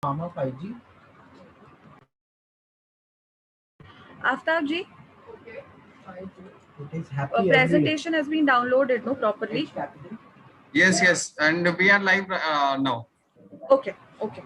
Pharma 5G. After G, It is happy every day. presentation has been downloaded, no, properly. H capital. Yes, and we are live now. Okay, okay.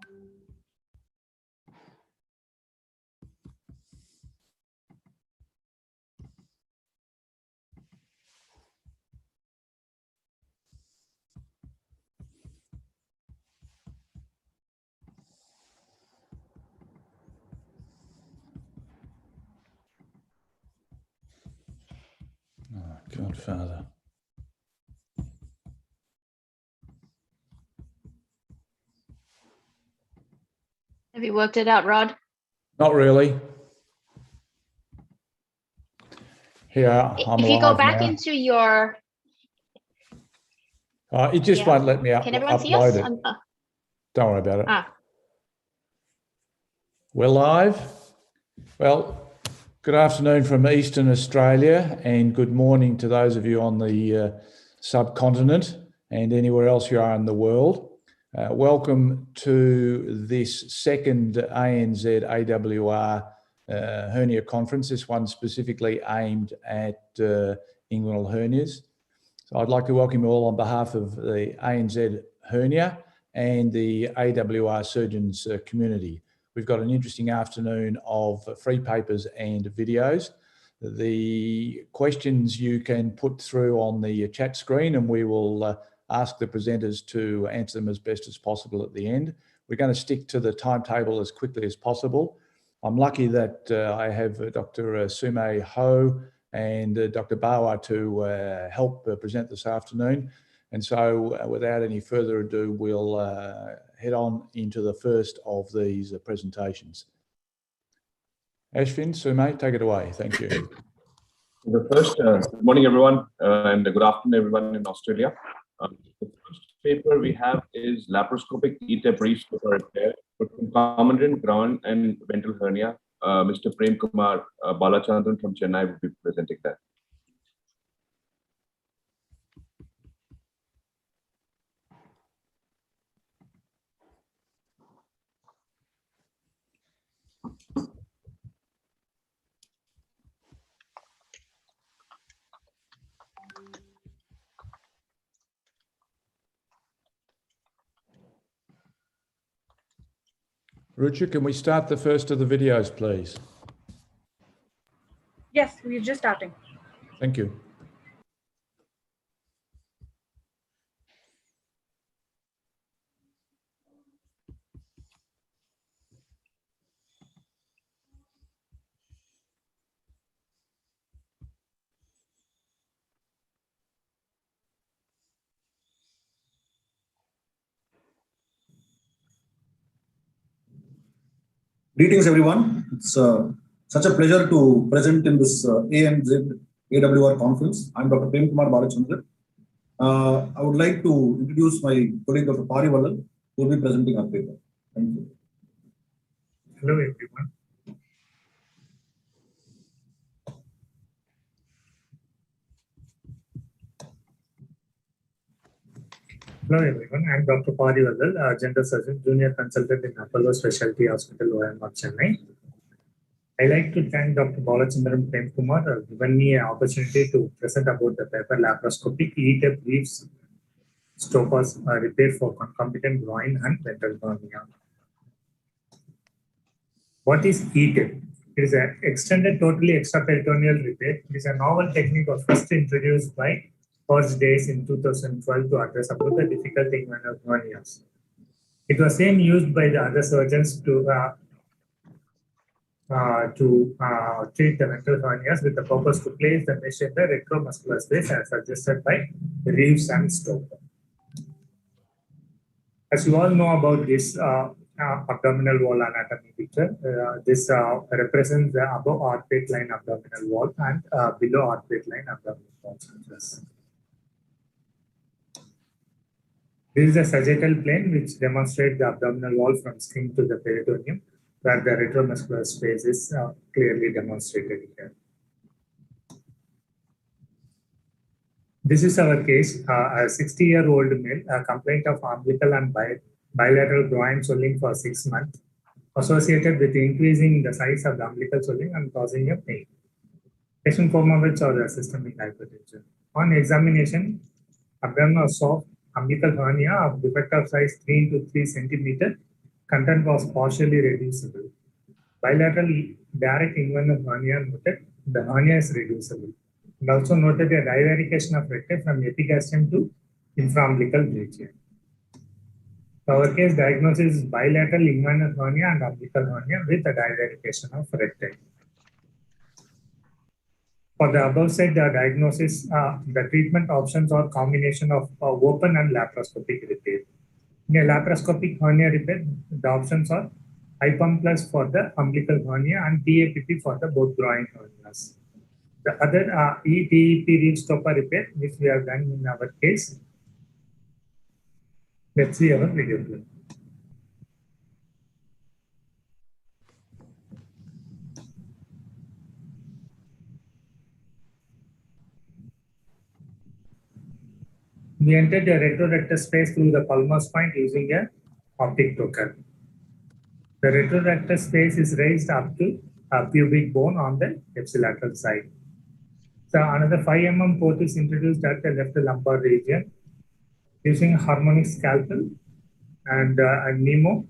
Oh, Godfather. Have you worked it out, Rod? Not really. Here, I'm If you go live back now. into your, It just Yeah. won't let me can everyone see us? upload it. Don't worry about it. Ah, We're live. Well, good afternoon from Eastern Australia and good morning to those of you on the subcontinent and anywhere else you are in the world. Welcome to this second ANZ AWR hernia conference, this one specifically aimed at inguinal hernias. So I'd like to welcome you all on behalf of the ANZ hernia and the AWR surgeons community. We've got an interesting afternoon of free papers and videos. The questions you can put through on the chat screen and we will ask the presenters to answer them as best as possible at the end. We're going to stick to the timetable as quickly as possible. I'm lucky that I have Dr. Sume Ho and Dr. Bawa to help present this afternoon. And so without any further ado, we'll head on into the first of these presentations. Ashvin, Sume, take it away. Thank you. The first, good morning everyone, and good afternoon everyone in Australia. The first paper we have is laparoscopic E-tip reef repair for concomitant groin and ventral hernia. Mr. Prem Kumar Balachandran from Chennai will be presenting that. Rucha, can we start the first of the videos, please? Yes, we're just starting. Thank you. Greetings, everyone. It's such a pleasure to present in this ANZ AWR conference. I'm Dr. Prem Kumar Balachandran. I would like to introduce my colleague, Dr. Parivalal, who will be presenting our paper. Thank you. Hello, everyone. Hello, everyone. I'm Dr. Parivalal, General Surgeon, Junior Consultant in Apollo Specialty Hospital, OMR, Chennai. I'd like to thank Dr. Balachandran Prem Kumar for giving me an opportunity to present about the paper laparoscopic E-tip reefs stopers repair for concomitant groin and ventral hernia. What is E-tip? It is an extended totally extraperitoneal repair. It is a novel technique was first introduced by Horst Days in 2012 to address about the difficult inguinal hernias. It was then used by the other surgeons to treat the ventral hernias with the purpose to place the mesh in the retromuscular space as suggested by Reeves and Stoker. As you all know about this abdominal wall anatomy picture, this represents the above arcuate line abdominal wall and below arcuate line abdominal wall structures. This is a sagittal plane which demonstrates the abdominal wall from skin to the peritoneum, where the retromuscular space is clearly demonstrated here. This is our case, a 60-year-old male, a complaint of umbilical and bilateral groin swelling for 6 months, associated with increasing the size of the umbilical swelling and causing a pain. Patient comorbidities or the systemic hypertension. On examination, abdominal soft umbilical hernia of defective size 3 into 3 centimeter Content was partially reducible. Bilateral direct inguinal hernia noted, the hernia is reducible. And also noted a divarication of rectum from epigastrium to infraumbilical region. Our case diagnosis is bilateral inguinal hernia and umbilical hernia with a divarication of rectum. For the above said diagnosis, the treatment options are combination of open and laparoscopic repair. In a laparoscopic hernia repair, the options are IPUM plus for the umbilical hernia and TAPP for the both groin hernias. The other ETEP reed stopper repair, which we have done in our case. Let's see our video clip. We entered the retrorectus space through the palmar point using a optic token. The retrorectus space is raised up to a pubic bone on the ipsilateral side. So another 5 mm port is introduced at the left lumbar region using a harmonic scalpel and a Nemo.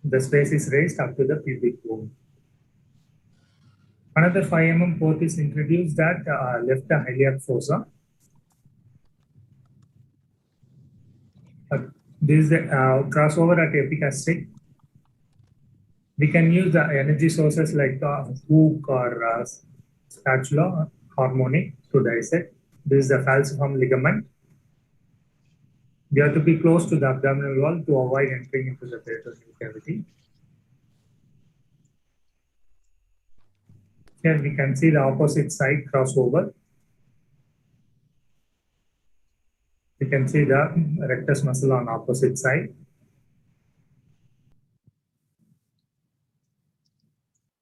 The space is raised up to the pubic bone. Another 5 mm port is introduced at left iliac fossa. This is the crossover at epigastric. We can use the energy sources like the hook or spatula, harmonic to dissect. This is the falciform ligament. We have to be close to the abdominal wall to avoid entering into the peritoneal cavity. Here we can see the opposite side crossover. We can see the rectus muscle on opposite side.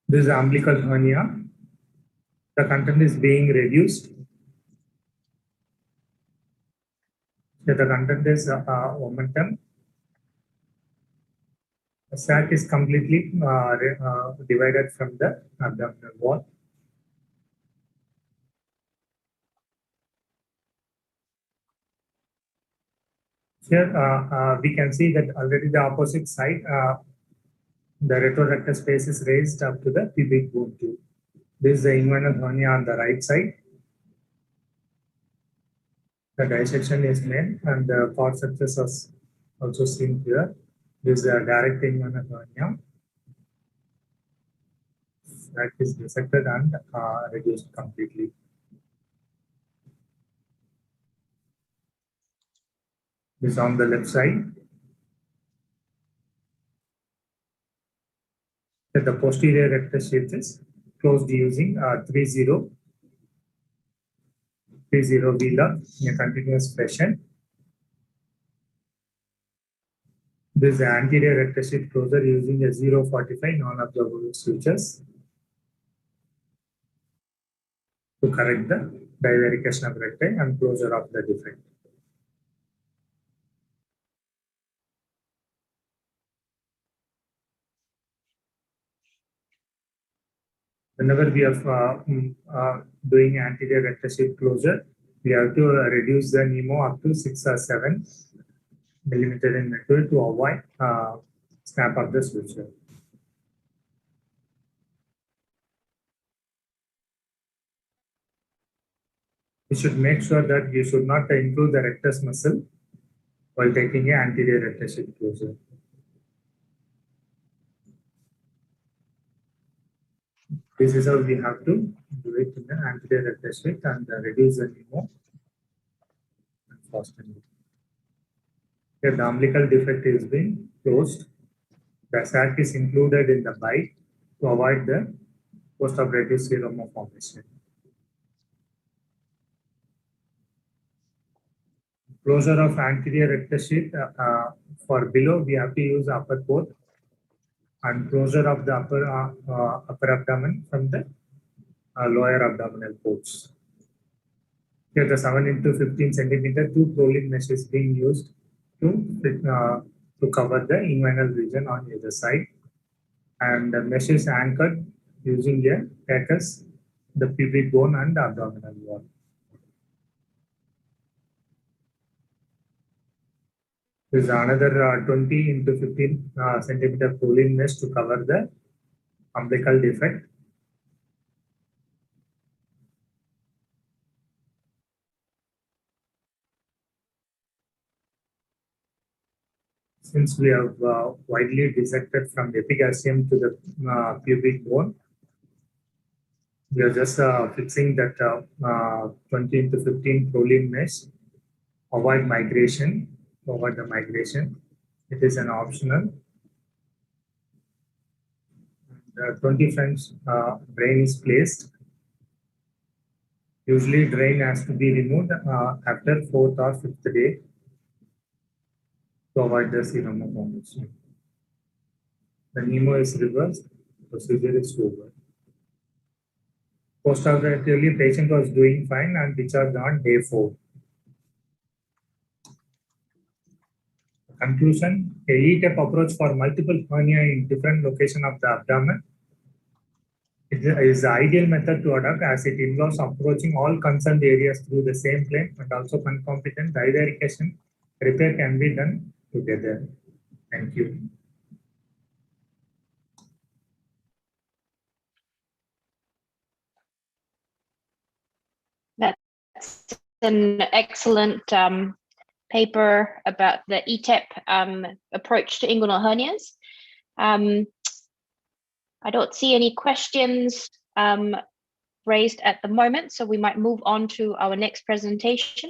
This is umbilical hernia. The content is being reduced. Here the content is omentum. The sac is completely divided from the abdominal wall. Here we can see that already the opposite side, the retrorectus space is raised up to the pubic bone too. This is the inguinal hernia on the right side. The dissection is made and the port surface is also seen here. This is a direct inguinal hernia. That is dissected and reduced completely. This is on the left side. The posterior rectus sheath is closed using 3-0 velar in a continuous fashion. This is the anterior rectus sheath closure using a 0.45 non-absorbable sutures to correct the divarication of recti and closure of the defect. Whenever we are doing anterior rectus sheath closure, we have to reduce the Nemo up to 6 or 7 millimeter in mercury to avoid snap of the suture. You should make sure that you should not include the rectus muscle while taking an anterior rectus sheath closure. This is how we have to do it in the anterior rectus sheath and reduce the Nemo and fasten it. Here the umbilical defect is being closed. The sac is included in the bite to avoid the postoperative seroma formation. Closure of anterior rectus sheath for below, we have to use upper port, and closure of the upper abdomen from the lower abdominal ports. Here the 7 into 15 centimeter 2 Prolene mesh is being used to cover the inguinal region on either side, and the mesh is anchored using a pacus, the pubic bone and the abdominal wall. There's another 20 into 15 centimeter Prolene mesh to cover the umbilical defect. Since we have widely dissected from the epigastrium to the pubic bone, we are just fixing that 20 to 15 Prolene mesh. Avoid migration, avoid the migration. It is an optional. 20 French drain is placed. Usually drain has to be removed after 4th or 5th day to avoid the serum formation. The Nemo is reversed, procedure is over. Postoperatively, patient was doing fine and discharged on day 4. Conclusion, a E-type approach for multiple hernia in different location of the abdomen is the ideal method to adopt, as it involves approaching all concerned areas through the same plane and also concomitant divergation repair can be done together. Thank you. That's an excellent paper about the E-TEP approach to inguinal hernias. I don't see any questions raised at the moment, so we might move on to our next presentation.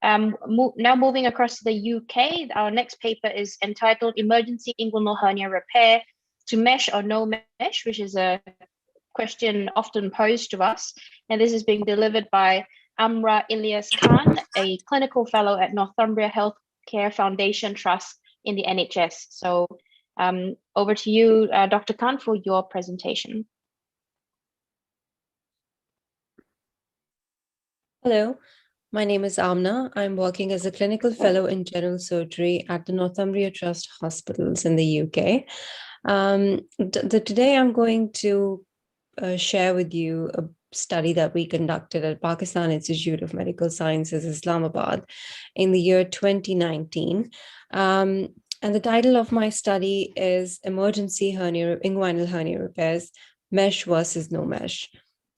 Now moving across to the UK, our next paper is entitled Emergency Inguinal Hernia Repair to Mesh or No Mesh, which is a question often posed to us. And this is being delivered by Amra Ilyas Khan, a clinical fellow at Northumbria Healthcare Foundation Trust in the NHS. So over to you, Dr. Khan, for your presentation. Hello, my name is Amna. I'm working as a clinical fellow in general surgery at the Northumbria Trust Hospitals in the UK. Today I'm going to share with you a study that we conducted at Pakistan Institute of Medical Sciences, Islamabad in the year 2019. And the title of my study is Emergency Inguinal Hernia Repairs, Mesh versus No Mesh.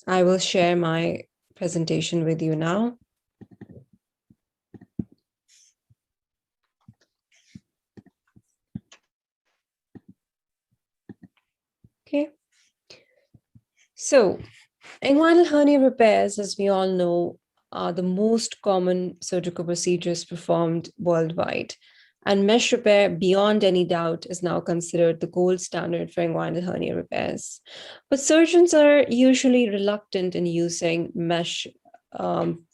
I will share my presentation with you now. Okay. So, inguinal hernia repairs, as we all know, are the most common surgical procedures performed worldwide. And mesh repair, beyond any doubt, is now considered the gold standard for inguinal hernia repairs. But surgeons are usually reluctant in using mesh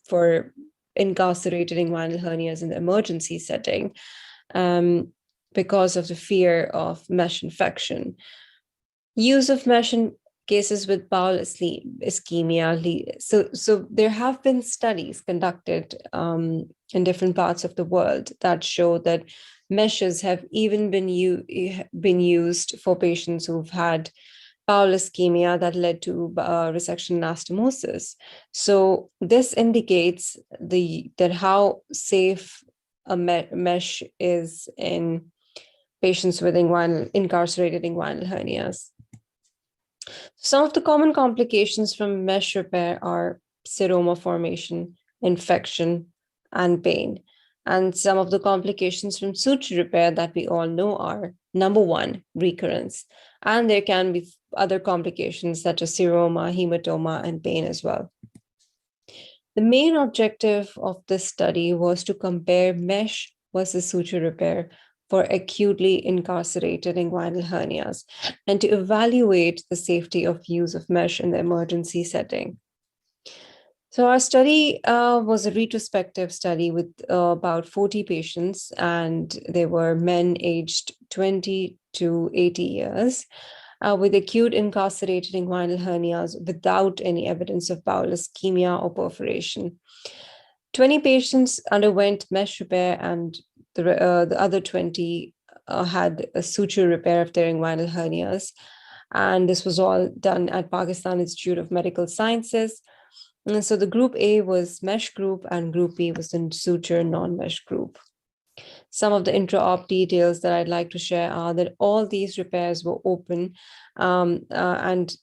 for incarcerated inguinal hernias in the emergency setting because of the fear of mesh infection. Use of mesh in cases with bowel ischemia. So there have been studies conducted in different parts of the world that show that meshes have even been used for patients who've had bowel ischemia that led to resection anastomosis. So this indicates that how safe a mesh is in patients with incarcerated inguinal hernias. Some of the common complications from mesh repair are seroma formation, infection, and pain. And some of the complications from suture repair that we all know are, number one, recurrence. And there can be other complications such as seroma, hematoma, and pain as well. The main objective of this study was to compare mesh versus suture repair for acutely incarcerated inguinal hernias and to evaluate the safety of use of mesh in the emergency setting. So our study was a retrospective study with about 40 patients, and they were men aged 20 to 80 years with acute incarcerated inguinal hernias without any evidence of bowel ischemia or perforation. 20 patients underwent mesh repair, and the other 20 had a suture repair of their inguinal hernias. And this was all done at Pakistan Institute of Medical Sciences. And so the group A was mesh group and group B was the suture non-mesh group. some of the intra-op details that I'd like to share are that all these repairs were open, and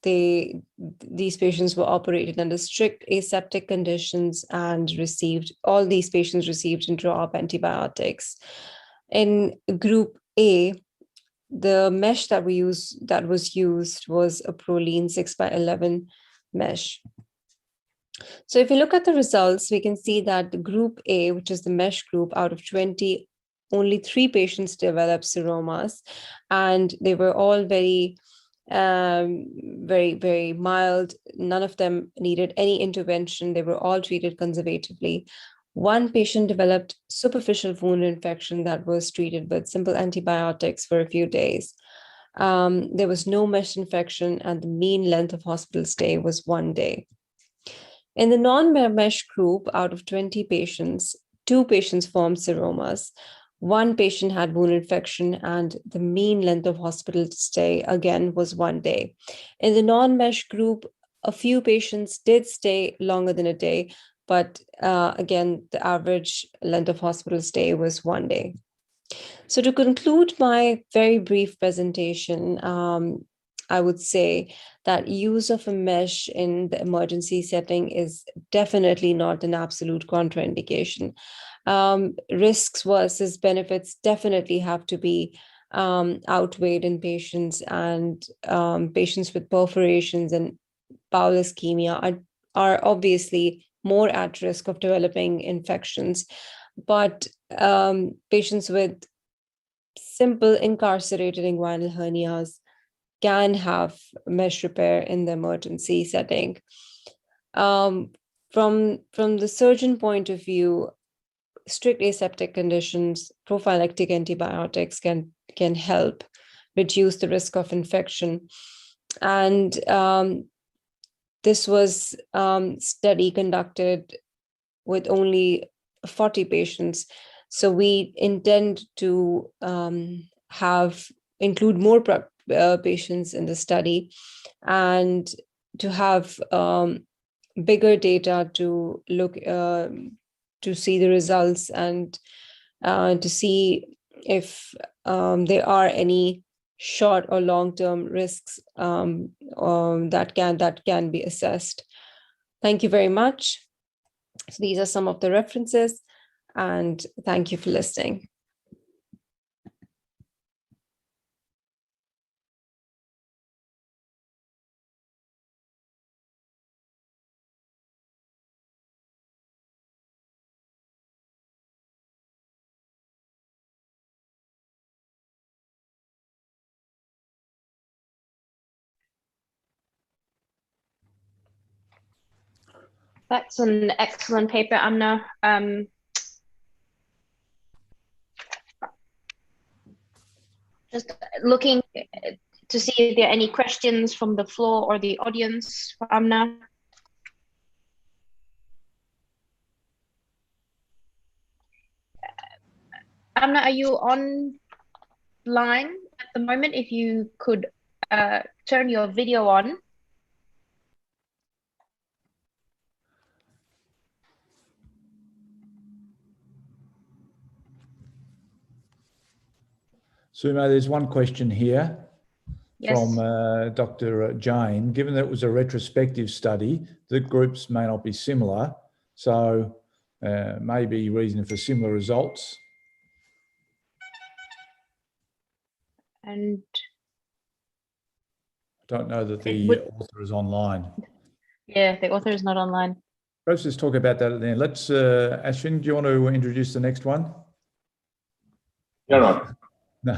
these patients were operated under strict aseptic conditions and all these patients received intra-op antibiotics. In group A, the mesh that was used was a Proline 6x11 mesh. So if you look at the results, we can see that the group A, which is the mesh group, out of 20, only 3 patients developed seromas, and they were all very, very mild. None of them needed any intervention. They were all treated conservatively. 1 patient developed superficial wound infection that was treated with simple antibiotics for a few days. There was no mesh infection, and the mean length of hospital stay was 1 day. In the non-mesh group, out of 20 patients, 2 patients formed seromas. 1 patient had wound infection, and the mean length of hospital stay again was 1 day. In the non-mesh group, a few patients did stay longer than a day, but again, the average length of hospital stay was 1 day. So to conclude my very brief presentation, I would say that use of a mesh in the emergency setting is definitely not an absolute contraindication. Risks versus benefits definitely have to be outweighed in patients, and patients with perforations and bowel ischemia are obviously more at risk of developing infections. But patients with simple incarcerated inguinal hernias can have mesh repair in the emergency setting. From the surgeon point of view, strict aseptic conditions, prophylactic antibiotics can help reduce the risk of infection. And this was study conducted with only 40 patients. So we intend to include more patients in the study, and to have bigger data to look to see the results, and to see if there are any short or long-term risks that can be assessed. Thank you very much. So these are some of the references, and thank you for listening. That's an excellent paper, Amna. Just looking to see if there are any questions from the floor or the audience for Amna. Amna, are you online at the moment? If you could turn your video on. Sumo, there's one question here. Yes. From Dr. Jane. Given that it was a retrospective study, the groups may not be similar, so maybe reason for similar results. And I don't know that the author is online. Yeah, the author is not online. Let's just talk about that then. Let's, Ashwin, do you want to introduce the next one? Yeah, right. No,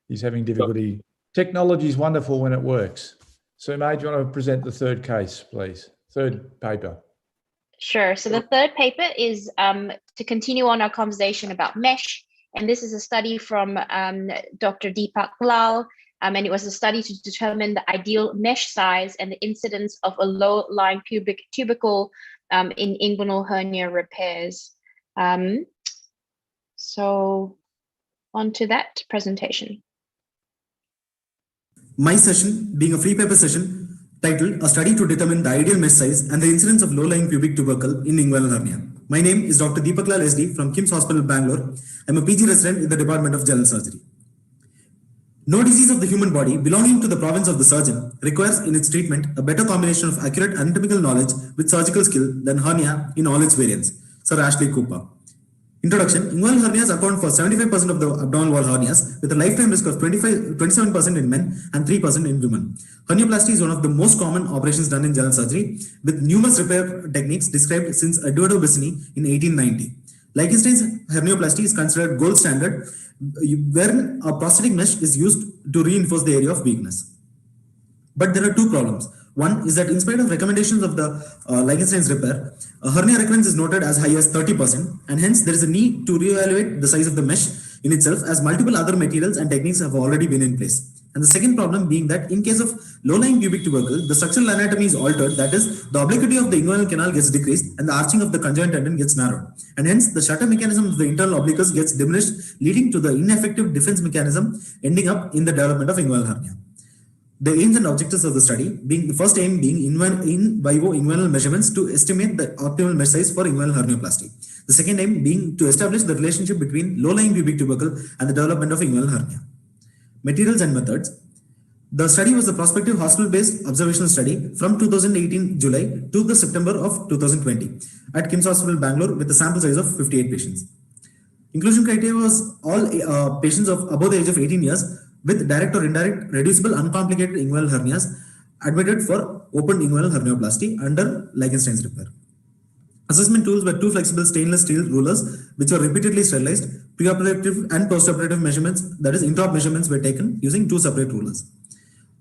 he's having difficulty. Technology is wonderful when it works. So, May, do you want to present the third case, please? Third paper. Sure. So the third paper is to continue on our conversation about mesh. And this is a study from Dr. Deepak Lal. And it was a study to determine the ideal mesh size and the incidence of a low-lying pubic tubercle in inguinal hernia repairs. So on to that presentation. My session being a free paper session titled A Study to Determine the Ideal Mesh Size and the Incidence of Low-Lying Pubic Tubercle in Inguinal Hernia. My name is Dr. Deepak Lal SD from KIMS Hospital, Bangalore. I'm a PG resident in the Department of General Surgery. No disease of the human body belonging to the province of the surgeon requires in its treatment a better combination of accurate anatomical knowledge with surgical skill than hernia in all its variants. Sir Ashley Cooper. Introduction. Inguinal hernias account for 75% of the abdominal wall hernias with a lifetime risk of 27% in men and 3% in women. Hernioplasty is one of the most common operations done in general surgery with numerous repair techniques described since Eduardo Bissini in 1890. Lichtenstein's hernioplasty is considered gold standard wherein a prosthetic mesh is used to reinforce the area of weakness. But there are two problems. One is that in spite of recommendations of the Lichtenstein's repair, hernia recurrence is noted as high as 30%, and hence there is a need to reevaluate the size of the mesh in itself as multiple other materials and techniques have already been in place. And the second problem being that in case of low-lying pubic tubercle, the structural anatomy is altered, that is, the obliquity of the inguinal canal gets decreased and the arching of the conjoint tendon gets narrowed. And hence the shutter mechanism of the internal obliquus gets diminished, leading to the ineffective defense mechanism ending up in the development of inguinal hernia. The aims and objectives of the study being the first aim being in vivo inguinal measurements to estimate the optimal mesh size for inguinal hernioplasty. The second aim being to establish the relationship between low-lying pubic tubercle and the development of inguinal hernia. Materials and methods. The study was a prospective hospital-based observational study from 2018 July to the September of 2020 at KIMS Hospital, Bangalore with a sample size of 58 patients. Inclusion criteria was all patients of above the age of 18 years with direct or indirect reducible uncomplicated inguinal hernias admitted for open inguinal hernioplasty under Lichtenstein's repair. Assessment tools were two flexible stainless steel rulers which were repeatedly sterilized. Preoperative and postoperative measurements, that is intra-op measurements, were taken using two separate rulers.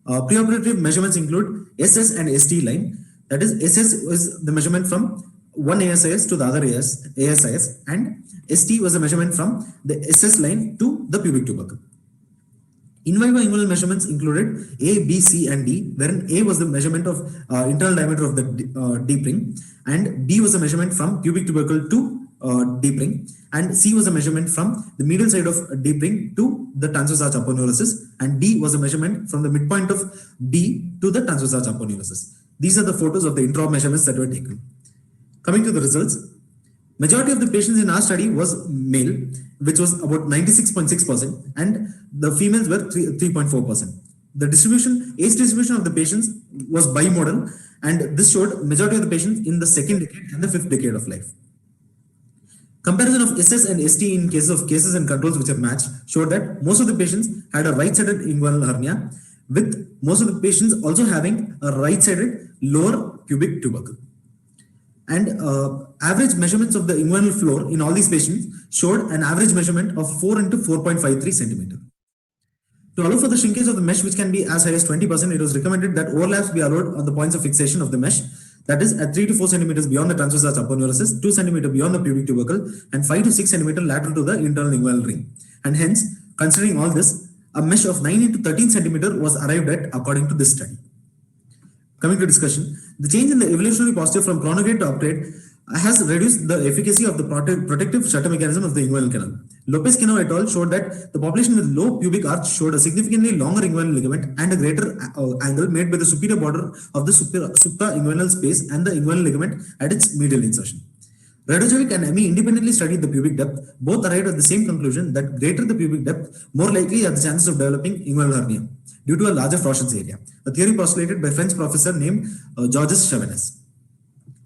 Preoperative measurements include SS and ST line. That is, SS is the measurement from one ASIS to the other ASIS, and ST was a measurement from the SS line to the pubic tubercle. In vivo inguinal measurements included A, B, C, and D, wherein A was the measurement of internal diameter of the deep ring, and B was a measurement from pubic tubercle to deep ring, and C was a measurement from the medial side of deep ring to the transverse arch aponeurosis, and D was a measurement from the midpoint of B to the transverse arch aponeurosis. These are the photos of the intra measurements that were taken. Coming to the results, majority of the patients in our study was male, which was about 96.6%, and the females were 3.4%. The age distribution of the patients was bimodal, and this showed majority of the patients in the second decade and the fifth decade of life. Comparison of SS and ST in cases and controls which are matched showed that most of the patients had a right-sided inguinal hernia, with most of the patients also having a right-sided lower pubic tubercle. And average measurements of the inguinal floor in all these patients showed an average measurement of 4 into 4.53 centimeter. To allow for the shrinkage of the mesh, which can be as high as 20%, it was recommended that overlaps be allowed on the points of fixation of the mesh, that is at 3 to 4 centimeters beyond the transverse arch aponeurosis, 2 centimeters beyond the pubic tubercle, and 5 to 6 centimeters lateral to the internal inguinal ring. And hence, considering all this, a mesh of 9 into 13 centimeters was arrived at according to this study. Coming to discussion, the change in the evolutionary posture from chronograde to upgrade has reduced the efficacy of the protective shutter mechanism of the inguinal canal. Lopez-Cano et al. Showed that the population with low pubic arch showed a significantly longer inguinal ligament and a greater angle made by the superior border of the suprainguinal space and the inguinal ligament at its medial insertion. Radojevic and Emi independently studied the pubic depth. Both arrived at the same conclusion that greater the pubic depth, more likely are the chances of developing inguinal hernia due to a larger Frosch's area, a theory postulated by French professor named Georges Chavannes.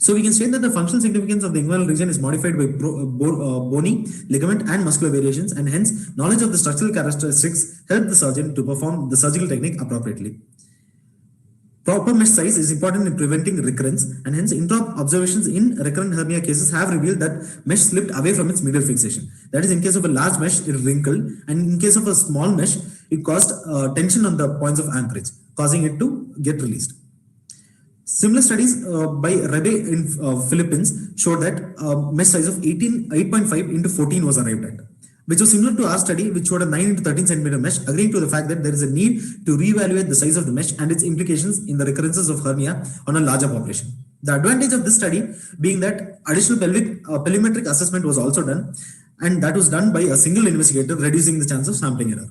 So we can state that the functional significance of the inguinal region is modified by bony, ligament, and muscular variations, and hence knowledge of the structural characteristics help the surgeon to perform the surgical technique appropriately. Proper mesh size is important in preventing recurrence, and hence intra-op observations in recurrent hernia cases have revealed that mesh slipped away from its medial fixation. That is, in case of a large mesh, it wrinkled, and in case of a small mesh, it caused tension on the points of anchorage, causing it to get released. Similar studies by Rebe in Philippines showed that mesh size of 8.5 into 14 was arrived at, which was similar to our study, which showed a 9 into 13 centimeter mesh, agreeing to the fact that there is a need to reevaluate the size of the mesh and its implications in the recurrences of hernia on a larger population. The advantage of this study being that additional pelvic assessment was also done, and that was done by a single investigator, reducing the chance of sampling error.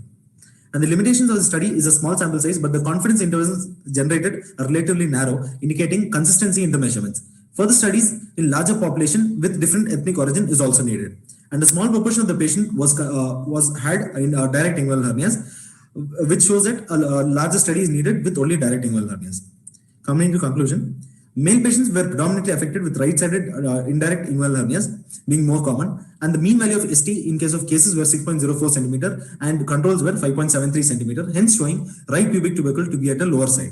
And the limitations of the study is a small sample size, but the confidence intervals generated are relatively narrow, indicating consistency in the measurements. Further studies in larger population with different ethnic origin is also needed. And a small proportion of the patient was had in direct inguinal hernias, which shows that a larger study is needed with only direct inguinal hernias. Coming to conclusion, male patients were predominantly affected with right-sided indirect inguinal hernias being more common, and the mean value of ST in case of cases were 6.04 centimeter and controls were 5.73 centimeter, hence showing right pubic tubercle to be at the lower side.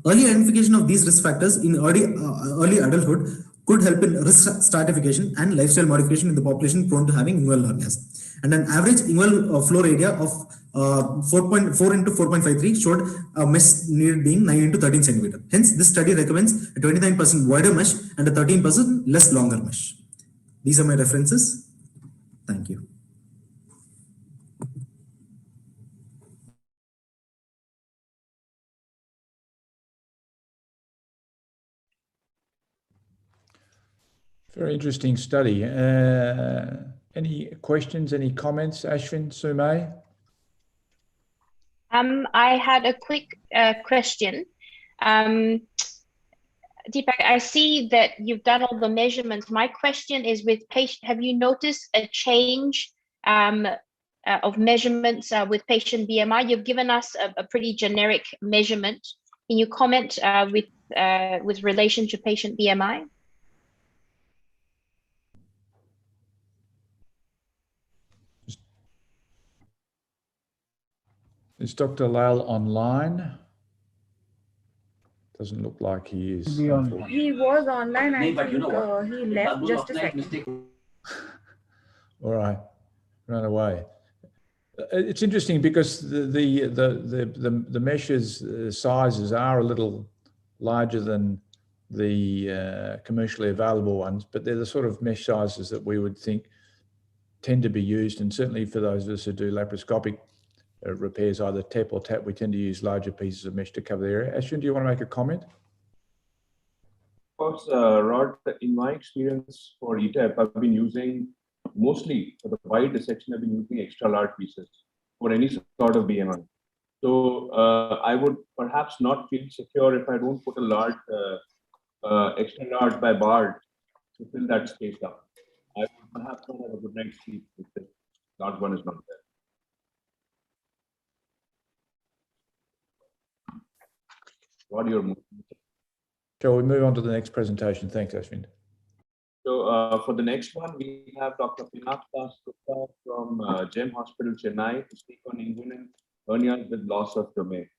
Early identification of these risk factors in early adulthood could help in risk stratification and lifestyle modification in the population prone to having inguinal hernias. And an average inguinal floor area of 4.4 into 4.53 showed a mesh needed being 9 into 13 centimeter. Hence, this study recommends a 29% wider mesh and a 13% less longer mesh. These are my references. Thank you. Very interesting study. Any questions, any comments, Ashwin, Sumay? I had a quick question. Deepak, I see that you've done all the measurements. My question is with patient, have you noticed a change of measurements with patient BMI? You've given us a pretty generic measurement. Can you comment with relation to patient BMI? Is Dr. Lal online? Doesn't look like he is. He was online. I think he left. Just a second. All right, ran away. It's interesting because the meshes sizes are a little larger than the commercially available ones, but they're the sort of mesh sizes that we would think tend to be used, and certainly for those of us who do laparoscopic repairs, either TEP or TAP, we tend to use larger pieces of mesh to cover the area. Ashwin, do you want to make a comment? Of course, Rod, in my experience for ETAP, I've been using mostly for the wide dissection, I've been using extra large pieces for any sort of BMI. So I would perhaps not feel secure if I don't put a large, extra large by bar to fill that space up. I would perhaps not have a good night's sleep if the large one is not there. What are your moves? Shall we move on to the next presentation? Thanks, Ashwin. So for the next one, we have Dr. Pinak Das Gupta from GEM Hospital, Chennai, to speak on inguinal hernias with loss of domain.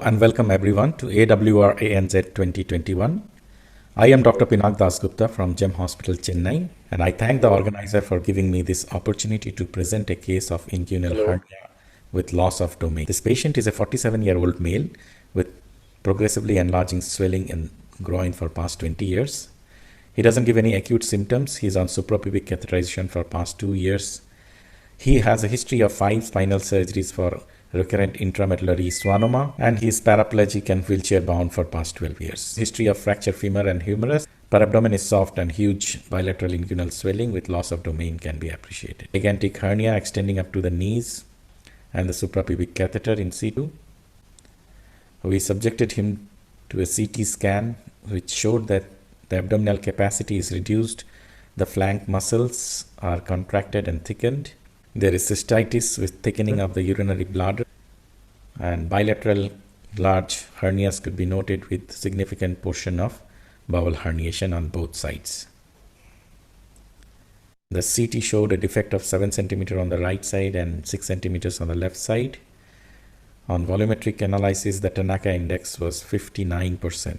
And welcome everyone to AWR ANZ 2021. I am Dr. Pinak Das Gupta from GEM Hospital, Chennai, and I thank the organizer for giving me this opportunity to present a case of inguinal hernia with loss of domain. This patient is a 47-year-old male with progressively enlarging swelling in groin for past 20 years. He doesn't give any acute symptoms. He's on suprapubic catheterization for past 2 years. He has a history of 5 spinal surgeries for recurrent intramedullary schwannoma, and he is paraplegic and wheelchair bound for past 12 years. History of fracture femur and humerus. Perabdomen is soft and huge bilateral inguinal swelling with loss of domain can be appreciated. Gigantic hernia extending up to the knees and the suprapubic catheter in situ. We subjected him to a CT scan which showed that the abdominal capacity is reduced, the flank muscles are contracted and thickened. There is cystitis with thickening of the urinary bladder, and bilateral large hernias could be noted with significant portion of bowel herniation on both sides. The CT showed a defect of 7 centimeters on the right side and 6 centimeters on the left side. On volumetric analysis, the Tanaka index was 59%.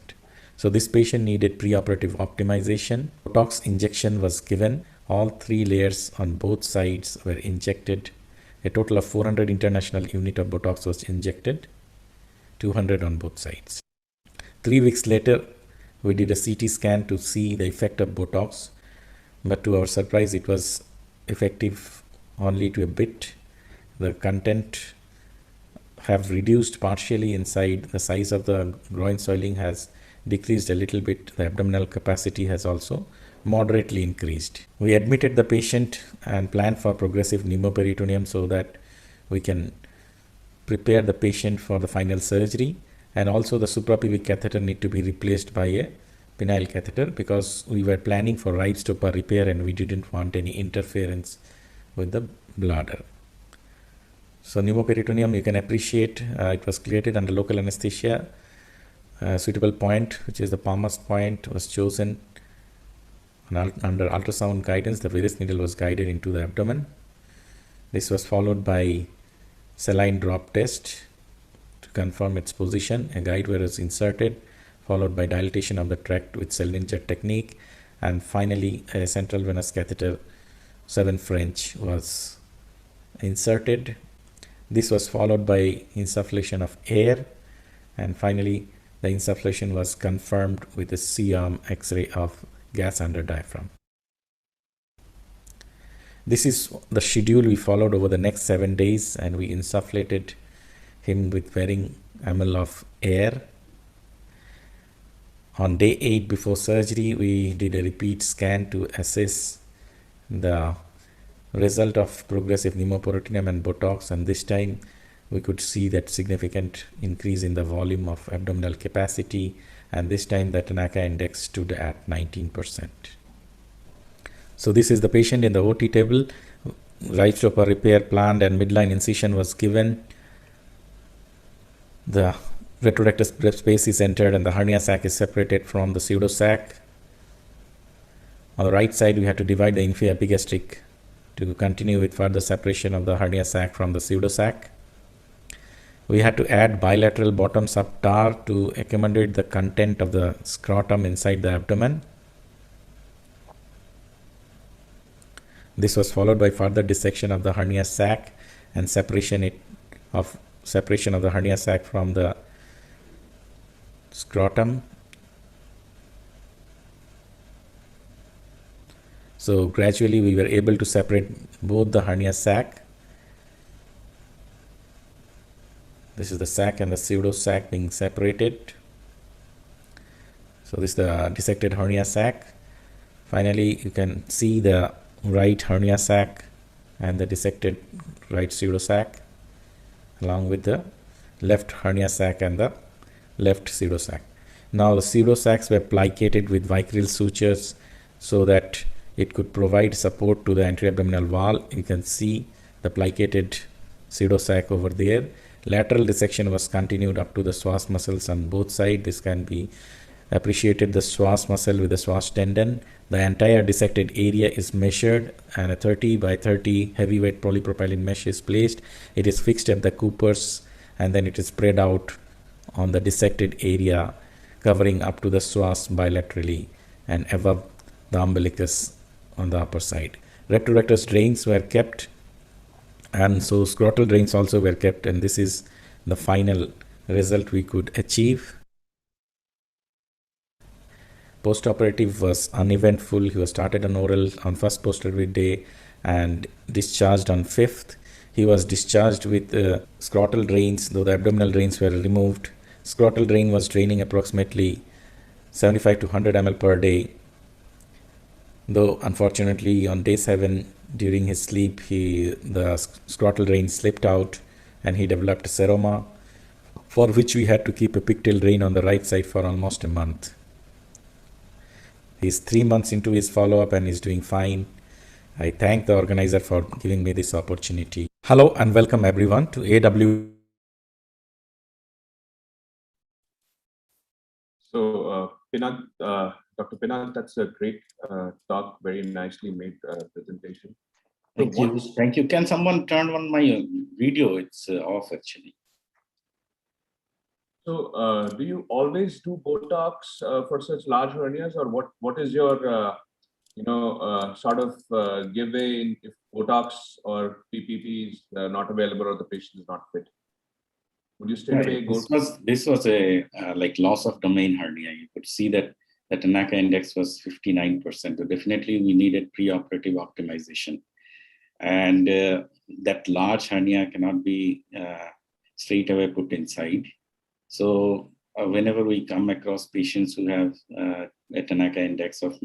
So this patient needed preoperative optimization. Botox injection was given. All 3 layers on both sides were injected. A total of 400 international unit of Botox was injected, 200 on both sides. 3 weeks later, we did a CT scan to see the effect of Botox, but to our surprise, it was effective only to a bit. The content have reduced partially inside. The size of the groin swelling has decreased a little bit. The abdominal capacity has also moderately increased. We admitted the patient and planned for progressive pneumoperitoneum so that we can prepare the patient for the final surgery, and also the suprapubic catheter need to be replaced by a penile catheter because we were planning for right stopper repair and we didn't want any interference with the bladder. So pneumoperitoneum, you can appreciate it was created under local anesthesia. Suitable point, which is the Palmer's point, was chosen under ultrasound guidance. The Virus needle was guided into the abdomen. This was followed by saline drop test to confirm its position. A guide wire was inserted, followed by dilatation of the tract with Seldinger technique, and finally a central venous catheter 7 French was inserted. This was followed by insufflation of air, and finally the insufflation was confirmed with a C-arm X-ray of gas under diaphragm. This is the schedule we followed over the next 7 days, and we insufflated him with varying ml of air. On day 8 before surgery, we did a repeat scan to assess the result of progressive pneumoperitoneum and Botox, and this time we could see that significant increase in the volume of abdominal capacity, and this time the Tanaka index stood at 19%. So this is the patient in the OT table. Right stopper repair planned and midline incision was given. The retrorectus space is entered and the hernia sac is separated from the pseudosac. On the right side, we had to divide the infraepigastric to continue with further separation of the hernia sac from the pseudosac. We had to add bilateral bottom subtar to accommodate the content of the scrotum inside the abdomen. This was followed by further dissection of the hernia sac and separation of the hernia sac from the scrotum. So gradually we were able to separate both the hernia sac. This is the sac and the pseudosac being separated. So this is the dissected hernia sac. Finally, you can see the right hernia sac and the dissected right pseudosac along with the left hernia sac and the left pseudosac. Now the pseudosacs were plicated with vicryl sutures so that it could provide support to the anterior abdominal wall. You can see the plicated pseudosac over there. Lateral dissection was continued up to the psoas muscles on both sides. This can be appreciated, the psoas muscle with the psoas tendon. The entire dissected area is measured and a 30 by 30 heavyweight polypropylene mesh is placed. It is fixed at the Coopers and then it is spread out on the dissected area, covering up to the psoas bilaterally and above the umbilicus on the upper side. Retrorectus drains were kept, and so scrotal drains also were kept, and this is the final result we could achieve. Postoperative was uneventful. He was started on oral on first postoperative day and discharged on 5th. He was discharged with scrotal drains, though the abdominal drains were removed. Scrotal drain was draining approximately 75 to 100 ml per day. Though unfortunately on day 7 during his sleep, the scrotal drain slipped out and he developed seroma, for which we had to keep a pigtail drain on the right side for almost a month. He's 3 months into his follow-up and is doing fine. I thank the organizer for giving me this opportunity. Hello and welcome everyone to AWRSC. So Dr. Pinag, that's a great talk, very nicely made presentation. Thank you. Thank you. Can someone turn on my video? It's off actually. So do you always do Botox for such large hernias, or what is your sort of giveaway if Botox or PPP is not available or the patient is not fit? Would you straight away go? This was a like loss of domain hernia. You could see that the Tanaka index was 59%. So definitely we needed preoperative optimization. And that large hernia cannot be straight away put inside. So whenever we come across patients who have a Tanaka index of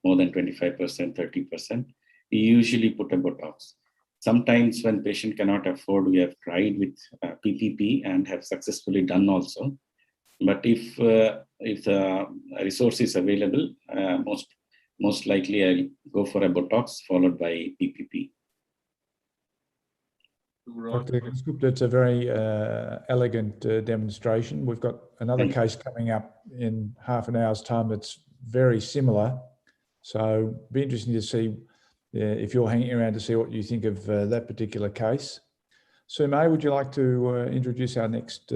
more than 25%, 30%, we usually put a Botox. Sometimes when patient cannot afford, we have tried with PPP and have successfully done also. But if the resource is available, most likely I'll go for a Botox followed by PPP. Dr. Gupta, it's a very elegant demonstration. We've got another case coming up in half an hour's time that's very similar. So be interesting to see if you're hanging around to see what you think of that particular case. Sumay, would you like to introduce our next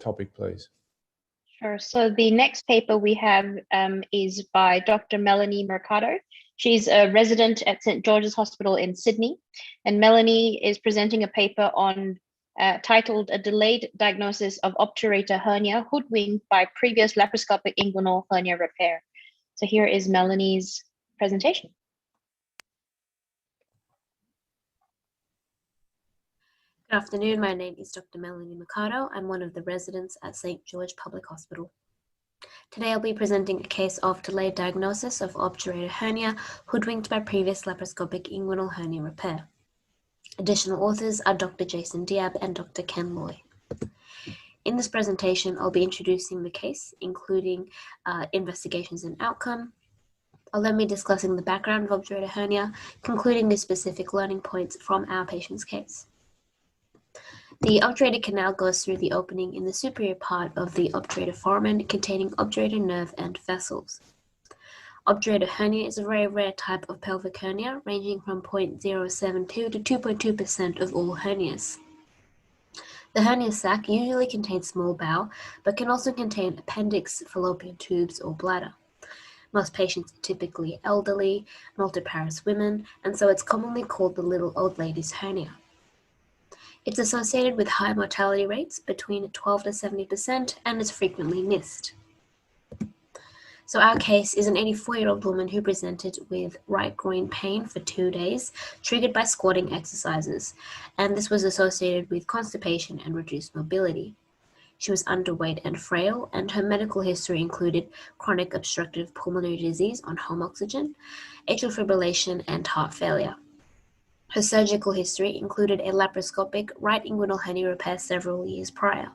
topic, please? Sure. So the next paper we have is by Dr. Melanie Mercado. She's a resident at St. George's Hospital in Sydney. And Melanie is presenting a paper on titled A Delayed Diagnosis of Obturator Hernia Hoodwinked by Previous Laparoscopic Inguinal Hernia Repair. So here is Melanie's presentation. Good afternoon, my name is Dr. Melanie Mercado. I'm one of the residents at St. George Public Hospital. Today I'll be presenting a case of delayed diagnosis of obturator hernia hoodwinked by previous laparoscopic inguinal hernia repair. Additional authors are Dr. Jason Diab and Dr. Ken Loy. In this presentation, I'll be introducing the case, including investigations and outcome. I'll then be discussing the background of obturator hernia, concluding the specific learning points from our patient's case. The obturator canal goes through the opening in the superior part of the obturator foramen containing obturator nerve and vessels. Obturator hernia is a very rare type of pelvic hernia, ranging from 0.072 to 2.2% of all hernias. The hernia sac usually contains small bowel, but can also contain appendix, fallopian tubes, or bladder. Most patients are typically elderly, multiparous women, and so it's commonly called the little old lady's hernia. It's associated with high mortality rates between 12 to 70% and is frequently missed. So our case is an 84-year-old woman who presented with right groin pain for 2 days, triggered by squatting exercises, and this was associated with constipation and reduced mobility. She was underweight and frail, and her medical history included chronic obstructive pulmonary disease on home oxygen, atrial fibrillation, and heart failure. Her surgical history included a laparoscopic right inguinal hernia repair several years prior.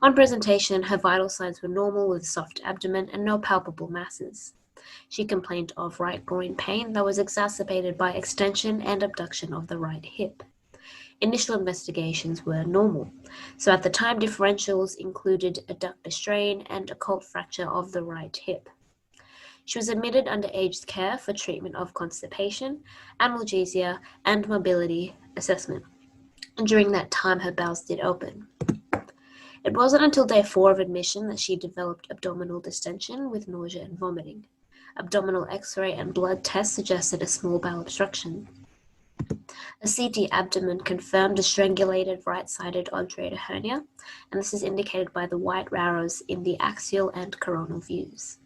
On presentation, her vital signs were normal with soft abdomen and no palpable masses. She complained of right groin pain that was exacerbated by extension and abduction of the right hip. Initial investigations were normal, so at the time differentials included adductor strain and occult fracture of the right hip. She was admitted under aged care for treatment of constipation, analgesia, and mobility assessment. And during that time, her bowels did open. It wasn't until day 4 of admission that she developed abdominal distension with nausea and vomiting. Abdominal X-ray and blood tests suggested a small bowel obstruction. A CT abdomen confirmed a strangulated right-sided obturator hernia, and this is indicated by the white arrows in the axial and coronal views.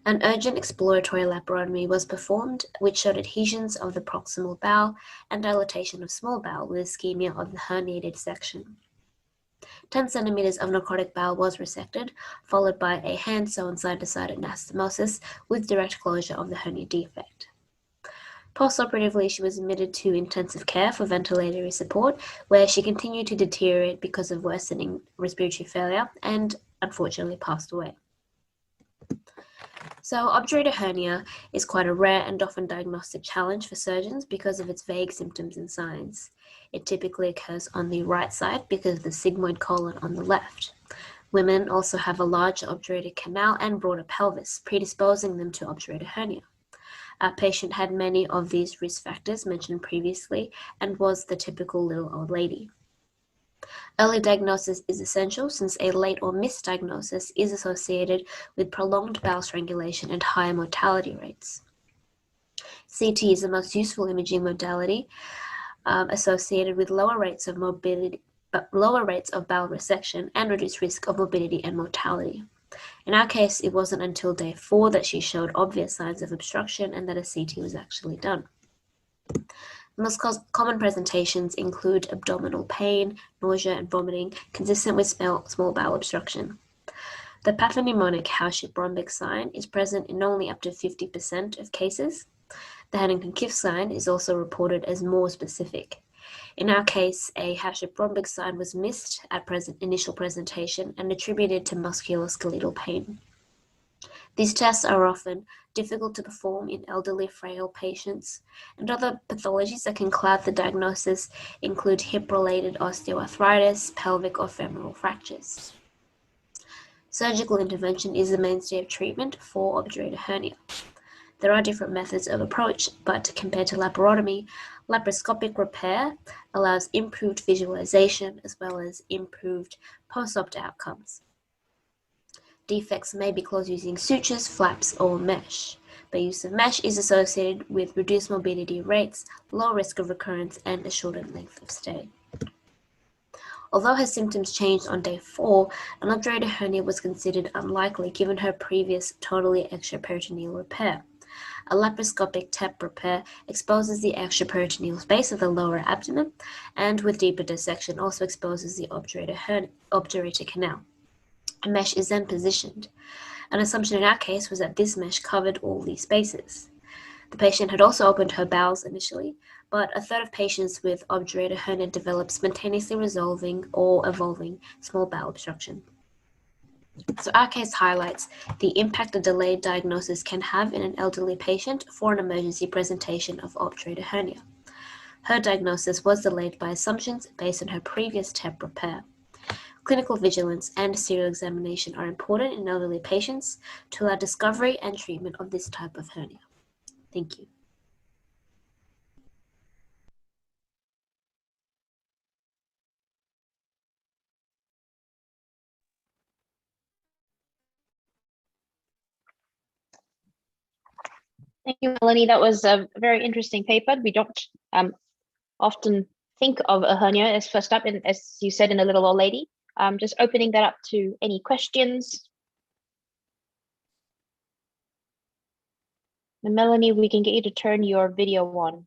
An urgent exploratory laparotomy was performed, which showed adhesions of the proximal bowel and dilatation of small bowel with ischemia of the herniated section. 10 centimeters of necrotic bowel was resected, followed by a hand-sewn side-to-side anastomosis with direct closure of the hernia defect. Postoperatively, she was admitted to intensive care for ventilatory support, where she continued to deteriorate because of worsening respiratory failure and unfortunately passed away. So obturator hernia is quite a rare and often diagnostic challenge for surgeons because of its vague symptoms and signs. It typically occurs on the right side because of the sigmoid colon on the left. Women also have a larger obturator canal and broader pelvis, predisposing them to obturator hernia. Our patient had many of these risk factors mentioned previously and was the typical little old lady. Early diagnosis is essential since a late or misdiagnosis is associated with prolonged bowel strangulation and higher mortality rates. CT is the most useful imaging modality associated with lower rates of morbidity, lower rates of bowel resection and reduced risk of morbidity and mortality. In our case, it wasn't until day 4 that she showed obvious signs of obstruction and that a CT was actually done. The most common presentations include abdominal pain, nausea, and vomiting, consistent with small bowel obstruction. The pathognomonic house-shaped rhombic sign is present in only up to 50% of cases. The Huntington-Kiff sign is also reported as more specific. In our case, a house-shaped rhombic sign was missed at initial presentation and attributed to musculoskeletal pain. These tests are often difficult to perform in elderly, frail patients, and other pathologies that can cloud the diagnosis include hip-related osteoarthritis, pelvic or femoral fractures. Surgical intervention is the mainstay of treatment for obturator hernia. There are different methods of approach, but compared to laparotomy, laparoscopic repair allows improved visualization as well as improved post-op outcomes. Defects may be closed using sutures, flaps, or mesh, but use of mesh is associated with reduced morbidity rates, low risk of recurrence, and a shortened length of stay. Although her symptoms changed on day 4, an obturator hernia was considered unlikely given her previous totally extraperitoneal repair. A laparoscopic TEP repair exposes the extraperitoneal space of the lower abdomen, and with deeper dissection also exposes the obturator canal. A mesh is then positioned. An assumption in our case was that this mesh covered all these spaces. The patient had also opened her bowels initially, but a third of patients with obturator hernia develop spontaneously resolving or evolving small bowel obstruction. So our case highlights the impact a delayed diagnosis can have in an elderly patient for an emergency presentation of obturator hernia. Her diagnosis was delayed by assumptions based on her previous TEP repair. Clinical vigilance and serial examination are important in elderly patients to allow discovery and treatment of this type of hernia. Thank you. Thank you, Melanie. That was a very interesting paper. We don't often think of a hernia as first up, and as you said, in a little old lady. Just opening that up to any questions. And Melanie, we can get you to turn your video on.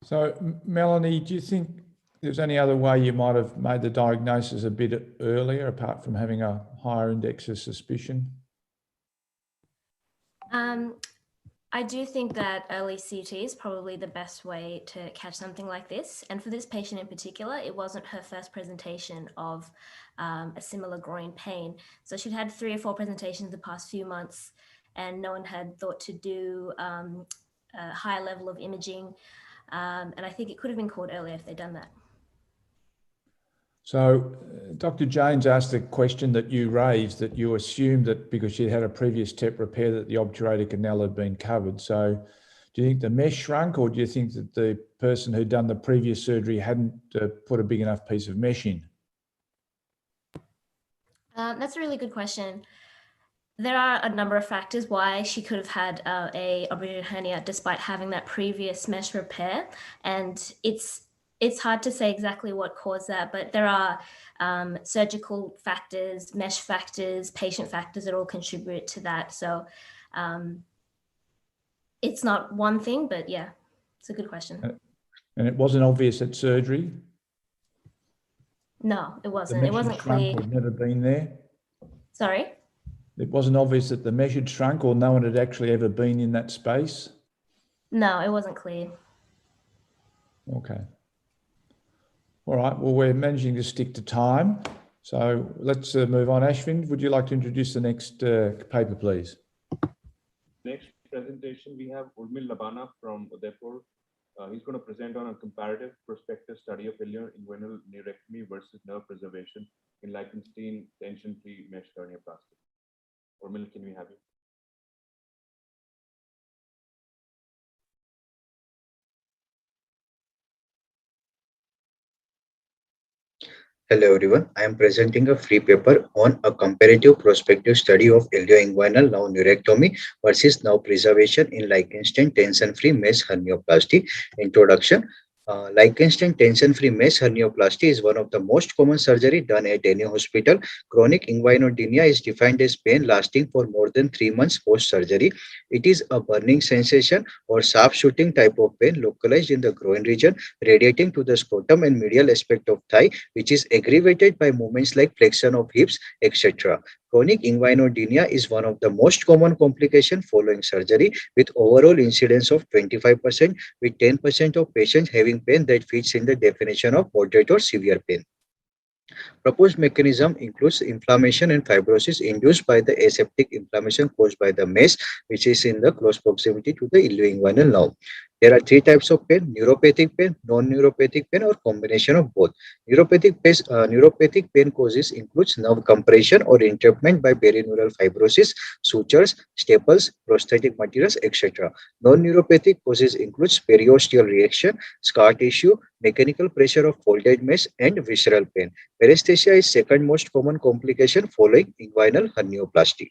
So, Melanie, do you think there's any other way you might have made the diagnosis a bit earlier, apart from having a higher index of suspicion? I do think that early CT is probably the best way to catch something like this. And for this patient in particular, it wasn't her first presentation of a similar groin pain. So she'd had 3 or 4 presentations the past few months, and no one had thought to do a higher level of imaging. And I think it could have been caught earlier if they'd done that. So Dr. James asked the question that you raised, that you assumed that because she had a previous TEP repair that the obturator canal had been covered. So do you think the mesh shrunk, or do you think that the person who'd done the previous surgery hadn't put a big enough piece of mesh in? That's a really good question. There are a number of factors why she could have had a obturator hernia despite having that previous mesh repair, and it's hard to say exactly what caused that, but there are surgical factors, mesh factors, patient factors that all contribute to that. So it's not one thing, but yeah, it's a good question. And it wasn't obvious at surgery? No, it wasn't. It wasn't clear. Had never been there? Sorry? It wasn't obvious that the mesh had shrunk, or no one had actually ever been in that space? No, it wasn't clear. Okay. All right, well, we're managing to stick to time. So let's move on. Ashwin, would you like to introduce the next paper, please? Next presentation, we have Urmil Labana from Udaipur. He's going to present on a comparative prospective study of ileal inguinal neurectomy versus nerve preservation in Lichtenstein tension-free mesh herniaplasty. Urmil, can we have you? Hello everyone, I am presenting a free paper on a comparative prospective study of ilioinguinal nerve neurectomy versus nerve preservation in Lichtenstein tension-free mesh hernioplasty. Introduction. Liechtenstein tension-free mesh hernioplasty is one of the most common surgery done at any hospital. Chronic inguinaldynia is defined as pain lasting for more than 3 months post-surgery. It is a burning sensation or sharp shooting type of pain localized in the groin region, radiating to the scrotum and medial aspect of thigh, which is aggravated by movements like flexion of hips, etc. Chronic inguinaldynia is one of the most common complications following surgery, with overall incidence of 25%, with 10% of patients having pain that fits in the definition of moderate or severe pain. Proposed mechanism includes inflammation and fibrosis induced by the aseptic inflammation caused by the mesh, which is in the close proximity to the ilioinguinal nerve. There are three types of pain: neuropathic pain, non-neuropathic pain, or combination of both. Neuropathic pain causes includes nerve compression or entrapment by perineural fibrosis, sutures, staples, prosthetic materials, etc. Non-neuropathic causes includes periosteal reaction, scar tissue, mechanical pressure of folded mesh, and visceral pain. Paresthesia is second most common complication following inguinal hernioplasty.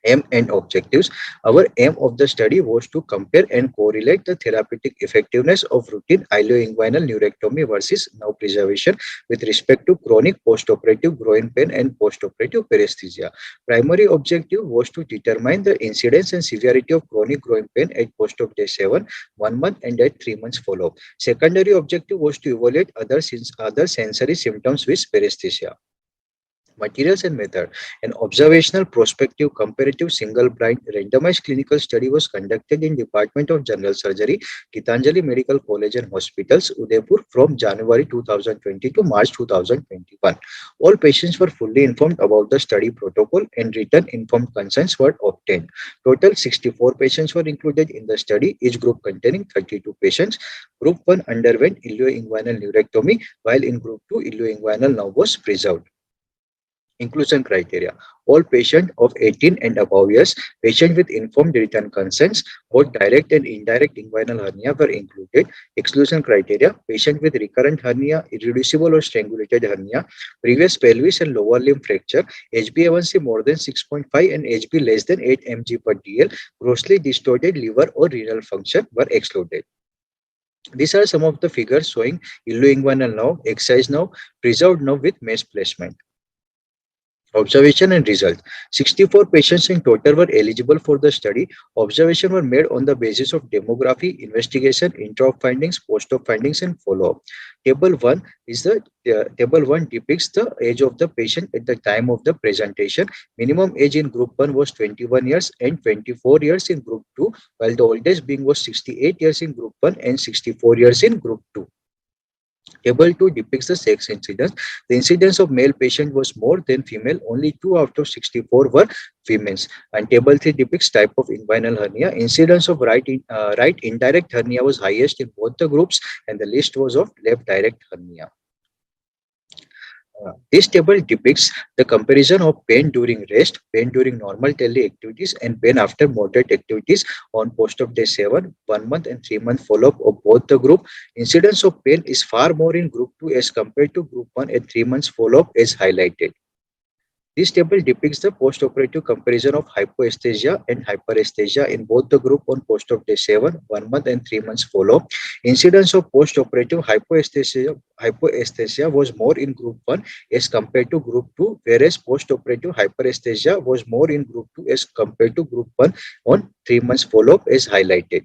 Aim and objectives. Our aim of the study was to compare and correlate the therapeutic effectiveness of routine ilioinguinal neurectomy versus nerve preservation with respect to chronic postoperative groin pain and postoperative paresthesia. Primary objective was to determine the incidence and severity of chronic groin pain at post-op day 7, 1 month, and at 3 months follow-up. Secondary objective was to evaluate other sensory symptoms with paresthesia. Materials and method. An observational, prospective, comparative, single-blind, randomized clinical study was conducted in Department of General Surgery, Gitanjali Medical College and Hospitals, Udaipur, from January 2020 to March 2021. All patients were fully informed about the study protocol and written informed consents were obtained. Total 64 patients were included in the study, each group containing 32 patients. Group 1 underwent ilioinguinal neurectomy, while in Group 2, ilioinguinal nerve was preserved. Inclusion criteria. All patients of 18 and above years, patients with informed written consents, both direct and indirect inguinal hernia were included. Exclusion criteria: patient with recurrent hernia, irreducible or strangulated hernia, previous pelvis and lower limb fracture, HbA1c more than 6.5 and Hb less than 8 mg per dl, grossly distorted liver or renal function were excluded. These are some of the figures showing ilioinguinal nerve, excised nerve, preserved nerve with mesh placement. Observation and result. 64 patients in total were eligible for the study. Observation were made on the basis of demography, investigation, intra-op findings, post-op findings, and follow-up. Table 1 is table 1 depicts the age of the patient at the time of the presentation. Minimum age in Group 1 was 21 years and 24 years in Group 2, while the oldest being was 68 years in Group 1 and 64 years in Group 2. Table 2 depicts the sex incidence. The incidence of male patient was more than female. Only 2 out of 64 were females. And Table 3 depicts type of inguinal hernia. Incidence of right indirect hernia was highest in both the groups, and the least was of left direct hernia. This table depicts the comparison of pain during rest, pain during normal daily activities, and pain after moderate activities on post-op day 7, 1 month, and 3 month follow-up of both the group. Incidence of pain is far more in Group 2 as compared to Group 1 at 3 months follow-up as highlighted. This table depicts the post-operative comparison of hypoesthesia and hyperesthesia in both the group on post-op day 7, 1 month, and 3 months follow-up. Incidence of post-operative hypoesthesia was more in Group 1 as compared to Group 2, whereas post-operative hyperesthesia was more in Group 2 as compared to Group 1 on 3 months follow-up as highlighted.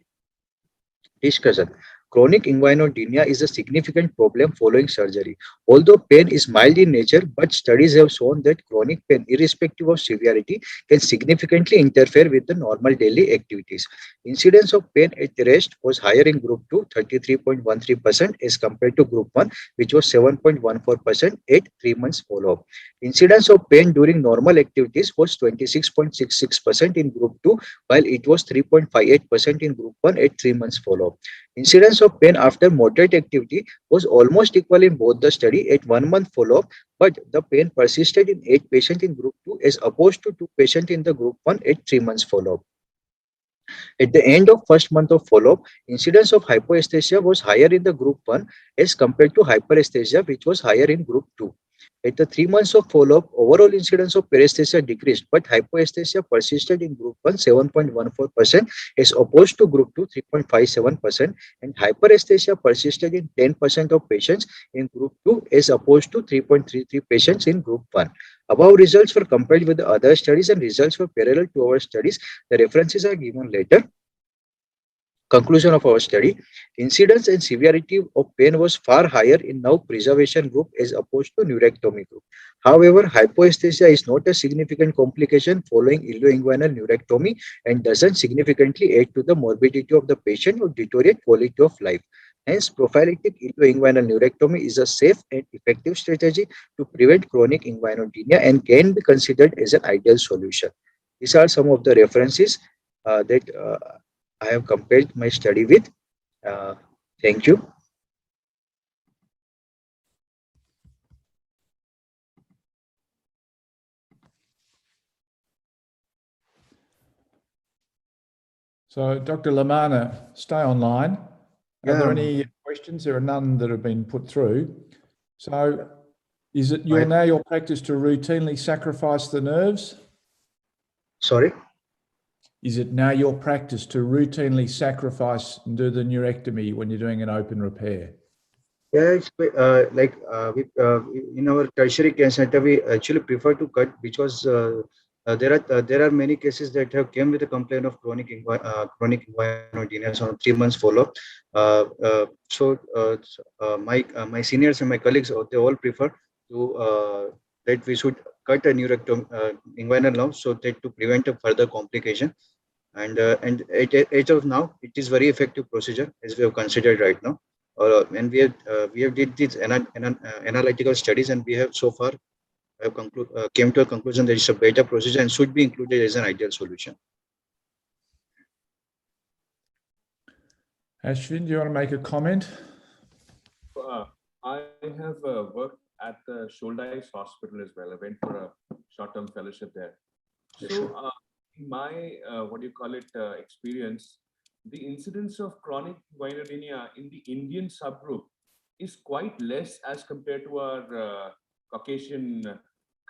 Discussion. Chronic inguinaldynia is a significant problem following surgery. Although pain is mild in nature, but studies have shown that chronic pain, irrespective of severity, can significantly interfere with the normal daily activities. Incidence of pain at rest was higher in Group 2, 33.13% as compared to Group 1, which was 7.14% at 3 months follow-up. Incidence of pain during normal activities was 26.66% in Group 2, while it was 3.58% in Group 1 at 3 months follow-up. Incidence of pain after moderate activity was almost equal in both the study at 1 month follow-up, but the pain persisted in 8 patients in Group 2 as opposed to 2 patients in the Group 1 at 3 months follow-up. At the end of first month of follow-up, incidence of hypoesthesia was higher in the Group 1 as compared to hyperesthesia, which was higher in Group 2. At the 3 months of follow-up, overall incidence of paresthesia decreased, but hypoesthesia persisted in group 1 7.14% as opposed to group 2 3.57%, and hyperesthesia persisted in 10% of patients in group 2 as opposed to 3.33 patients in group 1. Above results were compared with the other studies and results were parallel to our studies. The references are given later. Conclusion of our study: incidence and severity of pain was far higher in nerve preservation group as opposed to neurectomy group. However, hypoesthesia is not a significant complication following ilioinguinal neurectomy and doesn't significantly add to the morbidity of the patient or deteriorate quality of life. Hence, prophylactic ilioinguinal neurectomy is a safe and effective strategy to prevent chronic inguinodenia and can be considered as an ideal solution. These are some of the references that I have compared my study with. Thank you. So, Dr. Lamana, stay online. Are there Yeah. any questions? There are none that have been put through. So, is it now your practice to routinely sacrifice the nerves? Sorry? Is it now your practice to routinely sacrifice and do the neurectomy when you're doing an open repair? Yeah, it's in our tertiary care center, we actually prefer to cut because there are many cases that have came with a complaint of chronic inguinodenia on 3 months follow-up. My seniors and my colleagues, they all prefer to that we should cut a neurectomy inguinal nerve so that to prevent a further complication. And as of now, it is very effective procedure as we have considered right now. And we have did these analytical studies, and we have so far have came to a conclusion that it's a better procedure and should be included as an ideal solution. Ashwin, do you want to make a comment? I have worked at the Shouldice Hospital as well. I went for a short-term fellowship there. So, in my experience, the incidence of chronic inguinodenia in the Indian subgroup is quite less as compared to our Caucasian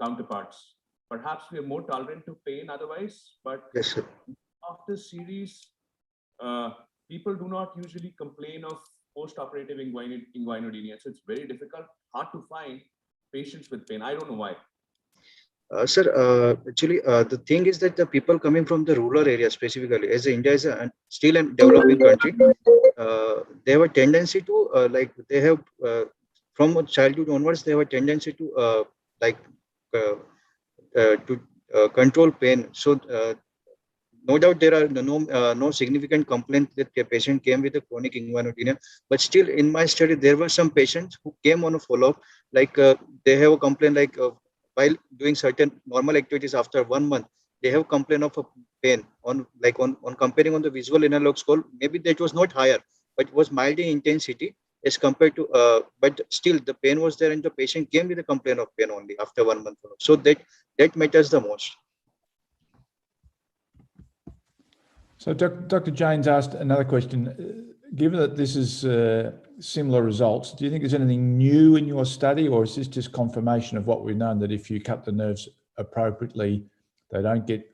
counterparts. Perhaps we are more tolerant to pain otherwise, but yes, sir. After series, people do not usually complain of post-operative inguinodenia. So it's very difficult, hard to find patients with pain. I don't know why. Sir, actually, the thing is that the people coming from the rural area specifically, as India is still a developing country, they have a tendency to from childhood onwards, they have a tendency to control pain. So no doubt there are no significant complaint that the patient came with a chronic inguinodenia, but still in my study there were some patients who came on a follow-up, they have a complaint while doing certain normal activities after 1 month, they have complaint of a pain on comparing on the visual analog scale. Maybe that was not higher, but it was mild in intensity as compared to, but still the pain was there and the patient came with a complaint of pain only after 1 month. So that matters the most. So Dr. James asked another question. Given that this is similar results, do you think there's anything new in your study, or is this just confirmation of what we've known, that if you cut the nerves appropriately, they don't get,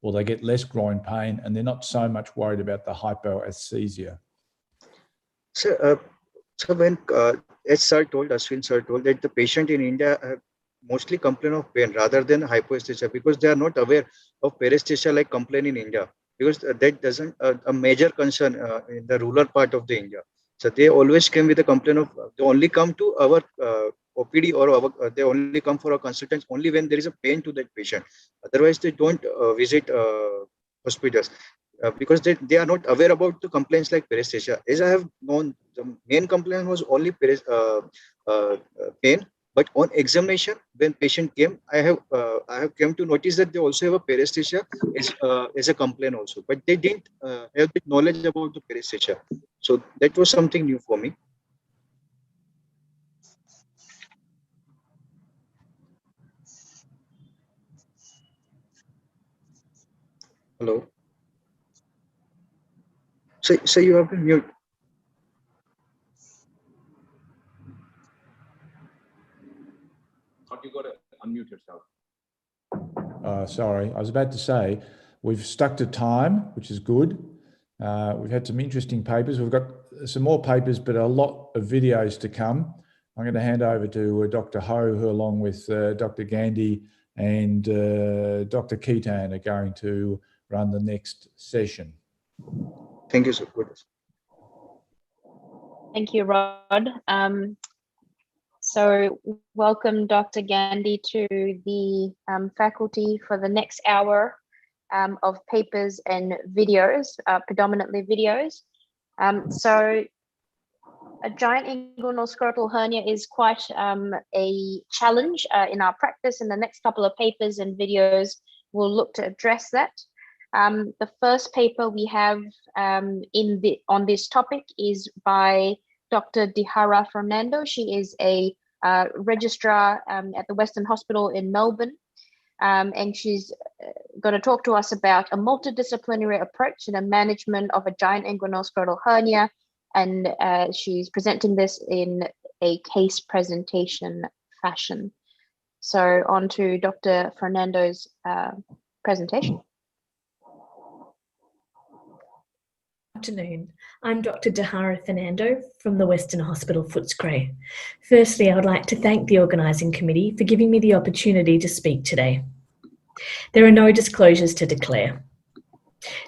or they get less groin pain, and they're not so much worried about the hypoesthesia? So when, as Ashwin sir told, that the patient in India mostly complain of pain rather than hypoesthesia because they are not aware of paresthesia like complain in India, because that doesn't a major concern in the rural part of the India. So they always came with a complaint of, they only come to our OPD or they only come for our consultants only when there is a pain to that patient. Otherwise, they don't visit hospitals because they are not aware about the complaints like paresthesia. As I have known, the main complaint was only pain. But on examination, when patient came, I have come to notice that they also have a paresthesia as a complaint also, but they didn't have the knowledge about the paresthesia. So that was something new for me. Hello. So you have been mute. you got to unmute yourself. Sorry, I was about to say, we've stuck to time, which is good. We've had some interesting papers. We've got some more papers, but a lot of videos to come. I'm going to hand over to Dr. Ho, who along with Dr. Gandhi and Dr. Keaton are going to run the next session. Thank you, sir. Good. Thank you, Rod. So welcome, Dr. Gandhi, to the faculty for the next hour of papers and videos, predominantly videos. So a giant inguinal scrotal hernia is quite a challenge in our practice. In the next couple of papers and videos, we'll look to address that. The first paper we have on this topic is by Dr. Dihara Fernando. She is a registrar at the Western Hospital in Melbourne. And she's going to talk to us about a multidisciplinary approach to the management of a giant inguinal scrotal hernia. And she's presenting this in a case presentation fashion. So on to Dr. Fernando's presentation. Afternoon. I'm Dr. Dihara Fernando from the Western Hospital Footscray. Firstly, I would like to thank the organising committee for giving me the opportunity to speak today. There are no disclosures to declare.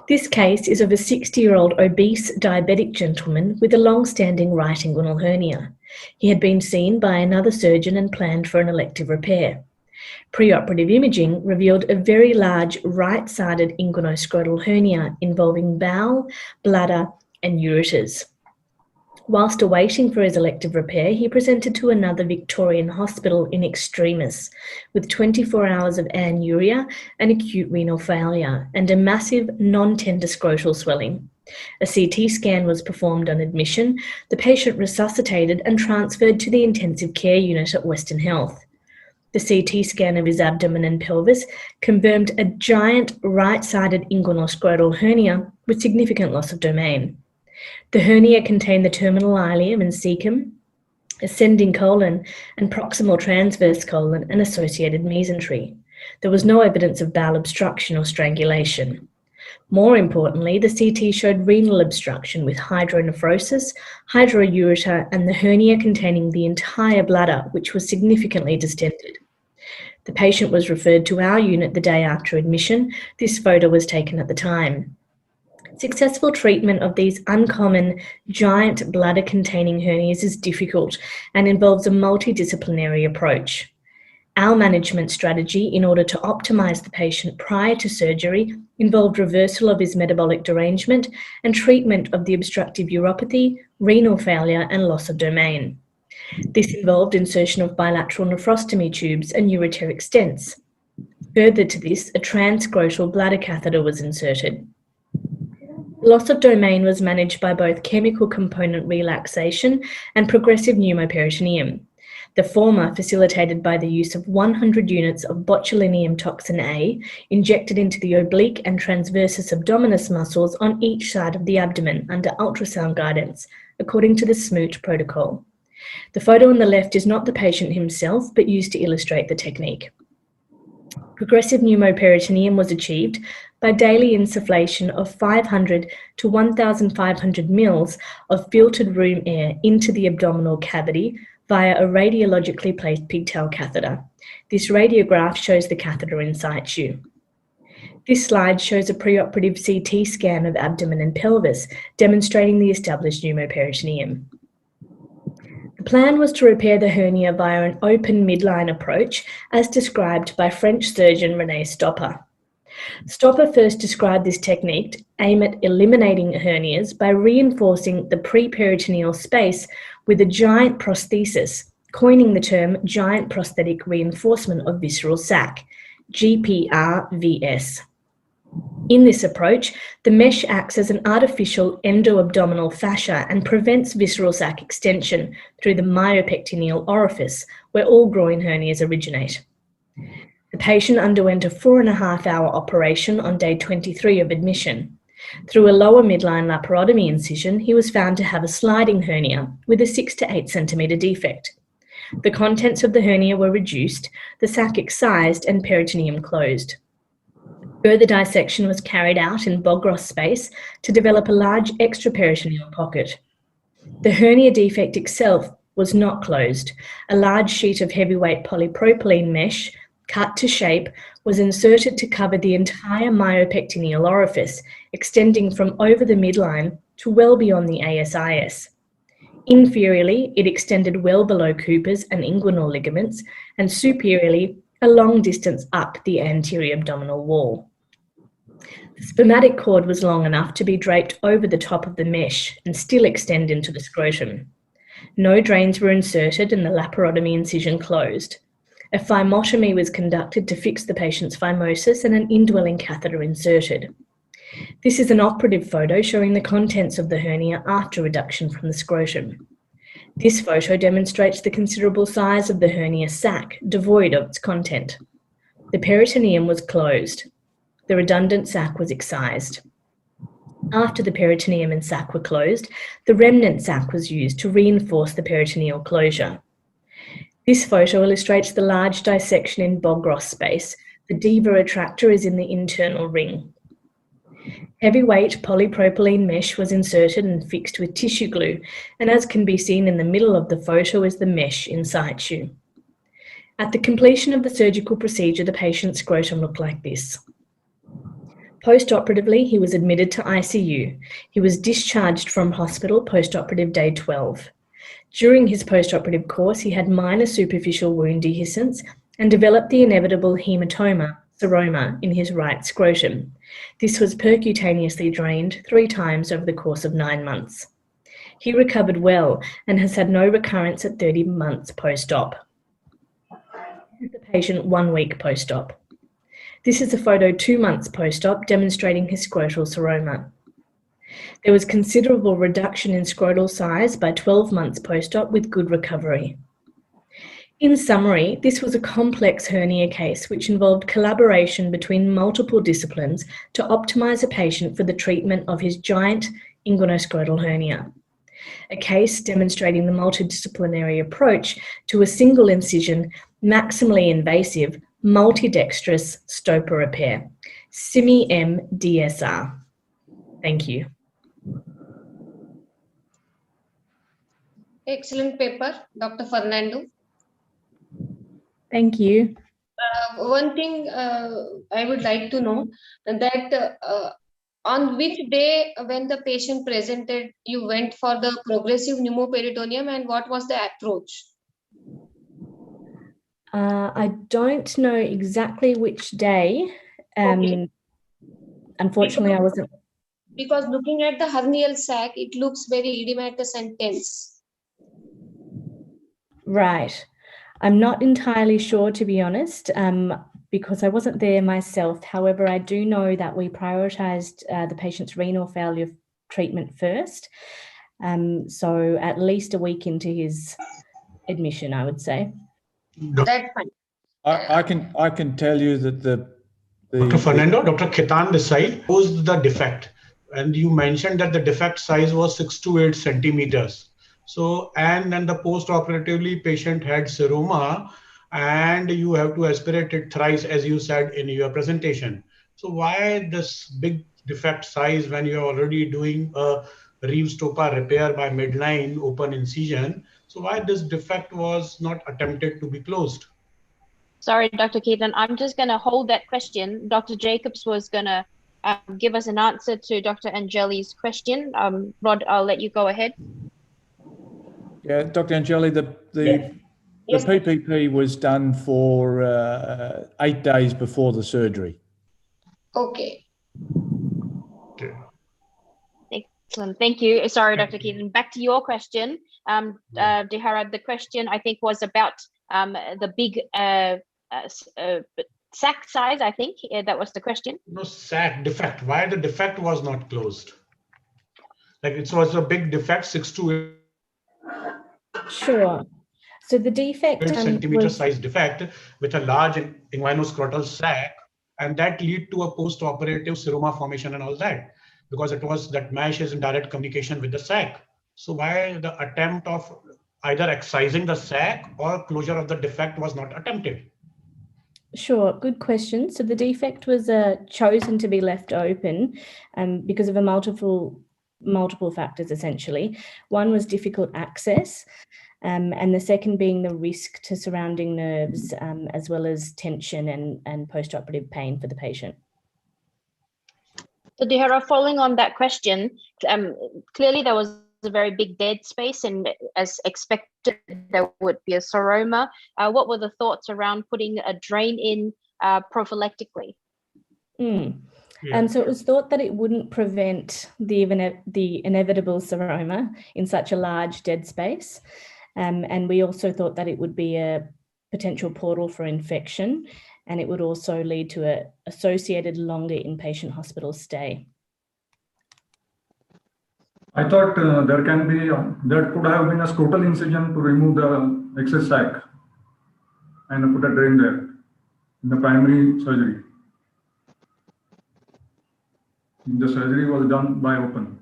This case is of a 60-year-old obese diabetic gentleman with a long-standing right inguinal hernia. He had been seen by another surgeon and planned for an elective repair. Preoperative imaging revealed a very large right-sided inguinoscrotal hernia involving bowel, bladder and ureters. Whilst awaiting for his elective repair, he presented to another Victorian hospital in extremis with 24 hours of anuria and acute renal failure and a massive non-tender scrotal swelling. A CT scan was performed on admission, the patient resuscitated and transferred to the intensive care unit at Western Health. The CT scan of his abdomen and pelvis confirmed a giant right-sided inguinoscrotal hernia with significant loss of domain. The hernia contained the terminal ileum and cecum, ascending colon and proximal transverse colon and associated mesentery. There was no evidence of bowel obstruction or strangulation. More importantly, the CT showed renal obstruction with hydronephrosis, hydroureter, and the hernia containing the entire bladder, which was significantly distended. The patient was referred to our unit the day after admission. This photo was taken at the time. Successful treatment of these uncommon giant bladder-containing hernias is difficult and involves a multidisciplinary approach. Our management strategy, in order to optimise the patient prior to surgery, involved reversal of his metabolic derangement and treatment of the obstructive uropathy, renal failure and loss of domain. This involved insertion of bilateral nephrostomy tubes and ureteric stents. Further to this, a transscrotal bladder catheter was inserted. Loss of domain was managed by both chemical component relaxation and progressive pneumoperitoneum. The former facilitated by the use of 100 units of botulinum toxin A injected into the oblique and transversus abdominis muscles on each side of the abdomen under ultrasound guidance, according to the SMOOT protocol. The photo on the left is not the patient himself, but used to illustrate the technique. Progressive pneumoperitoneum was achieved by daily insufflation of 500 to 1,500 mils of filtered room air into the abdominal cavity via a radiologically placed pigtail catheter. This radiograph shows the catheter in situ. This slide shows a preoperative CT scan of abdomen and pelvis, demonstrating the established pneumoperitoneum. The plan was to repair the hernia via an open midline approach, as described by French surgeon René Stopper. Stopper first described this technique, aimed at eliminating hernias by reinforcing the preperitoneal space with a giant prosthesis, coining the term giant prosthetic reinforcement of visceral sac, GPRVS. In this approach, the mesh acts as an artificial endo-abdominal fascia and prevents visceral sac extension through the myopectineal orifice, where all groin hernias originate. The patient underwent a 4.5-hour operation on day 23 of admission. Through a lower midline laparotomy incision, he was found to have a sliding hernia with a 6 to 8 centimetre defect. The contents of the hernia were reduced, the sac excised, and peritoneum closed. Further dissection was carried out in Bog-Ross space to develop a large extraperitoneal pocket. The hernia defect itself was not closed. A large sheet of heavyweight polypropylene mesh, cut to shape, was inserted to cover the entire myopectineal orifice, extending from over the midline to well beyond the ASIS. Inferiorly, it extended well below Cooper's and inguinal ligaments, and superiorly, a long distance up the anterior abdominal wall. The spermatic cord was long enough to be draped over the top of the mesh and still extend into the scrotum. No drains were inserted and the laparotomy incision closed. A phymotomy was conducted to fix the patient's phimosis and an indwelling catheter inserted. This is an operative photo showing the contents of the hernia after reduction from the scrotum. This photo demonstrates the considerable size of the hernia sac, devoid of its content. The peritoneum was closed. The redundant sac was excised. After the peritoneum and sac were closed, the remnant sac was used to reinforce the peritoneal closure. This photo illustrates the large dissection in Bog-Ross space. The diva retractor is in the internal ring. Heavyweight polypropylene mesh was inserted and fixed with tissue glue, and as can be seen in the middle of the photo is the mesh in situ. At the completion of the surgical procedure, the patient's scrotum looked like this. Post-operatively, he was admitted to ICU. He was discharged from hospital post-operative day 12. During his post-operative course, he had minor superficial wound dehiscence and developed the inevitable hematoma, seroma, in his right scrotum. This was percutaneously drained 3 times over the course of 9 months. He recovered well and has had no recurrence at 30 months post-op. The patient 1 week post-op. This is a photo 2 months post-op demonstrating his scrotal seroma. There was considerable reduction in scrotal size by 12 months post-op with good recovery. In summary, this was a complex hernia case which involved collaboration between multiple disciplines to optimise a patient for the treatment of his giant inguinoscrotal hernia. A case demonstrating the multidisciplinary approach to a single incision, maximally invasive, multidextrous stopper repair, SIMI-M DSR. Thank you. Excellent paper, Dr. Fernando. Thank you. One thing I would like to know that on which day when the patient presented, you went for the progressive pneumoperitoneum and what was the approach? I don't know exactly which day. Okay. Unfortunately, I wasn't. Because looking at the hernial sac, it looks very edematous and tense. Right. I'm not entirely sure, to be honest, because I wasn't there myself. However, I do know that we prioritised the patient's renal failure treatment first. So at least a week into his admission, I would say. That's fine. I can tell you that Dr. Fernando, Dr. Khitan this side was the defect, and you mentioned that the defect size was 6 to 8 centimeters. So, and then the post-operatively patient had seroma, and you have to aspirate it thrice, as you said in your presentation. So why this big defect size when you're already doing a Reeves-Topa repair by midline open incision? So why this defect was not attempted to be closed? Sorry, Dr. Keaton, I'm just going to hold that question. Dr. Jacobs was going to give us an answer to Dr. Angeli's question. Rod, I'll let you go ahead. Yeah, Dr. Angeli, the PPP was done for 8 days before the surgery. Okay. Excellent. Thank you. Sorry, Dr. Keaton. Back to your question. Dihara, the question I think was about the big sac size, I think. That was the question. No, sac defect. Why the defect was not closed? Like it was a big defect, 6 to 8. Sure. So the defect 8 centimeter size defect with a large inguinoscrotal sac, and that lead to a post-operative seroma formation and all that, because it was that mesh is in direct communication with the sac. So why the attempt of either excising the sac or closure of the defect was not attempted? Sure, good question. So the defect was chosen to be left open because of multiple factors, essentially. One was difficult access, and the second being the risk to surrounding nerves, as well as tension and post-operative pain for the patient. So Dihara, following on that question, clearly there was a very big dead space, and as expected, there would be a seroma. What were the thoughts around putting a drain in prophylactically? So it was thought that it wouldn't prevent the inevitable seroma in such a large dead space. And we also thought that it would be a potential portal for infection, and it would also lead to an associated longer inpatient hospital stay. I thought there could have been a scrotal incision to remove the excess sac and put a drain there in the primary surgery. The surgery was done by open.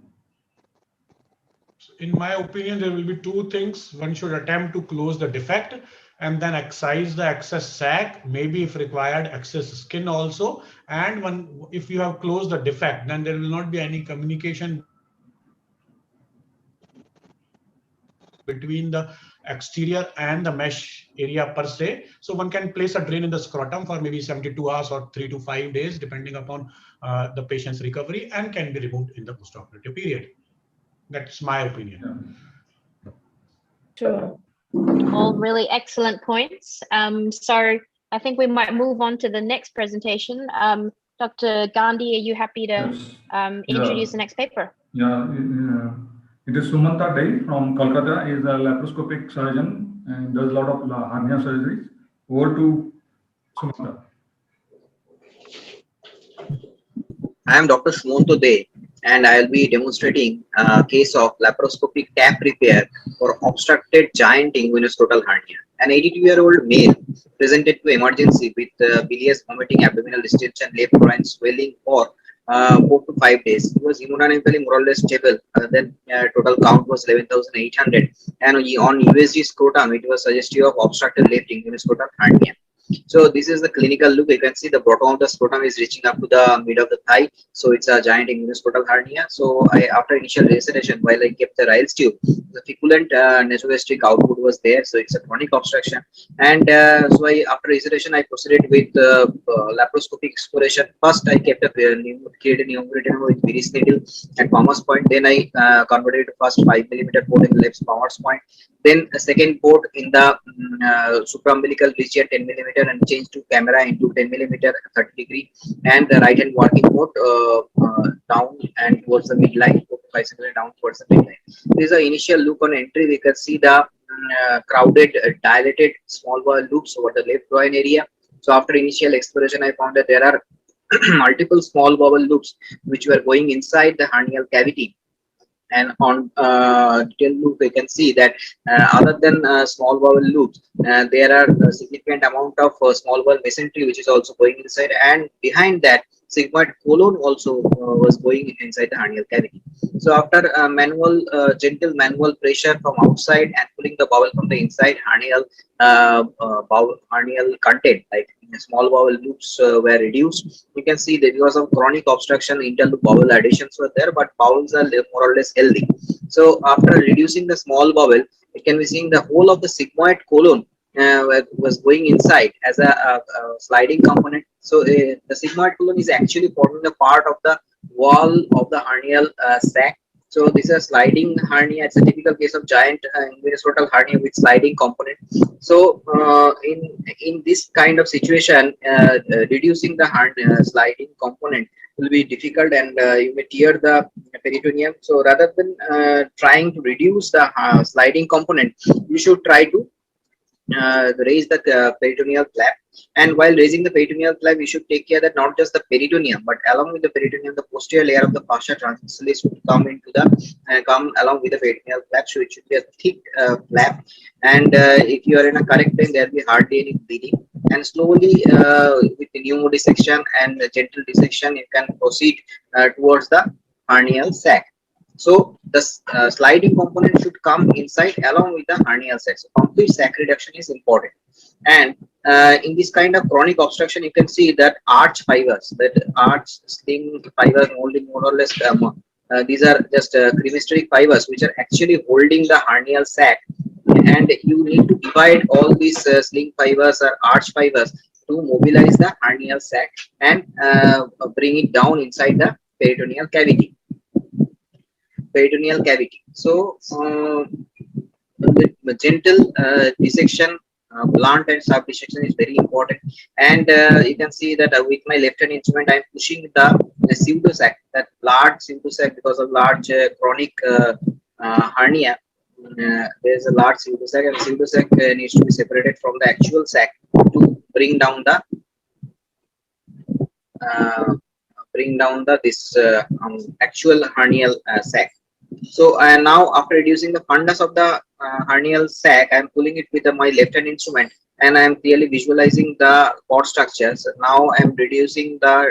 In my opinion, there will be two things. One should attempt to close the defect and then excise the excess sac, maybe if required, excess skin also. And if you have closed the defect, then there will not be any communication between the exterior and the mesh area per se. So one can place a drain in the scrotum for maybe 72 hours or 3 to 5 days, depending upon the patient's recovery, and can be removed in the postoperative period. That's my opinion. Sure. All really excellent points. So I think we might move on to the next presentation. Dr. Gandhi, are you happy to introduce the next paper? Yeah, it is Sumanta Dey from Kolkata. He is a laparoscopic surgeon and does a lot of hernia surgeries. Over to Sumanta. I am Dr. Sumanto Dey, and I will be demonstrating a case of laparoscopic cap repair for obstructed giant inguinoscrotal hernia. An 82-year-old male presented to emergency with bilious vomiting, abdominal distension, left groin swelling for 4 to 5 days. He was hemodynamically more or less stable. Then total count was 11,800, and on USG scrotum it was suggestive of obstructed left inguinoscrotal hernia. So this is the clinical look. You can see the bottom of the scrotum is reaching up to the mid of the thigh. So it's a giant inguinoscrotal hernia. So after initial resection, while I kept the Ryle's tube, the feculent nasogastric output was there. So it's a chronic obstruction. And after resection, I proceeded with laparoscopic exploration. First, I kept a created pneumoperitoneum with Viris needle and Palmer's point. Then I converted to first 5mm port in the left Palmer's point. Then a second port in the supraumbilical region 10mm and changed to camera into 10mm 30 degree, and the right hand working port down and towards the midline, 4 to 5 cm down towards the midline. This is an initial look on entry. We can see the crowded, dilated small bowel loops over the left groin area. So after initial exploration, I found that there are multiple small bowel loops which were going inside the hernial cavity. And on detailed loop, we can see that other than small bowel loops, there are a significant amount of small bowel mesentery which is also going inside, and behind that sigmoid colon also was going inside the hernial cavity. So after gentle manual pressure from outside and pulling the bowel from the inside, hernial content like small bowel loops were reduced. You can see that because of chronic obstruction, interloop bowel adhesions were there, but bowels are more or less healthy. So after reducing the small bowel, you can be seeing the whole of the sigmoid colon was going inside as a sliding component. So the sigmoid colon is actually forming a part of the wall of the hernial sac. So this is a sliding hernia. It's a typical case of giant inguinoscrotal hernia with sliding component. So in this kind of situation, reducing the sliding component will be difficult, and you may tear the peritoneum. So rather than trying to reduce the sliding component, you should try to raise the peritoneal flap. And while raising the peritoneal flap, we should take care that not just the peritoneum, but along with the peritoneum, the posterior layer of the fascia transversalis should come into the come along with the peritoneal flap. So it should be a thick flap. And if you are in a correct plane, there will be hardly any bleeding. And slowly, with the pneumo dissection and gentle dissection, you can proceed towards the hernial sac. So the sliding component should come inside along with the hernial sac. So complete sac reduction is important. And in this kind of chronic obstruction, you can see that arch fibers, that arch sling fibers, only more or less, these are just cremasteric fibers which are actually holding the hernial sac, and you need to divide all these sling fibers or arch fibers to mobilize the hernial sac and bring it down inside the peritoneal cavity. So the gentle dissection, blunt and sharp dissection is very important. And you can see that with my left hand instrument, I am pushing the pseudosac, that large pseudosac, because of large chronic hernia. There is a large pseudosac, and pseudosac needs to be separated from the actual sac to bring down the this actual hernial sac. So now, after reducing the fundus of the hernial sac, I am pulling it with my left hand instrument, and I am clearly visualizing the cord structures. Now I am reducing the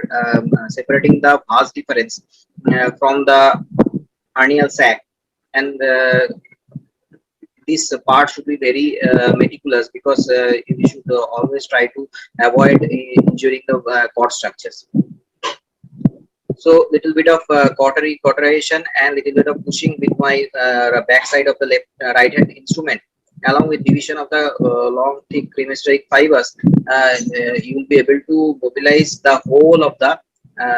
separating the vas deferens from the hernial sac, and this part should be very meticulous, because you should always try to avoid injuring the cord structures. So little bit of cauterization and little bit of pushing with my back side of the right hand instrument, along with division of the long thick cremasteric fibers, you will be able to mobilize the whole of the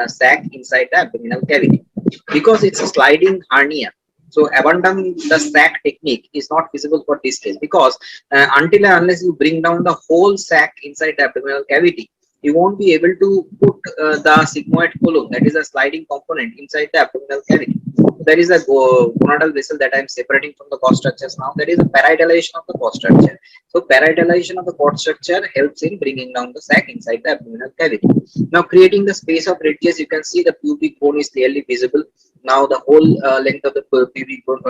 sac inside the abdominal cavity. Because it's a sliding hernia, so abandoning the sac technique is not feasible for this case, because until and unless you bring down the whole sac inside the abdominal cavity, you won't be able to put the sigmoid column, that is a sliding component, inside the abdominal cavity. There is a gonadal vessel that I am separating from the cord structures now. There is a parietalization of the cord structure. So parietalization of the cord structure helps in bringing down the sac inside the abdominal cavity. Now creating the space of ridges, you can see the pubic bone is clearly visible. Now the whole length of the pubic bone,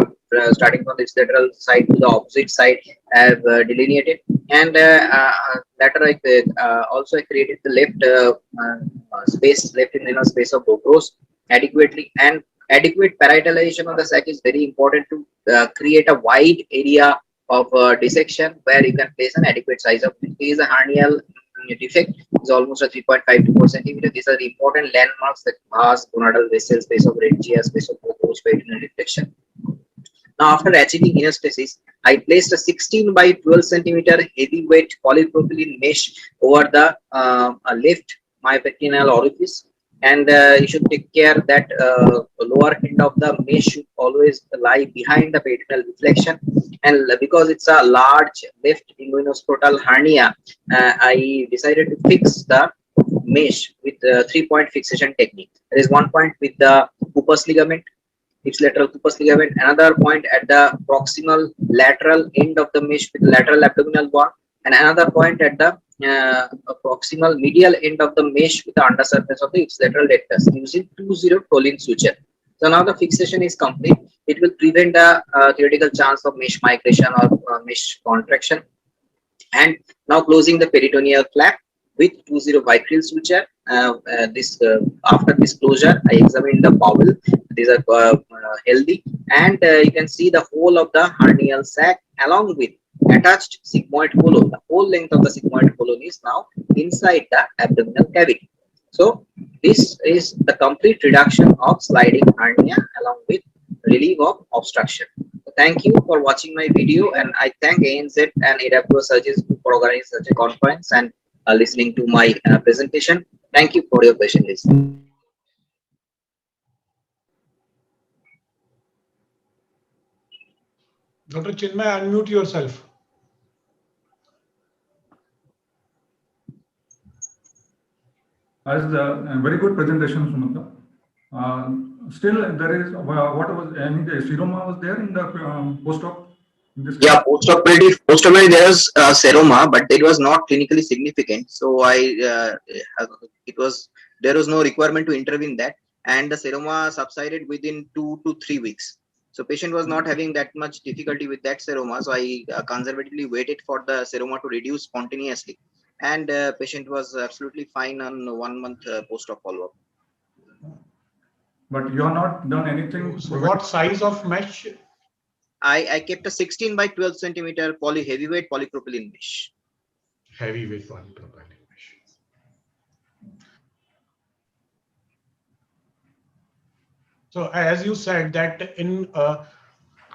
starting from its lateral side to the opposite side, have delineated. And later also I created the left space, left inner space of Bobros adequately. And adequate parietalization of the sac is very important to create a wide area of dissection where you can place an adequate size of. This is a hernial defect, is almost a 3.5 to 4 centimeter. These are the important landmarks, that vas, gonadal vessel, space of Regia, space of Bobros, peritoneal deflection. Now, after achieving hemostasis, I placed a 16 by 12 centimeter heavyweight polypropylene mesh over the left myopectineal orifice, and you should take care that lower end of the mesh should always lie behind the peritoneal deflection. And because it's a large left inguinoscrotal hernia, I decided to fix the mesh with 3-point fixation technique. There is 1 point with the Cooper's ligament, ipsilateral Cooper's ligament, another point at the proximal lateral end of the mesh with lateral abdominal wall, and another point at the proximal medial end of the mesh with the undersurface of the ipsilateral rectus, using 2-0 Prolin suture. So now the fixation is complete. It will prevent a theoretical chance of mesh migration or mesh contraction. And now closing the peritoneal flap with 2-0 Vicryl suture. After this closure, I examined the bowel. These are healthy, and you can see the whole of the hernial sac along with attached sigmoid colon. The whole length of the sigmoid colon is now inside the abdominal cavity. So this is the complete reduction of sliding hernia along with relief of obstruction. So thank you for watching my video, and I thank ANZ and AWRSC surgeons for organizing such a conference and listening to my presentation. Thank you for your patient listening. Dr. Chinmay, unmute yourself. As a very good presentation, Sumanta. Still, there is what was any seroma was there in the post-op? Yeah, post-operative there was seroma, but it was not clinically significant. So there was no requirement to intervene that, and the seroma subsided within 2 to 3 weeks. So patient was not having that much difficulty with that seroma. So I conservatively waited for the seroma to reduce spontaneously, and patient was absolutely fine on 1 month post-op follow-up. But you have not done anything. So what size of mesh? I kept a 16 by 12 centimeter heavyweight polypropylene mesh. Heavyweight polypropylene mesh. So as you said that in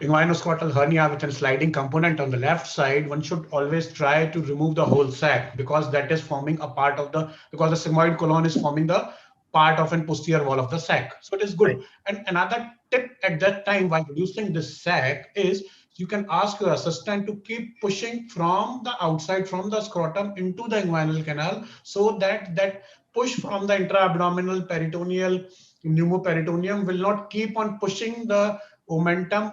inguinoscrotal hernia with a sliding component on the left side, one should always try to remove the whole sac because that is forming a part of the, because the sigmoid colon is forming the part of an posterior wall of the sac. So it is good. Right. And another tip at that time while reducing this sac is you can ask your assistant to keep pushing from the outside, from the scrotum into the inguinal canal, so that that push from the intra-abdominal peritoneal pneumoperitoneum will not keep on pushing the omentum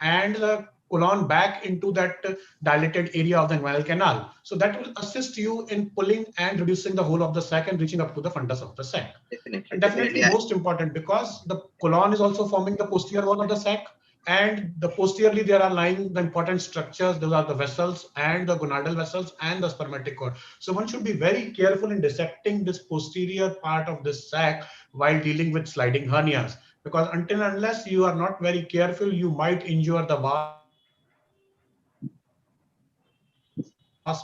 and the colon back into that dilated area of the inguinal canal. So that will assist you in pulling and reducing the whole of the sac and reaching up to the fundus of the sac. Definitely most important, because the colon is also forming the posterior wall of the sac, and the posteriorly there are lying the important structures. Those are the vessels and the gonadal vessels and the spermatic cord. So one should be very careful in dissecting this posterior part of the sac while dealing with sliding hernias, because until and unless you are not very careful, you might injure the vas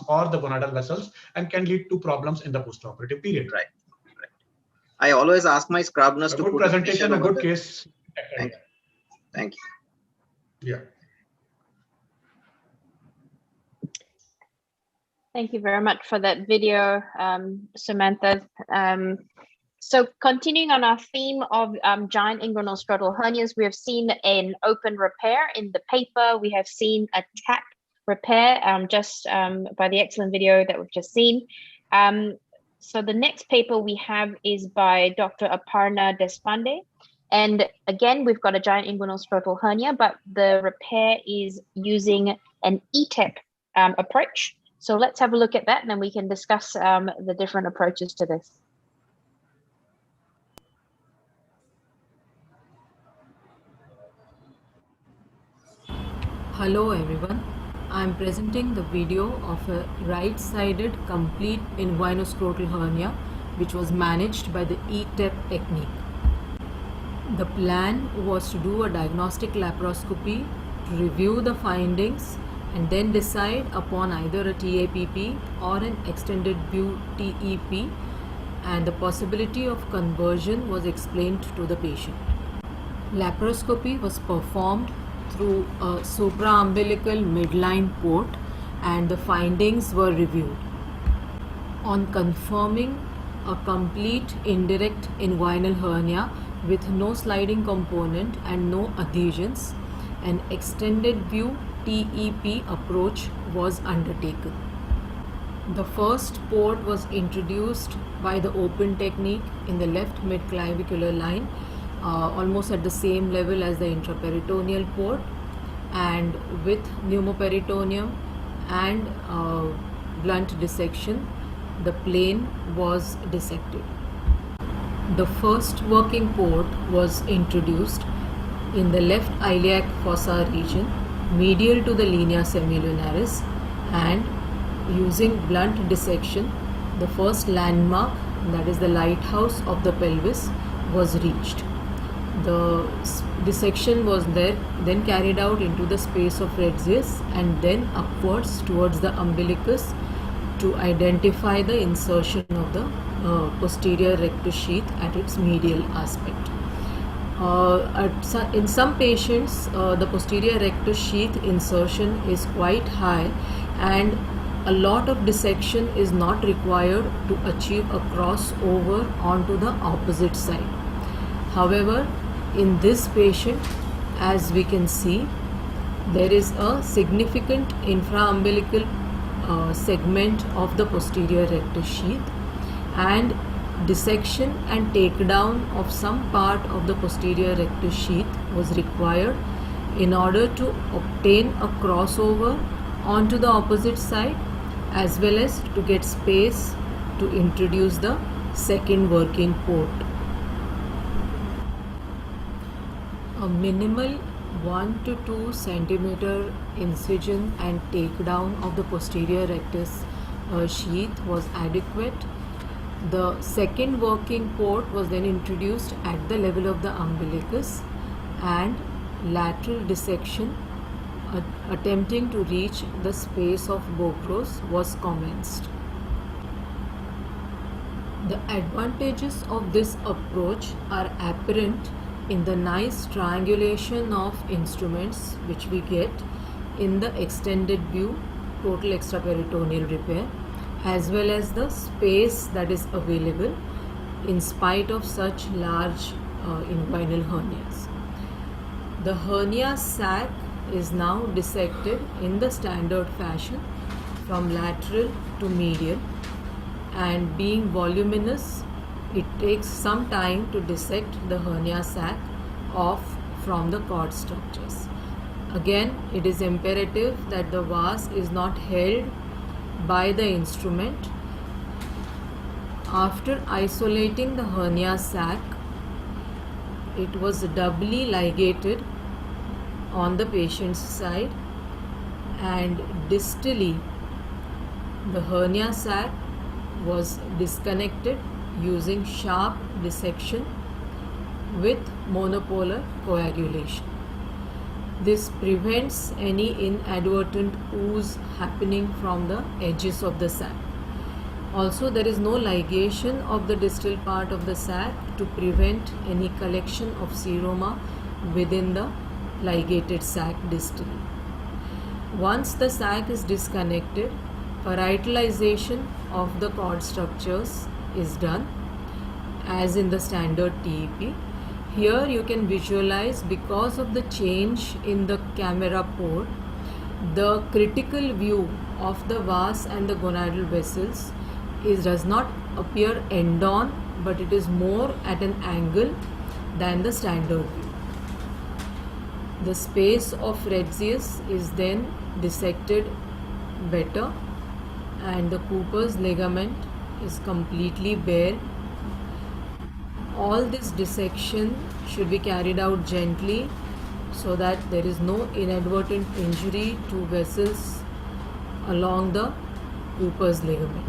or the gonadal vessels and can lead to problems in the postoperative period. Right. I always ask my scrub nurse to put presentation, a good case. Thank you. Yeah. Thank you very much for that video, Samantha. So continuing on our theme of giant inguinal scrotal hernias, we have seen an open repair in the paper. We have seen a tap repair by the excellent video that we've just seen. So the next paper we have is by Dr. Aparna Deshpande. And again, we've got a giant inguinal scrotal hernia, but the repair is using an ETEP approach. So let's have a look at that, and then we can discuss the different approaches to this. Hello everyone, I am presenting the video of a right-sided complete inguinoscrotal hernia which was managed by the ETEP technique. The plan was to do a diagnostic laparoscopy, to review the findings and then decide upon either a TAPP or an extended view TEP, and the possibility of conversion was explained to the patient. Laparoscopy was performed through a supraumbilical midline port and the findings were reviewed. On confirming a complete indirect inguinal hernia with no sliding component and no adhesions, an extended view TEP approach was undertaken. The first port was introduced by the open technique in the left midclavicular line, almost at the same level as the intraperitoneal port, and with pneumoperitoneum and blunt dissection, the plane was dissected. The first working port was introduced in the left iliac fossa region, medial to the linea semilunaris, and using blunt dissection, the first landmark, that is the lighthouse of the pelvis, was reached. The dissection was then carried out into the space of Retzius and then upwards towards the umbilicus to identify the insertion of the posterior rectus sheath at its medial aspect. In some patients, the posterior rectus sheath insertion is quite high and a lot of dissection is not required to achieve a crossover onto the opposite side. However, in this patient, as we can see, there is a significant infraumbilical segment of the posterior rectus sheath, and dissection and takedown of some part of the posterior rectus sheath was required in order to obtain a crossover onto the opposite side, as well as to get space to introduce the second working port. A minimal 1 to 2 centimeter incision and takedown of the posterior rectus sheath was adequate. The second working port was then introduced at the level of the umbilicus, and lateral dissection attempting to reach the space of Bocros was commenced. The advantages of this approach are apparent in the nice triangulation of instruments which we get in the extended view total extraperitoneal repair, as well as the space that is available in spite of such large inguinal hernias. The hernia sac is now dissected in the standard fashion from lateral to medial, and being voluminous, it takes some time to dissect the hernia sac off from the cord structures. Again, it is imperative that the vase is not held by the instrument. After isolating the hernia sac, it was doubly ligated on the patient's side, and distally the hernia sac was disconnected using sharp dissection with monopolar coagulation. This prevents any inadvertent ooze happening from the edges of the sac. Also, there is no ligation of the distal part of the sac to prevent any collection of seroma within the ligated sac distally. Once the sac is disconnected, parietalization of the cord structures is done as in the standard TEP. Here you can visualize, because of the change in the camera port, the critical view of the vas and the gonadal vessels does not appear end on, but it is more at an angle than the standard view. The space of Retzius is then dissected better, and the Cooper's ligament is completely bare. All this dissection should be carried out gently so that there is no inadvertent injury to vessels along the Cooper's ligament.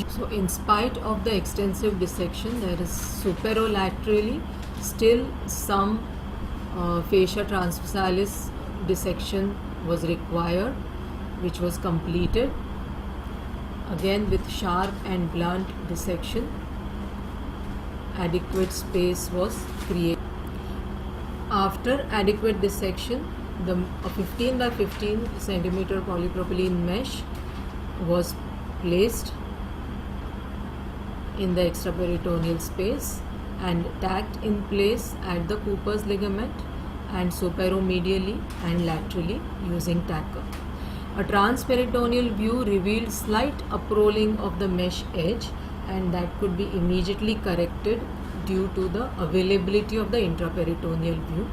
So in spite of the extensive dissection, there is superolaterally still some fascia transversalis dissection was required, which was completed again with sharp and blunt dissection. Adequate space was created. After adequate dissection, the 15 by 15 centimeter polypropylene mesh was placed in the extraperitoneal space and tacked in place at the Cooper's ligament and superomedially and laterally using tacker. A transperitoneal view revealed slight uprolling of the mesh edge, and that could be immediately corrected due to the availability of the intraperitoneal view.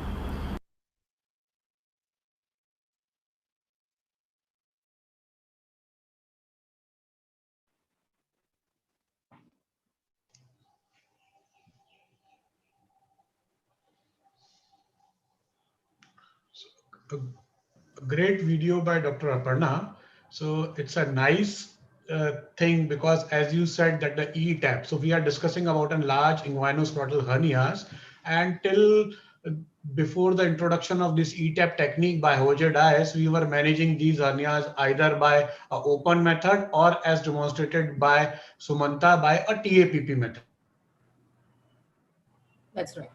A great video by Dr. Aparna. So it's a nice thing, because as you said that the E-TAP, so we are discussing about a large inguinoscrotal hernias, and till before the introduction of this E-TAP technique by Roger Dias, we were managing these hernias either by an open method or, as demonstrated by Sumanta, by a TAPP method. That's right.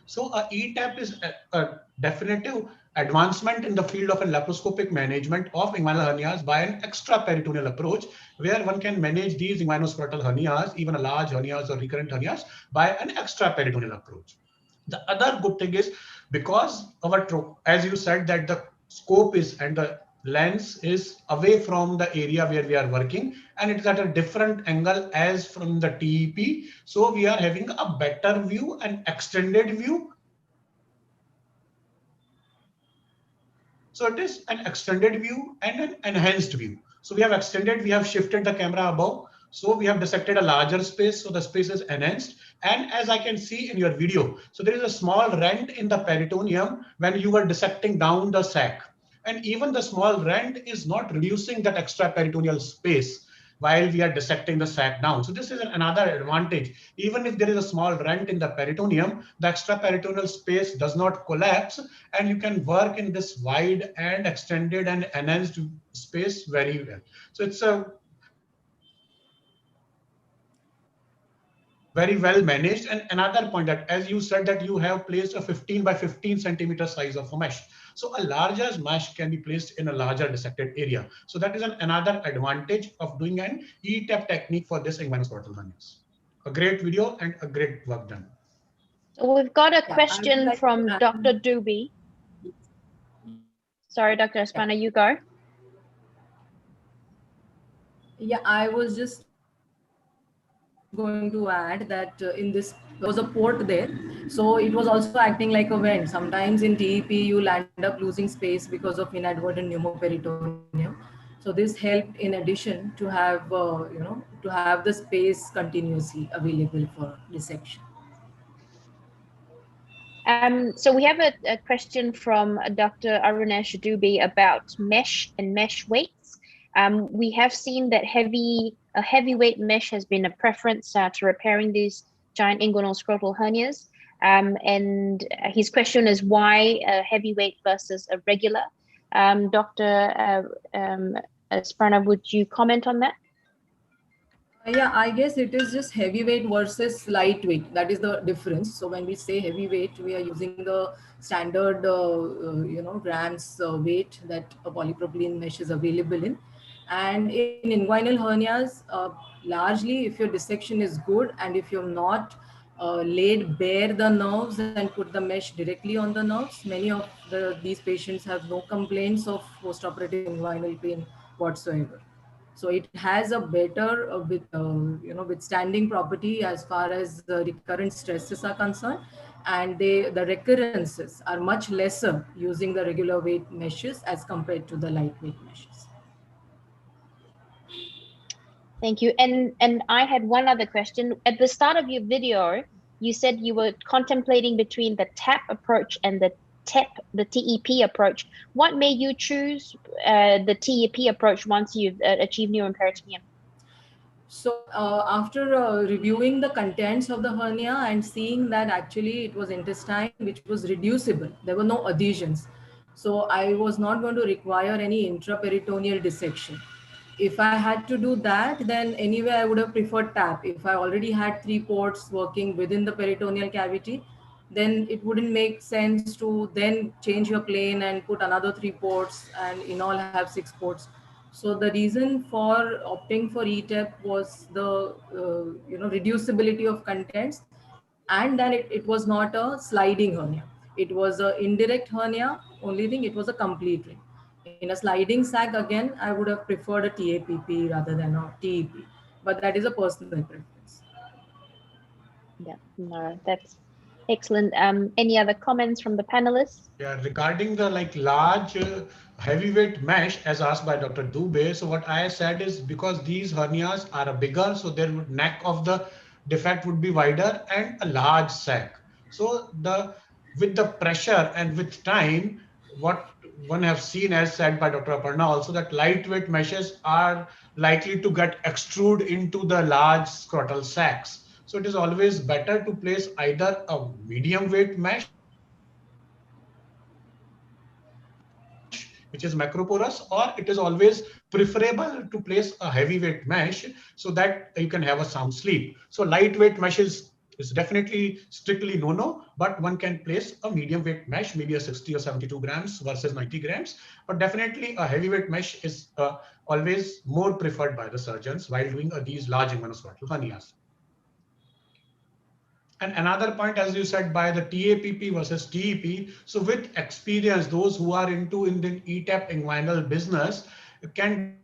So a E-TAP is a definitive advancement in the field of a laparoscopic management of inguinal hernias by an extraperitoneal approach, where one can manage these inguinoscrotal hernias, even large hernias or recurrent hernias, by an extraperitoneal approach. The other good thing is, because our, as you said, that the scope is and the lens is away from the area where we are working, and it is at a different angle as from the TEP. So we are having a better view, an extended view. So it is an extended view and an enhanced view. So we have extended, we have shifted the camera above. So we have dissected a larger space, so the space is enhanced. And as I can see in your video, so there is a small rent in the peritoneum when you were dissecting down the sac. And even the small rent is not reducing that extraperitoneal space while we are dissecting the sac down. So this is another advantage. Even if there is a small rent in the peritoneum, the extraperitoneal space does not collapse, and you can work in this wide and extended and enhanced space very well. So it's a very well managed. And another point, that as you said that you have placed a 15 by 15 centimeter size of a mesh. So a larger mesh can be placed in a larger dissected area. So that is another advantage of doing an E-TAP technique for this inguinal hernias. A great video and a great work done. So we've got a question from Dr. Dubey. Sorry, Dr. Espana, you go. Yeah, I was just going to add that in this there was a port there, so it was also acting like a vent. Sometimes in TEP you'll end up losing space because of inadvertent pneumoperitoneum. So this helped in addition to have to have the space continuously available for dissection. So we have a question from Dr. Arunesh Dubey about mesh and mesh weights. We have seen that a heavyweight mesh has been a preference to repairing these giant inguinal scrotal hernias. And his question is why a heavyweight versus a regular? Dr. Sprana, would you comment on that? Yeah, I guess it is just heavyweight versus lightweight. That is the difference. So when we say heavyweight, we are using the standard, grams weight that a polypropylene mesh is available in. And in inguinal hernias, largely if your dissection is good and if you've not laid bare the nerves and put the mesh directly on the nerves, many of these patients have no complaints of postoperative inguinal pain whatsoever. So it has a better withstanding property as far as the recurrent stresses are concerned, and the recurrences are much lesser using the regular weight meshes as compared to the lightweight meshes. Thank you. And I had one other question. At the start of your video, you said you were contemplating between the TAP approach and the TEP approach. What made you choose the TEP approach once you've achieved pneumoperitoneum? So after reviewing the contents of the hernia and seeing that actually it was intestine which was reducible, there were no adhesions. So I was not going to require any intraperitoneal dissection. If I had to do that, then anyway, I would have preferred TAP. If I already had 3 ports working within the peritoneal cavity, then it wouldn't make sense to then change your plane and put another 3 ports and in all have 6 ports. So the reason for opting for E-TAP was the reducibility of contents, and then it was not a sliding hernia. It was an indirect hernia. Only thing, it was a complete ring. In a sliding sac, again, I would have preferred a TAPP rather than a TEP, but that is a personal preference. Yeah, no, that's excellent. Any other comments from the panelists? Yeah, regarding the large heavyweight mesh as asked by Dr. Dubey. So what I said is because these hernias are bigger, so their neck of the defect would be wider and a large sac. So with the pressure and with time, what one have seen as said by Dr. Aparna also, that lightweight meshes are likely to get extrude into the large scrotal sacs. So it is always better to place either a medium weight mesh, which is macroporous, or it is always preferable to place a heavyweight mesh so that you can have a sound sleep. So lightweight mesh is definitely strictly no, but one can place a medium weight mesh, maybe a 60 or 72 grams versus 90 grams. But definitely a heavyweight mesh is always more preferred by the surgeons while doing these large inguinal hernias. And another point, as you said, by the TAPP versus TEP. So with experience, those who are in the E-TAP inguinal business can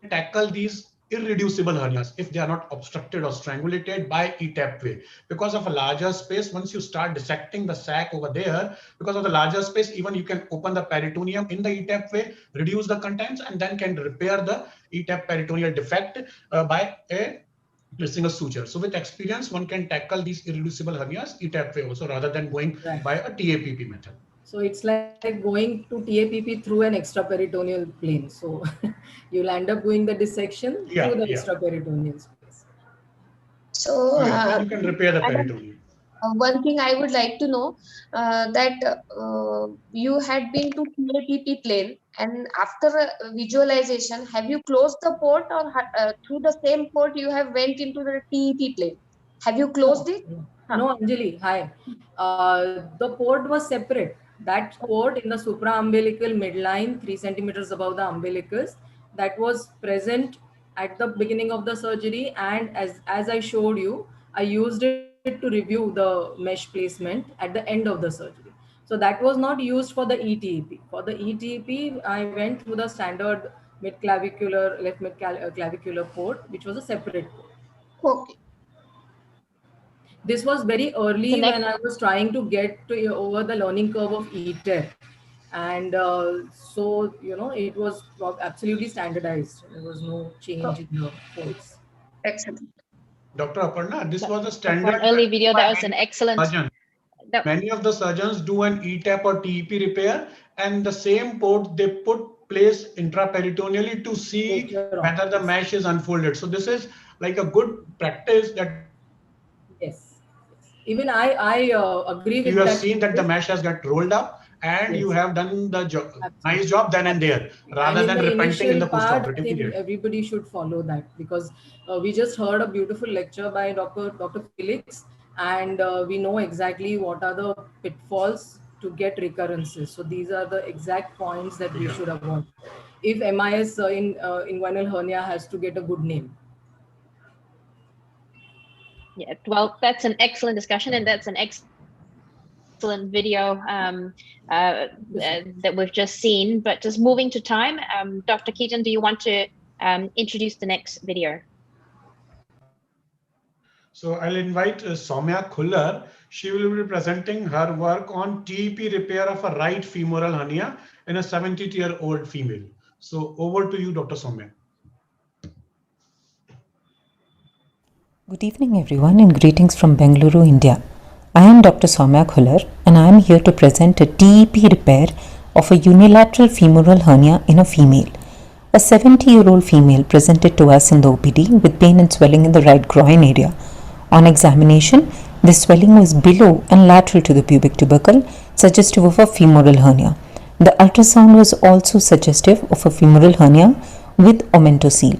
tackle these irreducible hernias if they are not obstructed or strangulated by E-TAP way. Because of a larger space, once you start dissecting the sac over there, because of the larger space, even you can open the peritoneum in the E-TAP way, reduce the contents, and then can repair the E-TAP peritoneal defect by a placing a suture. So with experience, one can tackle these irreducible hernias ETAP way also rather than going by a TAPP method. So it's like going to TAPP through an extraperitoneal plane. So you'll end up doing the dissection through the extraperitoneal space. So, you can repair the peritoneum. One thing I would like to know that you had been to TAPP plane, and after visualization, have you closed the port, or through the same port you have went into the TEP plane? Have you closed it? No, Anjali, hi. The port was separate. That port in the supraumbilical midline, 3 centimeters above the umbilicus, that was present at the beginning of the surgery. And as I showed you, I used it to review the mesh placement at the end of the surgery. So that was not used for the ETEP. For the ETEP, I went through the standard mid-clavicular, left mid-clavicular port, which was a separate port. Okay. This was very early when I was trying to get to over the learning curve of ETEP. And so, it was absolutely standardized. There was no change in the ports. Excellent. Dr. Aparna, this was a For standard. an early video, that was an excellent. Many of the surgeons do an ETAP or TEP repair, and the same port they place intraperitoneally to see whether the mesh is unfolded. So this is like a good practice that. Yes. Even I agree with you have that. seen that the mesh has got rolled up, and you have done the nice job then and there, rather than repenting in the I postoperative think period. everybody should follow that, because we just heard a beautiful lecture by Dr. Felix, and we know exactly what are the pitfalls to get recurrences. So these are the exact points that we should avoid if MIS in inguinal hernia has to get a good name. Yeah, well, that's an excellent discussion, and that's an excellent video that we've just seen. But just moving to time, Dr. Keaton, do you want to introduce the next video? So I'll invite Soumya Khullar. She will be presenting her work on TEP repair of a right femoral hernia in a 70-year-old female. So over to you, Dr. Soumya. Good evening everyone, and greetings from Bengaluru, India. I am Dr. Soumya Khullar, and I am here to present a TEP repair of a unilateral femoral hernia in a female. A 70-year-old female presented to us in the OPD with pain and swelling in the right groin area. On examination, the swelling was below and lateral to the pubic tubercle, suggestive of a femoral hernia. The ultrasound was also suggestive of a femoral hernia with omentocele.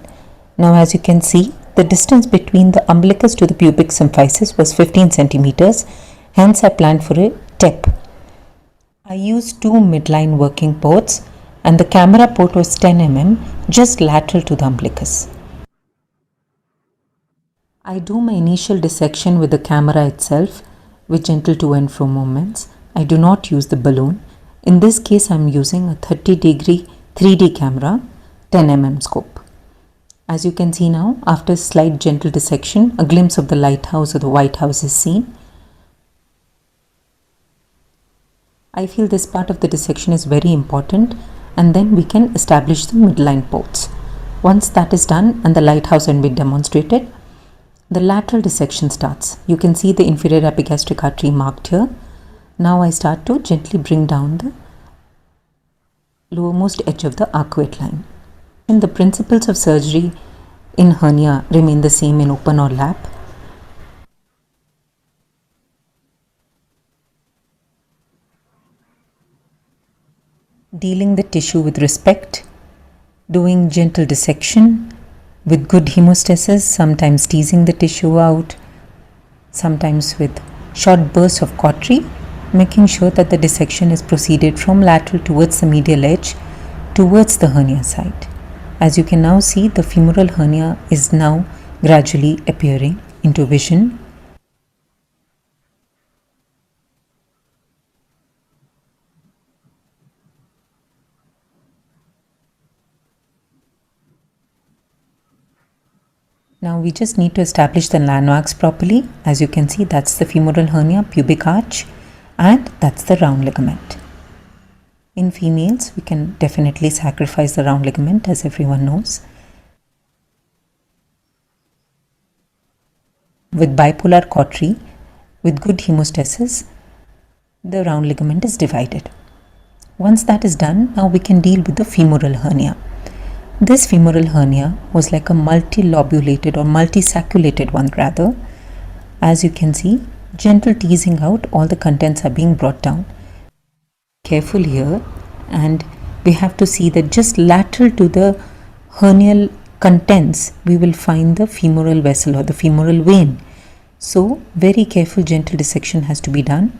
Now, as you can see, the distance between the umbilicus to the pubic symphysis was 15 centimeters, hence I planned for a TEP. I used 2 midline working ports, and the camera port was 10 mm, just lateral to the umbilicus. I do my initial dissection with the camera itself with gentle to and fro movements. I do not use the balloon. In this case, I am using a 30-degree 3D camera, 10 mm scope. As you can see now, after slight gentle dissection, a glimpse of the lighthouse or the White House is seen. I feel this part of the dissection is very important, and then we can establish the midline ports. Once that is done and the lighthouse can be demonstrated, the lateral dissection starts. You can see the inferior epigastric artery marked here. Now I start to gently bring down the lowermost edge of the arcuate line. And the principles of surgery in hernia remain the same in open or lap. Dealing the tissue with respect, doing gentle dissection with good hemostasis, sometimes teasing the tissue out, sometimes with short bursts of cautery, making sure that the dissection is proceeded from lateral towards the medial edge towards the hernia site. As you can now see, the femoral hernia is now gradually appearing into vision. Now we just need to establish the landmarks properly. As you can see, that's the femoral hernia, pubic arch, and that's the round ligament. In females, we can definitely sacrifice the round ligament, as everyone knows. with bipolar cautery with good hemostasis, the round ligament is divided. Once that is done, now we can deal with the femoral hernia. This femoral hernia was like a multilobulated or multisaculated one rather. As you can see, gentle teasing out, all the contents are being brought down. Careful here, and we have to see that just lateral to the hernial contents, we will find the femoral vessel or the femoral vein. So very careful, gentle dissection has to be done,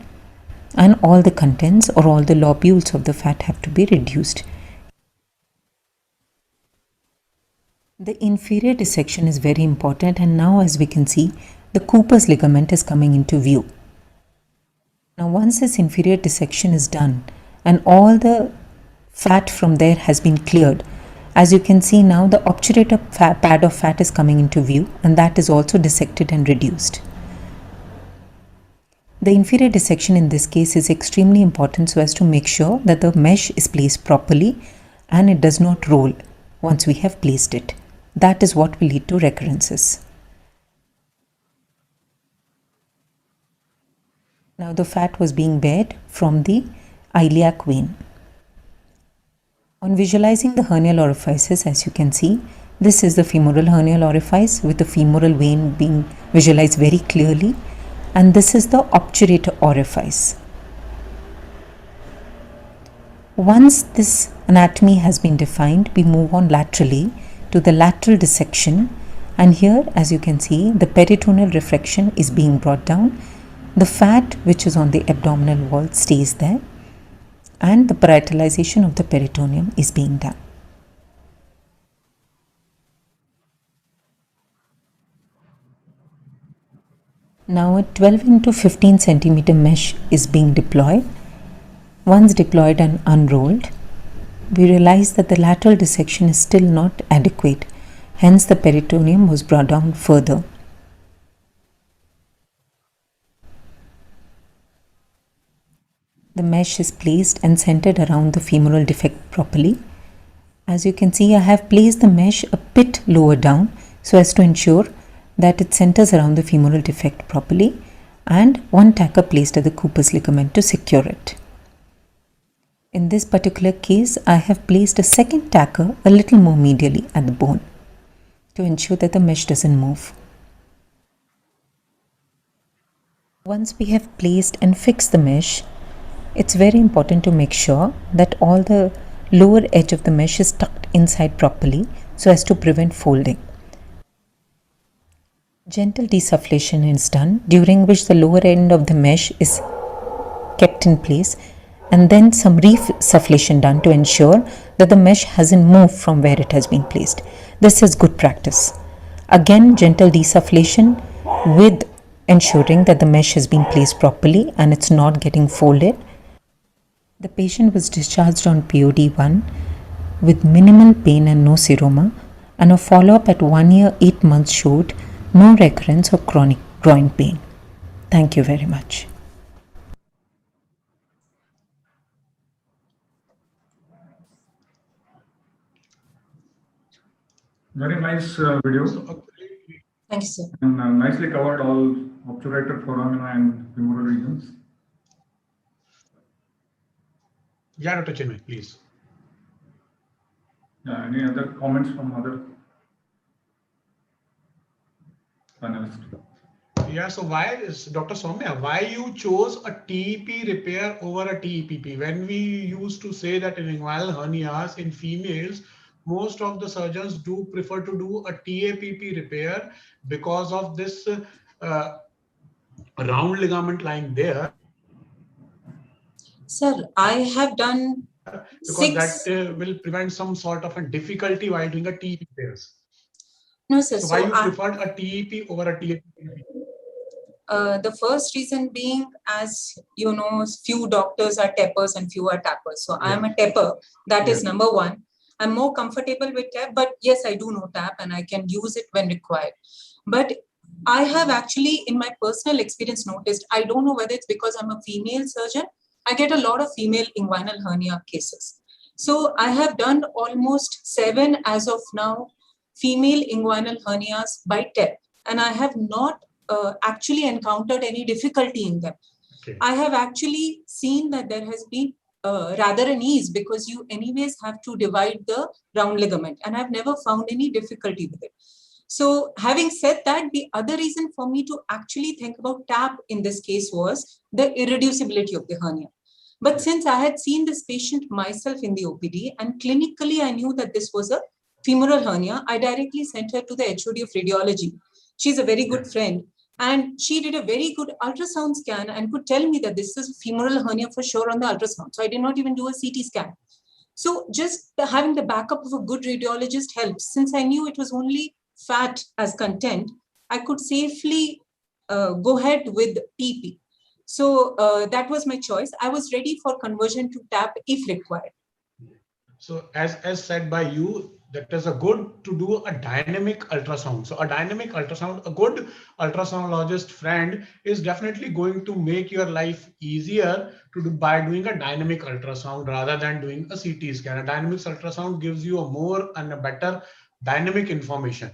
and all the contents or all the lobules of the fat have to be reduced. The inferior dissection is very important, and now as we can see, the Cooper's ligament is coming into view. Now once this inferior dissection is done and all the fat from there has been cleared, as you can see now the obturator pad of fat is coming into view, and that is also dissected and reduced. The inferior dissection in this case is extremely important so as to make sure that the mesh is placed properly and it does not roll once we have placed it. That is what will lead to recurrences. Now the fat was being bared from the iliac vein. On visualizing the hernial orifices, as you can see, this is the femoral hernial orifice with the femoral vein being visualized very clearly, and this is the obturator orifice. Once this anatomy has been defined, we move on laterally to the lateral dissection, and here as you can see the peritoneal reflection is being brought down. The fat which is on the abdominal wall stays there, and the parietalization of the peritoneum is being done. Now a 12 into 15 centimeter mesh is being deployed. Once deployed and unrolled, we realize that the lateral dissection is still not adequate. Hence the peritoneum was brought down further. The mesh is placed and centered around the femoral defect properly. As you can see, I have placed the mesh a bit lower down so as to ensure that it centers around the femoral defect properly, and one tacker placed at the Cooper's ligament to secure it. In this particular case, I have placed a second tacker a little more medially at the bone to ensure that the mesh doesn't move. Once we have placed and fixed the mesh, it's very important to make sure that all the lower edge of the mesh is tucked inside properly so as to prevent folding. Gentle desufflation is done, during which the lower end of the mesh is kept in place, and then some resufflation done to ensure that the mesh hasn't moved from where it has been placed. This is good practice. Again, gentle desufflation with ensuring that the mesh has been placed properly and it's not getting folded. The patient was discharged on POD1 with minimal pain and no seroma, and a follow-up at 1 year 8 months showed no recurrence or chronic groin pain. Thank you very much. Very nice video. Thank you, sir. And nicely covered all obturator foramina and femoral regions. Yeah, Dr. Chinmay, please. Yeah, any other comments from other panelists? Yeah, so why is Dr. Soumya, why you chose a TEP repair over a TEPP? When we used to say that in inguinal hernias in females, most of the surgeons do prefer to do a TAPP repair because of this round ligament lying there. Sir, I have done because that will prevent some sort of a difficulty while doing a TEP repairs. No, sir. So why you preferred a TEP over a TAPP? The first reason being, as you know, few doctors are tappers and few are tappers. So I am a tapper. That is number one. I'm more comfortable with tap, but yes, I do know tap and I can use it when required. But I have actually, in my personal experience, noticed, I don't know whether it's because I'm a female surgeon, I get a lot of female inguinal hernia cases. So I have done almost 7 as of now female inguinal hernias by TEP, and I have not actually encountered any difficulty in them. Okay. I have actually seen that there has been rather an ease, because you anyways have to divide the round ligament, and I've never found any difficulty with it. So having said that, the other reason for me to actually think about TAP in this case was the irreducibility of the hernia. But since I had seen this patient myself in the OPD and clinically I knew that this was a femoral hernia, I directly sent her to the HOD of radiology. She's a very good friend, and she did a very good ultrasound scan and could tell me that this is a femoral hernia for sure on the ultrasound. So I did not even do a CT scan. So just having the backup of a good radiologist helps. Since I knew it was only fat as content, I could safely go ahead with TP. So that was my choice. I was ready for conversion to TAP if required. So as said by you, that is a good to do a dynamic ultrasound. So a dynamic ultrasound, a good ultrasoundologist friend is definitely going to make your life easier to do by doing a dynamic ultrasound rather than doing a CT scan. A dynamic ultrasound gives you a more and a better dynamic information.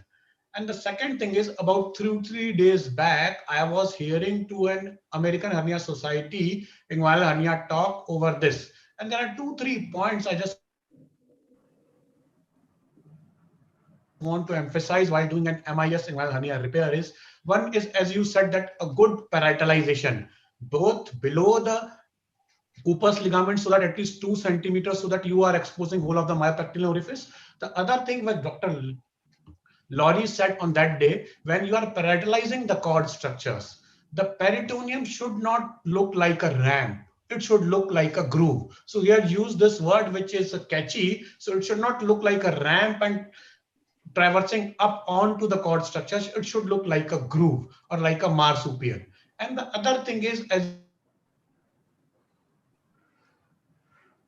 And the second thing is, about 3 days back, I was hearing to an American Hernia Society inguinal hernia talk over this. And there are 2-3 points I just want to emphasize while doing an MIS inguinal hernia repair is, one is, as you said, that a good parietalization, both below the Cooper's ligament, so that at least 2 centimeters, so that you are exposing whole of the myopectoral orifice. The other thing what Dr. Laurie said on that day, when you are parietalizing the cord structures, the peritoneum should not look like a ramp. It should look like a groove. So we have used this word, which is catchy. So it should not look like a ramp and traversing up onto the cord structures. It should look like a groove or like a marsupial. And the other thing is, as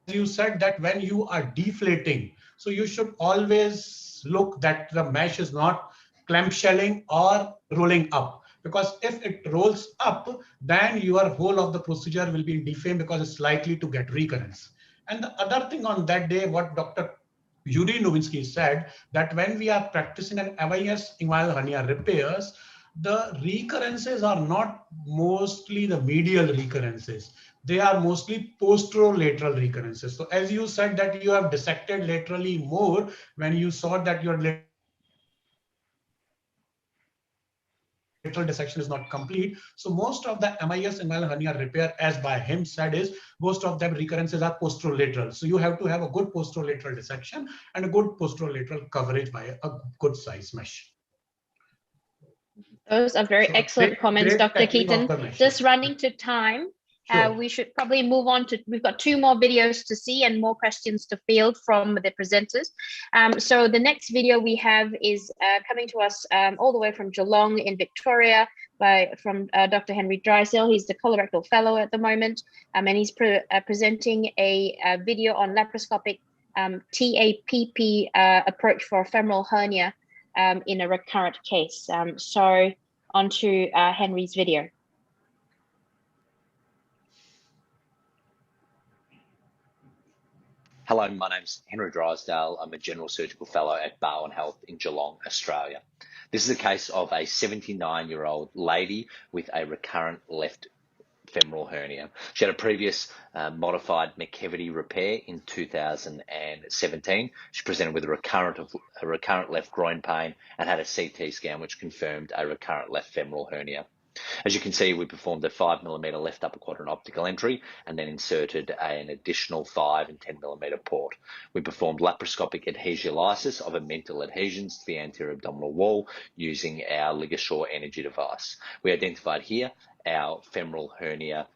you said, that when you are deflating, so you should always look that the mesh is not clamshelling or rolling up, because if it rolls up, then your whole of the procedure will be defamed because it's likely to get recurrence. And the other thing on that day, what Dr. Yuri Novinsky said, that when we are practicing an MIS inguinal hernia repairs, the recurrences are not mostly the medial recurrences. They are mostly posterolateral recurrences. So as you said that you have dissected laterally more when you saw that your lateral dissection is not complete. So most of the MIS inguinal hernia repair, as by him said, is most of them recurrences are posterolateral. So you have to have a good posterolateral dissection and a good posterolateral coverage by a good size mesh. Those are very excellent comments, Dr. Keaton. Just running to time. Sure. We should probably move on to, we've got 2 more videos to see and more questions to field from the presenters. So the next video we have is coming to us all the way from Geelong in Victoria from Dr. Henry Drysdale. He's the colorectal fellow at the moment, and he's presenting a video on laparoscopic TAPP approach for femoral hernia in a recurrent case. So on to Henry's video. Hello, my name's Henry Drysdale. I'm a General Surgical Fellow at Barwon Health in Geelong, Australia. This is a case of a 79-year-old lady with a recurrent left femoral hernia. She had a previous modified McCavity repair in 2017. She presented with a recurrent left groin pain and had a CT scan which confirmed a recurrent left femoral hernia. As you can see, we performed a 5mm left upper quadrant optical entry and then inserted an additional 5 and 10mm port. We performed laparoscopic adhesiolysis of amental adhesions to the anterior abdominal wall using our LigaSure energy device. We identified here our femoral hernia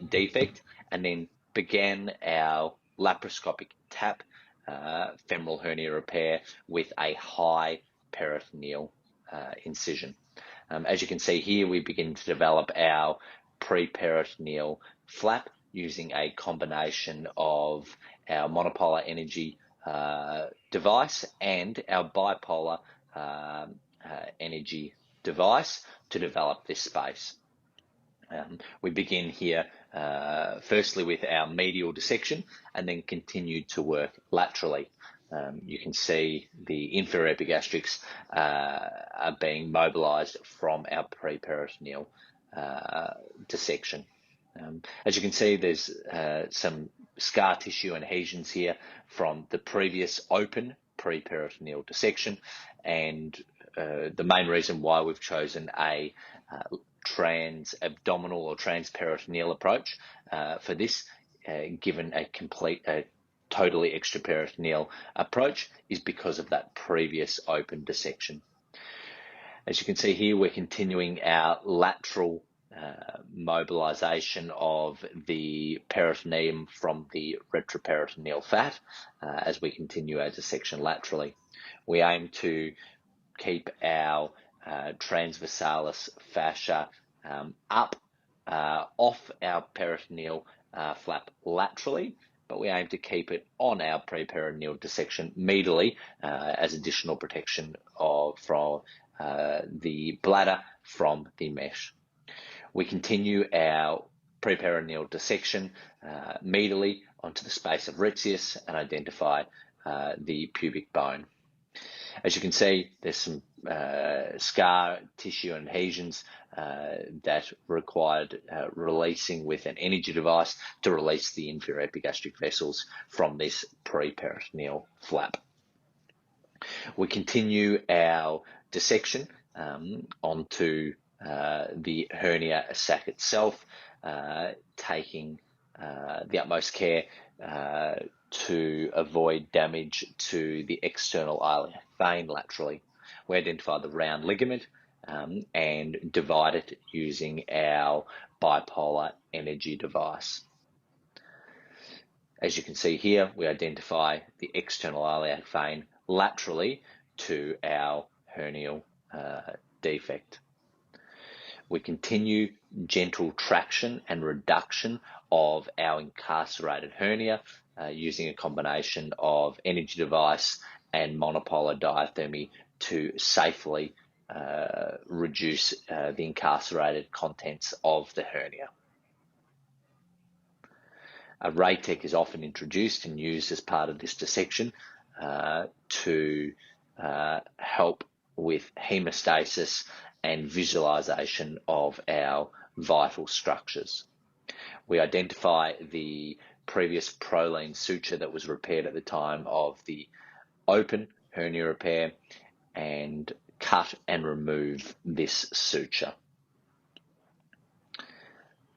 defect and then began our laparoscopic TAP femoral hernia repair with a high peritoneal incision. As you can see here, we begin to develop our pre-peritoneal flap using a combination of our monopolar energy device and our bipolar energy device to develop this space. We begin here firstly with our medial dissection and then continue to work laterally. You can see the inferior epigastrics are being mobilized from our preperitoneal dissection. As you can see, there's some scar tissue and adhesions here from the previous open preperitoneal dissection, and the main reason why we've chosen a trans-abdominal or transperitoneal approach for this, given a totally extraperitoneal approach, is because of that previous open dissection. As you can see here, we're continuing our lateral mobilization of the peritoneum from the retroperitoneal fat as we continue our dissection laterally. We aim to keep our transversalis fascia up off our peritoneal flap laterally, but we aim to keep it on our preperitoneal dissection medially as additional protection from the bladder from the mesh. We continue our preperitoneal dissection medially onto the space of Retzius and identify the pubic bone. As you can see, there's some scar tissue and adhesions that required releasing with an energy device to release the inferior epigastric vessels from this preperitoneal flap. We continue our dissection onto the hernia sac itself, taking the utmost care to avoid damage to the external iliac vein laterally. We identify the round ligament and divide it using our bipolar energy device. As you can see here, we identify the external iliac vein laterally to our hernial defect. We continue gentle traction and reduction of our incarcerated hernia using a combination of energy device and monopolar diathermy to safely reduce the incarcerated contents of the hernia. A Raytec is often introduced and used as part of this dissection to help with hemostasis and visualization of our vital structures. We identify the previous proline suture that was repaired at the time of the open hernia repair and cut and remove this suture.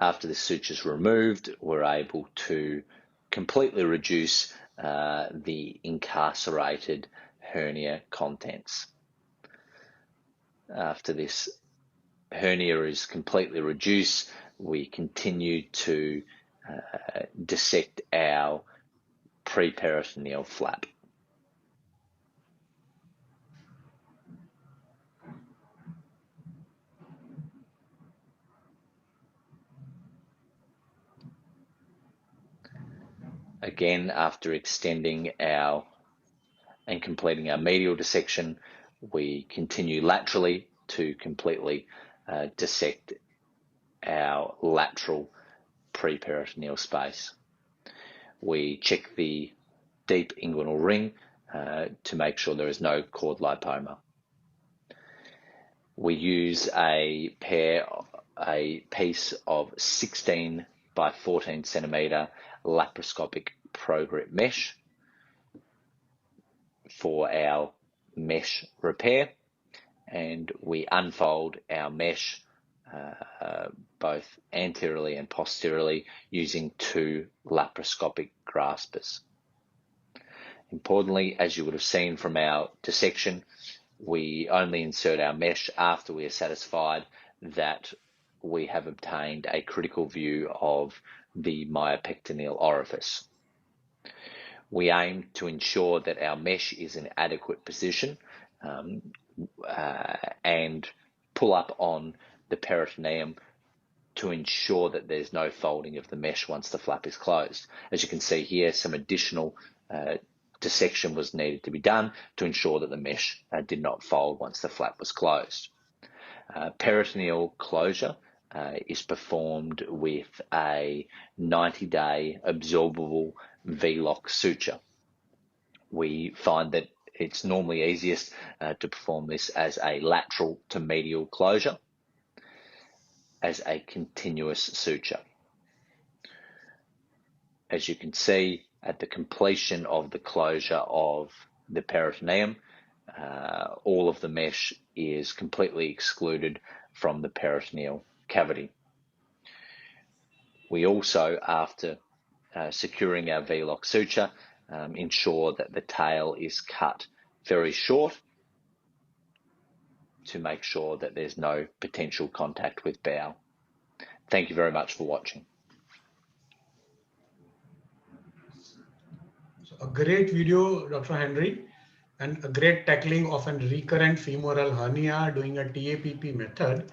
After the suture is removed, we're able to completely reduce the incarcerated hernia contents. After this hernia is completely reduced, we continue to dissect our preperitoneal flap. Again, after extending and completing our medial dissection, we continue laterally to completely dissect our lateral preperitoneal space. We check the deep inguinal ring to make sure there is no cord lipoma. We use a piece of 16 by 14 centimeter laparoscopic progrip mesh for our mesh repair, and we unfold our mesh both anteriorly and posteriorly using 2 laparoscopic graspers. Importantly, as you would have seen from our dissection, we only insert our mesh after we are satisfied that we have obtained a critical view of the myopectoneal orifice. We aim to ensure that our mesh is in adequate position and pull up on the peritoneum to ensure that there's no folding of the mesh once the flap is closed. As you can see here, some additional dissection was needed to be done to ensure that the mesh did not fold once the flap was closed. Peritoneal closure is performed with a 90-day absorbable V-lock suture. we find that it's normally easiest to perform this as a lateral to medial closure, as a continuous suture. As you can see, at the completion of the closure of the peritoneum, all of the mesh is completely excluded from the peritoneal cavity. We also, after securing our V-lock suture, ensure that the tail is cut very short to make sure that there's no potential contact with bowel. Thank you very much for watching. A great video, Dr. Henry, and a great tackling of a recurrent femoral hernia doing a TAPP method.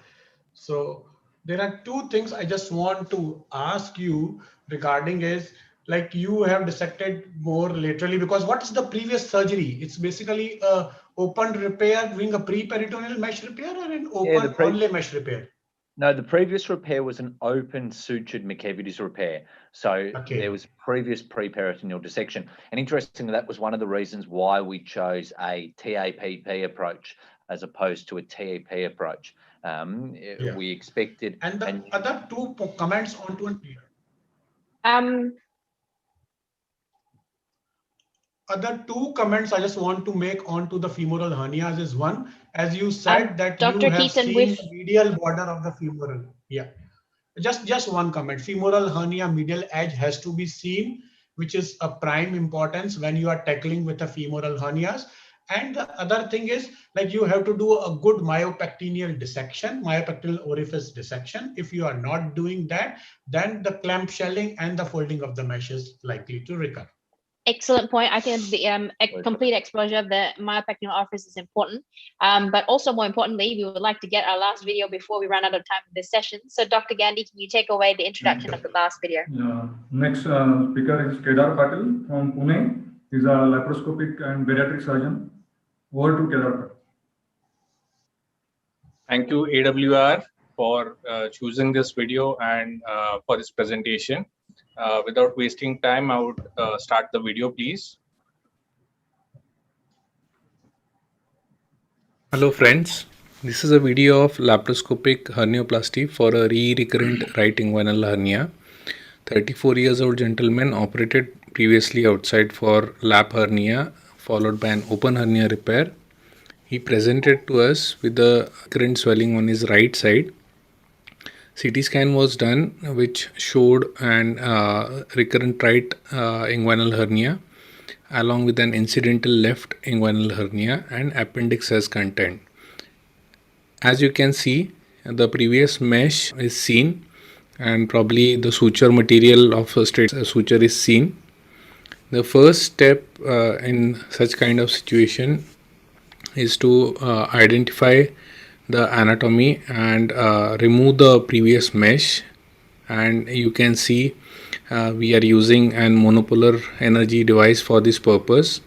So there are two things I just want to ask you regarding is, like, you have dissected more laterally, because what is the previous surgery? It's basically a open repair, doing a pre-peritoneal mesh repair, or an open only mesh repair? No, the previous repair was an open sutured McEvities repair. So there was previous pre-peritoneal dissection. And interestingly, that was one of the reasons why we chose a TAPP approach as opposed to a TEP approach. We expected. And the other two comments onto it. Other two comments I just want to make onto the femoral hernias is one, as you said that Dr. you have Keaton, seen the medial border of the femoral. Yeah, just one comment. Femoral hernia medial edge has to be seen, which is a prime importance when you are tackling with the femoral hernias. And the other thing is, like, you have to do a good myopectineal dissection, myopectineal orifice dissection. If you are not doing that, then the clamp shelling and the folding of the mesh is likely to recur. Excellent point. I think the complete exposure of the myopectineal orifice is important. But also more importantly, we would like to get our last video before we run out of time for this session. So Dr. Gandhi, can you take away the introduction of the last video? Yeah. Next speaker is Kedar Patil from Pune. He's a laparoscopic and bariatric surgeon. Over to Kedar. Thank you, AWR, for choosing this video and for this presentation. Without wasting time, I would start the video, please. Hello friends, this is a video of laparoscopic hernioplasty for a recurrent right inguinal hernia. 34 years old gentleman operated previously outside for lap hernia followed by an open hernia repair. He presented to us with the recurrent swelling on his right side. CT scan was done, which showed an recurrent right inguinal hernia along with an incidental left inguinal hernia and appendix as content. As you can see, the previous mesh is seen and probably the suture material of a straight suture is seen. The first step in such kind of situation is to identify the anatomy and remove the previous mesh, and you can see we are using an monopolar energy device for this purpose.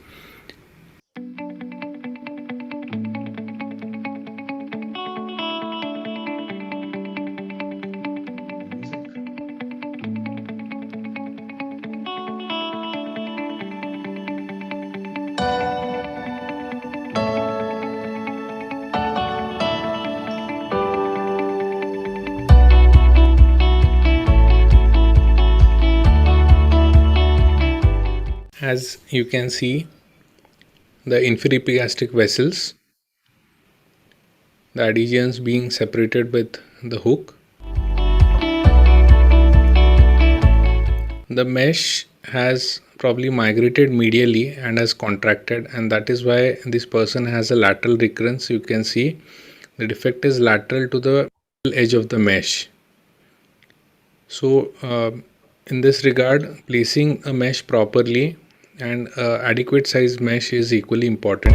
As you can see, the inferior epigastric vessels, the adhesions being separated with the hook. The mesh has probably migrated medially and has contracted, and that is why this person has a lateral recurrence. You can see the defect is lateral to the edge of the mesh. So in this regard, placing a mesh properly and adequate size mesh is equally important.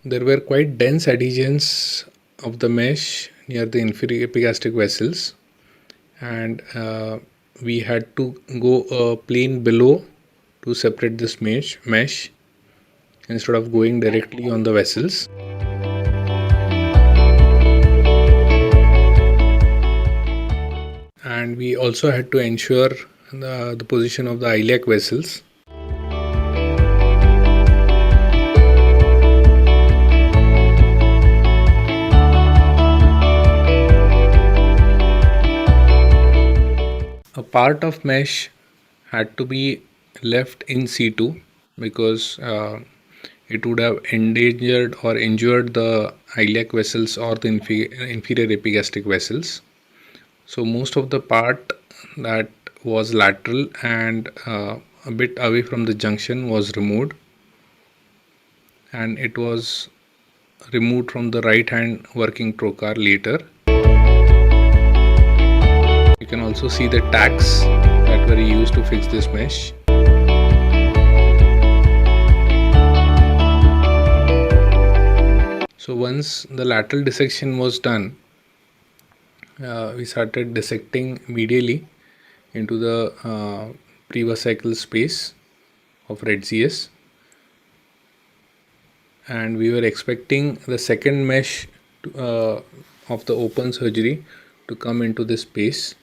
There were quite dense adhesions of the mesh near the inferior epigastric vessels, and we had to go a plane below to separate this mesh instead of going directly on the vessels. And we also had to ensure the position of the iliac vessels. part of mesh had to be left in situ because it would have endangered or injured the iliac vessels or the inferior epigastric vessels. So most of the part that was lateral and a bit away from the junction was removed, and it was removed from the right hand working trocar later. You can also see the tacks that were used to fix this mesh. So once the lateral dissection was done, we started dissecting medially into the prevesical space of Retzius, and we were expecting the second mesh of the open surgery to come into this space.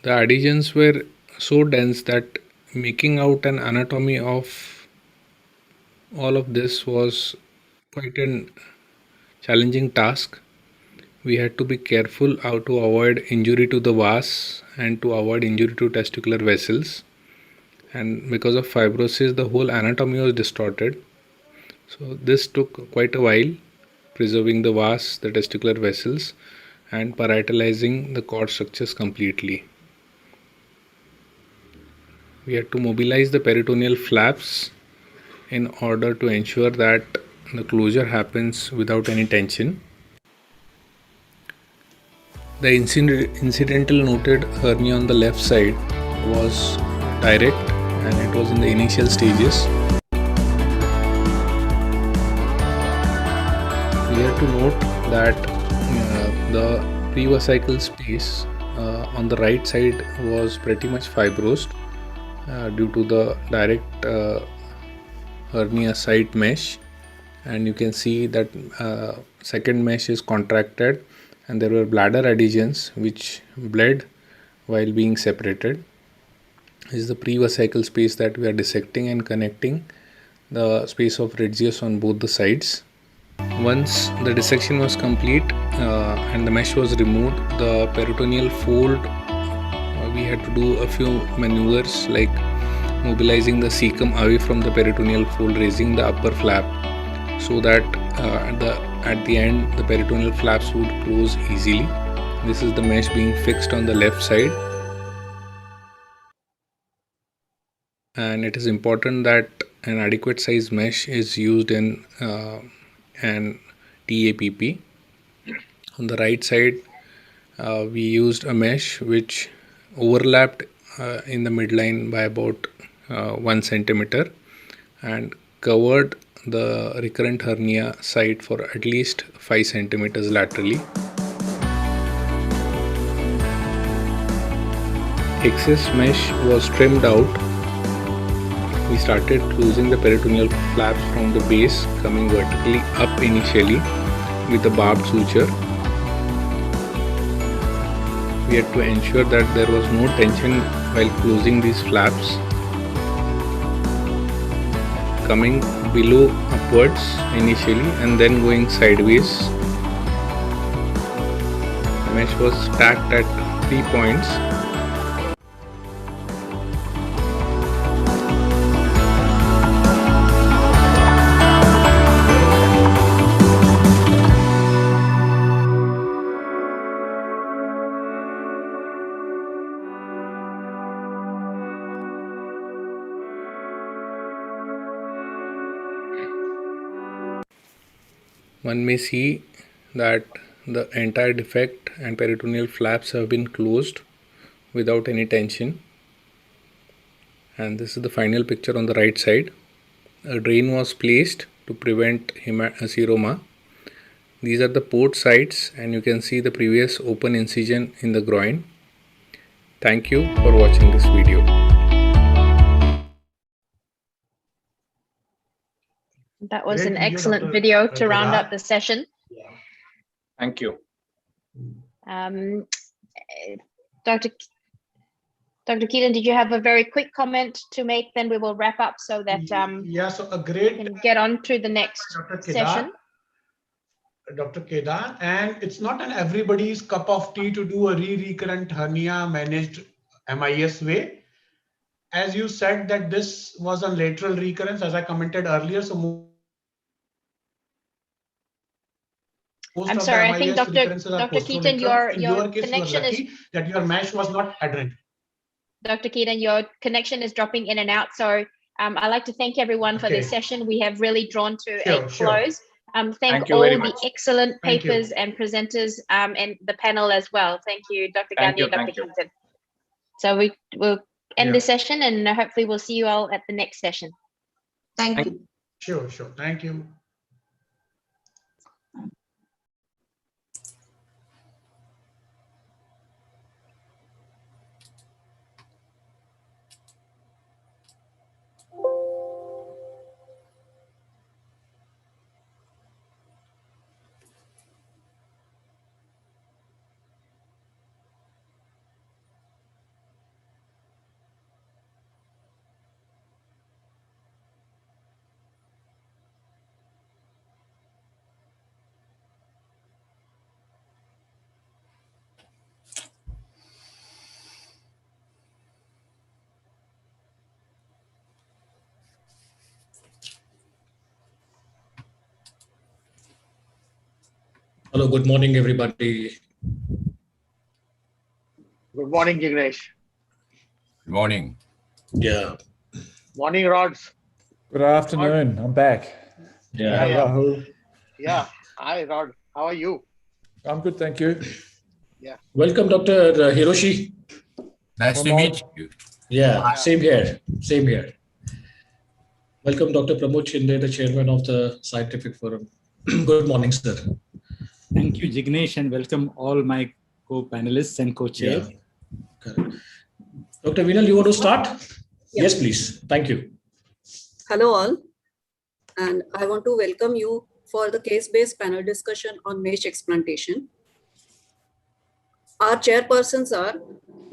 The adhesions were so dense that making out an anatomy of all of this was quite a challenging task. We had to be careful how to avoid injury to the vas and to avoid injury to testicular vessels, and because of fibrosis the whole anatomy was distorted. So this took quite a while, preserving the vas, the testicular vessels, and parietalizing the cord structures completely. We had to mobilize the peritoneal flaps in order to ensure that the closure happens without any tension. The incidental noted hernia on the left side was direct and it was in the initial stages. We have to note that the prevesical space on the right side was pretty much fibrosed due to the direct hernia site mesh, and you can see that second mesh is contracted and there were bladder adhesions which bled while being separated. This is the prevesical space that we are dissecting and connecting the space of Retzius on both the sides. Once the dissection was complete and the mesh was removed, the peritoneal fold, we had to do a few maneuvers like mobilizing the cecum away from the peritoneal fold, raising the upper flap so that at the end the peritoneal flaps would close easily. This is the mesh being fixed on the left side, and it is important that an adequate size mesh is used in an TAPP. On the right side we used a mesh which overlapped in the midline by about 1 centimeter and covered the recurrent hernia site for at least 5 centimeters laterally. Excess mesh was trimmed out. We started closing the peritoneal flaps from the base, coming vertically up initially with a barbed suture. We had to ensure that there was no tension while closing these flaps. Coming below upwards initially and then going sideways. The mesh was stacked at 3 points. One may see that the entire defect and peritoneal flaps have been closed without any tension, and this is the final picture on the right side. A drain was placed to prevent seroma. These are the port sites and you can see the previous open incision in the groin. Thank you for watching this video. That was Great an video, excellent Dr. video to round Kedar. up the session. Thank you. Dr. Keelan, did you have a very quick comment to make? Then we will wrap up so that Yeah, so a great we can get on to the next Dr. Kedar. session. Dr. Kedan, and it's not an everybody's cup of tea to do a recurrent hernia managed MIS way. As you said that this was a lateral recurrence, as I commented earlier, so most I'm of sorry, the I think MIS recurrences are Dr. Keaton, posterolateral. In your your case, you are connection is, lucky that your mesh was not adherent. Dr. Keaton, your connection is dropping in and out. So I'd like to thank everyone for this session. We have really drawn to a close. Thank you all very the much. excellent Thank you. papers and presenters and the panel as well. Thank you, Dr. Gandhi and Dr. Keaton. So we will end the session and hopefully we'll see you all at the next session. Thank you. Sure. Thank you. Hello, good morning, everybody. Good morning, Jignesh. Good morning. Yeah. Morning, Rods. Good afternoon. I'm back. Yeah. Rahul. Yeah. Hi, Rod. How are you? I'm good, thank you. Yeah. Welcome, Dr. Hiroshi. Nice to meet you. Yeah, same here. Same here. Welcome, Dr. Pramod Shinde, the chairman of the Scientific Forum. Good morning, sir. Thank you, Jignesh, and welcome all my co-panelists and co-chairs. Yeah. Correct. Dr. Vinal, you want to start? Yeah. Yes, please. Thank you. Hello all, and I want to welcome you for the case-based panel discussion on mesh explantation. Our chairpersons are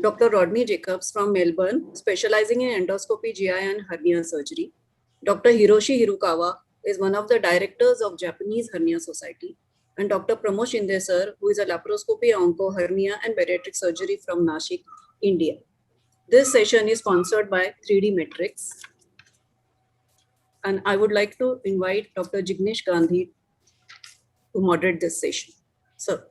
Dr. Rodney Jacobs from Melbourne, specializing in endoscopy, GI and hernia surgery. Dr. Hiroshi Hirukawa is one of the directors of Japanese Hernia Society. And Dr. Pramod Shinde sir, who is a laparoscopy, onco, hernia and bariatric surgery from Nashik, India. This session is sponsored by 3D Metrics. And I would like to invite Dr. Jignesh Gandhi to moderate this session. Sir.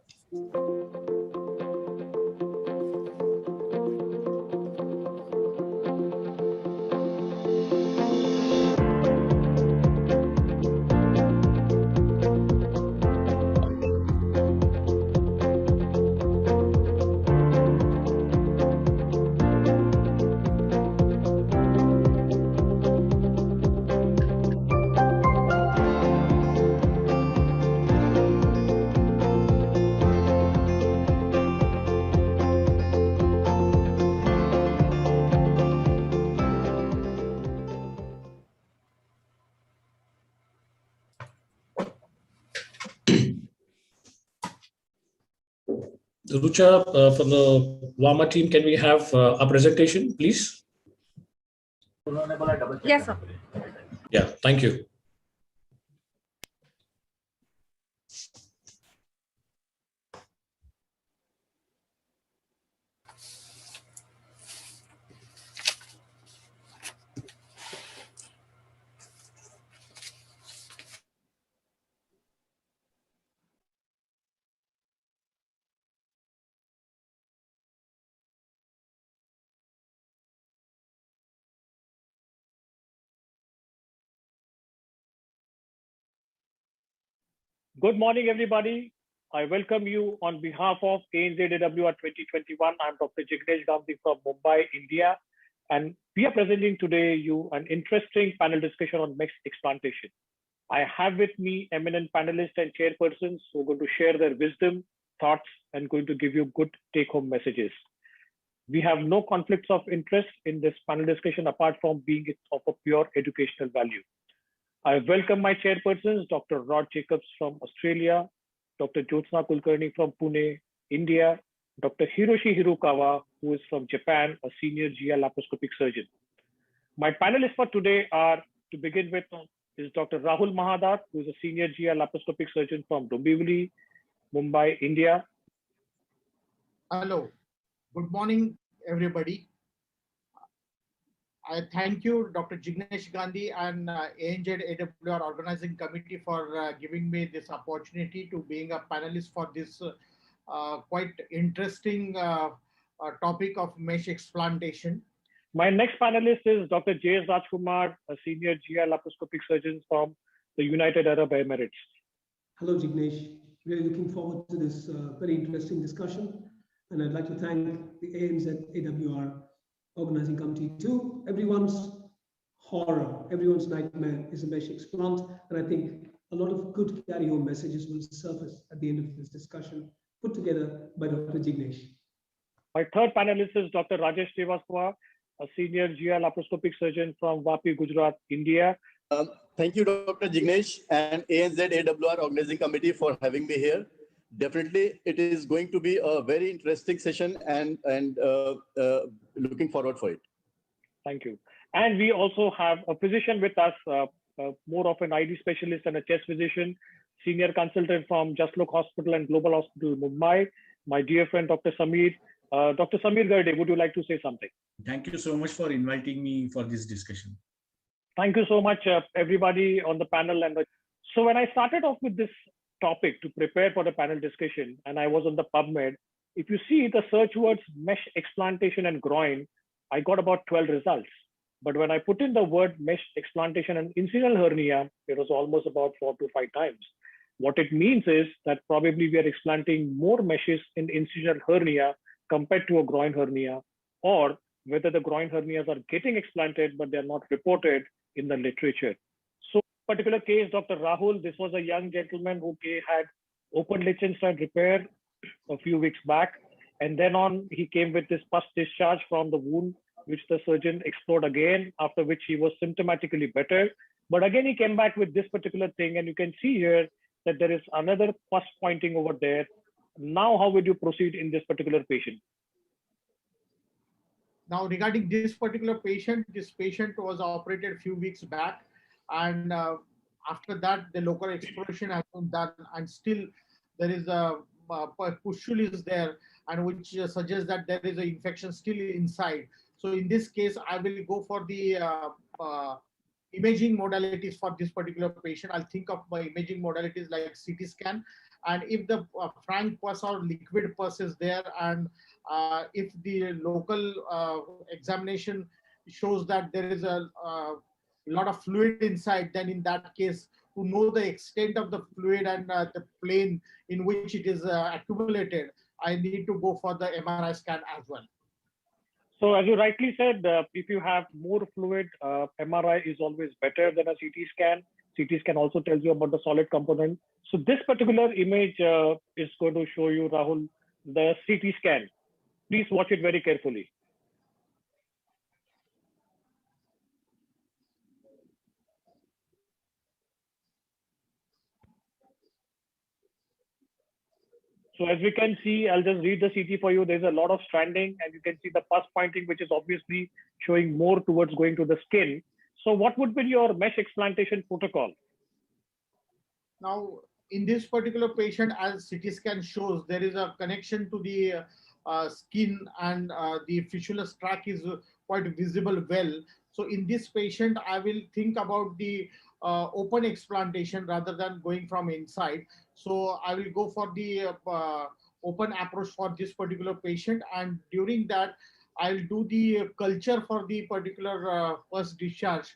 Rucha from the WAMA team, can we have a presentation, please? Yes, sir. Yeah, thank you. Good morning, everybody. I welcome you on behalf of ANZAWR 2021. I'm Dr. Jignesh Gandhi from Mumbai, India, and we are presenting today you an interesting panel discussion on mesh explantation. I have with me eminent panelists and chairpersons who are going to share their wisdom, thoughts, and going to give you good take-home messages. We have no conflicts of interest in this panel discussion apart from being of a pure educational value. I welcome my chairpersons, Dr. Rod Jacobs from Australia, Dr. Jyotsna Kulkarni from Pune, India, Dr. Hiroshi Hirukawa, who is from Japan, a senior GI laparoscopic surgeon. My panelists for today are, to begin with, is Dr. Rahul Mahadat, who is a senior GI laparoscopic surgeon from Dombivli, Mumbai, India. Hello. Good morning, everybody. I thank you, Dr. Jignesh Gandhi and ANZAWR Organizing Committee for giving me this opportunity to being a panelist for this quite interesting topic of mesh explantation. My next panelist is Dr. J.S. Rajkumar, a senior GI laparoscopic surgeon from the United Arab Emirates. Hello, Jignesh. Really looking forward to this very interesting discussion. And I'd like to thank the ANZAWR Organizing Committee too. Everyone's horror, everyone's nightmare is a mesh explant. And I think a lot of good carry-home messages will surface at the end of this discussion, put together by Dr. Jignesh. My third panelist is Dr. Rajesh Srivastava, a senior GI laparoscopic surgeon from Vapi, Gujarat, India. Thank you, Dr. Jignesh and ANZAWR Organizing Committee for having me here. Definitely, it is going to be a very interesting session and looking forward for it. Thank you. And we also have a physician with us, more of an ID specialist and a chest physician, senior consultant from Jaslok Hospital and Global Hospital, Mumbai, my dear friend, Dr. Samir. Dr. Samir Garde, would you like to say something? Thank you so much for inviting me for this discussion. Thank you so much, everybody on the panel. So when I started off with this topic to prepare for the panel discussion, and I was on the PubMed, if you see the search words mesh explantation and groin, I got about 12 results. But when I put in the word mesh explantation and incisional hernia, it was almost about 4 to 5 times. What it means is that probably we are explanting more meshes in incisional hernia compared to a groin hernia, or whether the groin hernias are getting explanted, but they're not reported in the literature. So particular case, Dr. Rahul, this was a young gentleman who had open Liechtenstein repair a few weeks back. And then on, he came with this pus discharge from the wound, which the surgeon explored again, after which he was symptomatically better. But again, he came back with this particular thing. And you can see here that there is another pus pointing over there. Now, how would you proceed in this particular patient? Now, regarding this particular patient, this patient was operated a few weeks back. And after that, the local exploration has been done. And still, there is a pustule is there, and which suggests that there is an infection still inside. So in this case, I will go for the imaging modalities for this particular patient. I'll think of my imaging modalities like CT scan. And if the frank pus or liquid pus is there, and if the local examination shows that there is a lot of fluid inside, then in that case, to know the extent of the fluid and the plane in which it is accumulated, I need to go for the MRI scan as well. So as you rightly said, if you have more fluid, MRI is always better than a CT scan. CT scan also tells you about the solid component. So this particular image is going to show you, Rahul, the CT scan. Please watch it very carefully. So as we can see, I'll just read the CT for you. There's a lot of stranding, and you can see the pus pointing, which is obviously showing more towards going to the skin. So what would be your mesh explantation protocol? Now, in this particular patient, as CT scan shows, there is a connection to the skin, and the fistulous tract is quite visible well. So in this patient, I will think about the open explantation rather than going from inside. So I will go for the open approach for this particular patient. And during that, I'll do the culture for the particular first discharge,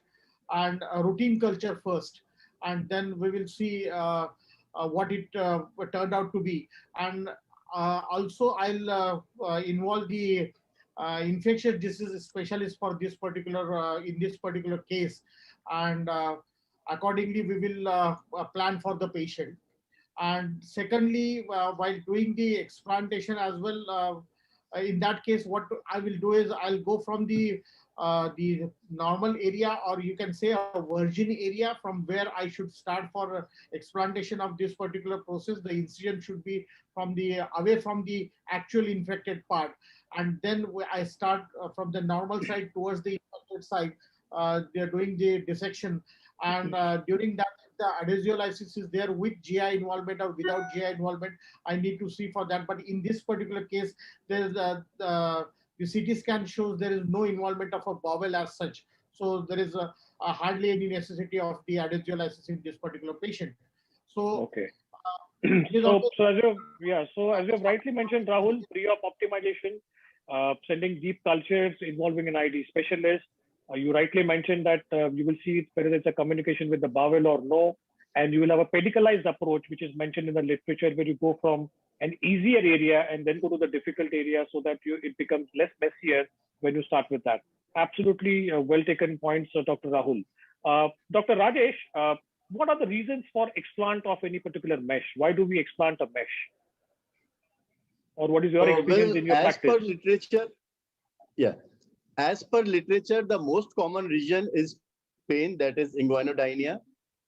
and a routine culture first. And then we will see what it turned out to be. And also I'll involve the infectious disease specialist for this particular, in this particular case. And accordingly, we will plan for the patient. And secondly, while doing the explantation as well, in that case, what I will do is I'll go from the normal area, or you can say a virgin area, from where I should start for explantation of this particular process. The incision should be from the away from the actual infected part, and then I start from the normal side towards the infected side. They're doing the dissection, And during that, the adhesiolysis is there with GI involvement or without GI involvement. I need to see for that. But in this particular case, there is the CT scan shows there is no involvement of a bowel as such. So there is hardly any necessity of the adhesiolysis in this particular patient. So okay. So as you have rightly mentioned, Rahul, pre-op optimization, sending deep cultures involving an ID specialist. You rightly mentioned that you will see whether it's a communication with the bowel or no, and you will have a pedicalized approach, which is mentioned in the literature, where you go from an easier area and then go to the difficult area, so that it becomes less messier when you start with that. Absolutely well taken points, Dr. Rahul. Dr. Rajesh, what are the reasons for explant of any particular mesh? Why do we explant a mesh? Or what is your experience in your practice? As per literature, as per literature, the most common region is pain, that is inguinodynia.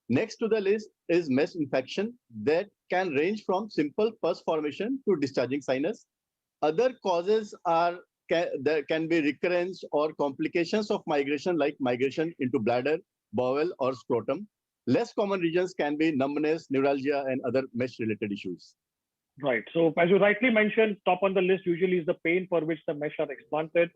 Next to the list is mesh infection that can range from simple pus formation to discharging sinus. Other causes are there can be recurrence or complications of migration, like migration into bladder, bowel, or scrotum. Less common regions can be numbness, neuralgia, and other mesh-related issues. Right. So as you rightly mentioned, top on the list usually is the pain for which the mesh are explanted.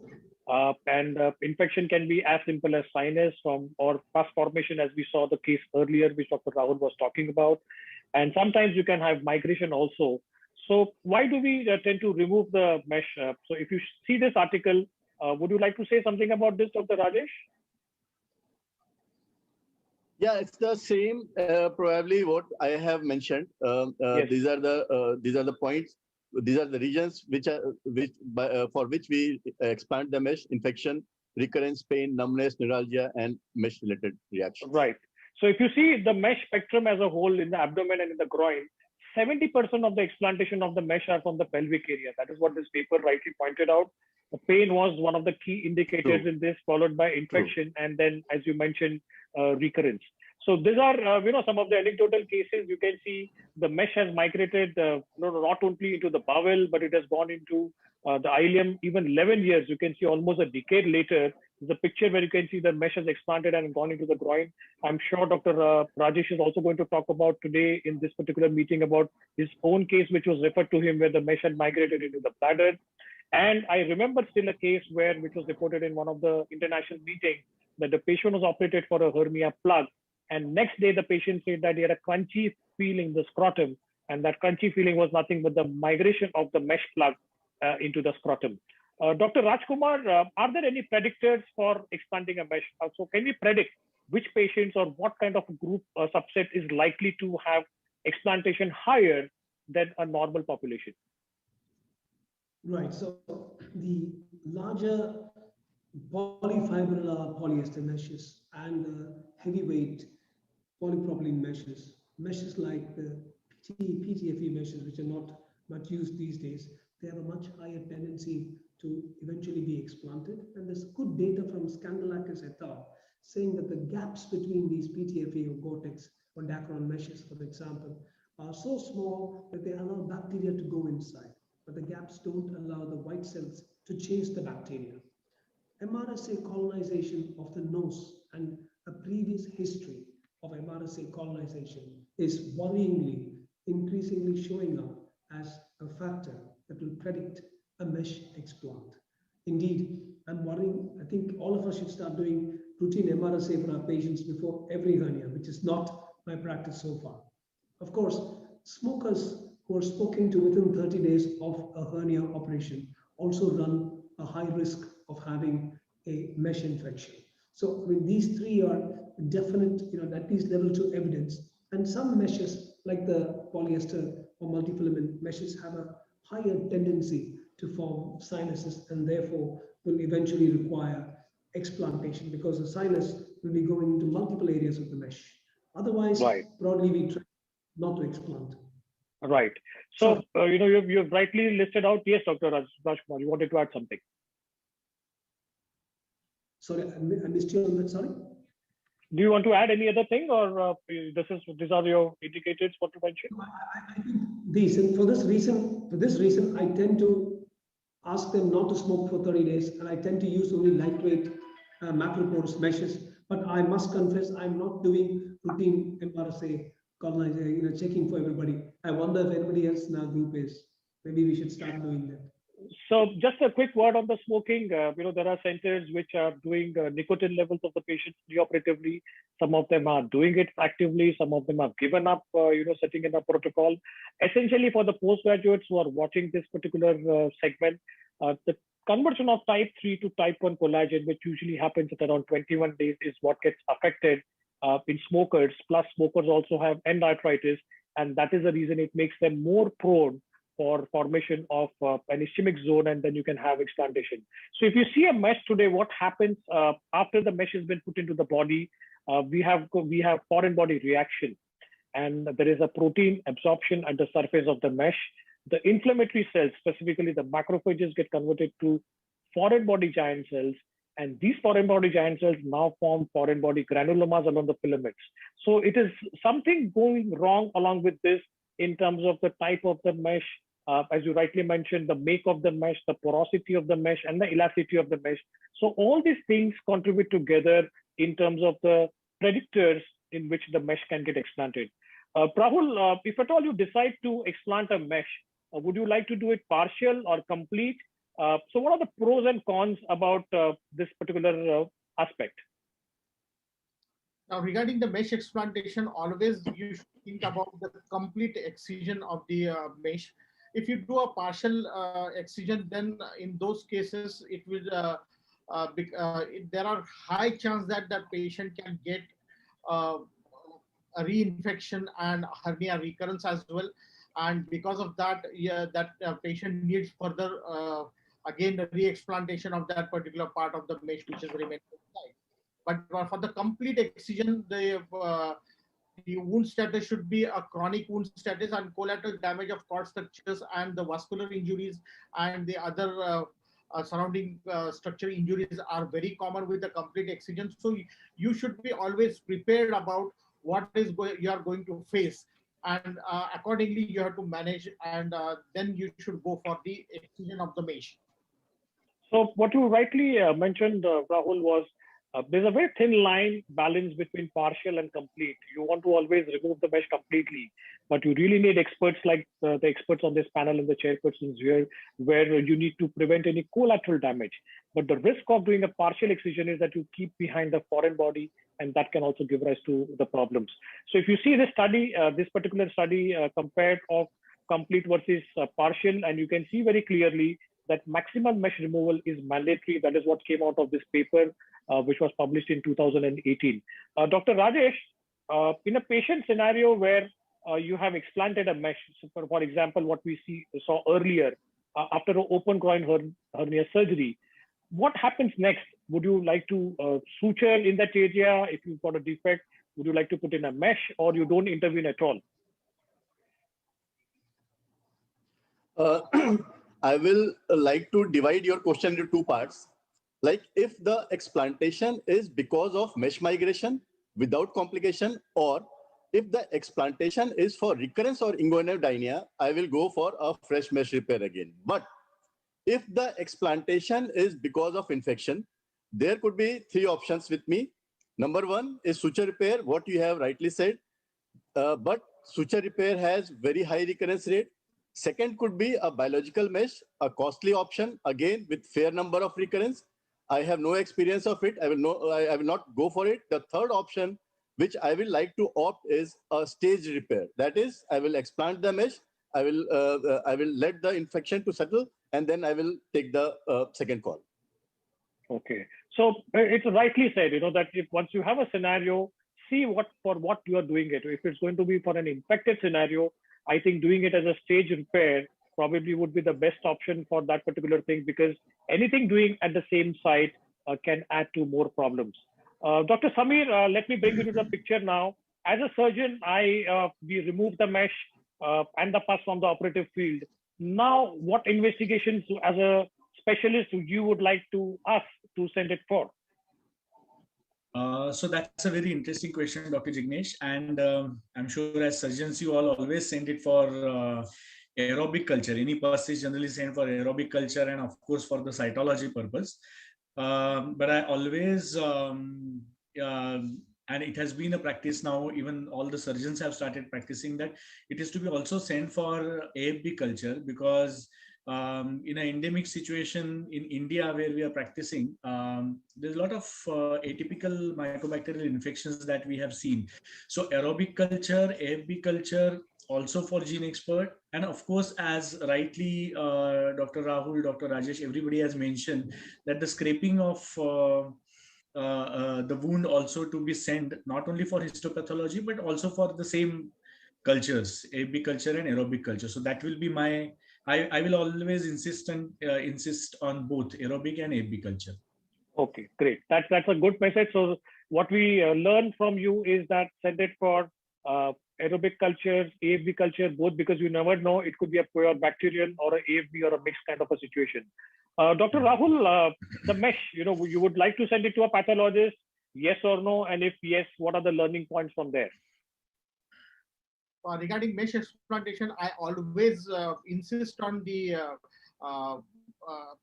Infection can be as simple as sinus or pus formation, as we saw the case earlier, which Dr. Rahul was talking about. And sometimes you can have migration also. So why do we tend to remove the mesh? So if you see this article, would you like to say something about this, Dr. Rajesh? Yeah, it's the same, probably what I have mentioned. Yes. These are the points. These are the regions for which we expand the mesh: infection, recurrence, pain, numbness, neuralgia, and mesh-related reactions. Right. So if you see the mesh spectrum as a whole in the abdomen and in the groin, 70% of the explantation of the mesh are from the pelvic area. That is what this paper rightly pointed out. The pain was one of the key indicators in this, followed by infection, and then, as you mentioned, recurrence. So these are, some of the anecdotal cases. You can see the mesh has migrated not only into the bowel, but it has gone into the ileum. Even 11 years, you can see almost a decade later, there's a picture where you can see the mesh has expanded and gone into the groin. I'm sure Dr. Rajesh is also going to talk about today in this particular meeting about his own case, which was referred to him, where the mesh had migrated into the bladder. And I remember still a case which was reported in one of the international meetings, that the patient was operated for a hernia plug. And next day, the patient said that he had a crunchy feeling in the scrotum. And that crunchy feeling was nothing but the migration of the mesh plug into the scrotum. Dr. Rajkumar, are there any predictors for explanting a mesh? So can we predict which patients or what kind of group subset is likely to have explantation higher than a normal population? Right. So the larger polyfibrillar polyester meshes and heavyweight polypropylene meshes like the PTFE meshes, which are not much used these days, they have a much higher tendency to eventually be explanted. And there's good data from Skandalakis et al. Saying that the gaps between these PTFE or Gore-Tex or Dacron meshes, for example, are so small that they allow bacteria to go inside, but the gaps don't allow the white cells to chase the bacteria. MRSA colonization of the nose and a previous history of MRSA colonization is worryingly, increasingly showing up as a factor that will predict a mesh explant. Indeed, I'm worrying. I think all of us should start doing routine MRSA for our patients before every hernia, which is not my practice so far. Of course, smokers who are smoking to within 30 days of a hernia operation also run a high risk of having a mesh infection. So, I mean, these three are definite, at least level 2 evidence. And some meshes, like the polyester or multifilament meshes, have a higher tendency to form sinuses and therefore will eventually require explantation, because the sinus will be going into multiple areas of the mesh. Otherwise, broadly, we try not to explant. Right. So, you've rightly listed out. Yes, Dr. Rajkumar, you wanted to add something. Sorry, I missed you on that, sorry. Do you want to add any other thing, or these are your indicators what to mention? I think these, and for this reason, I tend to ask them not to smoke for 30 days, and I tend to use only lightweight macroporous meshes. But I must confess, I'm not doing routine AWRSC colonization, checking for everybody. I wonder if anybody else in our group is. Maybe we should start doing that. So just a quick word on the smoking. There are centers which are doing nicotine levels of the patients preoperatively. Some of them are doing it actively. Some of them have given up, setting in a protocol. Essentially, for the postgraduates who are watching this particular segment, the conversion of type 3 to type 1 collagen, which usually happens at around 21 days, is what gets affected in smokers. Plus, smokers also have end arthritis, and that is the reason it makes them more prone for formation of an ischemic zone, and then you can have explantation. So if you see a mesh today, what happens after the mesh has been put into the body, we have foreign body reaction, and there is a protein absorption at the surface of the mesh. The inflammatory cells, specifically the macrophages, get converted to foreign body giant cells, and these foreign body giant cells now form foreign body granulomas along the filaments. So it is something going wrong along with this in terms of the type of the mesh, as you rightly mentioned, the make of the mesh, the porosity of the mesh, and the elasticity of the mesh. So all these things contribute together in terms of the predictors in which the mesh can get explanted. Rahul, if at all you decide to explant a mesh, would you like to do it partial or complete? So what are the pros and cons about this particular aspect? Now, regarding the mesh explantation, always you should think about the complete excision of the mesh. If you do a partial excision, then in those cases, it will there are high chance that the patient can get a reinfection and hernia recurrence as well. And because of that, patient needs further again the re-explantation of that particular part of the mesh which is remaining inside. But for the complete excision, the wound status should be a chronic wound status, and collateral damage of cord structures and the vascular injuries and the other surrounding structure injuries are very common with the complete excision. So you should be always prepared about what is you are going to face, and accordingly you have to manage, and then you should go for the excision of the mesh. So what you rightly mentioned, Rahul, was there's a very thin line balance between partial and complete. You want to always remove the mesh completely, but you really need experts like the experts on this panel and the chairpersons here, where you need to prevent any collateral damage. But the risk of doing a partial excision is that you keep behind the foreign body, and that can also give rise to the problems. So if you see this study, this particular study compared of complete versus partial, and you can see very clearly that maximum mesh removal is mandatory. That is what came out of this paper, which was published in 2018. Dr. Rajesh, in a patient scenario where you have explanted a mesh, so for example, what we saw earlier, after an open groin hernia surgery, what happens next? Would you like to suture in that area? If you've got a defect, would you like to put in a mesh, or you don't intervene at all? I will like to divide your question into two parts. Like if the explantation is because of mesh migration without complication, or if the explantation is for recurrence or inguinal, I will go for a fresh mesh repair again. But if the explantation is because of infection, there could be three options with me. Number one is suture repair, what you have rightly said, but suture repair has very high recurrence rate. Second could be a biological mesh, a costly option, again with fair number of recurrence. I have no experience of it. I will not go for it. The third option, which I will like to opt, is a staged repair. That is, I will explant the mesh. I will let the infection to settle, and then I will take the second call. Okay, so it's rightly said, that if once you have a scenario, see for what you are doing it. If it's going to be for an infected scenario, I think doing it as a stage repair probably would be the best option for that particular thing, because anything doing at the same site can add to more problems. Dr. Samir, let me bring you to the picture now. As a surgeon, we remove the mesh and the pus from the operative field. Now, what investigations as a specialist you would like to us to send it for? So that's a very interesting question, Dr. Jignesh, and I'm sure as surgeons you all always send it for aerobic culture. Any pus is generally sent for aerobic culture and of course for the cytology purpose. But I always and it has been a practice now, even all the surgeons have started practicing that, it is to be also sent for AFB culture, because in an endemic situation in India where we are practicing, there's a lot of atypical mycobacterial infections that we have seen. So aerobic culture, AFB culture, also for gene expert, and of course, as rightly Dr. Rahul, Dr. Rajesh, everybody has mentioned that the scraping of the wound also to be sent not only for histopathology but also for the same cultures, AFB culture and aerobic culture. So that will be my, I will always insist on both aerobic and AFB culture. Okay, great. That's a good message. So what we learn from you is that send it for aerobic culture, AFB culture, both, because you never know, it could be a pure bacterial or a AFB or a mixed kind of a situation. Dr. Rahul, the mesh, you would like to send it to a pathologist, yes or no? And if yes, what are the learning points from there? Regarding mesh explantation, I always insist on the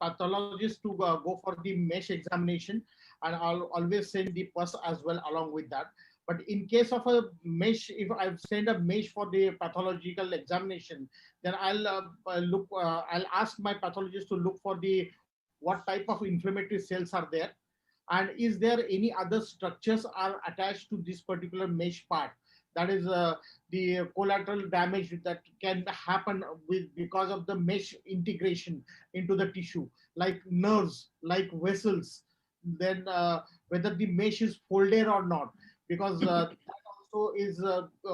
pathologist to go for the mesh examination, and I'll always send the pus as well along with that. But in case of a mesh, if I send a mesh for the pathological examination, then I'll ask my pathologist to look for the what type of inflammatory cells are there, and is there any other structures are attached to this particular mesh part. That is the collateral damage that can happen because of the mesh integration into the tissue, like nerves, like vessels, then whether the mesh is folded or not, because that also is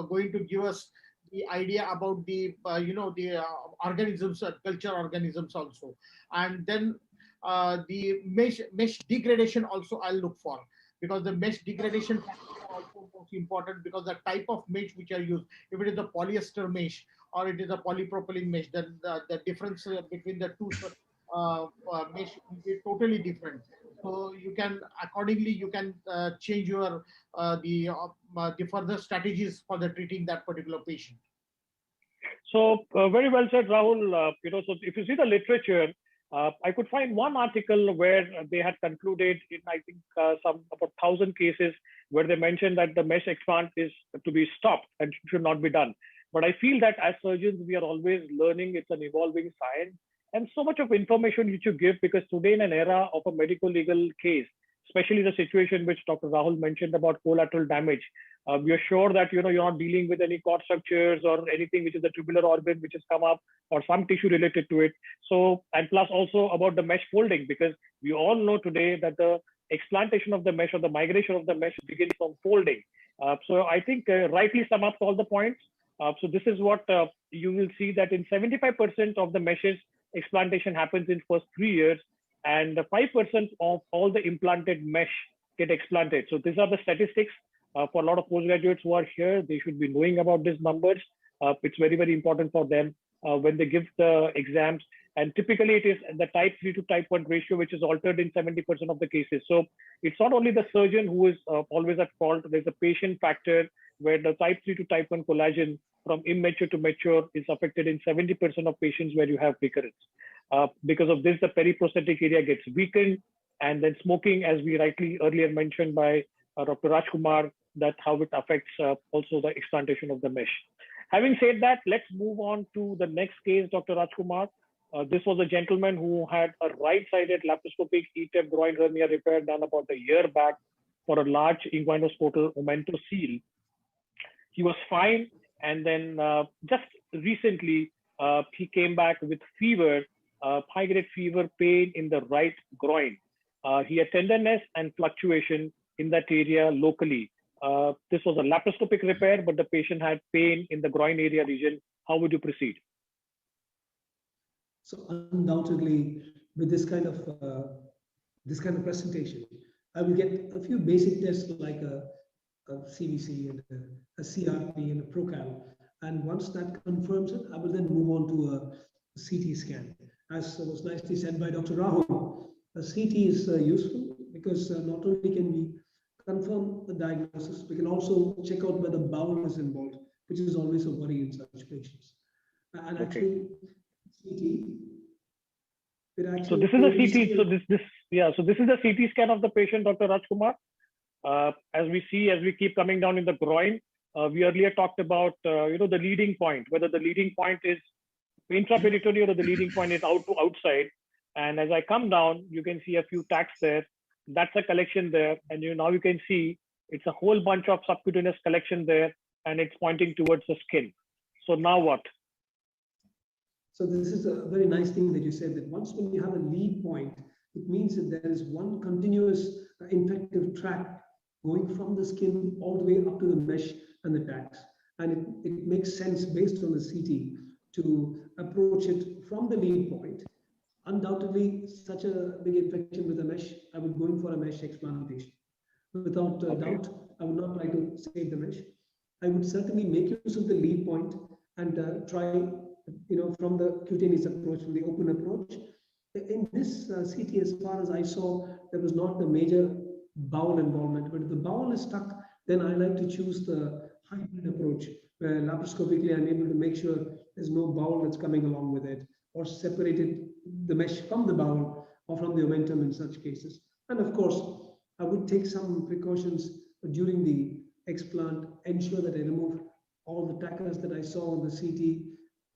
going to give us the idea about the organisms, culture organisms also. And then the mesh degradation also I'll look for, because the mesh degradation is also most important, because the type of mesh which are used, if it is a polyester mesh or it is a polypropylene mesh, then the difference between the two mesh will be totally different. So you can accordingly you can change your the further strategies for the treating that particular patient. So very well said, Rahul. So if you see the literature, I could find one article where they had concluded in, I think, some about 1,000 cases where they mentioned that the mesh explant is to be stopped and should not be done. But I feel that as surgeons, we are always learning. It's an evolving science, and so much of information which you give, because today in an era of a medical legal case, especially the situation which Dr. Rahul mentioned about collateral damage, we are sure that you're not dealing with any cord structures or anything which is a tubular organ which has come up or some tissue related to it. So, and plus also about the mesh folding, because we all know today that the explantation of the mesh or the migration of the mesh begins from folding. So I think rightly sum up all the points. So this is what you will see, that in 75% of the meshes, explantation happens in first 3 years, and 5% of all the implanted mesh get explanted. So these are the statistics for a lot of postgraduates who are here. They should be knowing about these numbers. It's very, very important for them when they give the exams. And typically it is the type 3 to type 1 ratio, which is altered in 70% of the cases. So it's not only the surgeon who is always at fault. There's a patient factor where the type 3 to type 1 collagen from immature to mature is affected in 70% of patients where you have recurrence. Because of this, the periprosthetic area gets weakened, and then smoking, as we rightly earlier mentioned by Dr. Rajkumar, that how it affects also the explantation of the mesh. Having said that, let's move on to the next case, Dr. Rajkumar. This was a gentleman who had a right-sided laparoscopic E-tip groin hernia repair done about a year back for a large inguinoscrotal omentocele. He was fine, and then just recently he came back with fever, high-grade fever, pain in the right groin. He had tenderness and fluctuation in that area locally. This was a laparoscopic repair, but the patient had pain in the groin area region. How would you proceed? So undoubtedly, with this kind of presentation, I will get a few basic tests like a CVC and a CRP and a ProCal. And once that confirms it, I will then move on to a CT scan. As was nicely said by Dr. Rahul, a CT is useful because not only can we confirm the diagnosis, we can also check out whether bowel is involved, which is always a worry in such patients. And actually, CT. So this is a CT. So this is a CT scan of the patient, Dr. Rajkumar. As we keep coming down in the groin, we earlier talked about the leading point, whether the leading point is intraperitoneal or the leading point is out to outside. And as I come down, you can see a few tacks there. That's a collection there, and now you can see it's a whole bunch of subcutaneous collection there, and it's pointing towards the skin. So now what? So this is a very nice thing that you said, that once when you have a lead point, it means that there is one continuous infective tract going from the skin all the way up to the mesh and the tacks. And it makes sense based on the CT to approach it from the lead point. Undoubtedly, such a big infection with a mesh, I would go in for a mesh explantation. Without doubt, I would not try to save the mesh. I would certainly make use of the lead point and try, from the cutaneous approach, from the open approach. In this CT, as far as I saw, there was not the major bowel involvement, but if the bowel is stuck, then I like to choose the hybrid approach, where laparoscopically I'm able to make sure there's no bowel that's coming along with it, or separated the mesh from the bowel or from the omentum in such cases. And of course, I would take some precautions during the explant, ensure that I remove all the tackers that I saw on the CT,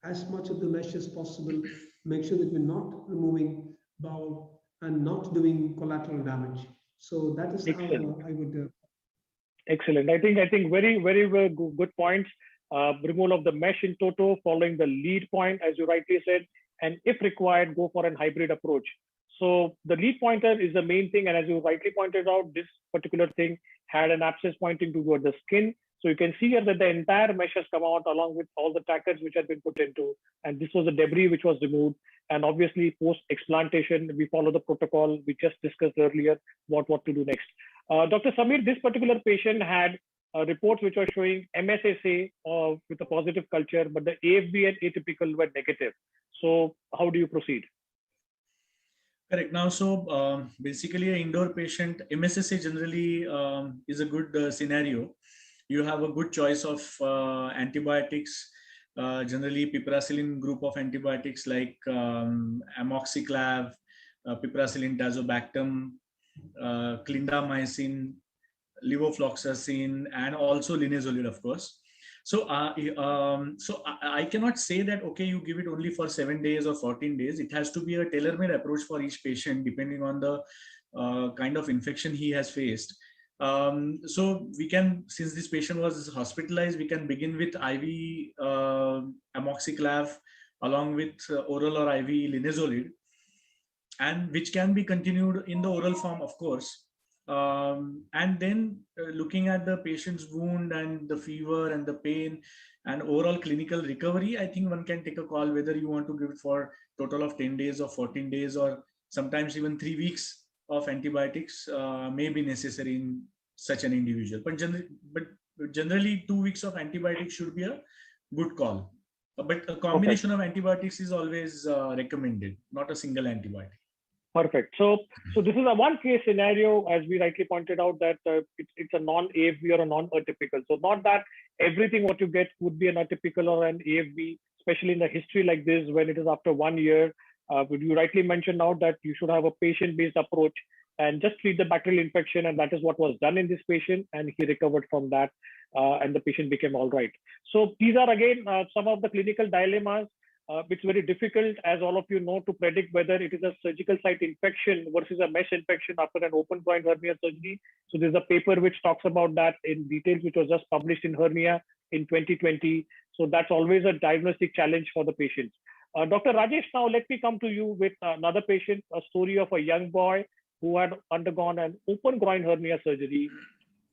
as much of the mesh as possible, make sure that we're not removing bowel and not doing collateral damage. So that is how I would. Excellent. I think very, very good points. Removal of the mesh in toto, following the lead point, as you rightly said, and if required, go for a hybrid approach. So the lead pointer is the main thing, and as you rightly pointed out, this particular thing had an abscess pointing toward the skin. So you can see here that the entire mesh has come out along with all the tackers which had been put into, and this was the debris which was removed. And obviously post-explantation, we follow the protocol we just discussed earlier, what to do next. Dr. Samir, this particular patient had reports which were showing MSSA with a positive culture, but the AFB and atypical were negative. So how do you proceed? Correct. Now, so basically, an indoor patient, MSSA generally is a good scenario. You have a good choice of antibiotics, generally piperacillin group of antibiotics like amoxiclav, piperacillin tazobactam, clindamycin, levofloxacin, and also linezolid, of course. So, I cannot say that, okay, you give it only for 7 days or 14 days. It has to be a tailor-made approach for each patient, depending on the kind of infection he has faced. So we can, since this patient was hospitalized, we can begin with IV amoxiclav along with oral or IV linezolid, and which can be continued in the oral form, of course. And then looking at the patient's wound and the fever and the pain and overall clinical recovery, I think one can take a call whether you want to give it for total of 10 days or 14 days, or sometimes even 3 weeks of antibiotics may be necessary in such an individual. But generally 2 weeks of antibiotics should be a good call. But a combination of antibiotics is always recommended, not a single antibiotic. Perfect. So this is a one case scenario, as we rightly pointed out, that it's a non-AFB or a non-atypical. So not that everything what you get would be an atypical or an AFB, especially in a history like this, when it is after 1 year. You rightly mentioned now that you should have a patient-based approach and just treat the bacterial infection, and that is what was done in this patient, and he recovered from that, and the patient became all right. So these are again some of the clinical dilemmas. It's very difficult, as all of you know, to predict whether it is a surgical site infection versus a mesh infection after an open groin hernia surgery. So there's a paper which talks about that in detail, which was just published in Hernia in 2020. So that's always a diagnostic challenge for the patients. Dr. Rajesh, now let me come to you with another patient, a story of a young boy who had undergone an open groin hernia surgery.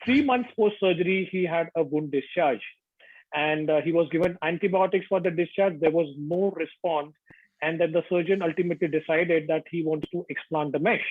3 months post-surgery, he had a wound discharge. And he was given antibiotics for the discharge. There was no response. And then the surgeon ultimately decided that he wants to explant the mesh.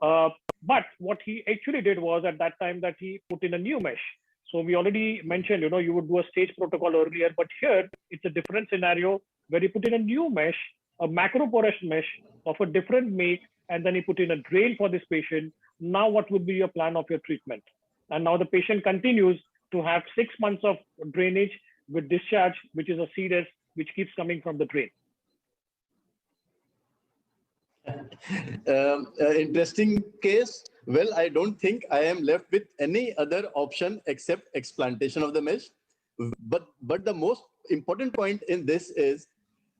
But what he actually did was at that time that he put in a new mesh. So we already mentioned, you would do a stage protocol earlier, but here it's a different scenario where he put in a new mesh, a macroporous mesh of a different make, and then he put in a drain for this patient. Now what would be your plan of your treatment? And now the patient continues to have 6 months of drainage with discharge, which is a CS, which keeps coming from the drain. Interesting case well, I don't think I am left with any other option except explantation of the mesh. But the most important point in this is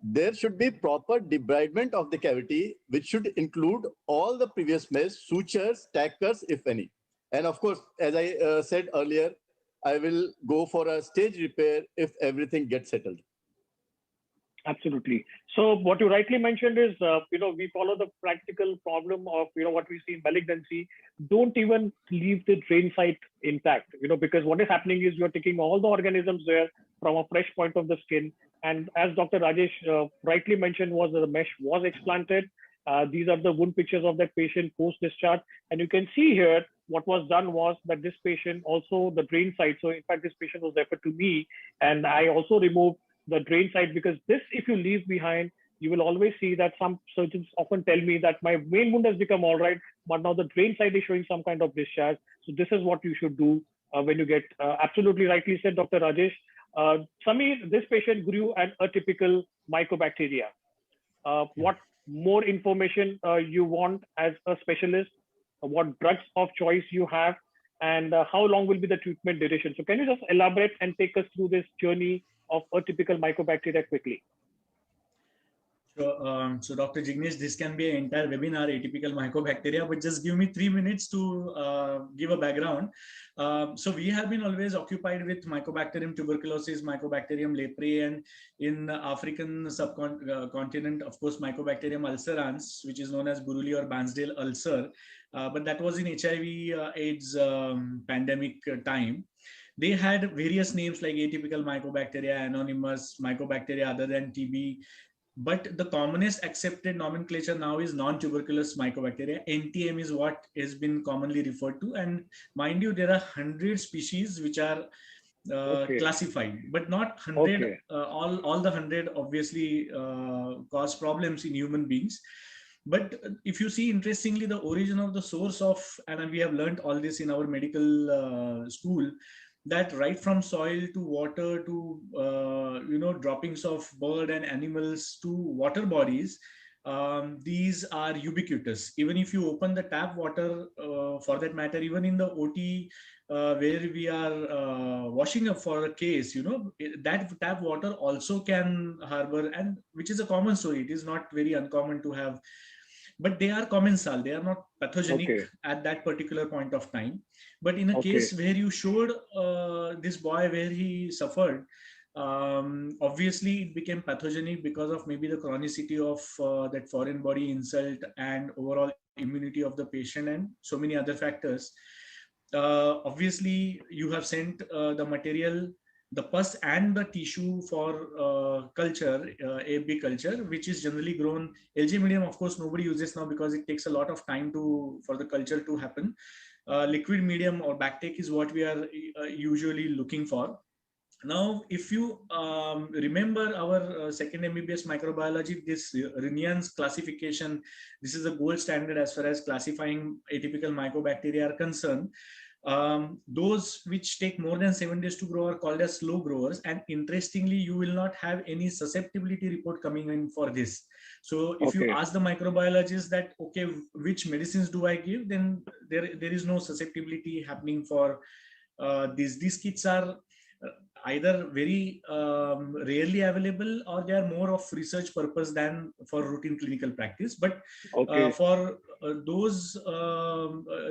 there should be proper debridement of the cavity, which should include all the previous mesh, sutures, tackers, if any. And of course, as I said earlier, I will go for a stage repair if everything gets settled. Absolutely. So what you rightly mentioned is, we follow the practical problem of, what we see in malignancy. Don't even leave the drain site intact, because what is happening is you're taking all the organisms there from a fresh point of the skin. And as Dr. Rajesh rightly mentioned, was the mesh was explanted. These are the wound pictures of that patient post-discharge. And you can see here, what was done was that this patient also the drain site. So in fact, this patient was referred to me, and I also removed the drain site, because this, if you leave behind, you will always see that some surgeons often tell me that my main wound has become all right, but now the drain site is showing some kind of discharge. So this is what you should do when you get, absolutely rightly said, Dr. Rajesh. Sameer, this patient grew an atypical mycobacteria. What more information you want as a specialist, what drugs of choice you have, and how long will be the treatment duration? So can you just elaborate and take us through this journey of atypical mycobacteria quickly? So Dr. Jignesh, this can be an entire webinar, atypical mycobacteria, but just give me 3 minutes to give a background. So we have been always occupied with Mycobacterium tuberculosis, Mycobacterium leprae, and in the African subcontinent, of course, Mycobacterium ulcerans, which is known as Buruli or Bansdale ulcer. But that was in HIV AIDS pandemic time. They had various names like atypical mycobacteria, anonymous mycobacteria other than TB. But the commonest accepted nomenclature now is non-tuberculous mycobacteria. NTM is what has been commonly referred to. And mind you, there are 100 species which are classified, but not 100. Okay. All the 100 obviously cause problems in human beings. But if you see, interestingly, the origin of the source of, and we have learned all this in our medical school, that right from soil to water to droppings of bird and animals to water bodies, these are ubiquitous. Even if you open the tap water, for that matter, even in the OT where we are washing up for a case, that tap water also can harbor, and which is a common story. It is not very uncommon to have, but they are commensal. They are not pathogenic at that particular point of time. But in a case where you showed this boy where he suffered, obviously it became pathogenic because of maybe the chronicity of that foreign body insult and overall immunity of the patient and so many other factors. Obviously, you have sent the material, the pus and the tissue for culture, AFB culture, which is generally grown. LG medium, of course, nobody uses now because it takes a lot of time for the culture to happen. Liquid medium or backtake is what we are usually looking for. Now, if you remember our second MBBS microbiology, this Rinian's classification, this is the gold standard as far as classifying atypical mycobacteria are concerned. Those which take more than 7 days to grow are called as slow growers. And interestingly, you will not have any susceptibility report coming in for this. So if you ask the microbiologist that, okay, which medicines do I give, then there is no susceptibility happening for these. These kits are either very rarely available, or they are more of research purpose than for routine clinical practice. But for those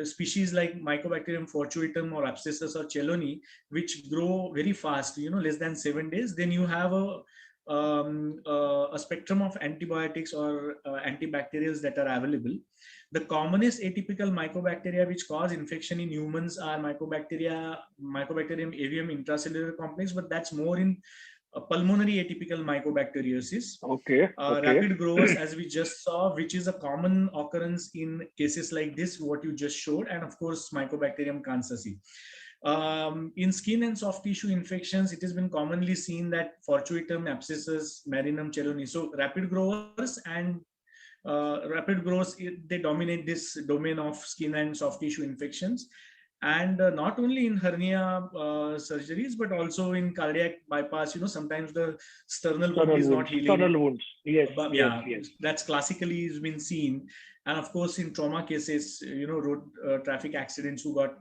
species like Mycobacterium fortuitum or abscessus or cheloni, which grow very fast, less than 7 days, then you have a spectrum of antibiotics or antibacterials that are available. The commonest atypical mycobacteria which cause infection in humans are Mycobacterium avium intracellular complex, but that's more in pulmonary atypical mycobacteriosis. Rapid growers, as we just saw, which is a common occurrence in cases like this, what you just showed, and of course, Mycobacterium kansasi. In skin and soft tissue infections, it has been commonly seen that fortuitum, abscessus, marinum, cheloni. So rapid growers and rapid growth, they dominate this domain of skin and soft tissue infections. And not only in hernia surgeries, but also in cardiac bypass, sometimes the sternal wound is not healing. Sternal wounds, yes. But, yes. That's classically has been seen. And of course, in trauma cases, road traffic accidents who got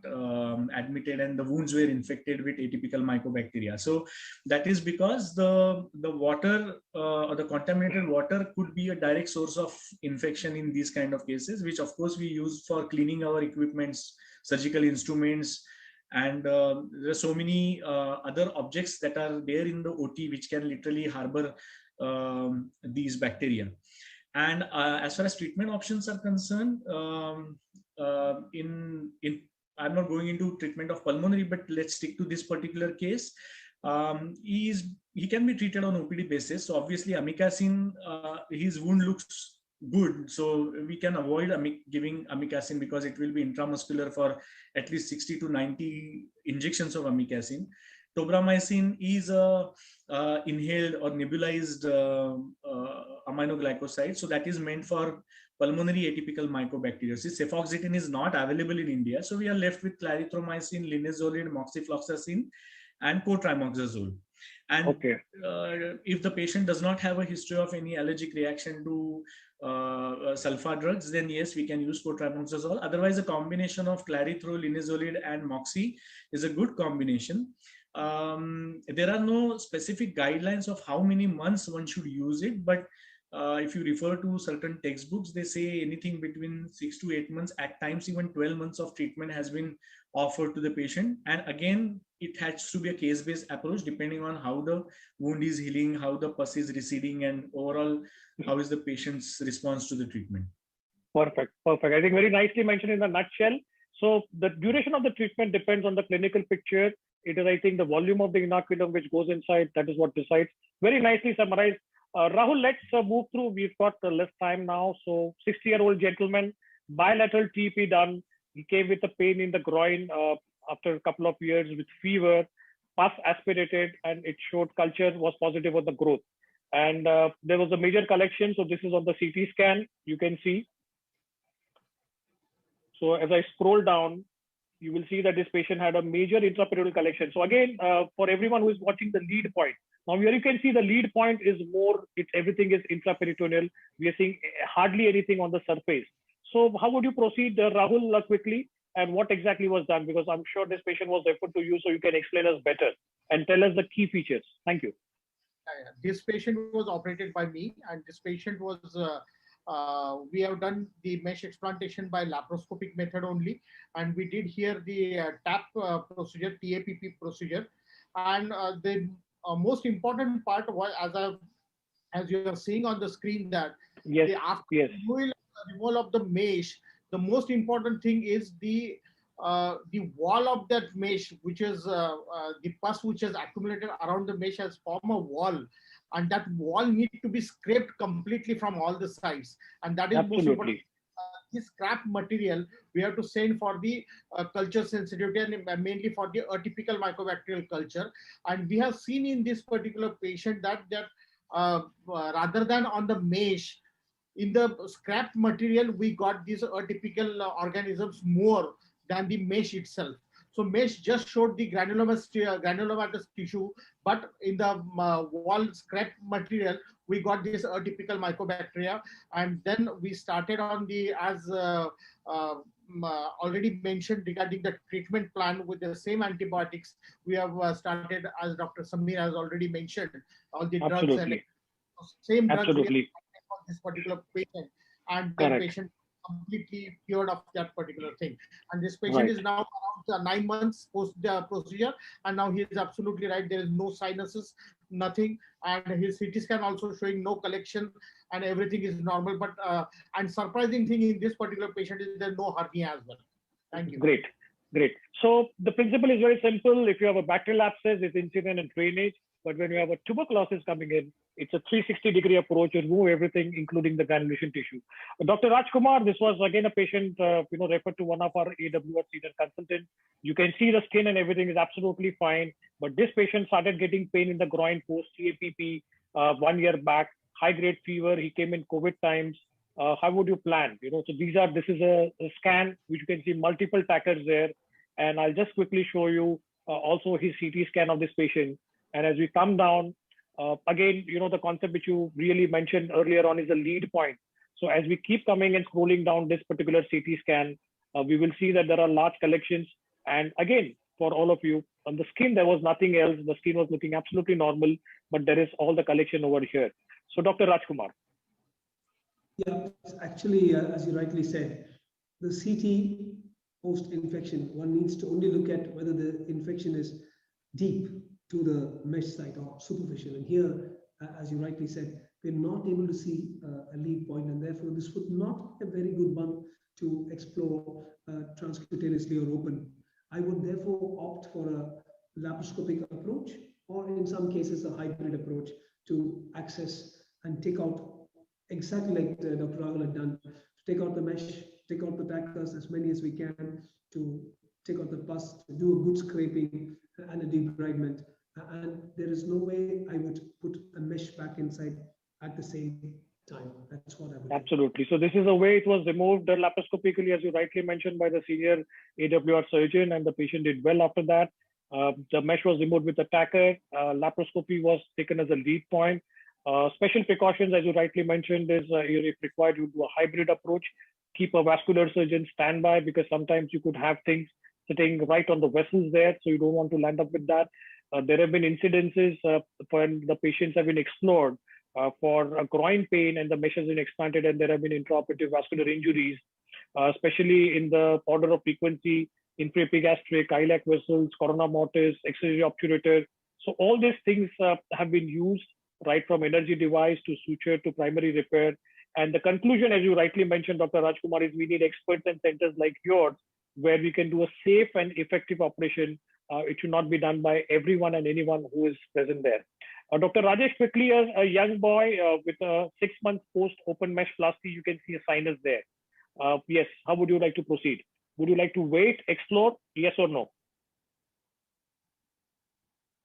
admitted and the wounds were infected with atypical mycobacteria. So that is because the water or the contaminated water could be a direct source of infection in these kind of cases, which of course we use for cleaning our equipments, surgical instruments, and there are so many other objects that are there in the OT which can literally harbor these bacteria. And as far as treatment options are concerned, I'm not going into treatment of pulmonary, but let's stick to this particular case. He can be treated on OPD basis. So obviously amikacin, his wound looks good, so we can avoid giving amikacin because it will be intramuscular for at least 60 to 90 injections of amikacin. Tobramycin is a inhaled or nebulized aminoglycoside, so that is meant for pulmonary atypical mycobacteriosis. Cefoxitin is not available in India, so we are left with clarithromycin, linezolid, moxifloxacin, and cotrimoxazole. And if the patient does not have a history of any allergic reaction to sulfa drugs, then yes, we can use cotrimoxazole. Otherwise, a combination of clarithrol, linezolid, and moxi is a good combination. There are no specific guidelines of how many months one should use it, but if you refer to certain textbooks, they say anything between 6 to 8 months, at times even 12 months of treatment has been offered to the patient. And again, it has to be a case-based approach depending on how the wound is healing, how the pus is receding, and overall, how is the patient's response to the treatment. Perfect. I think very nicely mentioned in a nutshell. So the duration of the treatment depends on the clinical picture. It is, I think, the volume of the inoculum which goes inside, that is what decides. Very nicely summarized. Rahul, let's move through. We've got less time now. So 60-year-old gentleman, bilateral TEP done. He came with a pain in the groin after a couple of years with fever, pus aspirated, and it showed culture was positive on the growth. And there was a major collection. So this is on the CT scan, you can see. So as I scroll down, you will see that this patient had a major intraperitoneal collection. So again, for everyone who is watching the lead point, now here you can see the lead point is more, everything is intraperitoneal. We are seeing hardly anything on the surface. So how would you proceed, Rahul, quickly, and what exactly was done? Because I'm sure this patient was referred to you, so you can explain us better and tell us the key features. Thank you. This patient was operated by me, and this patient was, we have done the mesh explantation by laparoscopic method only, and we did here the TAP procedure, TAPP procedure. And the most important part was, as you are seeing on the screen, that after removal of the mesh, the most important thing is the wall of that mesh, which is the pus which has accumulated around the mesh has formed a wall, and that wall needs to be scraped completely from all the sides, and that is most important. This scrap material we have to send for the culture sensitivity and mainly for the atypical mycobacterial culture. And we have seen in this particular patient that rather than on the mesh, in the scrap material, we got these atypical organisms more than the mesh itself. So mesh just showed the granulomatous tissue, but in the wall scrap material, we got this atypical mycobacteria. And then we started on the, as already mentioned regarding the treatment plan with the same antibiotics, we have started, as Dr. Samir has already mentioned, all the drugs and same drugs for this particular patient, and the patient completely cured of that particular thing. And this patient is now around 9 months post the procedure, and now he is absolutely right. There is no sinuses, nothing, and his CT scan also showing no collection, and everything is normal. But and surprising thing in this particular patient is there no hernia as well. Thank you. Great. So the principle is very simple. If you have a bacterial abscess, it's incident and drainage. But when you have a tuberculosis coming in, it's a 360-degree approach. You remove everything, including the granulation tissue. Dr. Rajkumar, this was again a patient, referred to one of our AWR senior consultants. You can see the skin and everything is absolutely fine. But this patient started getting pain in the groin post TAPP 1 year back, high-grade fever. He came in COVID times. How would you plan? So this is a scan which you can see multiple tackers there, and I'll just quickly show you also his CT scan of this patient. And as we come down, again, the concept which you really mentioned earlier on is the lead point. So as we keep coming and scrolling down this particular CT scan, we will see that there are large collections. And again, for all of you, on the skin, there was nothing else. The skin was looking absolutely normal, but there is all the collection over here. So Dr. Rajkumar. Yeah, actually, as you rightly said, the CT post-infection, one needs to only look at whether the infection is deep to the mesh site or superficial. And here, as you rightly said, we're not able to see a lead point, and therefore this would not be a very good one to explore transcutaneously or open. I would therefore opt for a laparoscopic approach, or in some cases a hybrid approach, to access and take out exactly like Dr. Rahul had done, to take out the mesh, take out the tactus, as many as we can, to take out the pus, to do a good scraping and a debridement. And there is no way I would put a mesh back inside at the same time. That's what I would Absolutely. So this is the way it was removed laparoscopically, as you rightly mentioned, by the senior AWR surgeon, and the patient did well after that. The mesh was removed with a tacker. Laparoscopy was taken as a lead point. Special precautions, as you rightly mentioned, is if required, you do a hybrid approach. Keep a vascular surgeon standby, because sometimes you could have things sitting right on the vessels there, so you don't want to land up with that. There have been incidences when the patients have been explored for a groin pain and the mesh has been expanded, and there have been intraoperative vascular injuries, especially in the order of frequency, infraepigastric, iliac vessels, corona mortis, extraocular obturator. So all these things have been used, right from energy device to suture to primary repair. And the conclusion, as you rightly mentioned, Dr. Rajkumar, is we need experts and centers like yours, where we can do a safe and effective operation. It should not be done by everyone and anyone who is present there. Dr. Rajesh, quickly, a young boy with a 6 month post-open mesh plasty, you can see a sinus there. Yes, how would you like to proceed? Would you like to wait, explore, yes or no?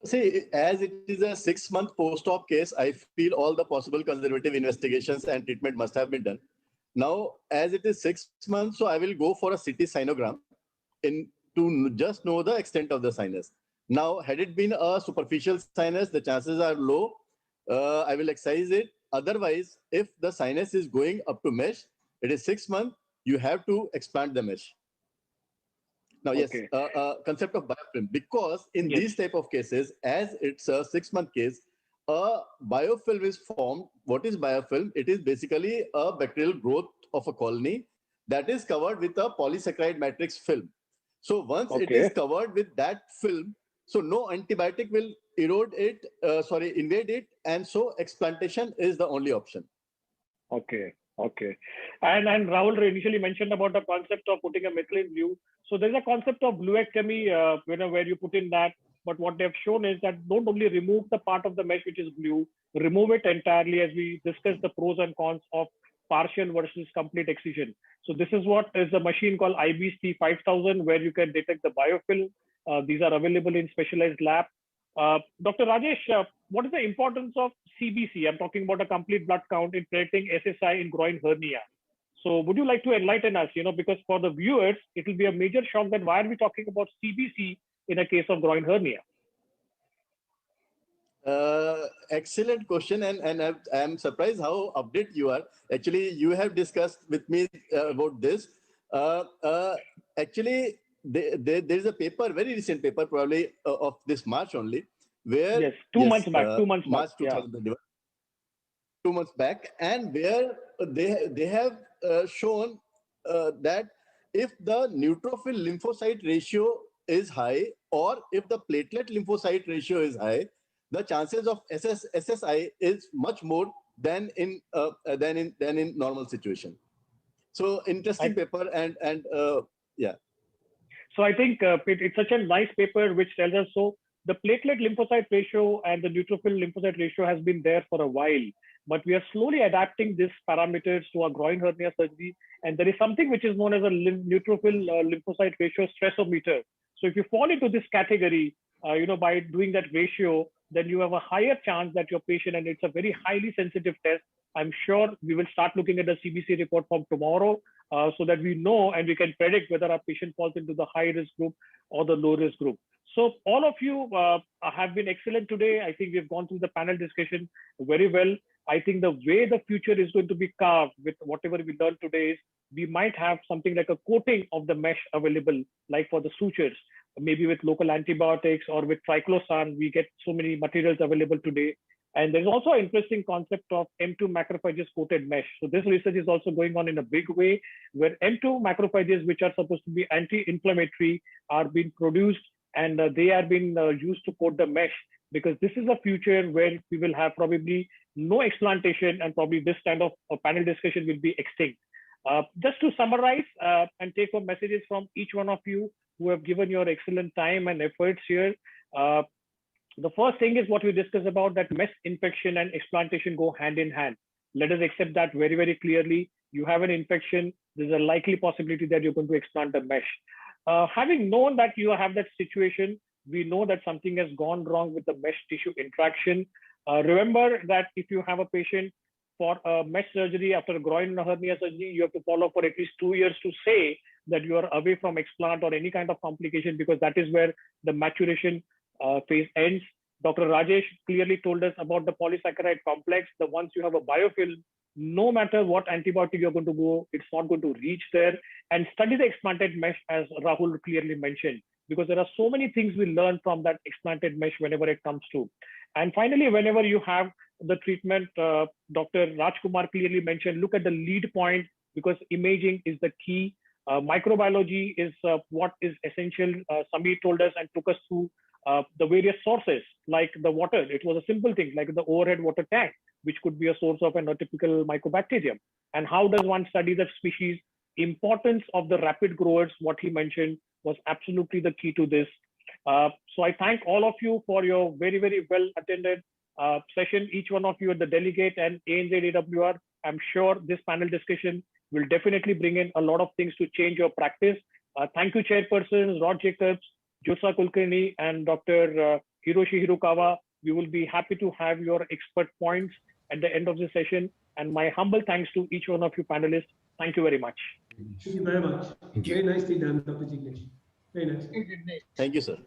See, as it is a 6 month post-op case, I feel all the possible conservative investigations and treatment must have been done. Now, as it is 6 months, so I will go for a CT sinogram to just know the extent of the sinus. Now, had it been a superficial sinus, the chances are low. I will excise it. Otherwise, if the sinus is going up to mesh, it is 6 months, you have to expand the mesh. Now, yes, concept of biofilm, because in these type of cases, as it's a 6 month case, a biofilm is formed. What is biofilm? It is basically a bacterial growth of a colony that is covered with a polysaccharide matrix film. So once it is covered with that film, so no antibiotic will invade it, and so explantation is the only option. Okay. And Rahul initially mentioned about the concept of putting a methylene blue. So there's a concept of bluectomy, where you put in that. But what they've shown is that don't only remove the part of the mesh which is blue, remove it entirely, as we discussed the pros and cons of partial versus complete excision. So this is what is a machine called IBC 5000, where you can detect the biofilm. These are available in specialized lab. Dr. Rajesh, what is the importance of CBC? I'm talking about a complete blood count in predicting SSI in groin hernia. So would you like to enlighten us, because for the viewers, it will be a major shock that why are we talking about CBC in a case of groin hernia? Excellent question, and I'm surprised how updated you are. Actually, you have discussed with me about this. Actually, there is a paper, very recent paper, probably of this March only, where 2 months back, 2 months March back, 2021, 2 months back, and where they have shown that if the neutrophil lymphocyte ratio is high, or if the platelet lymphocyte ratio is high, the chances of SSI is much more than in normal situation. So interesting paper, and yeah. So I think it's such a nice paper which tells us, so the platelet lymphocyte ratio and the neutrophil lymphocyte ratio has been there for a while, but we are slowly adapting these parameters to our groin hernia surgery. And there is something which is known as a neutrophil lymphocyte ratio stressometer. So if you fall into this category, by doing that ratio, then you have a higher chance that your patient, and it's a very highly sensitive test. I'm sure we will start looking at the CBC report from tomorrow, so that we know and we can predict whether our patient falls into the high risk group or the low risk group. So all of you have been excellent today. I think we've gone through the panel discussion very well. I think the way the future is going to be carved with whatever we learned today is we might have something like a coating of the mesh available, like for the sutures, maybe with local antibiotics or with triclosan. We get so many materials available today. And there's also an interesting concept of M2 macrophages coated mesh. So this research is also going on in a big way, where M2 macrophages, which are supposed to be anti-inflammatory, are being produced, and they are being used to coat the mesh, because this is a future where we will have probably no explantation, and probably this kind of panel discussion will be extinct. Just to summarize and take home messages from each one of you who have given your excellent time and efforts here. The first thing is what we discussed about, that mesh infection and explantation go hand in hand. Let us accept that very, very clearly. You have an infection, there's a likely possibility that you're going to explant the mesh. Having known that you have that situation, we know that something has gone wrong with the mesh tissue interaction. Remember that if you have a patient for a mesh surgery after a groin hernia surgery, you have to follow for at least 2 years to say that you are away from explant or any kind of complication, because that is where the maturation phase ends. Dr. Rajesh clearly told us about the polysaccharide complex. The once you have a biofilm, no matter what antibiotic you're going to go, it's not going to reach there. And study the explanted mesh, as Rahul clearly mentioned, because there are so many things we learn from that explanted mesh whenever it comes to. And finally, whenever you have the treatment, Dr. Rajkumar clearly mentioned, look at the lead point, because imaging is the key. Microbiology is what is essential. Samir told us and took us through the various sources, like the water. It was a simple thing, like the overhead water tank, which could be a source of an atypical mycobacterium. And how does one study that species? Importance of the rapid growers, what he mentioned, was absolutely the key to this. So I thank all of you for your very, very well attended session, each one of you at the delegate and ANZAWR. I'm sure this panel discussion will definitely bring in a lot of things to change your practice. Thank you, chairpersons, Rod Jacobs, Jyosa Kulkarni, and Dr. Hiroshi Hirukawa. We will be happy to have your expert points at the end of the session. And my humble thanks to each one of you panelists. Thank you very much. Thank you very much. Very nicely done, Dr. Jignesh. Very nice. Thank you, sir.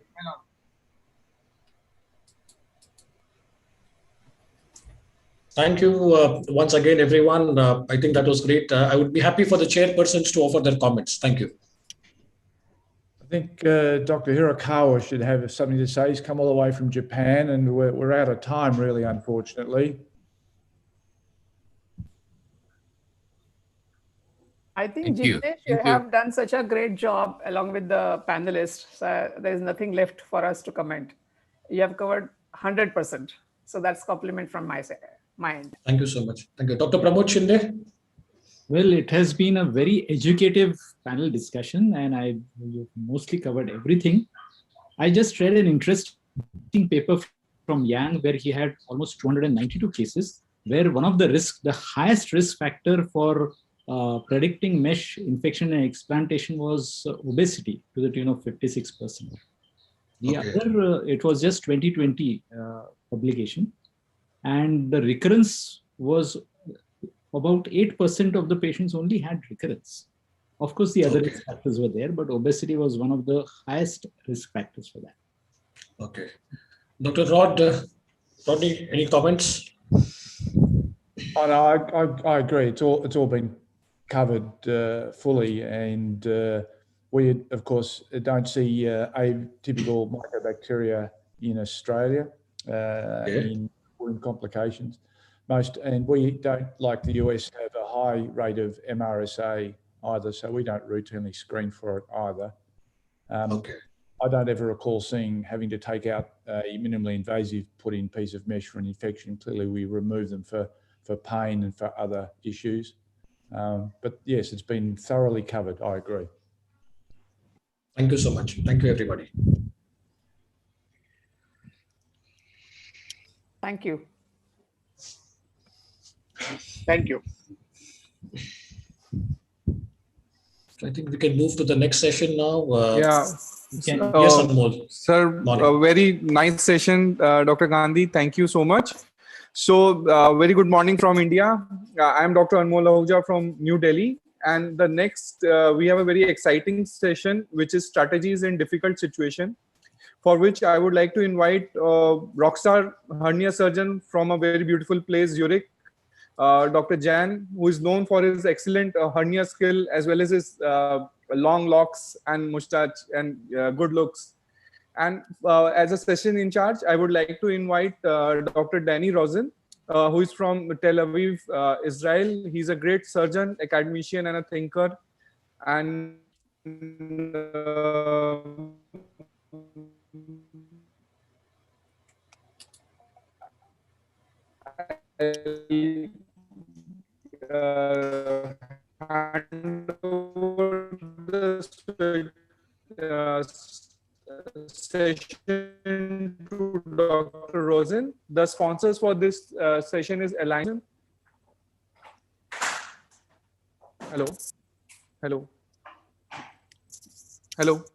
Thank you once again, everyone. I think that was great. I would be happy for the chairpersons to offer their comments. Thank you. I think Dr. Hirokawa should have something to say. He's come all the way from Japan, and we're out of time, really, unfortunately. I think, Jignesh, you have done such a great job along with the panelists. So there is nothing left for us to comment. You have covered 100%. So that's compliment from my side, my end. Thank you so much. Thank you. Dr. Pramod Shinde? Well, it has been a very educative panel discussion, and you've mostly covered everything. I just read an interesting paper from Yang, where he had almost 292 cases, where one of the highest risk factor for predicting mesh infection and explantation was obesity, to the tune of 56%. The other, it was just 2020 publication, and the recurrence was about 8% of the patients only had recurrence. Of course, the other risk factors were there, but obesity was one of the highest risk factors for that. Okay. Dr. Rodney, any comments? Oh, no, I agree. It's all been covered fully, and we, of course, don't see atypical mycobacteria in Australia in wound complications. And we don't, like the US, have a high rate of MRSA either, so we don't routinely screen for it either. I don't ever recall having to take out a minimally invasive put-in piece of mesh for an infection. Clearly, we remove them for pain and for other issues. But yes, it's been thoroughly covered. I agree. Thank you so much. Thank you, everybody. Thank you. Thank you. I think we can move to the next session now. Yes, Anmol. Sir, a very nice session, Dr. Gandhi. Thank you so much. So, very good morning from India. I am Dr. Anmol Ahuja from New Delhi. And the next, we have a very exciting session, which is strategies in difficult situation, for which I would like to invite rockstar hernia surgeon from a very beautiful place, Zurich, Dr. Jan, who is known for his excellent hernia skill as well as his long locks and mustache and good looks. And as a session in charge, I would like to invite Dr. Danny Rosen, who is from Tel Aviv, Israel. He's a great surgeon, academician, and a thinker. And hand over the session to Dr. Rosen. The sponsors for this session is Alliance. Hello. Hello. Hello.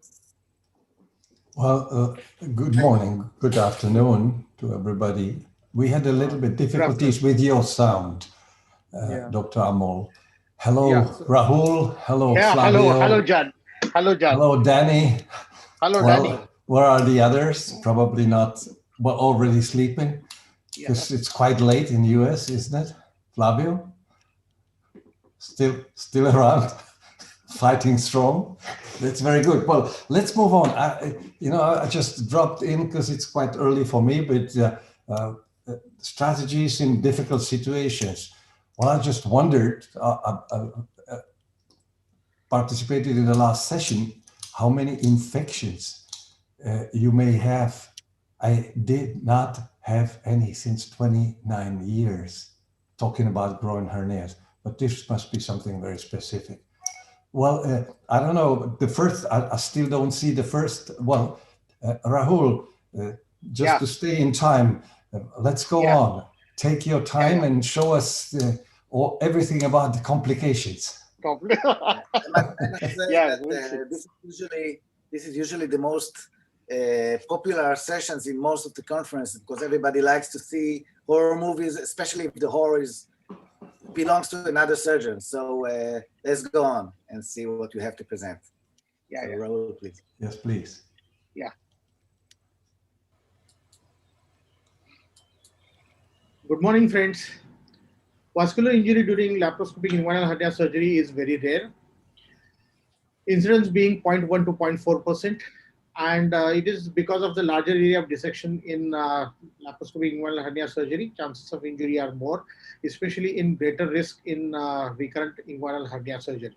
Well, good morning, good afternoon to everybody. We had a little bit difficulties with your sound, Dr. Amol. Hello, Rahul. Hello, Flavio. Hello, John. Hello, John. Hello, Danny. Hello, well, Danny. Where are the others? Probably not, well, already sleeping, because it's quite late in the US, isn't it? Flavio? Still around, fighting strong. That's very good. Well, let's move on. I just dropped in because it's quite early for me, but strategies in difficult situations. Well, I just wondered, participated in the last session, how many infections you may have. I did not have any since 29 years, talking about groin hernias, but this must be something very specific. Well, I don't know, the first, I still don't see the first, well, Rahul, just to stay in time, let's go on. Take your time and show us everything about the complications. This is usually the most popular sessions in most of the conferences, because everybody likes to see horror movies, especially if the horror belongs to another surgeon. So let's go on and see what you have to present. Rahul, please. Yes, please. Good morning, friends. Vascular injury during laparoscopic inguinal hernia surgery is very rare. Incidence being 0.1 to 0.4%. And it is because of the larger area of dissection in laparoscopic inguinal hernia surgery, chances of injury are more, especially in greater risk in recurrent inguinal hernia surgery.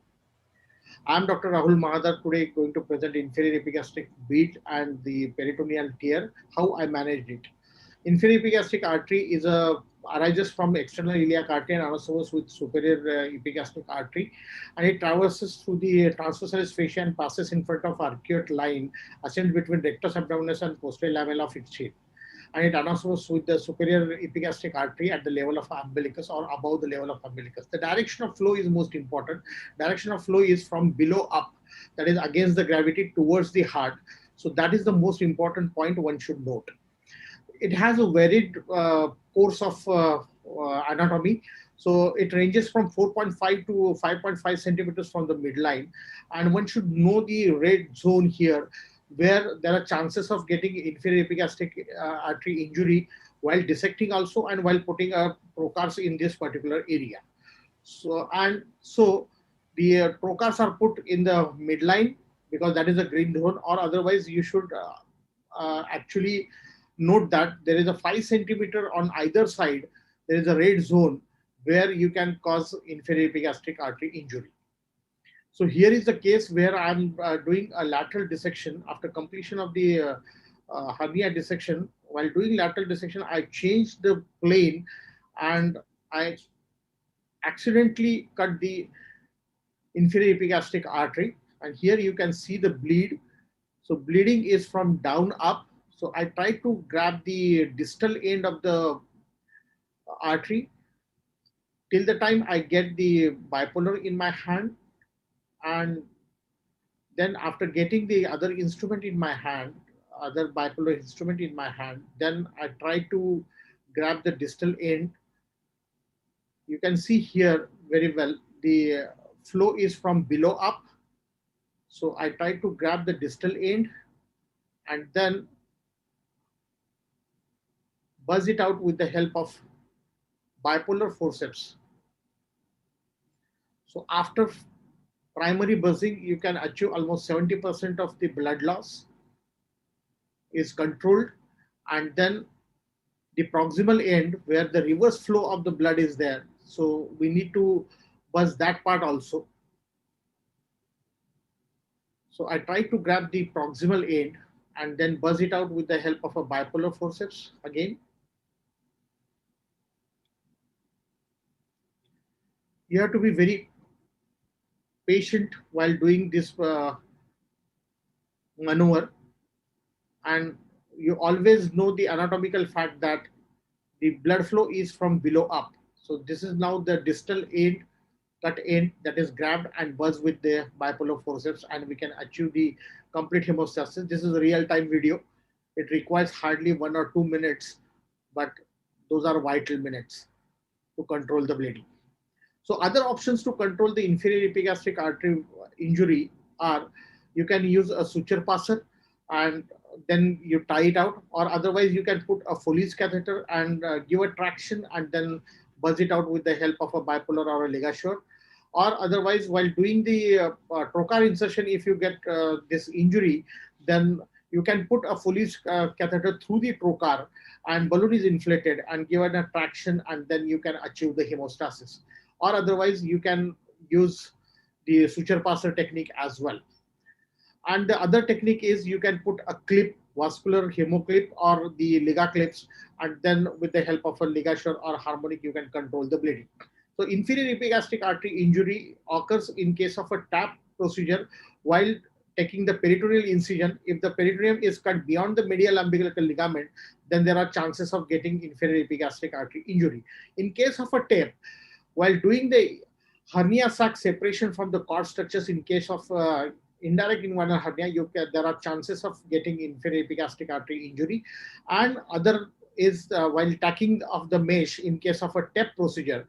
I am Dr. Rahul Mahadar, today going to present inferior epigastric bead and the peritoneal tear, how I managed it. Inferior epigastric artery arises from external iliac artery and anastomosis with superior epigastric artery, and it traverses through the transversalis fascia and passes in front of arcuate line, ascends between rectus abdominis and posterior lamella of its sheath, and it anastomosis with the superior epigastric artery at the level of umbilicus or above the level of umbilicus. The direction of flow is most important. Direction of flow is from below up, that is against the gravity towards the heart. So that is the most important point one should note. It has a varied course of anatomy. So it ranges from 4.5 to 5.5 centimeters from the midline. And one should know the red zone here, where there are chances of getting inferior epigastric artery injury while dissecting also, and while putting a trocars in this particular area. So the trocars are put in the midline because that is a green zone, or otherwise you should actually note that there is a 5 centimeter on either side. There is a red zone where you can cause inferior epigastric artery injury. So here is the case where I'm doing a lateral dissection after completion of the hernia dissection. While doing lateral dissection, I changed the plane and I accidentally cut the inferior epigastric artery. And here you can see the bleed. So bleeding is from down up. So I try to grab the distal end of the artery till the time I get the bipolar in my hand. And then after getting the other instrument in my hand, other bipolar instrument in my hand, then I try to grab the distal end. You can see here very well, the flow is from below up. So I try to grab the distal end and then buzz it out with the help of bipolar forceps. So after primary buzzing, you can achieve almost 70% of the blood loss is controlled, and then the proximal end where the reverse flow of the blood is there. So we need to buzz that part also. So I try to grab the proximal end and then buzz it out with the help of a bipolar forceps again. You have to be very patient while doing this maneuver, and you always know the anatomical fact that the blood flow is from below up. So this is now the distal end, cut end that is grabbed and buzzed with the bipolar forceps, and we can achieve the complete hemostasis. This is a real-time video. It requires hardly 1 or 2 minutes, but those are vital minutes to control the bleeding. So other options to control the inferior epigastric artery injury are you can use a suture passer and then you tie it out, or otherwise you can put a Foley's catheter and give a traction and then buzz it out with the help of a bipolar or a ligature. Or otherwise, while doing the trocar insertion, if you get this injury, then you can put a Foley's catheter through the trocar and balloon is inflated and given a traction, and then you can achieve the hemostasis. Or otherwise, you can use the suture passer technique as well. And the other technique is you can put a clip, vascular hemoclip or the liga clips, and then with the help of a ligature or harmonic, you can control the bleeding. So inferior epigastric artery injury occurs in case of a TAP procedure while taking the peritoneal incision. If the peritoneum is cut beyond the medial umbilical ligament, then there are chances of getting inferior epigastric artery injury. In case of a TAP, while doing the hernia sac separation from the cord structures in case of indirect inguinal hernia, there are chances of getting inferior epigastric artery injury. And other is while tacking of the mesh in case of a TAP procedure,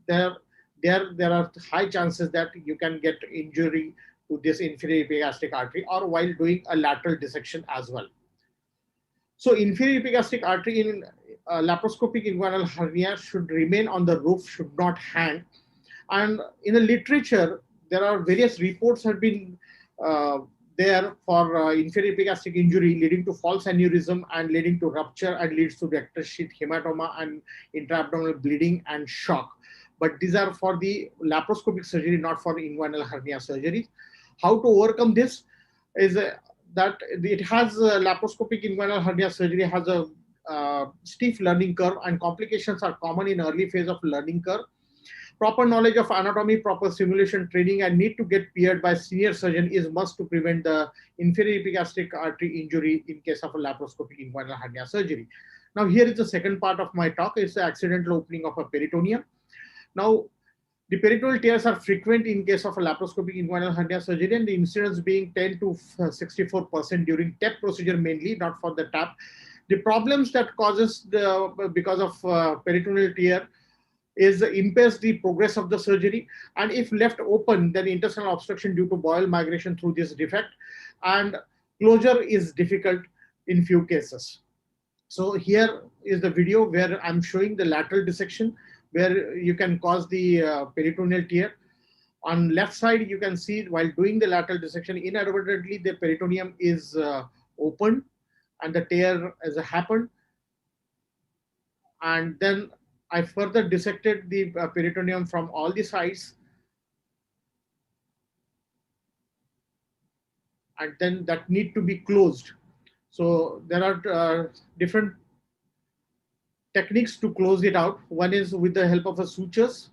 there are high chances that you can get injury to this inferior epigastric artery, or while doing a lateral dissection as well. So inferior epigastric artery in laparoscopic inguinal hernia should remain on the roof, should not hang. And in the literature, there are various reports have been there for inferior epigastric injury leading to false aneurysm and leading to rupture and leads to rectus sheath hematoma and intra-abdominal bleeding and shock. But these are for the laparoscopic surgery, not for inguinal hernia surgery. How to overcome this is that it has laparoscopic inguinal hernia surgery has a steep learning curve, and complications are common in early phase of learning curve. Proper knowledge of anatomy, proper simulation training, and need to get peered by senior surgeon is must to prevent the inferior epigastric artery injury in case of a laparoscopic inguinal hernia surgery. Now here is the second part of my talk, is the accidental opening of a peritoneum. Now, the peritoneal tears are frequent in case of a laparoscopic inguinal hernia surgery, and the incidence being 10 to 64% during TAP procedure mainly, not for the TAP. The problems that causes because of peritoneal tear is impairs the progress of the surgery, and if left open, then intestinal obstruction due to bowel migration through this defect, and closure is difficult in few cases. So here is the video where I'm showing the lateral dissection, where you can cause the peritoneal tear. On left side, you can see while doing the lateral dissection, inadvertently the peritoneum is opened and the tear has happened. And then I further dissected the peritoneum from all the sides. And then that need to be closed. So there are different techniques to close it out. One is with the help of a sutures.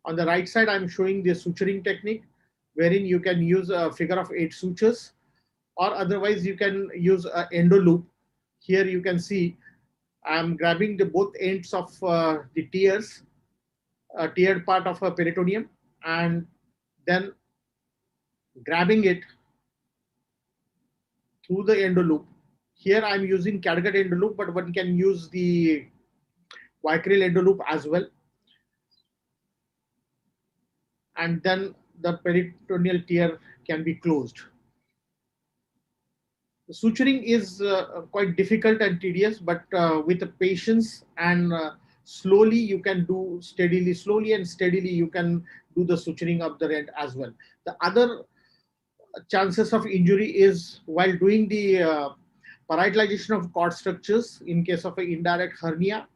On the right side, I'm showing the suturing technique, wherein you can use a figure of 8 sutures, or otherwise you can use an endo loop. Here you can see I'm grabbing the both ends of the tears, tiered part of a peritoneum, and then grabbing it through the endo loop. Here I'm using catgut endo loop, but one can use the Vicryl endo loop as well. And then the peritoneal tear can be closed. The suturing is quite difficult and tedious, but with the patience and slowly you can do steadily, slowly and steadily you can do the suturing of the rent as well. The other chances of injury is while doing the parietalization of cord structures in case of an indirect hernia.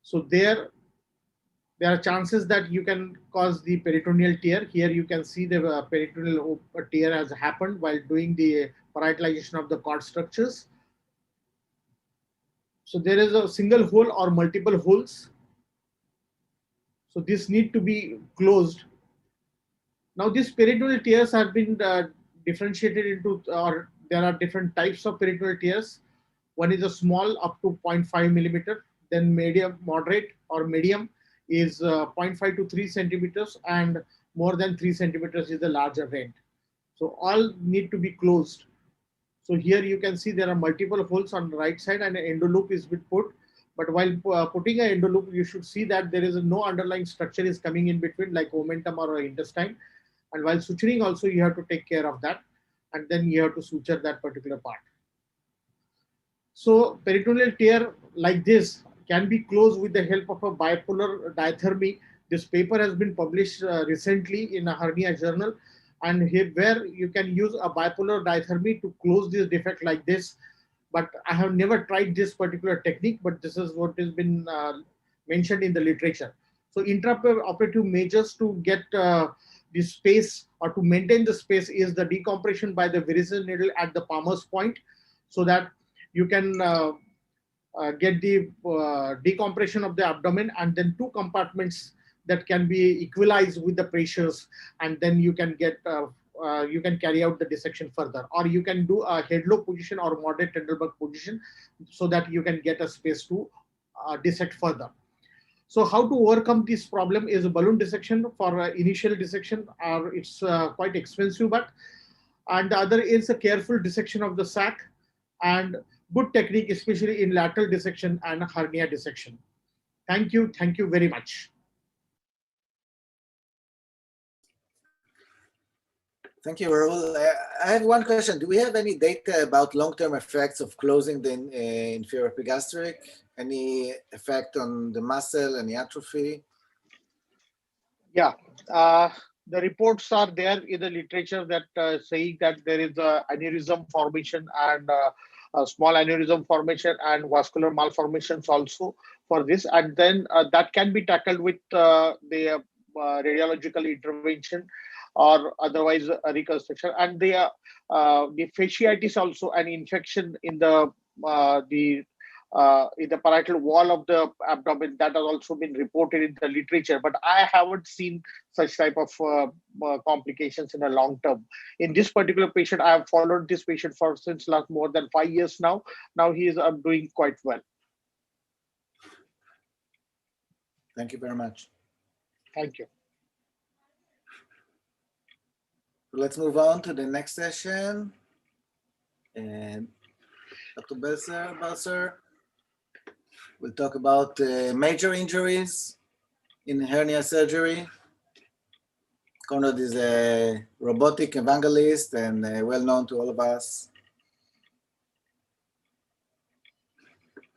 So there are chances that you can cause the peritoneal tear. Here you can see the peritoneal tear has happened while doing the parietalization of the cord structures. So there is a single hole or multiple holes. So this need to be closed. Now these peritoneal tears have been differentiated into, or there are different types of peritoneal tears. One is a small up to 0.5 millimeter, then medium, moderate or medium is 0.5 to 3 centimeters, and more than 3 centimeters is the larger rent. So all need to be closed. So here you can see there are multiple holes on the right side and an endoloop is been put. But while putting an endoloop, you should see that there is no underlying structure is coming in between like omentum or intestine. And while suturing also, you have to take care of that. And then you have to suture that particular part. So peritoneal tear like this can be closed with the help of a bipolar diathermy. This paper has been published recently in a hernia journal, and here where you can use a bipolar diathermy to close this defect like this. But I have never tried this particular technique, but this is what has been mentioned in the literature. So intraoperative measures to get the space or to maintain the space is the decompression by the varicose needle at the palmer's point, so that you can get the decompression of the abdomen, and then two compartments that can be equalized with the pressures, and then you can get you can carry out the dissection further, or you can do a headlock position or moderate Tendelberg position so that you can get a space to dissect further. So how to overcome this problem is a balloon dissection for initial dissection, or it's quite expensive, but and the other is a careful dissection of the sac and good technique, especially in lateral dissection and hernia dissection. Thank you very much. Thank you, Rahul. I have one question. Do we have any data about long-term effects of closing the inferior epigastric? Any effect on the muscle, any atrophy? Yeah, the reports are there in the literature that saying that there is a aneurysm formation and a small aneurysm formation and vascular malformations also for this. And then that can be tackled with the radiological intervention or otherwise a reconstruction. And the fasciitis also an infection in the parietal wall of the abdomen that has also been reported in the literature, but I haven't seen such type of complications in a long term. In this particular patient, I have followed this patient for since last more than 5 years now. Now he is doing quite well. Thank you very much. Thank you. Let's move on to the next session. And Dr. Belser will talk about major injuries in hernia surgery. Conrad is a robotic evangelist and well known to all of us.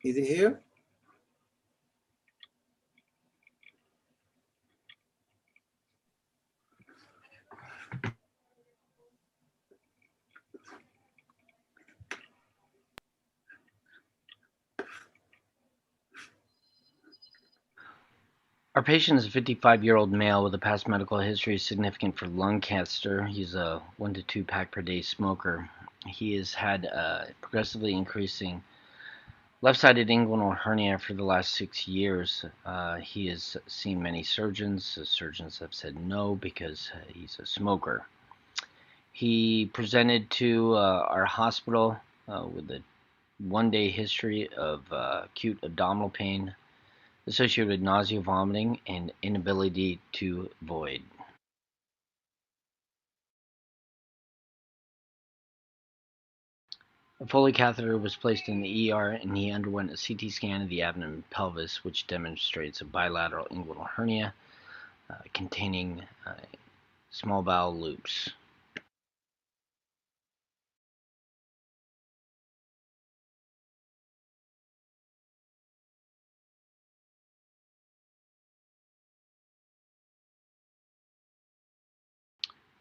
Is he here? Our patient is a 55-year-old male with a past medical history significant for lung cancer. He's a 1 to 2 pack per day smoker. He has had progressively increasing left-sided inguinal hernia for the last 6 years. He has seen many surgeons. The surgeons have said no because he's a smoker. He presented to our hospital with a 1-day history of acute abdominal pain associated with nausea, vomiting, and inability to void. A Foley catheter was placed in the ER, and he underwent a CT scan of the abdomen and pelvis, which demonstrates a bilateral inguinal hernia containing small bowel loops.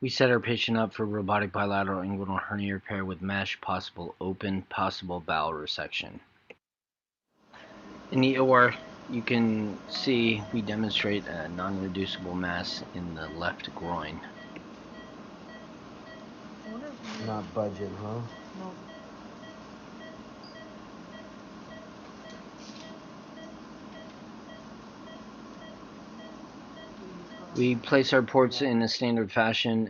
We set our patient up for robotic bilateral inguinal hernia repair with mesh, possible open, possible bowel resection. In the OR, you can see we demonstrate a non-reducible mass in the left groin. Not budget, huh? No. We place our ports in a standard fashion.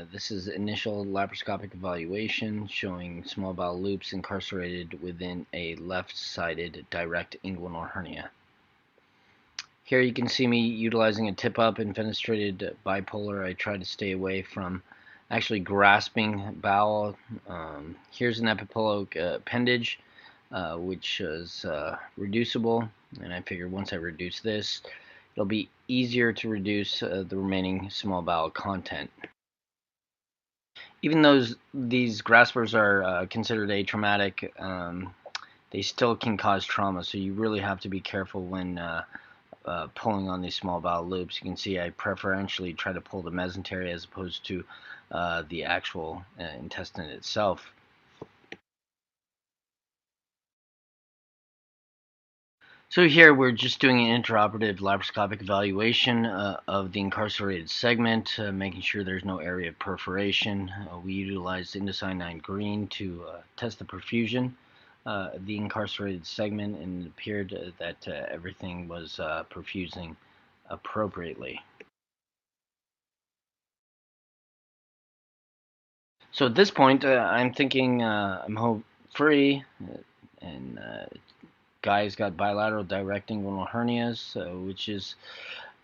This is initial laparoscopic evaluation showing small bowel loops incarcerated within a left-sided direct inguinal hernia. Here you can see me utilizing a tip-up and fenestrated bipolar. I try to stay away from actually grasping bowel. Here's an epipolar appendage, which is reducible, and I figured once I reduce this, it'll be easier to reduce the remaining small bowel content. Even though these graspers are considered atraumatic, they still can cause trauma, so you really have to be careful when pulling on these small bowel loops. You can see I preferentially try to pull the mesentery as opposed to the actual intestine itself. So here we're just doing an intraoperative laparoscopic evaluation of the incarcerated segment, making sure there's no area of perforation. We utilized indocyanine green to test the perfusion of the incarcerated segment, and it appeared that everything was perfusing appropriately. So at this point, I'm thinking I'm home free, and guy's got bilateral direct inguinal hernias, which is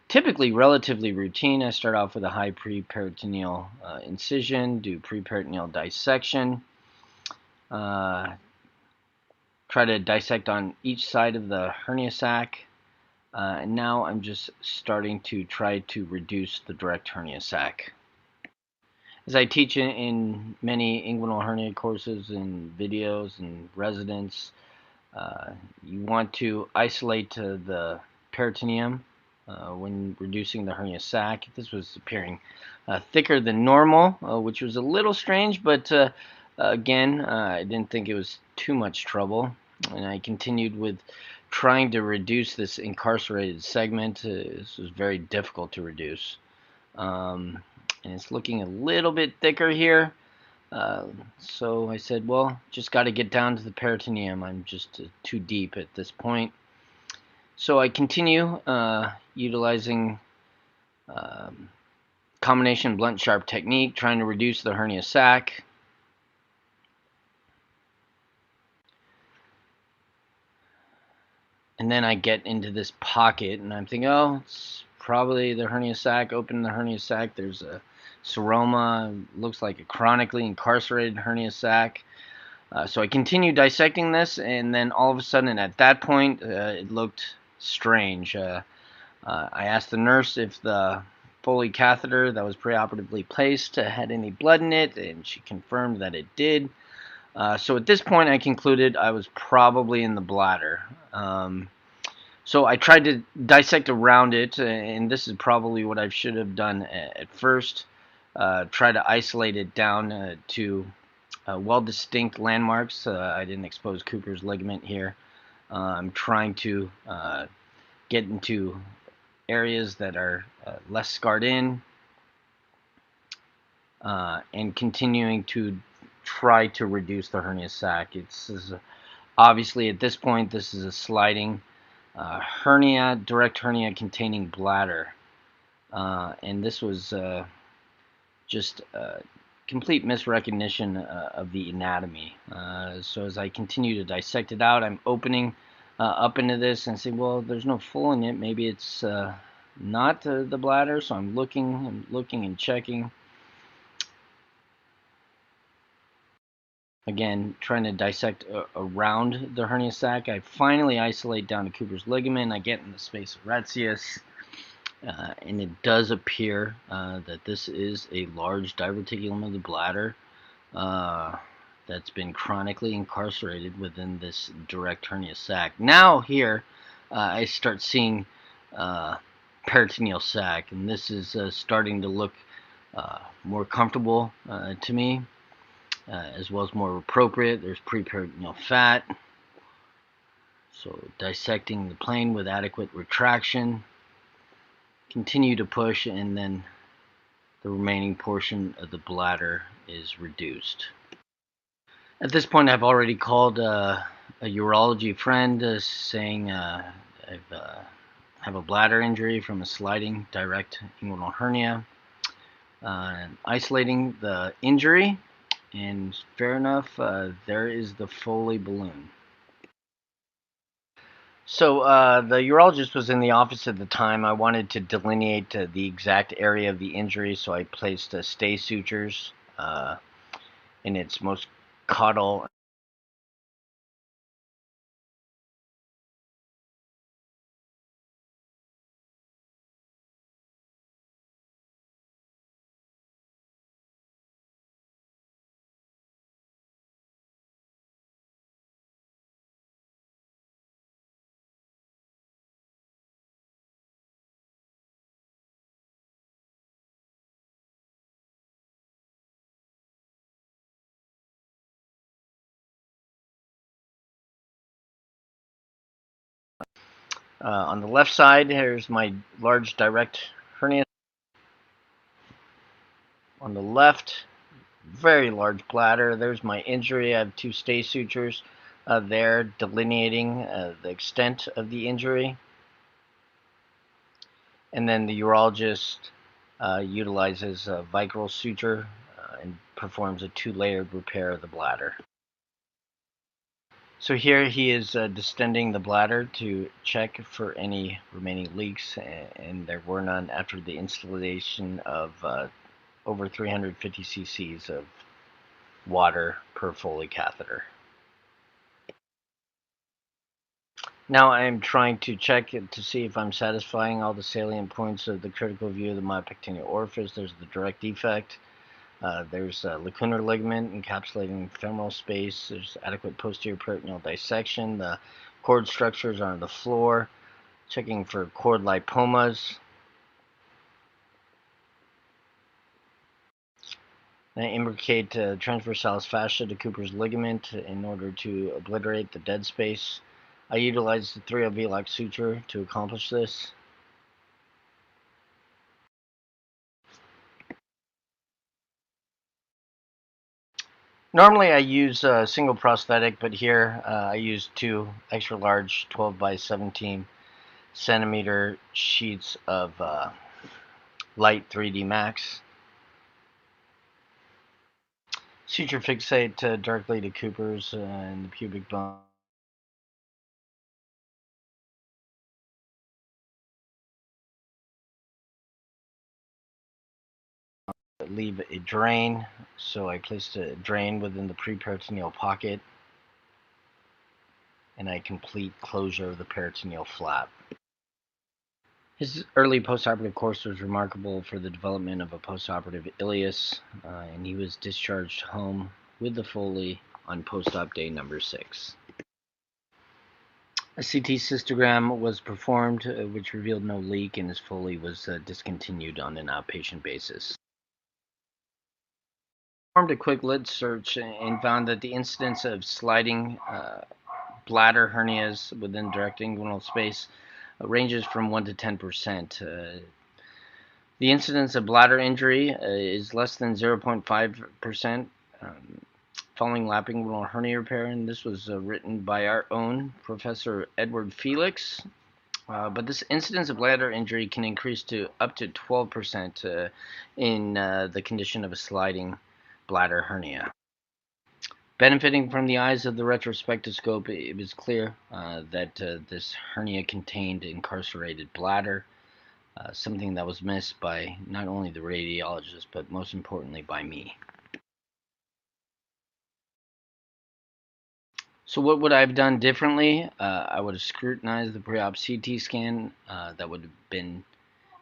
typically relatively routine. I start off with a high pre-peritoneal incision, do pre-peritoneal dissection, try to dissect on each side of the hernia sac, and now I'm just starting to try to reduce the direct hernia sac. As I teach in many inguinal hernia courses and videos and residents, you want to isolate the peritoneum when reducing the hernia sac. This was appearing thicker than normal, which was a little strange, but again, I didn't think it was too much trouble, and I continued with trying to reduce this incarcerated segment. This was very difficult to reduce, and it's looking a little bit thicker here. So I said, well, just got to get down to the peritoneum. I'm just too deep at this point. So I continue utilizing combination blunt sharp technique, trying to reduce the hernia sac. And then I get into this pocket, and I'm thinking, oh, it's probably the hernia sac. Open the hernia sac. There's a seroma. Looks like a chronically incarcerated hernia sac. So I continue dissecting this, and then all of a sudden, at that point, it looked strange. I asked the nurse if the Foley catheter that was preoperatively placed had any blood in it, and she confirmed that it did. So at this point, I concluded I was probably in the bladder. So I tried to dissect around it, and this is probably what I should have done at first. Try to isolate it down to well-distinct landmarks. I didn't expose Cooper's ligament here. I'm trying to get into areas that are less scarred in, and continuing to try to reduce the hernia sac. It's obviously at this point this is a sliding hernia, direct hernia containing bladder, and this was just complete misrecognition of the anatomy. So as I continue to dissect it out, I'm opening up into this and say, well, there's no full in it. Maybe it's not the bladder. So I'm looking and checking. Again, trying to dissect around the hernia sac. I finally isolate down to Cooper's ligament. I get in the space of retius. And it does appear that this is a large diverticulum of the bladder that's been chronically incarcerated within this direct hernia sac. Now here I start seeing peritoneal sac, and this is starting to look more comfortable to me, as well as more appropriate. There's preperitoneal fat. So dissecting the plane with adequate retraction. Continue to push, and then the remaining portion of the bladder is reduced. At this point, I've already called a urology friend saying I have a bladder injury from a sliding direct inguinal hernia. Isolating the injury, and fair enough, there is the Foley balloon. So the urologist was in the office at the time. I wanted to delineate the exact area of the injury, so I placed stay sutures in its most caudal. On the left side, here's my large direct hernia. On the left, very large bladder. There's my injury. I have two stay sutures there delineating the extent of the injury. And then the urologist utilizes a vicryl suture and performs a two-layered repair of the bladder. So here he is distending the bladder to check for any remaining leaks, and there were none after the installation of over 350 cc's of water per Foley catheter. Now I am trying to check to see if I'm satisfying all the salient points of the critical view of the myopectineal orifice. There's the direct defect. There's lacunar ligament encapsulating femoral space. There's adequate posterior peritoneal dissection. The cord structures are on the floor. Checking for cord lipomas. I imbricate transversalis fascia to Cooper's ligament in order to obliterate the dead space. I utilize the 3 VLOC suture to accomplish this. Normally I use a single prosthetic, but here I use 2 extra large 12 by 17 centimeter sheets of light 3D Max. Suture fixate directly to Cooper's and the pubic bone. Leave a drain, so I placed a drain within the preperitoneal pocket, and I complete closure of the peritoneal flap. His early postoperative course was remarkable for the development of a postoperative ileus, and he was discharged home with the Foley on post-op day number 6. A CT cystogram was performed, which revealed no leak, and his Foley was discontinued on an outpatient basis. Performed a quick lid search and found that the incidence of sliding bladder hernias within direct inguinal space ranges from 1 to 10%. The incidence of bladder injury is less than 0.5% following lapping inguinal hernia repair, and this was written by our own Professor Edward Felix. But this incidence of bladder injury can increase to up to 12% in the condition of a sliding bladder hernia. Benefiting from the eyes of the retrospectoscope, it was clear that this hernia contained incarcerated bladder, something that was missed by not only the radiologist, but most importantly by me. So what would I have done differently? I would have scrutinized the pre-op CT scan. That would have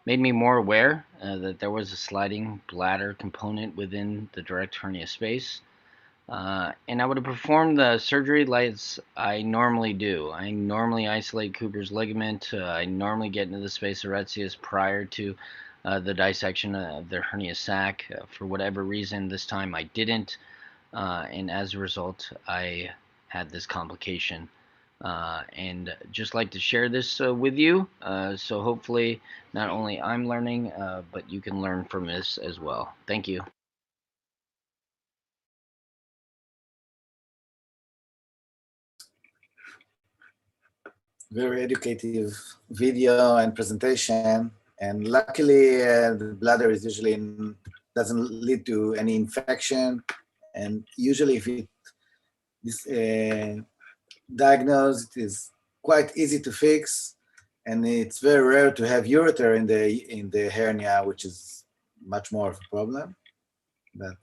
made me more aware that there was a sliding bladder component within the direct hernia space. And I would have performed the surgery like I normally do. I normally isolate Cooper's ligament. I normally get into the space of retzius prior to the dissection of their hernia sac. For whatever reason, this time I didn't, and as a result, I had this complication. And just like to share this with you, so hopefully not only I'm learning, but you can learn from this as well. Thank you. Very educative video and presentation. And luckily, the bladder is usually doesn't lead to any infection. And usually, if it is diagnosed, it is quite easy to fix. And it's very rare to have ureter in the hernia, which is much more of a problem. But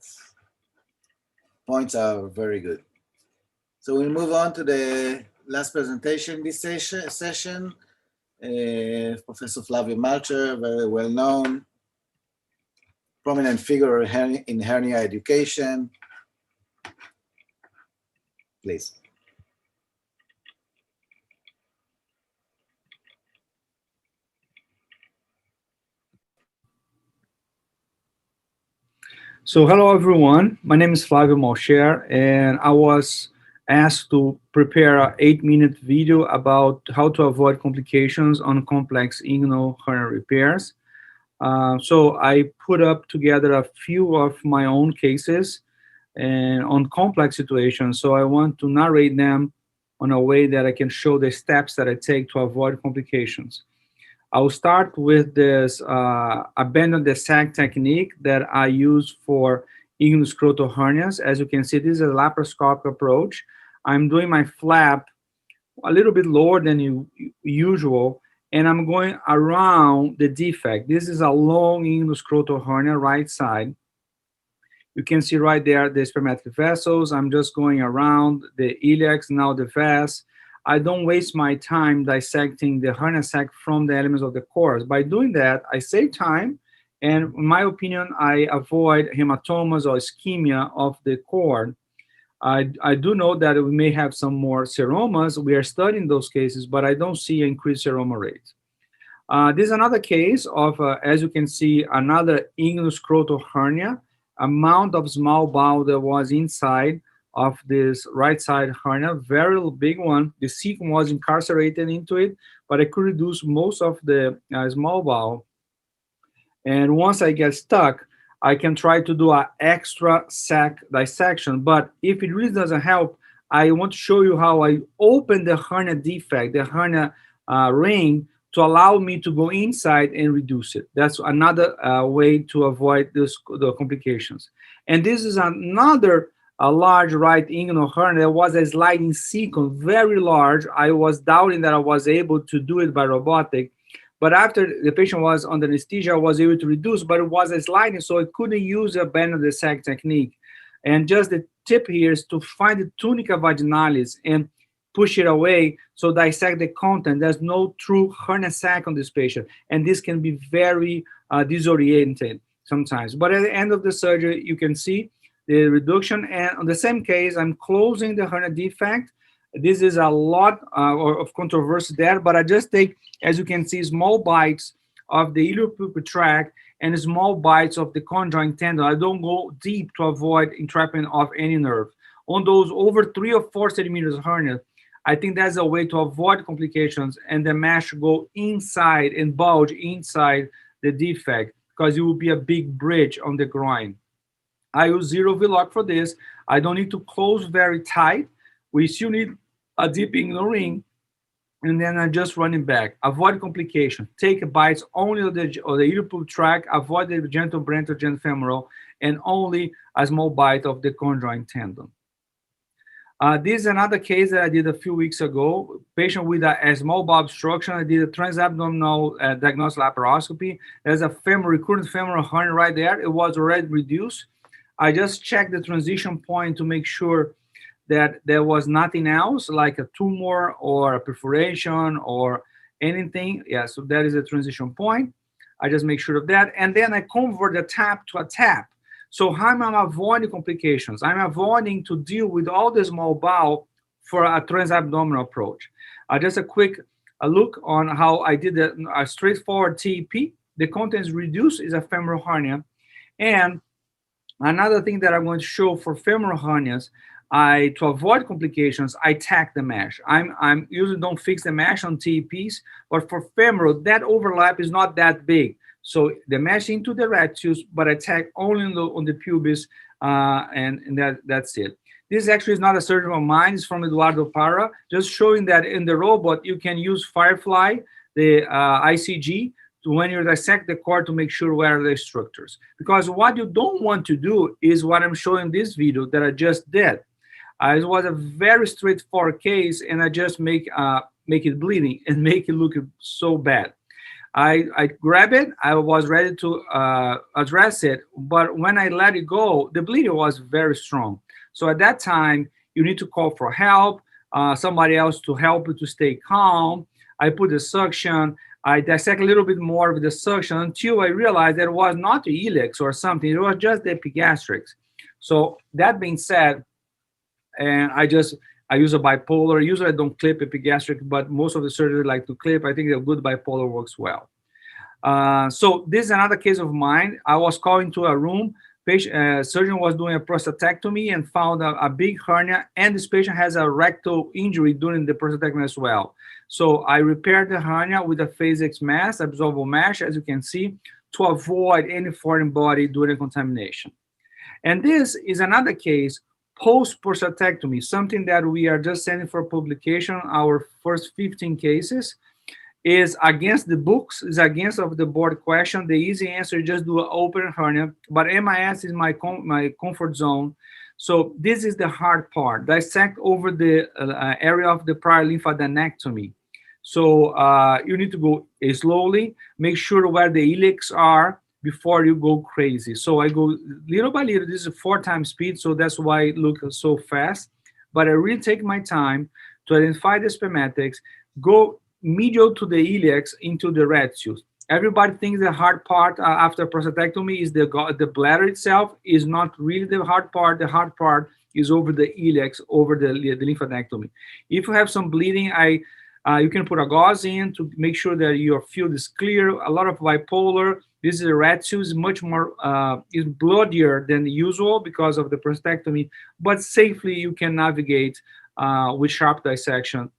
points are very good. So we'll move on to the last presentation this session. Professor Flavio Malcher, very well known, prominent figure in hernia education. Please. So hello everyone, my name is Flavio Malcher, and I was asked to prepare an 8-minute video about how to avoid complications on complex inguinal hernia repairs. So I put up together a few of my own cases and on complex situations. So I want to narrate them on a way that I can show the steps that I take to avoid complications. I'll start with this abandon the sac technique that I use for inguinal hernias. As you can see, this is a laparoscopic approach. I'm doing my flap a little bit lower than usual, and I'm going around the defect. This is a long inguinal hernia, right side. You can see right there the spermatic vessels. I'm just going around the iliacs, now the vas. I don't waste my time dissecting the hernia sac from the elements of the course. By doing that, I save time, and in my opinion, I avoid hematomas or ischemia of the cord. I do know that we may have some more seromas. We are studying those cases, but I don't see increased seroma rate. This is another case of, as you can see, another inguinal hernia, amount of small bowel that was inside of this right side hernia, very big one. The cecum was incarcerated into it, but I could reduce most of the small bowel. And once I get stuck, I can try to do an extra sac dissection. But if it really doesn't help, I want to show you how I open the hernia defect, the hernia ring, to allow me to go inside and reduce it. That's another way to avoid the complications. And this is another large right inguinal hernia. There was a sliding cecum, very large. I was doubting that I was able to do it by robotic. But after the patient was under anesthesia, I was able to reduce, but it was a sliding, so I couldn't use a bend of the sac technique. And just the tip here is to find the tunica vaginalis and push it away, so dissect the content. There's no true hernia sac on this patient, and this can be very disoriented sometimes. But at the end of the surgery, you can see the reduction, and on the same case, I'm closing the hernia defect. This is a lot of controversy there, but I just take, as you can see, small bites of the iliopulpal tract and small bites of the conjoint tendon. I don't go deep to avoid entrapment of any nerve. On those over 3 or 4 centimeters hernia, I think that's a way to avoid complications, and the mesh go inside and bulge inside the defect, because it will be a big bridge on the groin. I use 0 V-lock for this. I don't need to close very tight. We still need a deep inguinal ring, and then I just run it back. Avoid complication. Take bites only of the iliopulpal tract. Avoid the genitobranchial genitofemoral, and only a small bite of the conjoint tendon. This is another case that I did a few weeks ago. Patient with a small bowel obstruction. I did a transabdominal diagnostic laparoscopy. There's a recurrent femoral hernia right there. It was already reduced. I just checked the transition point to make sure that there was nothing else, like a tumor or a perforation or anything. Yeah, so that is a transition point. I just make sure of that. And then I convert the tap to a tap. So how am I avoiding complications? I'm avoiding to deal with all the small bowel for a transabdominal approach. Just a quick look on how I did a straightforward TEP. the content is reduced, is a femoral hernia. And another thing that I'm going to show for femoral hernias, to avoid complications, I tack the mesh. I'm usually don't fix the mesh on TEPs, but for femoral, that overlap is not that big. So the mesh into the retius, but I tack only on the pubis, and that's it. This actually is not a surgeon of mine, it's from Eduardo Parra, just showing that in the robot, you can use Firefly, the ICG, to when you dissect the cord to make sure where are the structures. Because what you don't want to do is what I'm showing in this video that I just did. It was a very straightforward case, and I just make it bleeding and make it look so bad. I grabbed it, I was ready to address it, but when I let it go, the bleeding was very strong. So at that time, you need to call for help, somebody else to help you to stay calm. I put the suction, I dissect a little bit more with the suction until I realized that it was not the iliacs or something, it was just the epigastrics. So that being said, and I use a bipolar. Usually I don't clip epigastric, but most of the surgeons like to clip. I think a good bipolar works well. So this is another case of mine. I was called into a room. Surgeon was doing a prostatectomy and found a big hernia, and this patient has a rectal injury during the prostatectomy as well. So I repaired the hernia with a phase X mask, absorbable mesh, as you can see, to avoid any foreign body during contamination. And this is another case post-prostatectomy, something that we are just sending for publication. Our first 15 cases is against the books, is against of the board question. The easy answer is just do an open hernia, but MIS is my comfort zone. So this is the hard part, dissect over the area of the prior lymphadenectomy. So you need to go slowly, make sure where the iliacs are before you go crazy. So I go little by little. This is 4 times speed, so that's why it looks so fast. But I really take my time to identify the spermatics, go medial to the iliacs into the retius. Everybody thinks the hard part after prostatectomy is the bladder itself. Is not really the hard part. The hard part is over the iliacs, over the lymphadenectomy. If you have some bleeding, you can put a gauze in to make sure that your field is clear. A lot of bipolar. This is a retius, much more is bloodier than the usual because of the prostatectomy, but safely you can navigate with sharp dissection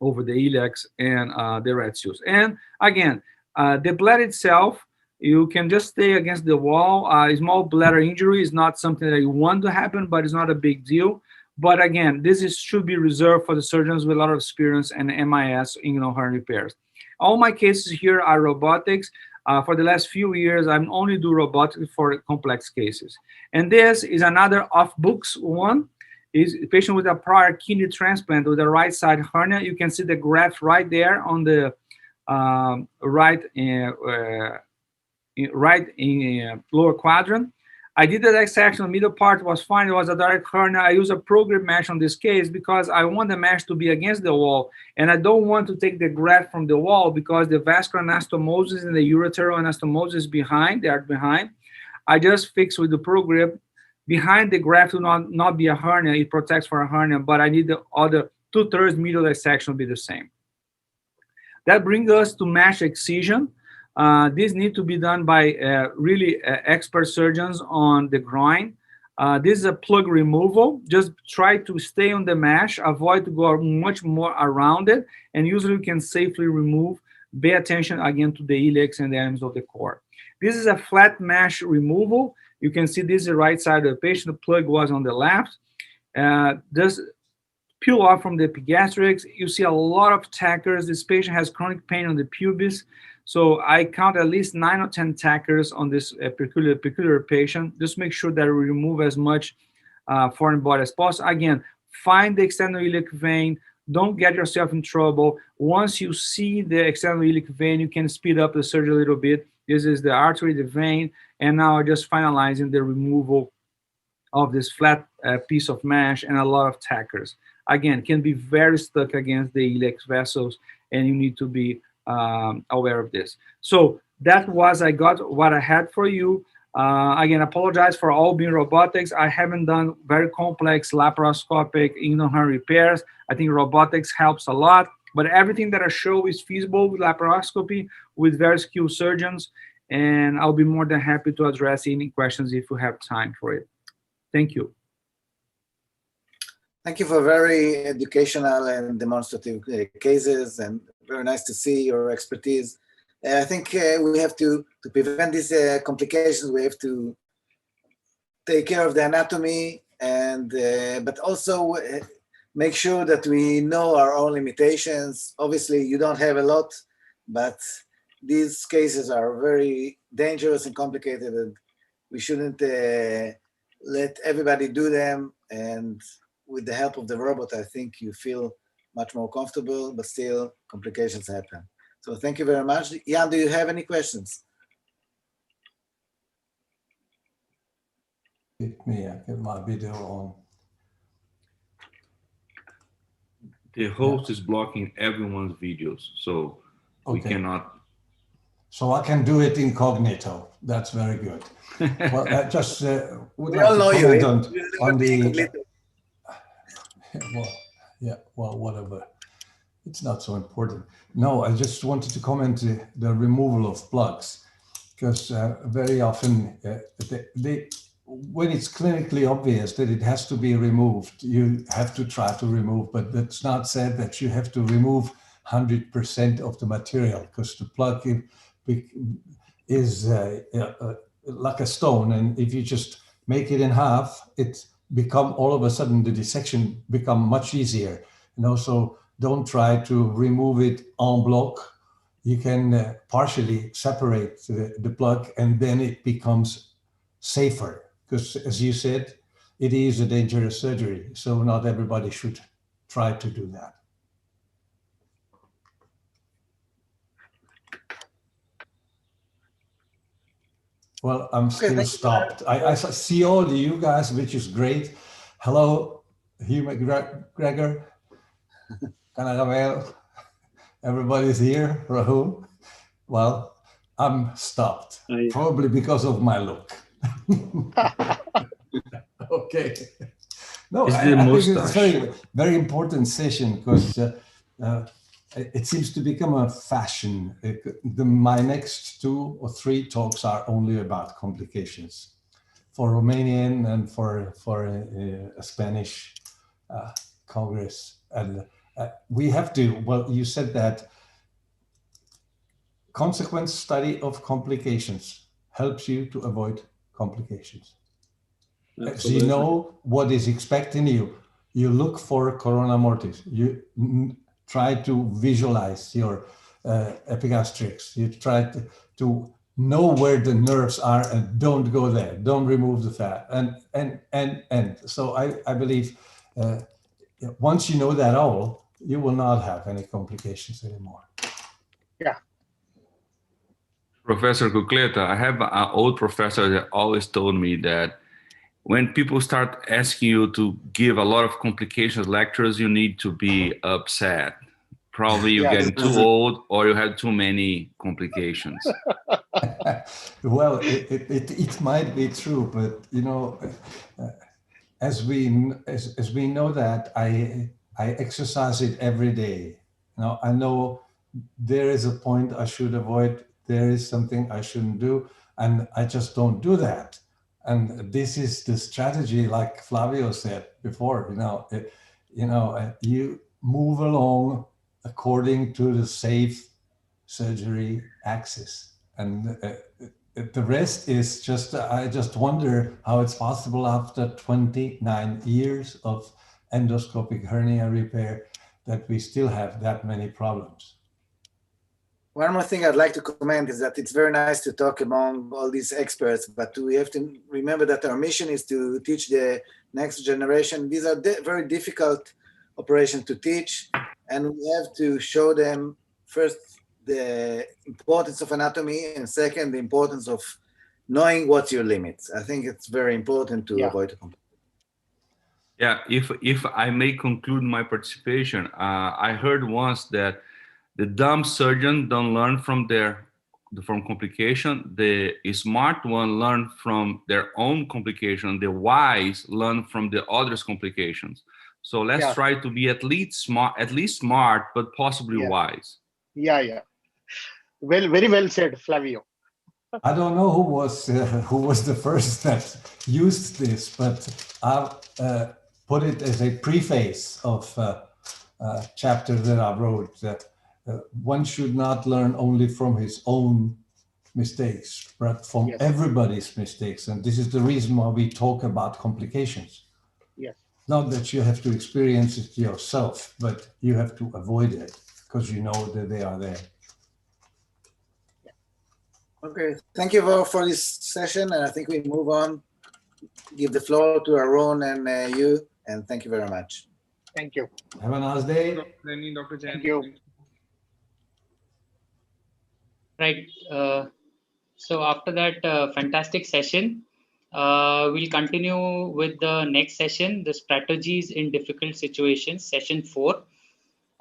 over the iliacs and the retius. And again, the bladder itself, you can just stay against the wall. A small bladder injury is not something that you want to happen, but it's not a big deal. But again, should be reserved for the surgeons with a lot of experience and MIS inguinal hernia repairs. All my cases here are robotics. For the last few years, I only do robotics for complex cases. And this is another off-books one. Is a patient with a prior kidney transplant with a right side hernia. You can see the graph right there on the right lower quadrant. I did the dissection, the middle part was fine. It was a direct hernia. I use a program mesh on this case because I want the mesh to be against the wall, and I don't want to take the graft from the wall because the vascular anastomosis and the ureteral anastomosis behind, they are behind. I just fix with the program behind the graft to not be a hernia. It protects for a hernia, but I need the other 2/3 middle dissection to be the same. That brings us to mesh excision. This needs to be done by really expert surgeons on the groin. This is a plug removal. Just try to stay on the mesh, avoid to go much more around it, and usually you can safely remove. Pay attention again to the iliacs and the ends of the cord. This is a flat mesh removal. You can see this is the right side of the patient. The plug was on the left. Just peel off from the epigastrics. You see a lot of tackers. This patient has chronic pain on the pubis. So I count at least 9 or 10 tackers on this peculiar patient. Just make sure that we remove as much foreign body as possible. Again, find the external iliac vein. Don't get yourself in trouble. Once you see the external iliac vein, you can speed up the surgery a little bit. This is the artery, the vein, and now I'm just finalizing the removal of this flat piece of mesh and a lot of tackers. Again, can be very stuck against the iliac vessels, and you need to be aware of this. So that was, I got what I had for you. Again, apologize for all being robotics. I haven't done very complex laparoscopic inguinal hernia repairs. I think robotics helps a lot. But everything that I show is feasible with laparoscopy, with very skilled surgeons, and I'll be more than happy to address any questions if you have time for it. Thank you. Thank you for very educational and demonstrative cases, and very nice to see your expertise. I think we have to prevent these complications, we have to take care of the anatomy, and but also make sure that we know our own limitations. Obviously, you don't have a lot, but these cases are very dangerous and complicated, and we shouldn't let everybody do them. And with the help of the robot, I think you feel much more comfortable, but still complications happen. So thank you very much. Jan, do you have any questions? Let me get my video on. The host is blocking everyone's videos, so we cannot. So I can do it incognito. That's very good. Well, I just would We like all to know comment you. on the. Well, yeah, well, whatever. It's not so important. No, I just wanted to comment the removal of plugs, because very often when it's clinically obvious that it has to be removed, you have to try to remove, but that's not said that you have to remove 100% of the material, because the plug is like a stone, and if you just make it in half, it become all of a sudden the dissection become much easier. So don't try to remove it en bloc. You can partially separate the plug, and then it becomes safer, because as you said, it is a dangerous surgery, so not everybody should try to do that. Well, I'm still stopped. I see all you guys, which is great. Hello, Hugh McGregor, Kanagavel, everybody's here, Rahul. Well, I'm stopped, probably because of my look. Okay. No, I think it's a very, very important session, because it seems to become a fashion. My next 2 or 3 talks are only about complications for Romanian and for a Spanish Congress. And we have to, well, you said that consequent study of complications helps you to avoid complications. So you know what is expecting you. You look for corona mortis. You try to visualize your epigastrix. You try to know where the nerves are and don't go there. Don't remove the fat. And so I believe once you know that all, you will not have any complications anymore. Yeah. Professor Kukleta, I have an old professor that always told me that when people start asking you to give a lot of complications lectures, you need to be upset. Probably you're getting too old, or you have too many complications. Well, it might be true, but as we know that, I exercise it every day. Now I know there is a point I should avoid. There is something I shouldn't do, and I just don't do that. And this is the strategy, like Flavio said before. You move along according to the safe surgery axis, and the rest is just. I just wonder how it's possible after 29 years of endoscopic hernia repair that we still have that many problems. One more thing I'd like to comment is that it's very nice to talk among all these experts, but we have to remember that our mission is to teach the next generation. These are very difficult operations to teach, and we have to show them first the importance of anatomy, and second, the importance of knowing what's your limits. I think it's very important to avoid a complication. Yeah, if I may conclude my participation, I heard once that the dumb surgeon don't learn from complication. The smart one learn from their own complication. The wise learn from the others' complications. So let's try to be at least smart, but possibly wise. Yeah. Well, very well said, Flavio. I don't know who was the first that used this, but I'll put it as a preface of a chapter that I wrote, that one should not learn only from his own mistakes, but from everybody's mistakes. And this is the reason why we talk about complications. Yes. Not that you have to experience it yourself, but you have to avoid it because you know that they are there. Okay, thank you for this session, and I think we move on. Give the floor to Arun and you, and thank you very much. Thank you. Have a nice day. Dr. Chen. Thank you. Right. So after that fantastic session, we'll continue with the next session, the strategies in difficult situations, session 4.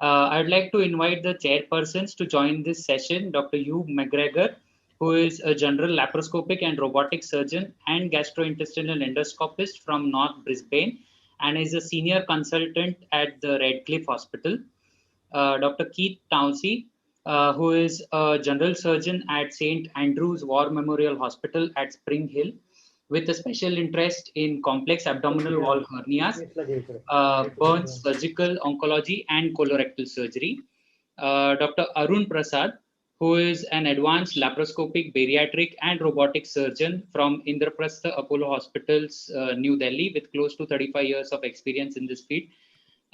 I'd like to invite the chairpersons to join this session, Dr. Hugh McGregor, who is a general laparoscopic and robotic surgeon and gastrointestinal endoscopist from North Brisbane, and is a senior consultant at the Redcliffe Hospital. Dr. Keith Townsend, who is a general surgeon at St. Andrew's War Memorial Hospital at Spring Hill, with a special interest in complex abdominal wall hernias, burns, surgical oncology, and colorectal surgery. Dr. Arun Prasad, who is an advanced laparoscopic, bariatric, and robotic surgeon from Indraprastha Apollo Hospitals, New Delhi, with close to 35 years of experience in this field.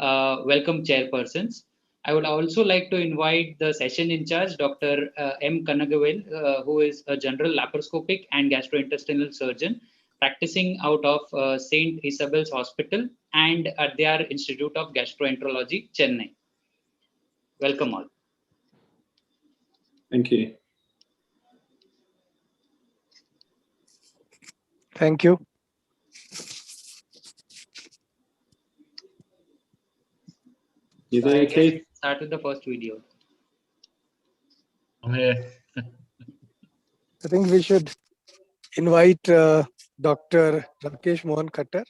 Welcome, chairpersons. I would also like to invite the session in charge, Dr. M. Kanagavel, who is a general laparoscopic and gastrointestinal surgeon practicing out of St. Isabel's Hospital and at their Institute of Gastroenterology, Chennai. Welcome all. Thank you. Thank you. You there, Keith? Start with the first video. I think we should invite Dr. Rakesh Mohan Khattar,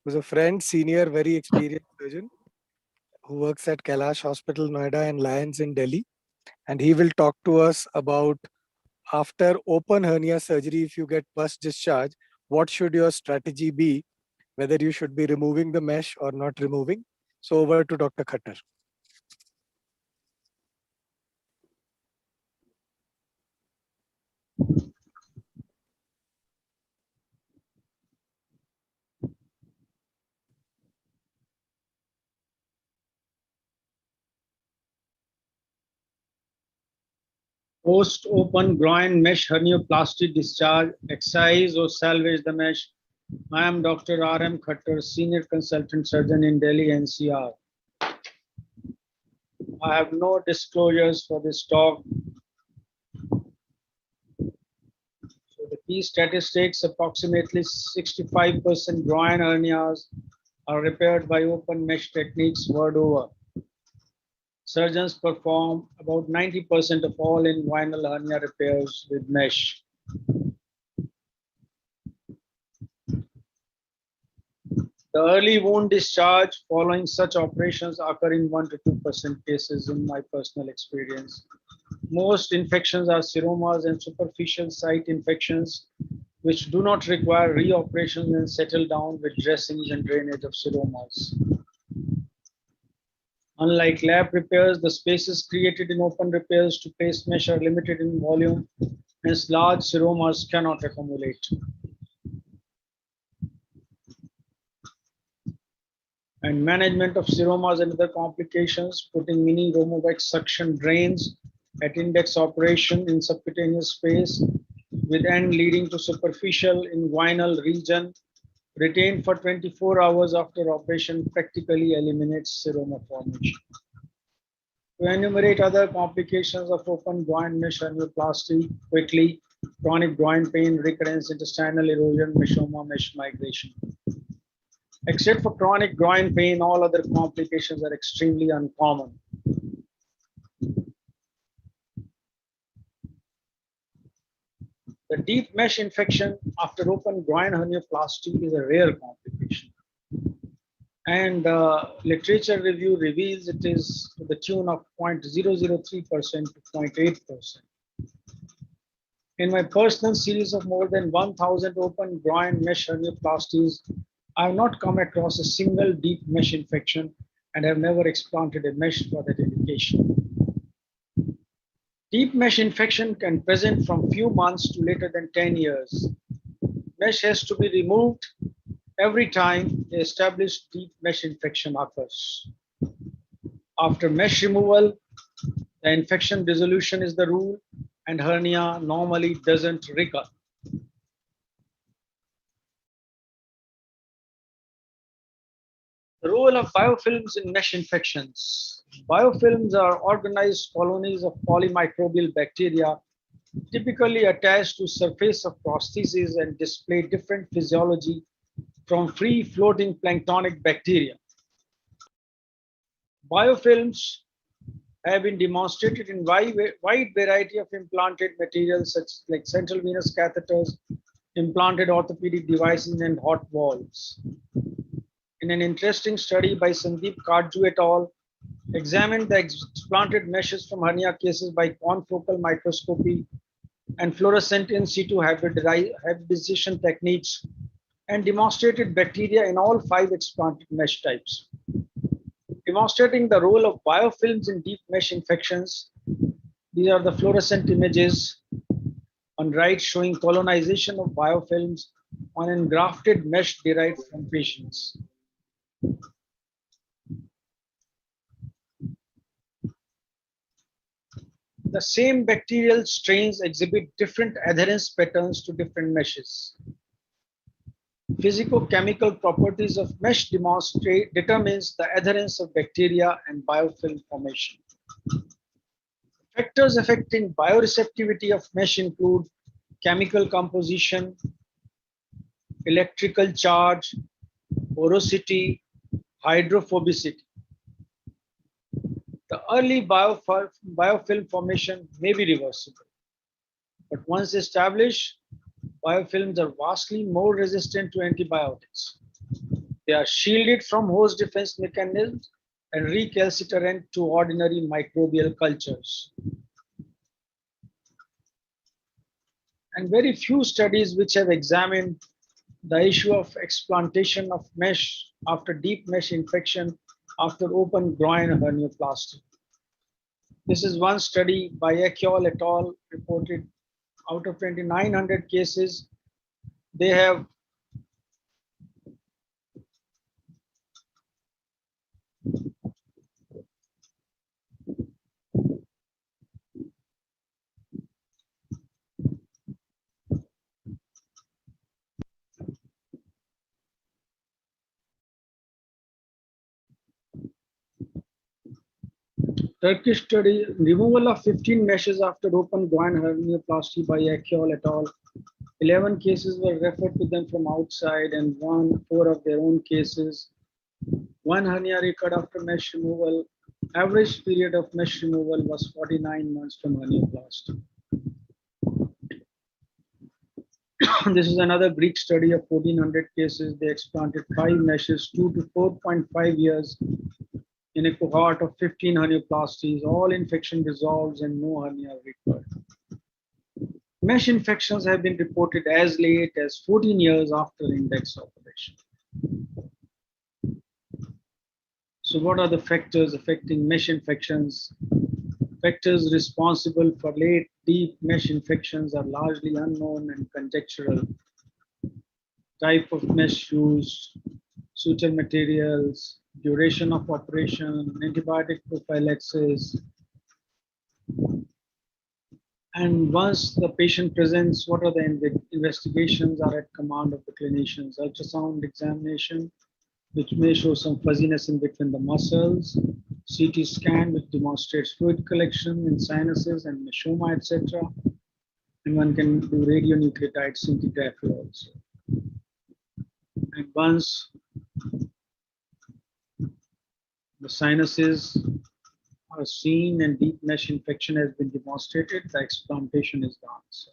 who's a friend, senior, very experienced surgeon who works at Kailash Hospital, Noida, and Lions in Delhi. And he will talk to us about, after open hernia surgery, if you get pus discharge, what should your strategy be, whether you should be removing the mesh or not removing. So over to Dr. Khattar. Post-open groin mesh hernioplasty discharge, excise or salvage the mesh. I am Dr. R.M. Khattar, Senior Consultant Surgeon in Delhi, NCR. I have no disclosures for this talk. So the key statistics, approximately 65% groin hernias are repaired by open mesh techniques world over. Surgeons perform about 90% of all inguinal hernia repairs with mesh. The early wound discharge following such operations occur in 1 to 2% cases in my personal experience. Most infections are seromas and superficial site infections, which do not require reoperations and settle down with dressings and drainage of seromas. Unlike lap repairs, the spaces created in open repairs to place mesh are limited in volume, hence large seromas cannot accumulate. And management of seromas and other complications, putting mini Romovex suction drains at index operation in subcutaneous space with end leading to superficial inguinal region retained for 24 hours after operation practically eliminates seroma formation. To enumerate other complications of open groin mesh hernioplasty quickly: chronic groin pain, recurrence, intestinal erosion, meshoma, mesh migration. Except for chronic groin pain, all other complications are extremely uncommon. The deep mesh infection after open groin hernioplasty is a rare complication. And literature review reveals it is to the tune of 0.003% to 0.8%. In my personal series of more than 1,000 open groin mesh hernioplasties, I have not come across a single deep mesh infection and have never explanted a mesh for that indication. Deep mesh infection can present from few months to later than 10 years. Mesh has to be removed every time the established deep mesh infection occurs. After mesh removal, the infection dissolution is the rule, and hernia normally doesn't recur. The role of biofilms in mesh infections. Biofilms are organized colonies of polymicrobial bacteria typically attached to surface of prostheses and display different physiology from free-floating planktonic bacteria. Biofilms have been demonstrated in wide variety of implanted materials such as like central venous catheters, implanted orthopedic devices, and hot valves. In an interesting study by Sandeep Karju et al., examined the explanted meshes from hernia cases by confocal microscopy and fluorescent in situ hybridization techniques and demonstrated bacteria in all 5 explanted mesh types. Demonstrating the role of biofilms in deep mesh infections, these are the fluorescent images on right showing colonization of biofilms on engrafted mesh derived from patients. The same bacterial strains exhibit different adherence patterns to different meshes. Physicochemical properties of mesh determines the adherence of bacteria and biofilm formation. Factors affecting bioreceptivity of mesh include chemical composition, electrical charge, porosity, hydrophobicity. The early biofilm formation may be reversible, but once established, biofilms are vastly more resistant to antibiotics. They are shielded from host defense mechanisms and recalcitrant to ordinary microbial cultures. And very few studies which have examined the issue of explantation of mesh after deep mesh infection after open groin hernioplasty. This is one study by AWRSC et al. Reported out of 2,900 cases, they have Turkish study, removal of 15 meshes after open groin hernioplasty by AWRSC et al. 11 cases were referred to them from outside and 4 of their own cases. 1 hernia recurred after mesh removal. Average period of mesh removal was 49 months from hernioplasty. This is another Greek study of 1,400 cases. They explanted 5 meshes, 2 to 4.5 years in a cohort of 15 hernioplasties. All infection resolves and no hernia recurred. Mesh infections have been reported as late as 14 years after index operation. So what are the factors affecting mesh infections? Factors responsible for late deep mesh infections are largely unknown and conjectural. Type of mesh used, suture materials, duration of operation, antibiotic prophylaxis. And once the patient presents, what are the investigations are at command of the clinicians? Ultrasound examination, which may show some fuzziness in between the muscles, CT scan, which demonstrates fluid collection in sinuses and meschoma, etc. And one can do radionuclide scintigraphy also. And once the sinuses are seen and deep mesh infection has been demonstrated, the explantation is the answer.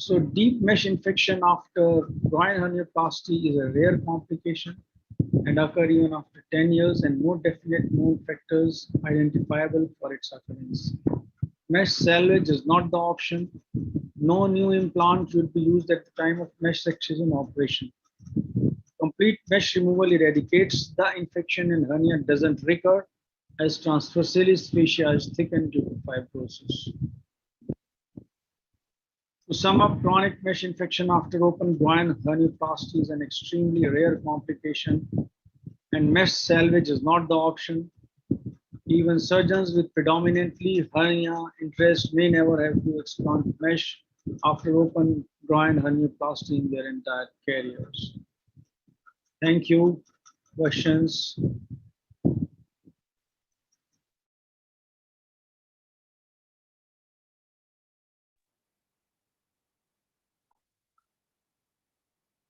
So deep mesh infection after groin herniaplasty is a rare complication and occur even after 10 years, and no definite known factors identifiable for its occurrence. Mesh salvage is not the option. No new implant should be used at the time of mesh excision operation. Complete mesh removal eradicates the infection and hernia doesn't recur as transversalis fascia is thickened due to fibrosis. To sum up, chronic mesh infection after open groin herniaplasty is an extremely rare complication, and mesh salvage is not the option. Even surgeons with predominantly hernia interest may never have to explant mesh after open groin herniaplasty in their entire careers. Thank you. Questions?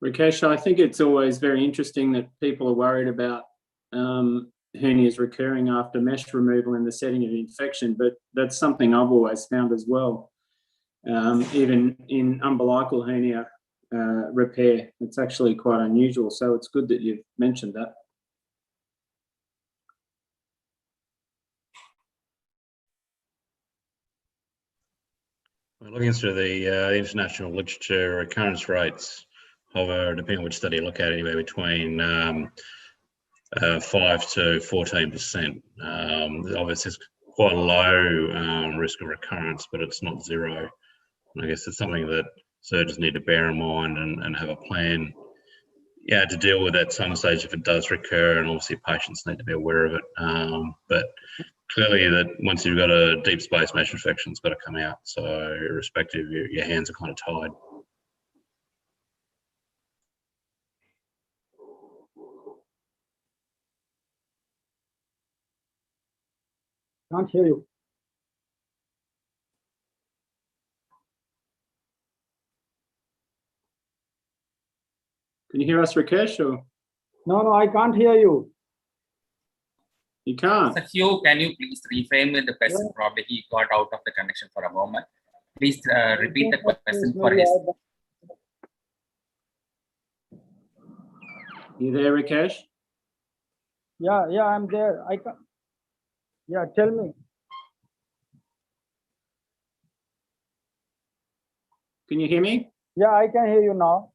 Rakesh, I think it's always very interesting that people are worried about hernias recurring after mesh removal in the setting of infection, but that's something I've always found as well. Even in umbilical hernia repair, it's actually quite unusual. So it's good that you've mentioned that. We're looking through the international literature. Recurrence rates hover, depending on which study you look at, anywhere between 5 to 14%. Obviously, it's quite a low risk of recurrence, but it's not zero. And I guess it's something that surgeons need to bear in mind and have a plan, yeah, to deal with at some stage if it does recur. And obviously, patients need to be aware of it. But clearly, that once you've got a deep space mesh infection, it's got to come out. So, irrespective, your hands are kind of tied. Can't hear you. Can you hear us, Rakesh? Or? No, I can't hear you. You can't. Sir Hugh, can you please reframe the question? Yeah. Probably he got out of the connection for a moment. Please repeat the question for his. You there, Rakesh? Yeah, I'm there. I can. Yeah, tell me. Can you hear me? Yeah, I can hear you now.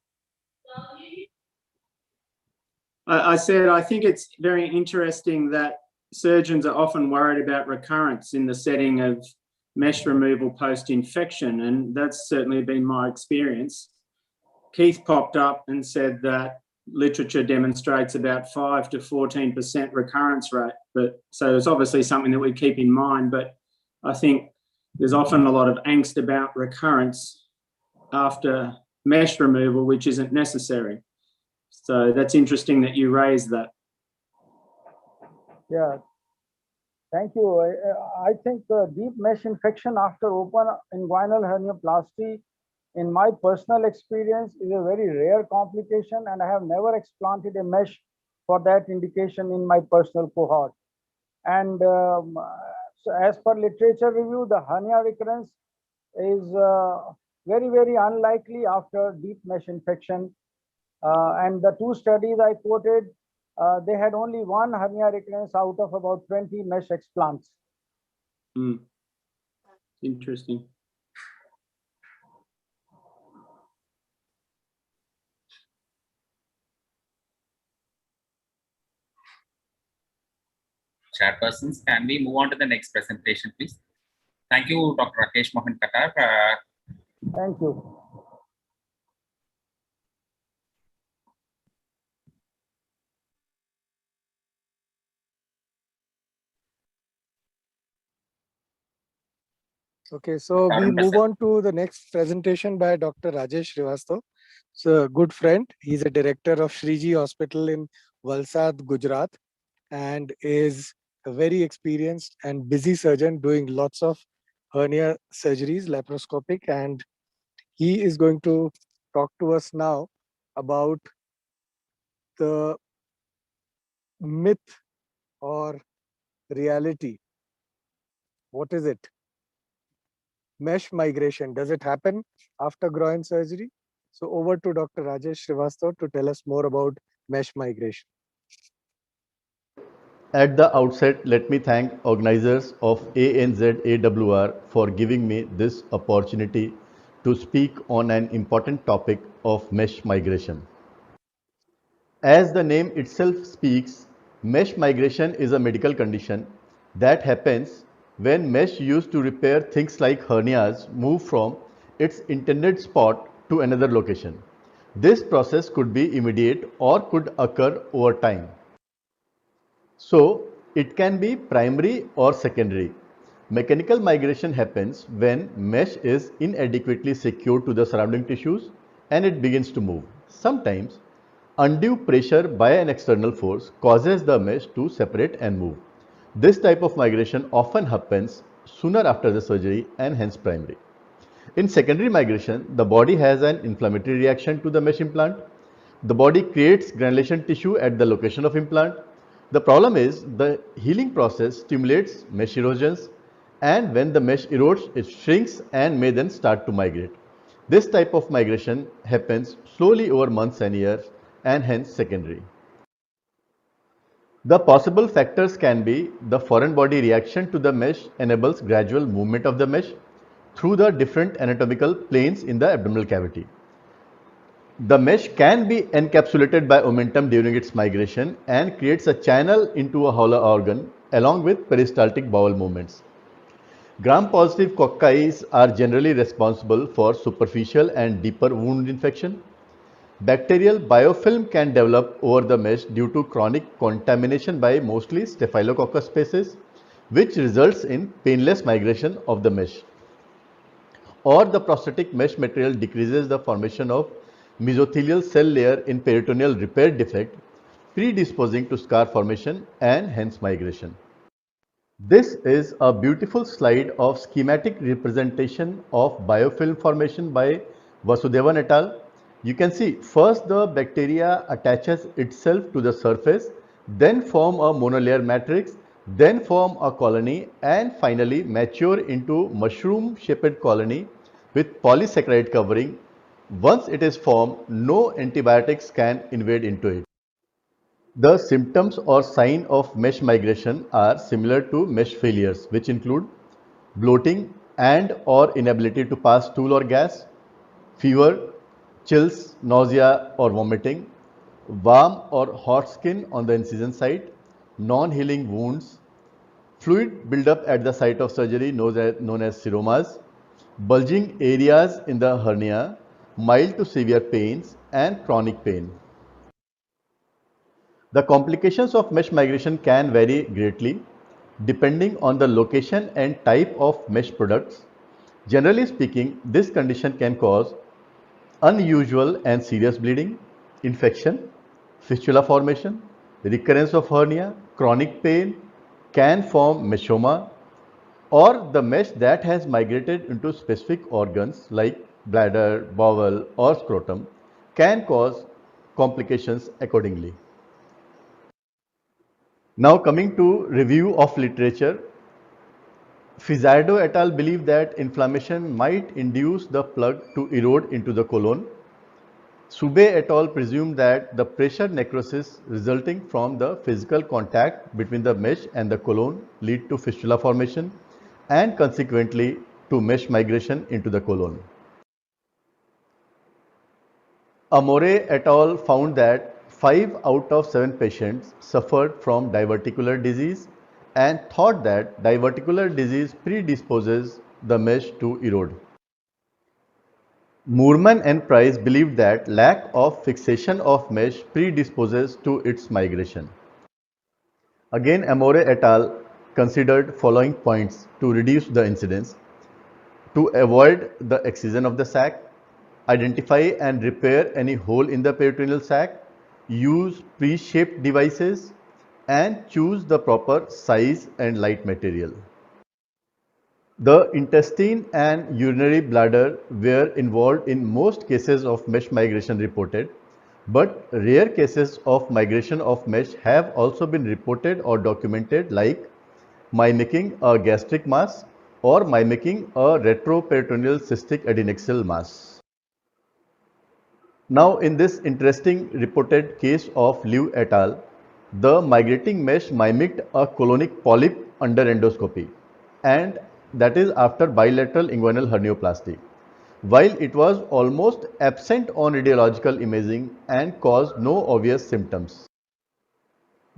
I said I think it's very interesting that surgeons are often worried about recurrence in the setting of mesh removal post-infection, and that's certainly been my experience. Keith popped up and said that literature demonstrates about 5 to 14% recurrence rate, so it's obviously something that we keep in mind, but I think there's often a lot of angst about recurrence after mesh removal, which isn't necessary. So that's interesting that you raised that. Yeah, thank you. I think deep mesh infection after open inguinal herniaplasty, in my personal experience, is a very rare complication, and I have never explanted a mesh for that indication in my personal cohort. And so as per literature review, the hernia recurrence is very, very unlikely after deep mesh infection. And the two studies I quoted, they had only one hernia recurrence out of about 20 mesh explants. Interesting. Chairpersons, can we move on to the next presentation, please? Thank you, Dr. Rakesh Mohan Katar. Thank you. Okay, so we move on to the next presentation by Dr. Rajesh Srivastava. So a good friend. He's a director of Shriji Hospital in Valsad, Gujarat, and is a very experienced and busy surgeon doing lots of hernia surgeries, laparoscopic, and he is going to talk to us now about the myth or reality. What is it? mesh migration? Does it happen after groin surgery? So over to Dr. Rajesh Srivastav to tell us more about mesh migration. At the outset, let me thank organizers of ANZAWR for giving me this opportunity to speak on an important topic of mesh migration. As the name itself speaks, mesh migration is a medical condition that happens when mesh used to repair things like hernias move from its intended spot to another location. This process could be immediate or could occur over time. So, it can be primary or secondary. Mechanical migration happens when mesh is inadequately secured to the surrounding tissues and it begins to move. Sometimes, undue pressure by an external force causes the mesh to separate and move. This type of migration often happens sooner after the surgery and hence primary. In secondary migration, the body has an inflammatory reaction to the mesh implant. The body creates granulation tissue at the location of implant. The problem is the healing process stimulates mesh erosions, and when the mesh erodes, it shrinks and may then start to migrate. This type of migration happens slowly over months and years and hence secondary. The possible factors can be the foreign body reaction to the mesh enables gradual movement of the mesh through the different anatomical planes in the abdominal cavity. The mesh can be encapsulated by omentum during its migration and creates a channel into a hollow organ along with peristaltic bowel movements. Gram-positive cocci are generally responsible for superficial and deeper wound infection. Bacterial biofilm can develop over the mesh due to chronic contamination by mostly Staphylococcus species, which results in painless migration of the mesh. Or the prosthetic mesh material decreases the formation of mesothelial cell layer in peritoneal repair defect, predisposing to scar formation and hence migration. This is a beautiful slide of schematic representation of biofilm formation by Vasudevan et al. You can see first the bacteria attaches itself to the surface, then form a monolayer matrix, then form a colony and finally mature into mushroom shaped colony with polysaccharide covering. Once it is formed, no antibiotics can invade into it. The symptoms or sign of mesh migration are similar to mesh failures, which include bloating and or inability to pass stool or gas, fever, chills, nausea or vomiting, warm or hot skin on the incision site, non-healing wounds, fluid buildup at the site of surgery known as seromas, bulging areas in the hernia, mild to severe pains and chronic pain. The complications of mesh migration can vary greatly depending on the location and type of mesh products. Generally speaking, this condition can cause unusual and serious bleeding, infection, fistula formation, recurrence of hernia, chronic pain, can form meshoma, or the mesh that has migrated into specific organs like bladder, bowel or scrotum can cause complications accordingly. Now coming to review of literature, Fizzardo et al. Believe that inflammation might induce the plug to erode into the colon. Sube et al. Presume that the pressure necrosis resulting from the physical contact between the mesh and the colon lead to fistula formation and consequently to mesh migration into the colon. Amore et al. Found that 5 out of 7 patients suffered from diverticular disease and thought that diverticular disease predisposes the mesh to erode. Moorman and Price believed that lack of fixation of mesh predisposes to its migration. Again, Amore et al. Considered following points to reduce the incidence: to avoid the excision of the sac, identify and repair any hole in the peritoneal sac, use pre-shaped devices, and choose the proper size and light material. The intestine and urinary bladder were involved in most cases of mesh migration reported, but rare cases of migration of mesh have also been reported or documented, like mimicking a gastric mass, or mimicking a retroperitoneal cystic adnexal mass. Now, in this interesting reported case of Liu et al., the migrating mesh mimicked a colonic polyp under endoscopy, and that is after bilateral inguinal hernioplasty, while it was almost absent on radiological imaging and caused no obvious symptoms.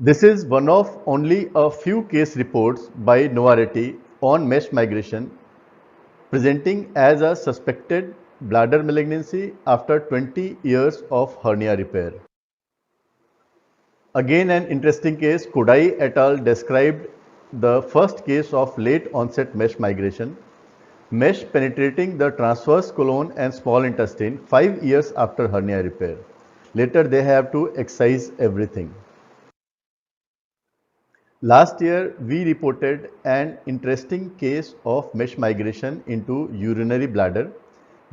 This is one of only a few case reports by Novareti on mesh migration presenting as a suspected bladder malignancy after 20 years of hernia repair. Again, an interesting case, Kodai et al. Described the first case of late onset mesh migration, mesh penetrating the transverse colon and small intestine 5 years after hernia repair. Later, they have to excise everything. Last year, we reported an interesting case of mesh migration into urinary bladder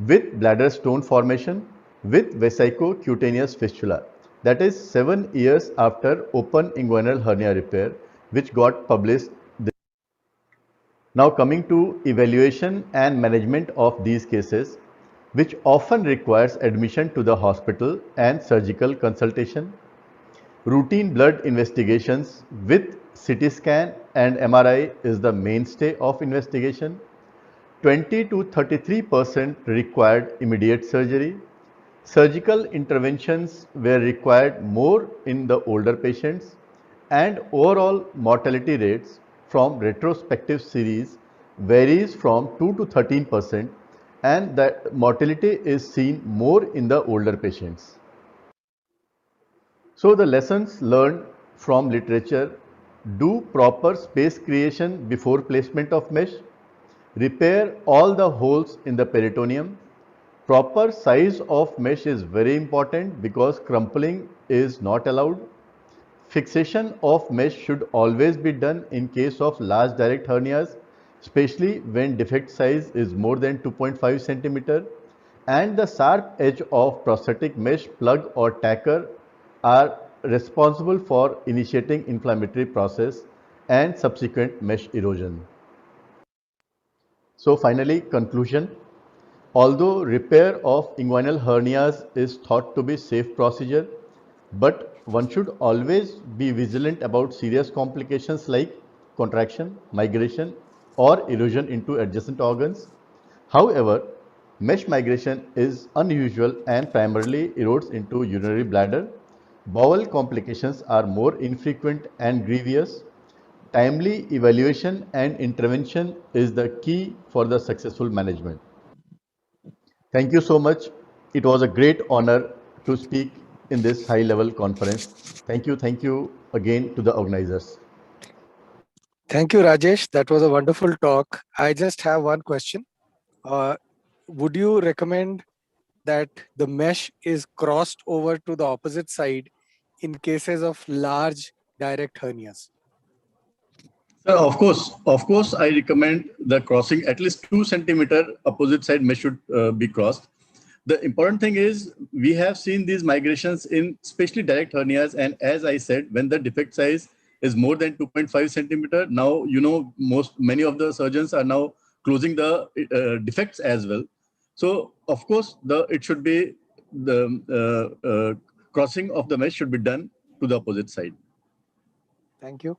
with bladder stone formation with vesicocutaneous fistula. That is 7 years after open inguinal hernia repair, which got published. Now coming to evaluation and management of these cases, which often requires admission to the hospital and surgical consultation. Routine blood investigations with CT scan and MRI is the mainstay of investigation. 20 to 33% required immediate surgery. Surgical interventions were required more in the older patients, and overall mortality rates from retrospective series varies from 2 to 13%, and that mortality is seen more in the older patients. So the lessons learned from literature: do proper space creation before placement of mesh, repair all the holes in the peritoneum. Proper size of mesh is very important because crumpling is not allowed. Fixation of mesh should always be done in case of large direct hernias, especially when defect size is more than 2.5 centimeter, and the sharp edge of prosthetic mesh plug or tacker are responsible for initiating inflammatory process and subsequent mesh erosion. So finally, conclusion. Although repair of inguinal hernias is thought to be safe procedure, but one should always be vigilant about serious complications like contraction, migration, or erosion into adjacent organs. However, mesh migration is unusual and primarily erodes into urinary bladder. Bowel complications are more infrequent and grievous. Timely evaluation and intervention is the key for the successful management. Thank you so much. It was a great honor to speak in this high-level conference. Thank you again to the organizers. Thank you, Rajesh. That was a wonderful talk. I just have one question. Would you recommend that the mesh is crossed over to the opposite side in cases of large direct hernias? Of course, I recommend the crossing. At least 2 centimeter opposite side mesh should be crossed. The important thing is we have seen these migrations in especially direct hernias, and as I said, when the defect size is more than 2.5 centimeter, now many of the surgeons are now closing the defects as well. So of course, it should be the crossing of the mesh should be done to the opposite side. Thank you.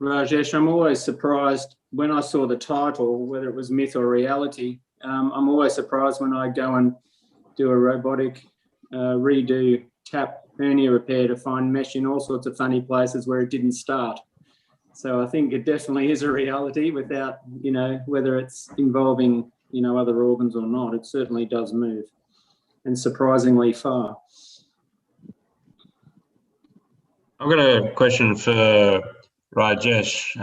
Rajesh, I'm always surprised when I saw the title, whether it was myth or reality. I'm always surprised when I go and do a robotic redo tap hernia repair to find mesh in all sorts of funny places where it didn't start. So I think it definitely is a reality without, whether it's involving, other organs or not, it certainly does move, and surprisingly far. I've got a question for Rajesh.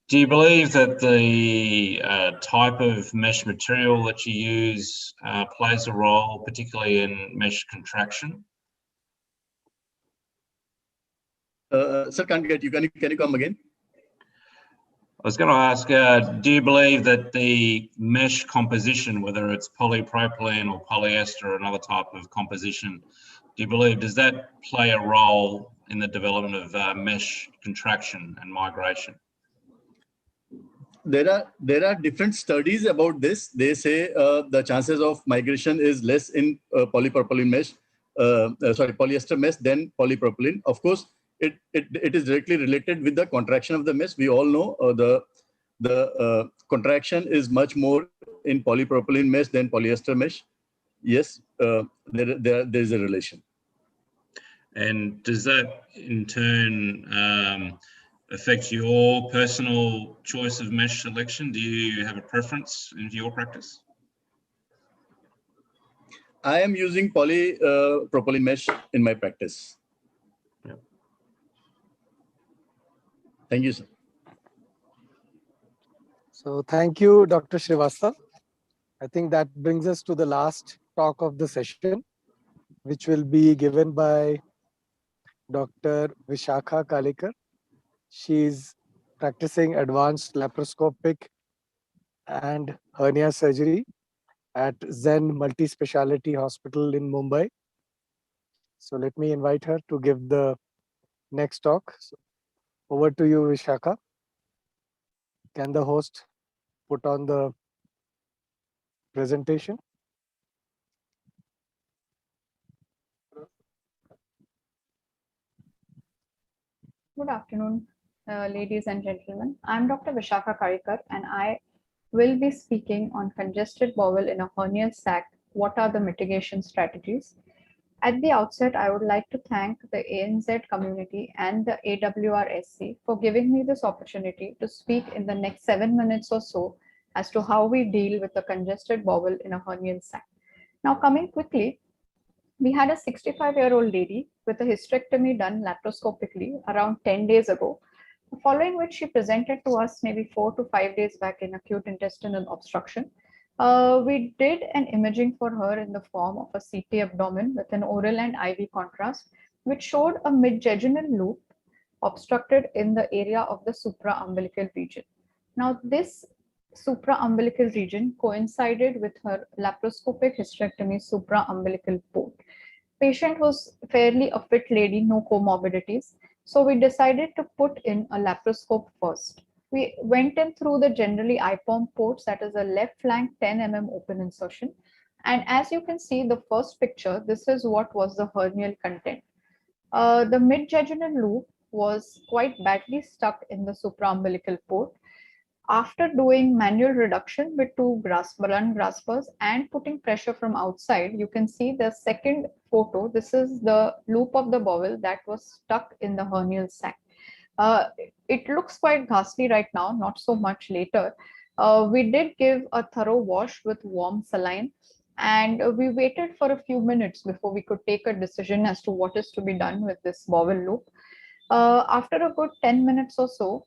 Do you believe that the type of mesh material that you use plays a role, particularly in mesh contraction? Sir, can't get you. Can you come again? I was going to ask, do you believe that the mesh composition, whether it's polypropylene or polyester or another type of composition, does that play a role in the development of mesh contraction and migration? there are different studies about this. They say the chances of migration is less in polypropylene mesh, polyester mesh than polypropylene. Of course, it is directly related with the contraction of the mesh. We all know the contraction is much more in polypropylene mesh than polyester mesh. Yes, there is a relation. And does that in turn affect your personal choice of mesh selection? Do you have a preference in your practice? I am using polypropylene mesh in my practice. Yeah. Thank you, sir. So thank you, Dr. Srivastava. I think that brings us to the last talk of the session, which will be given by Dr. Vishakha Kalikar. She is practicing advanced laparoscopic and hernia surgery at Zen Multi-Speciality Hospital in Mumbai. So let me invite her to give the next talk. So over to you, Vishakha. Can the host put on the presentation? Good afternoon, ladies and gentlemen. I'm Dr. Vishakha Karikar, and I will be speaking on congested bowel in a hernial sac. What are the mitigation strategies? At the outset, I would like to thank the ANZ community and the AWRSC for giving me this opportunity to speak in the next 7 minutes or so as to how we deal with a congested bowel in a hernial sac. Now, coming quickly, we had a 65-year-old lady with a hysterectomy done laparoscopically around 10 days ago, following which she presented to us maybe 4 to 5 days back in acute intestinal obstruction. We did an imaging for her in the form of a CT abdomen with an oral and IV contrast, which showed a mid-jejunal loop obstructed in the area of the supraumbilical region. Now, this supraumbilical region coincided with her laparoscopic hysterectomy supraumbilical port. Patient was fairly a fit lady, no comorbidities. So we decided to put in a laparoscope first. We went in through the generally IPOM ports, that is a left flank 10 mm open insertion. And as you can see, the first picture, this is what was the hernial content. The mid-jejunal loop was quite badly stuck in the supraumbilical port. After doing manual reduction with 2 blunt graspers and putting pressure from outside, you can see the second photo. This is the loop of the bowel that was stuck in the hernial sac. It looks quite ghastly right now, not so much later. We did give a thorough wash with warm saline, and we waited for a few minutes before we could take a decision as to what is to be done with this bowel loop. After a good 10 minutes or so,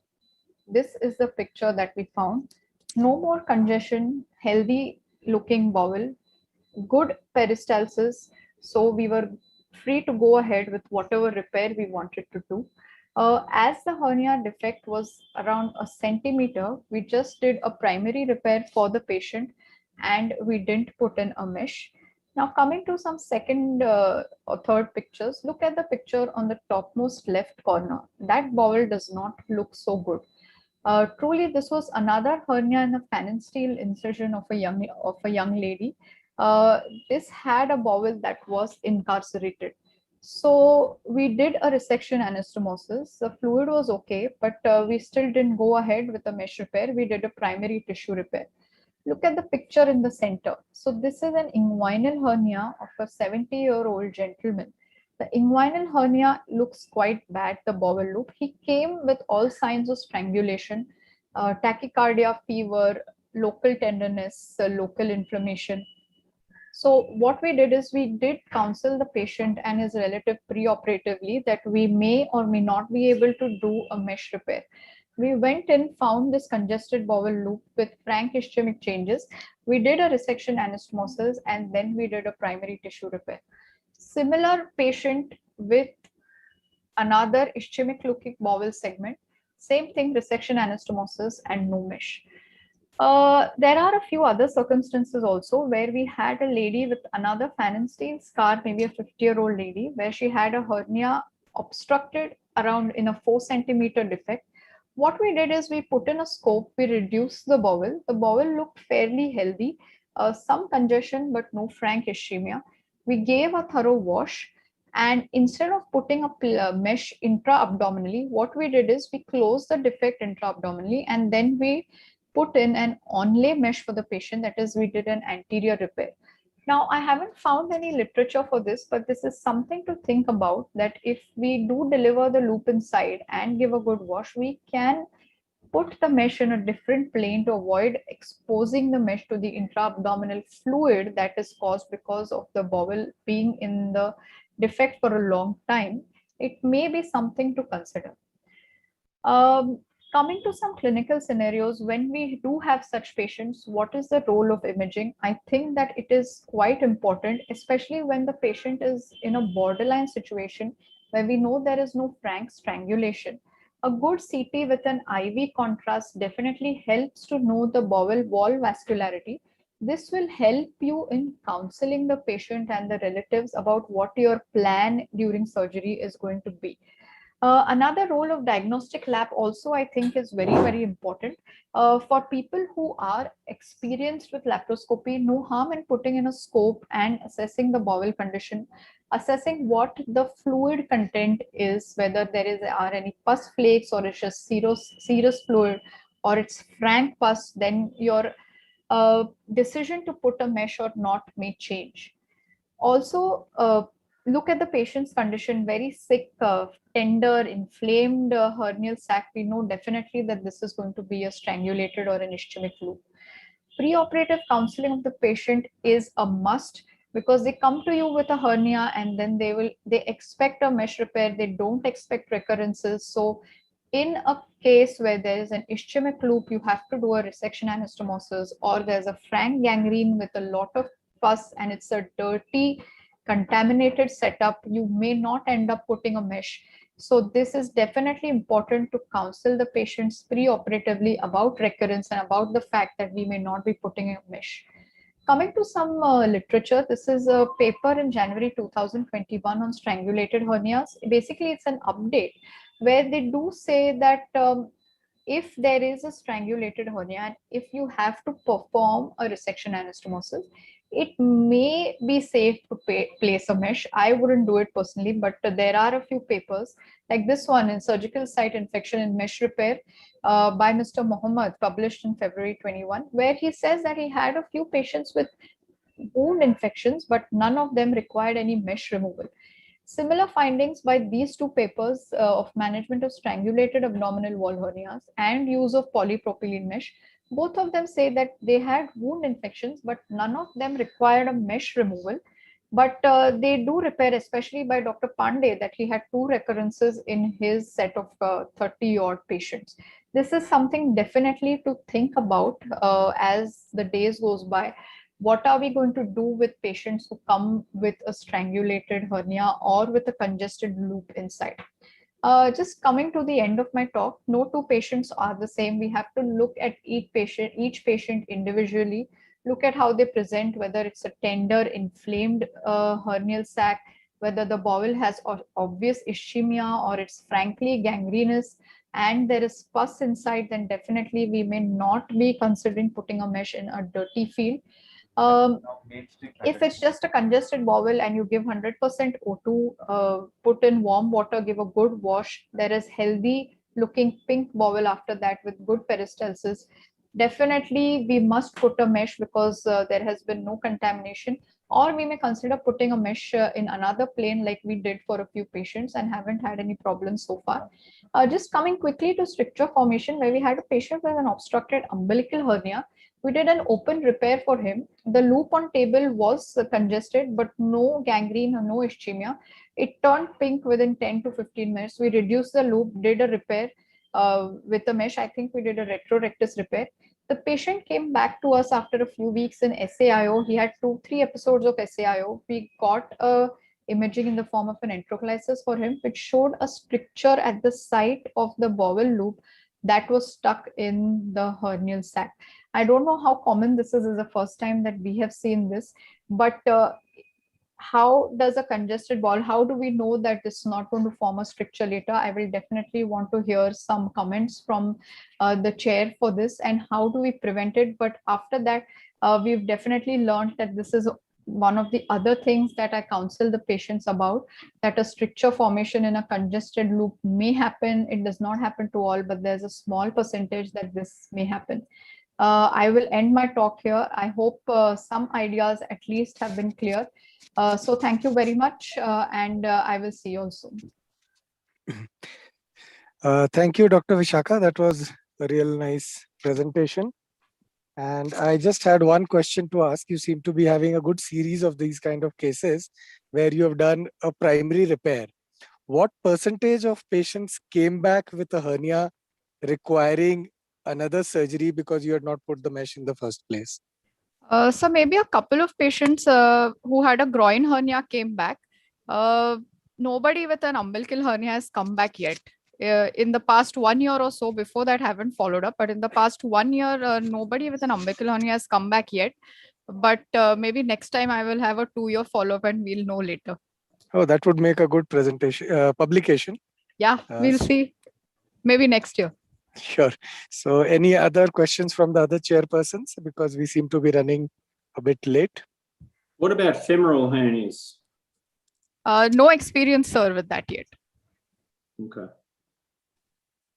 this is the picture that we found. No more congestion, healthy looking bowel, good peristalsis. So we were free to go ahead with whatever repair we wanted to do. As the hernia defect was around a centimeter, we just did a primary repair for the patient and we didn't put in a mesh. Now coming to some second or third pictures, look at the picture on the topmost left corner. That bowel does not look so good. Truly, this was another hernia in a phalansteal incision of a young lady. This had a bowel that was incarcerated. So we did a resection anastomosis. The fluid was okay, but we still didn't go ahead with a mesh repair. We did a primary tissue repair. Look at the picture in the center. So this is an inguinal hernia of a 70-year-old gentleman. The inguinal hernia looks quite bad, the bowel loop. He came with all signs of strangulation, tachycardia, fever, local tenderness, local inflammation. So what we did is we did counsel the patient and his relative preoperatively that we may or may not be able to do a mesh repair. We went in, found this congested bowel loop with frank ischemic changes. We did a resection anastomosis and then we did a primary tissue repair. Similar patient with another ischemic looking bowel segment, same thing, resection anastomosis and no mesh. There are a few other circumstances also where we had a lady with another phalansteal scar, maybe a 50-year-old lady, where she had a hernia obstructed around in a 4 centimeter defect. What we did is we put in a scope, we reduced the bowel. The bowel looked fairly healthy, some congestion, but no frank ischemia. We gave a thorough wash. And instead of putting a mesh intra-abdominally, what we did is we closed the defect intra-abdominally, and then we put in an onlay mesh for the patient. That is, we did an anterior repair. Now, I haven't found any literature for this, but this is something to think about, that if we do deliver the loop inside and give a good wash, we can put the mesh in a different plane to avoid exposing the mesh to the intra-abdominal fluid that is caused because of the bowel being in the defect for a long time. It may be something to consider. Coming to some clinical scenarios, when we do have such patients, what is the role of imaging? I think that it is quite important, especially when the patient is in a borderline situation where we know there is no frank strangulation. A good CT with an IV contrast definitely helps to know the bowel wall vascularity. This will help you in counseling the patient and the relatives about what your plan during surgery is going to be. Another role of diagnostic lab also, I think, is very, very important. For people who are experienced with laparoscopy, no harm in putting in a scope and assessing the bowel condition, assessing what the fluid content is, whether are any pus flakes or it's just serous fluid or it's frank pus, then your decision to put a mesh or not may change. Also, look at the patient's condition, very sick, tender, inflamed hernial sac. We know definitely that this is going to be a strangulated or an ischemic loop. Preoperative counseling of the patient is a must, because they come to you with a hernia and then they expect a mesh repair. They don't expect recurrences. So in a case where there is an ischemic loop, you have to do a resection anastomosis, or there's a frank gangrene with a lot of pus and it's a dirty, contaminated setup, you may not end up putting a mesh. So this is definitely important to counsel the patients preoperatively about recurrence and about the fact that we may not be putting a mesh. Coming to some literature, this is a paper in January 2021 on strangulated hernias. Basically, it's an update where they do say that if there is a strangulated hernia and if you have to perform a resection anastomosis, it may be safe to place a mesh. I wouldn't do it personally, but there are a few papers like this one in surgical site infection and mesh repair by Mr. Mohammed, published in February 21, where he says that he had a few patients with wound infections, but none of them required any mesh removal. Similar findings by these two papers of management of strangulated abdominal wall hernias and use of polypropylene mesh. Both of them say that they had wound infections, but none of them required a mesh removal. But they do repair, especially by Dr. Pandey, that he had 2 recurrences in his set of 30 odd patients. This is something definitely to think about as the days goes by. What are we going to do with patients who come with a strangulated hernia or with a congested loop inside? Just coming to the end of my talk, no two patients are the same. We have to look at each patient individually, look at how they present, whether it's a tender, inflamed hernial sac, whether the bowel has obvious ischemia or it's frankly gangrenous and there is pus inside, then definitely we may not be considering putting a mesh in a dirty field. If it's just a congested bowel and you give 100% O2, put in warm water, give a good wash, there is healthy looking pink bowel after that with good peristalsis, definitely we must put a mesh because there has been no contamination. Or we may consider putting a mesh in another plane like we did for a few patients and haven't had any problems so far. Just coming quickly to stricture formation, where we had a patient with an obstructed umbilical hernia. We did an open repair for him. The loop on table was congested, but no gangrene or no ischemia. It turned pink within 10 to 15 minutes. We reduced the loop, did a repair with a mesh. I think we did a retrorectus repair. The patient came back to us after a few weeks in SAIO. He had 2-3 episodes of SAIO. We got a imaging in the form of an enteroclysis for him, which showed a stricture at the site of the bowel loop that was stuck in the hernial sac. I don't know how common this is the first time that we have seen this, but how does a congested bowel, how do we know that it's not going to form a stricture later? I will definitely want to hear some comments from the chair for this, and how do we prevent it? But after that, we've definitely learned that this is one of the other things that I counsel the patients about, that a stricture formation in a congested loop may happen. It does not happen to all, but there's a small percentage that this may happen. I will end my talk here. I hope some ideas at least have been clear. So thank you very much, and I will see you all soon. Thank you, Dr. Vishaka. That was a real nice presentation. And I just had one question to ask. You seem to be having a good series of these kind of cases where you have done a primary repair. What percentage of patients came back with a hernia requiring another surgery because you had not put the mesh in the first place? So maybe a couple of patients who had a groin hernia came back. Nobody with an umbilical hernia has come back yet. In the past 1 year or so, before that, I haven't followed up, but in the past 1 year, nobody with an umbilical hernia has come back yet. But maybe next time I will have a 2-year follow-up and we'll know later. Oh, that would make a good presentation, publication. Yeah, we'll see. Maybe next year. Sure. So any other questions from the other chairpersons? Because we seem to be running a bit late. What about femoral hernias? No experience, sir, with that yet. Okay.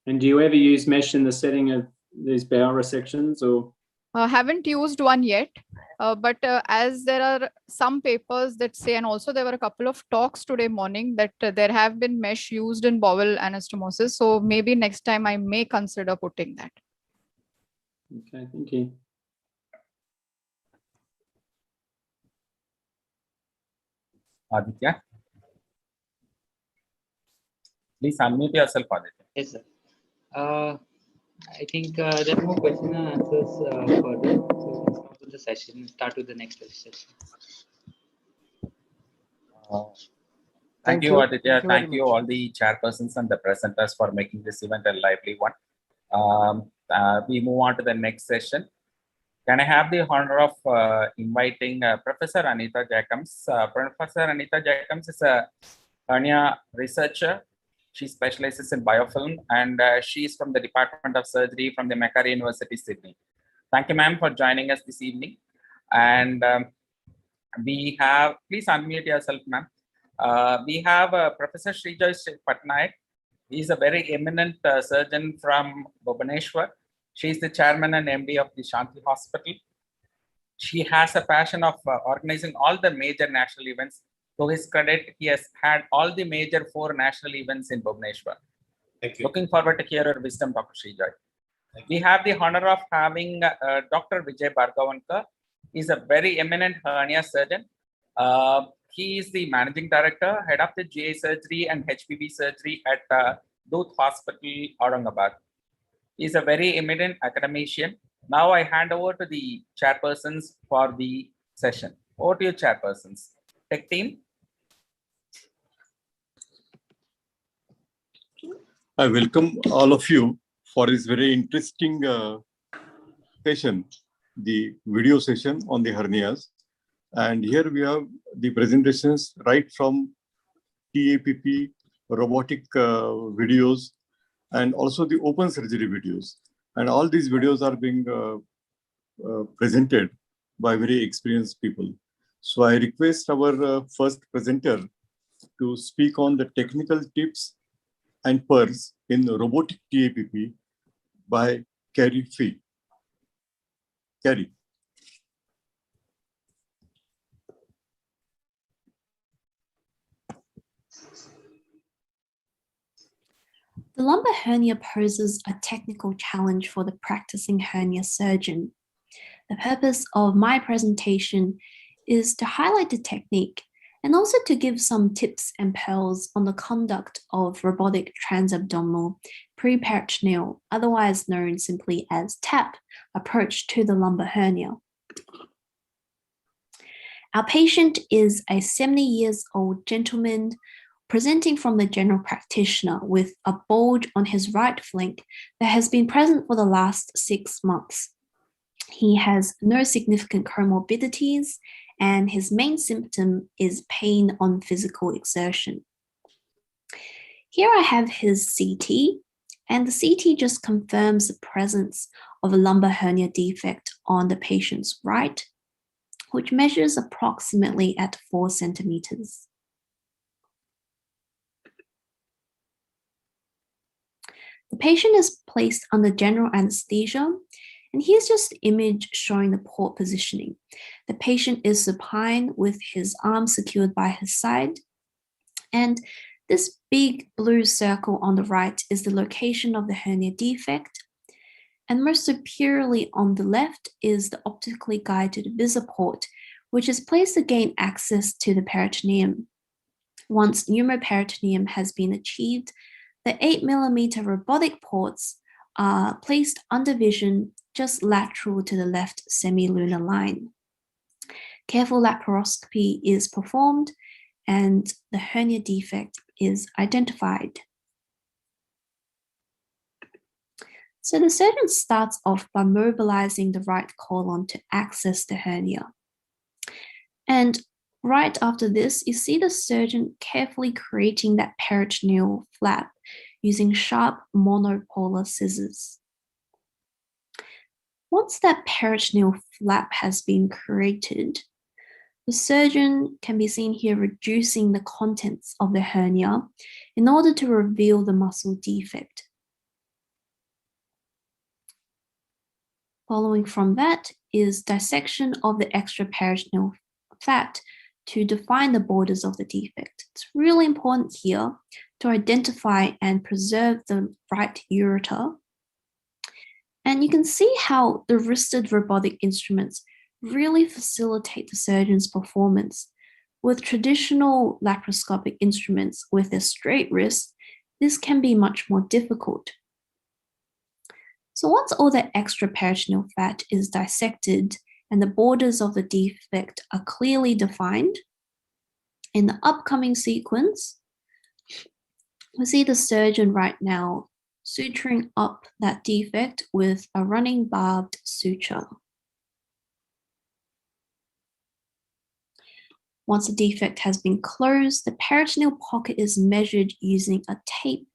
And do you ever use mesh in the setting of these bowel resections, or? Haven't used one yet, but as there are some papers that say, and also there were a couple of talks today morning that there have been mesh used in bowel anastomosis. So maybe next time I may consider putting that. Okay, thank you. Aditya, please unmute yourself, Aditya. Yes, sir. I think there are no question and answers further. So we can start with the session. Start with the next session. Thank you, Aditya. Thank you all the chairpersons and the presenters for making this event a lively one. We move on to the next session. Can I have the honor of inviting Professor Anita Jacobs? Professor Anita Jacobs is a hernia researcher. She specializes in biofilm, and she is from the Department of Surgery from the Macquarie University, Sydney. Thank you, ma'am, for joining us this evening. And we have, please unmute yourself, ma'am. We have Professor Srijoy Patnaik. He is a very eminent surgeon from Bhubaneswar. She is the chairman and MD of the Shanti Hospital. She has a passion of organizing all the major national events. To his credit, he has had all the major 4 national events in Bhubaneswar. Thank you. Looking forward to hear your wisdom, Dr. Srijoy. We have the honor of having Dr. Vijay Bhargavankar. He's a very eminent hernia surgeon. He is the managing director, head of the GA surgery and HPB surgery at Dooth Hospital, Aurangabad. He's a very eminent academician. Now I hand over to the chairpersons for the session. Over to you, chairpersons. Tech team. I welcome all of you for this very interesting session, the video session on the hernias. And here we have the presentations right from TAPP, robotic videos, and also the open surgery videos. And all these videos are being presented by very experienced people. So I request our first presenter to speak on the technical tips and pearls in robotic TAPP by Carrie Fee. Carrie. The lumbar hernia poses a technical challenge for the practicing hernia surgeon. The purpose of my presentation is to highlight the technique and also to give some tips and pearls on the conduct of robotic transabdominal preperitoneal, otherwise known simply as TAP, approach to the lumbar hernia. Our patient is a 70-year-old gentleman presenting from the general practitioner with a bulge on his right flank that has been present for the last 6 months. He has no significant comorbidities and his main symptom is pain on physical exertion. Here I have his CT, and the CT just confirms the presence of a lumbar hernia defect on the patient's right, which measures approximately at 4 centimeters. The patient is placed under general anesthesia, and here's just an image showing the port positioning. The patient is supine with his arm secured by his side, and this big blue circle on the right is the location of the hernia defect, and most superiorly on the left is the optically guided visor port, which is placed to gain access to the peritoneum. Once pneumoperitoneum has been achieved, the 8mm robotic ports are placed under vision just lateral to the left semilunar line. Careful laparoscopy is performed and the hernia defect is identified. So the surgeon starts off by mobilizing the right colon to access the hernia. And right after this, you see the surgeon carefully creating that peritoneal flap using sharp monopolar scissors. Once that peritoneal flap has been created, the surgeon can be seen here reducing the contents of the hernia in order to reveal the muscle defect. Following from that is dissection of the extraperitoneal fat to define the borders of the defect. It's really important here to identify and preserve the right ureter. And you can see how the wristed robotic instruments really facilitate the surgeon's performance. With traditional laparoscopic instruments with a straight wrist, this can be much more difficult. So once all the extraperitoneal fat is dissected and the borders of the defect are clearly defined, in the upcoming sequence, we see the surgeon right now suturing up that defect with a running barbed suture. Once the defect has been closed, the peritoneal pocket is measured using a tape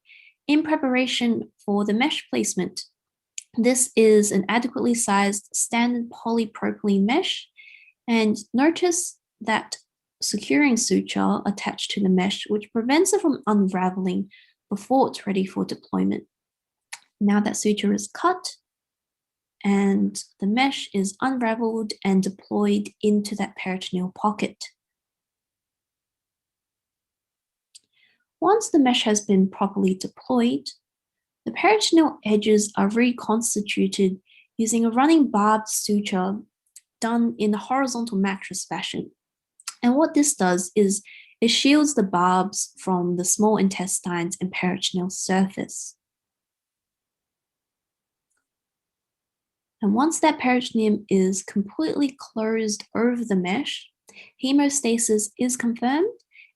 in preparation for the mesh placement. This is an adequately sized standard polypropylene mesh, and notice that securing suture attached to the mesh, which prevents it from unraveling before it's ready for deployment. Now that suture is cut and the mesh is unraveled and deployed into that peritoneal pocket. Once the mesh has been properly deployed, the peritoneal edges are reconstituted using a running barbed suture done in a horizontal mattress fashion. And what this does is it shields the barbs from the small intestines and peritoneal surface. And once that peritoneum is completely closed over the mesh, hemostasis is confirmed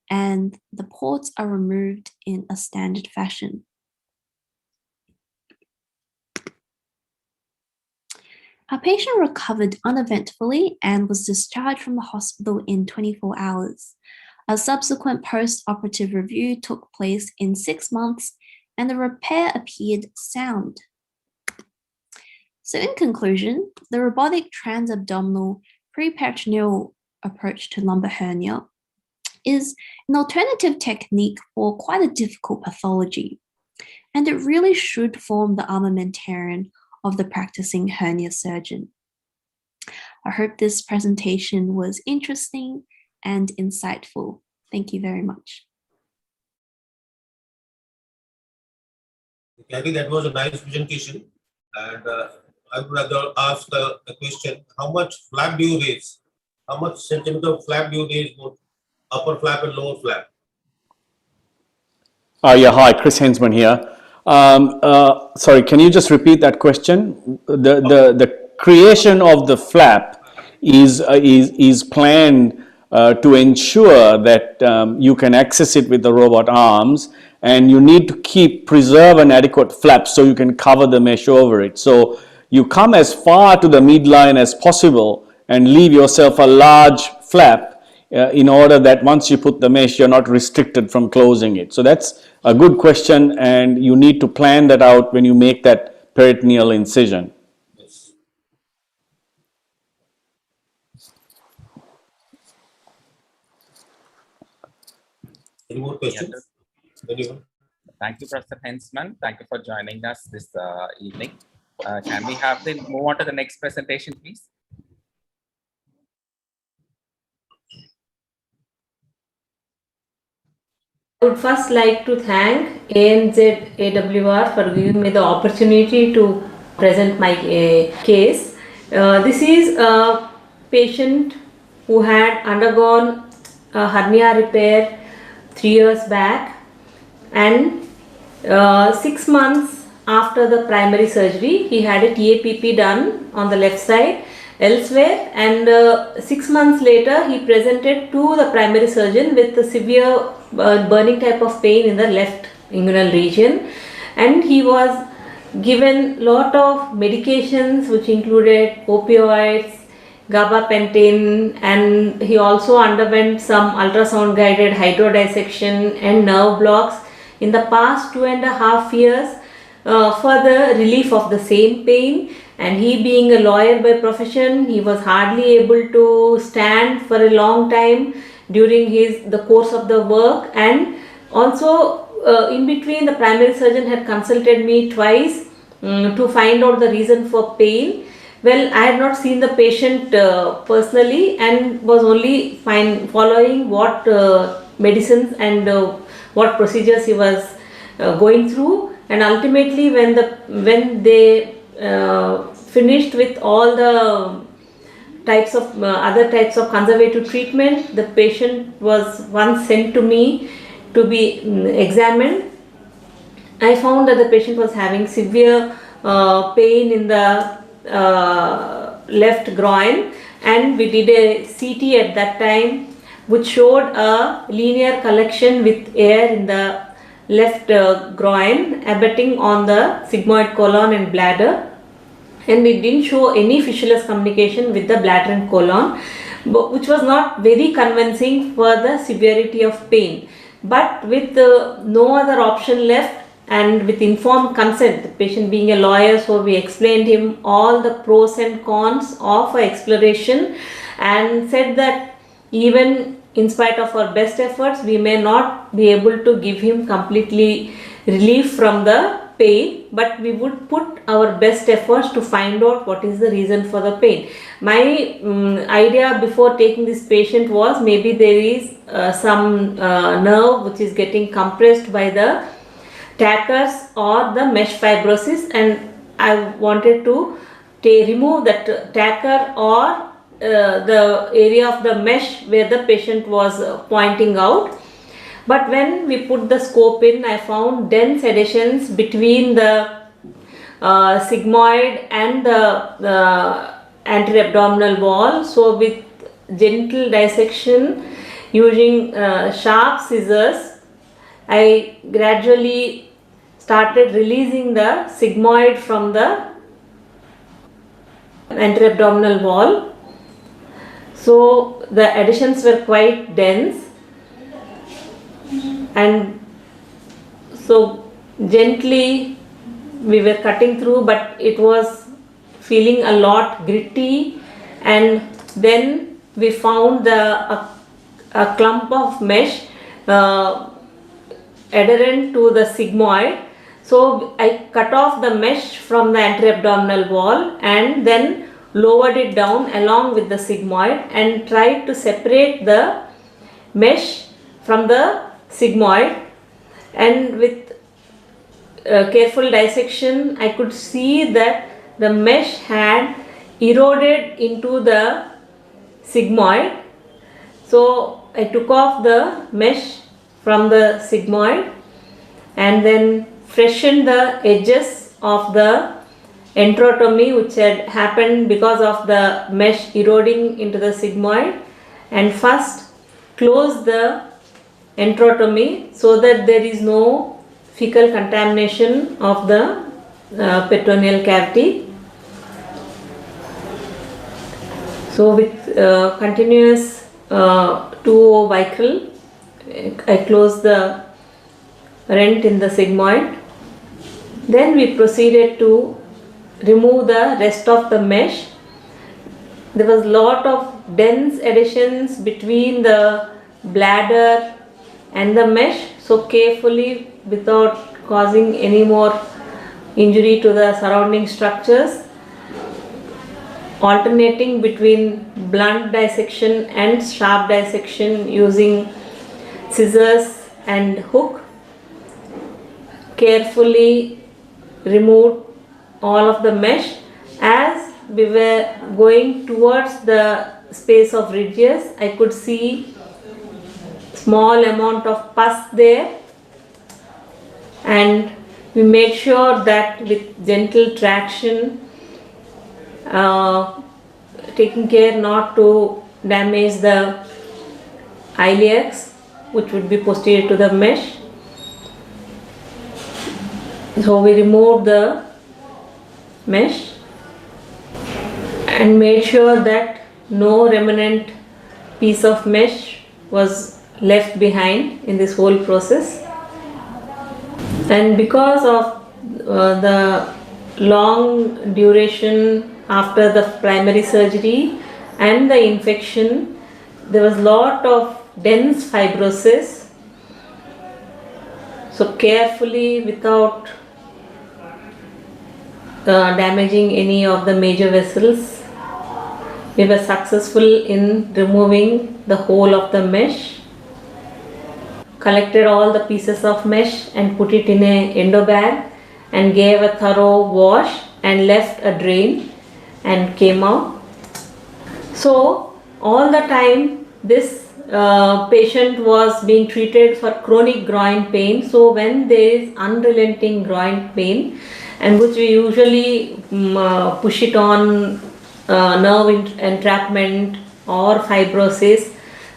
and the ports are removed in a standard fashion. Our patient recovered uneventfully and was discharged from the hospital in 24 hours. A subsequent post-operative review took place in 6 months and the repair appeared sound. So in conclusion, the robotic transabdominal preperitoneal approach to lumbar hernia is an alternative technique for quite a difficult pathology, and it really should form the armamentarium of the practicing hernia surgeon. I hope this presentation was interesting and insightful. Thank you very much. Kathy, that was a nice presentation. And I would rather ask the question, how much flap do you raise? How much centimeter of flap do you raise, both upper flap and lower flap? Yeah, hi, Chris Hensman here. Sorry, can you just repeat that question? The creation of the flap is planned to ensure that you can access it with the robot arms, and you need to preserve an adequate flap so you can cover the mesh over it. So you come as far to the midline as possible and leave yourself a large flap in order that once you put the mesh, you're not restricted from closing it. So that's a good question, and you need to plan that out when you make that peritoneal incision. Any more questions? Anyone? Thank you, Professor Hensman. Thank you for joining us this evening. Can we have the move on to the next presentation, please? I would first like to thank ANZAWR for giving me the opportunity to present my case. This is a patient who had undergone a hernia repair 3 years back, and 6 months after the primary surgery, he had a TAPP done on the left side elsewhere, and 6 months later he presented to the primary surgeon with a severe burning type of pain in the left inguinal region, and he was given lot of medications which included opioids, gabapentin, and he also underwent some ultrasound guided hydrodissection and nerve blocks in the past 2.5 years for the relief of the same pain. And he, being a lawyer by profession, he was hardly able to stand for a long time during the course of the work, and also in between the primary surgeon had consulted me twice to find out the reason for pain. Well, I had not seen the patient personally and was only following what medicines and what procedures he was going through, and ultimately when they finished with all the types of other types of conservative treatment, the patient was once sent to me to be examined. I found that the patient was having severe pain in the left groin, and we did a CT at that time which showed a linear collection with air in the left groin abutting on the sigmoid colon and bladder, and it didn't show any fistulous communication with the bladder and colon, which was not very convincing for the severity of pain. But with no other option left, and with informed consent, the patient being a lawyer, so we explained him all the pros and cons of exploration, and said that even in spite of our best efforts, we may not be able to give him completely relief from the pain, but we would put our best efforts to find out what is the reason for the pain. My idea before taking this patient was maybe there is some nerve which is getting compressed by the tackers or the mesh fibrosis, and I wanted to remove that tacker or the area of the mesh where the patient was pointing out. But when we put the scope in, I found dense adhesions between the sigmoid and the anterior abdominal wall. So with gentle dissection using sharp scissors, I gradually started releasing the sigmoid from the anterior abdominal wall. So the adhesions were quite dense, and so gently we were cutting through, but it was feeling a lot gritty, and then we found a clump of mesh adherent to the sigmoid. So I cut off the mesh from the anterior abdominal wall and then lowered it down along with the sigmoid and tried to separate the mesh from the sigmoid, and with careful dissection I could see that the mesh had eroded into the sigmoid. So I took off the mesh from the sigmoid and then freshened the edges of the enterotomy which had happened because of the mesh eroding into the sigmoid, and first closed the enterotomy so that there is no fecal contamination of the peritoneal cavity. So with continuous 2O vicryl. I closed the rent in the sigmoid. Then we proceeded to remove the rest of the mesh. There was a lot of dense adhesions between the bladder and the mesh, so carefully, without causing any more injury to the surrounding structures, alternating between blunt dissection and sharp dissection using scissors and hook, carefully removed all of the mesh. As we were going towards the space of ridges, I could see small amount of pus there, and we made sure that with gentle traction, taking care not to damage the iliacs, which would be posterior to the mesh. So we removed the mesh and made sure that no remnant piece of mesh was left behind in this whole process. And because of the long duration after the primary surgery and the infection, there was a lot of dense fibrosis. So carefully, without damaging any of the major vessels, we were successful in removing the whole of the mesh, collected all the pieces of mesh and put it in a endo bag and gave a thorough wash and left a drain and came out. So all the time this patient was being treated for chronic groin pain. So when there is unrelenting groin pain, and which we usually push it on nerve entrapment or fibrosis,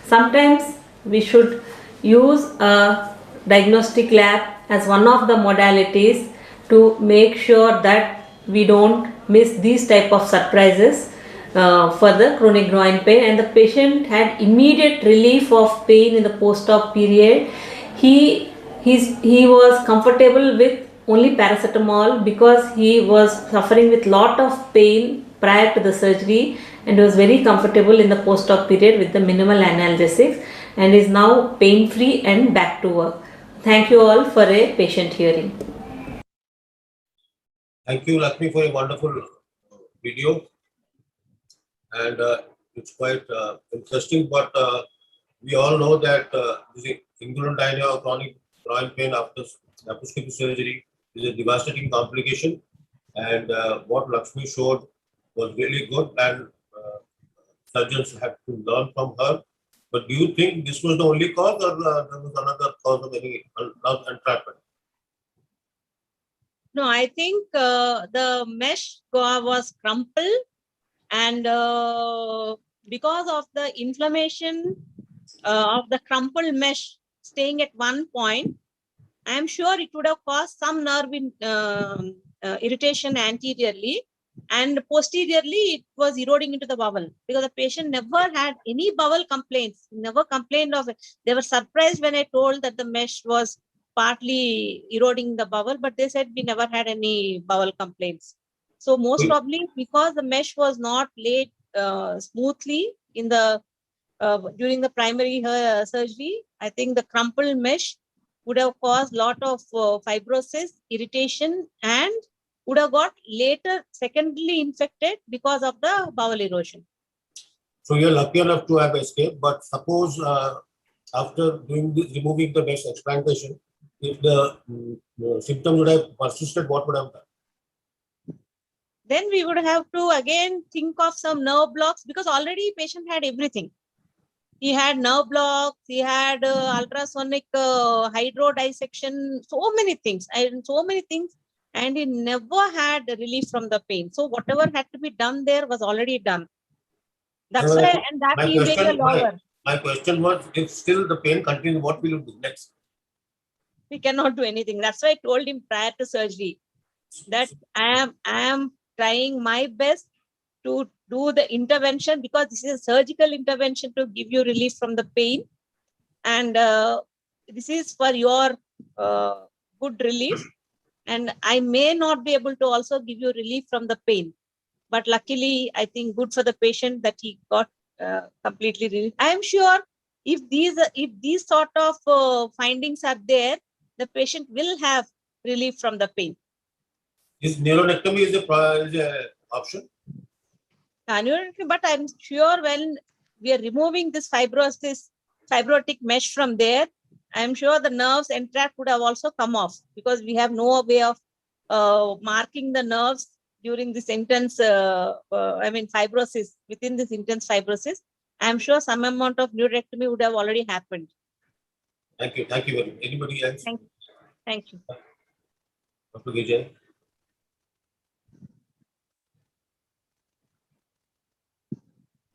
sometimes we should use a diagnostic lab as one of the modalities to make sure that we don't miss these type of surprises for the chronic groin pain. And the patient had immediate relief of pain in the post-op period. He was comfortable with only paracetamol because he was suffering with lot of pain prior to the surgery, and was very comfortable in the post-op period with the minimal analgesics, and is now pain-free and back to work. Thank you all for a patient hearing. Thank you, Lakshmi, for a wonderful video. And it's quite interesting, but we all know that this inguinal or chronic groin pain after laparoscopic surgery is a devastating complication. And what Lakshmi showed was really good, and surgeons have to learn from her. But do you think this was the only cause, or there was another cause of any nerve entrapment? No, I think the mesh was crumpled, and because of the inflammation of the crumpled mesh staying at one point, I am sure it would have caused some nerve irritation anteriorly, and posteriorly it was eroding into the bowel, because the patient never had any bowel complaints, never complained of it. They were surprised when I told that the mesh was partly eroding the bowel, but they said we never had any bowel complaints. So most probably because the mesh was not laid smoothly in the during the primary surgery, I think the crumpled mesh would have caused lot of fibrosis, irritation, and would have got later secondly infected because of the bowel erosion. So you're lucky enough to have escaped, but suppose after doing this, removing the mesh explantation, if the symptoms would have persisted, what would have done? Then we would have to again think of some nerve blocks, because already patient had everything. He had nerve blocks, he had ultrasonic hydro dissection, so many things, and he never had relief from the pain. So whatever had to be done there was already done. That's why, and that he being a lawyer. My question was, if still the pain continues, what will you do next? We cannot do anything. That's why I told him prior to surgery that I am trying my best to do the intervention, because this is a surgical intervention to give you relief from the pain. And this is for your good relief. And I may not be able to also give you relief from the pain. But luckily, I think good for the patient that he got completely relief. I am sure if these sort of findings are there, the patient will have relief from the pain. Is neuronectomy is a option? But I'm sure when we are removing this fibrotic mesh from there, I'm sure the nerves entract would have also come off, because we have no way of marking the nerves during this intense, fibrosis, within this intense fibrosis. I'm sure some amount of neurorectomy would have already happened. Thank you. Thank you very much. Anybody else? Thank you. Dr. Vijay.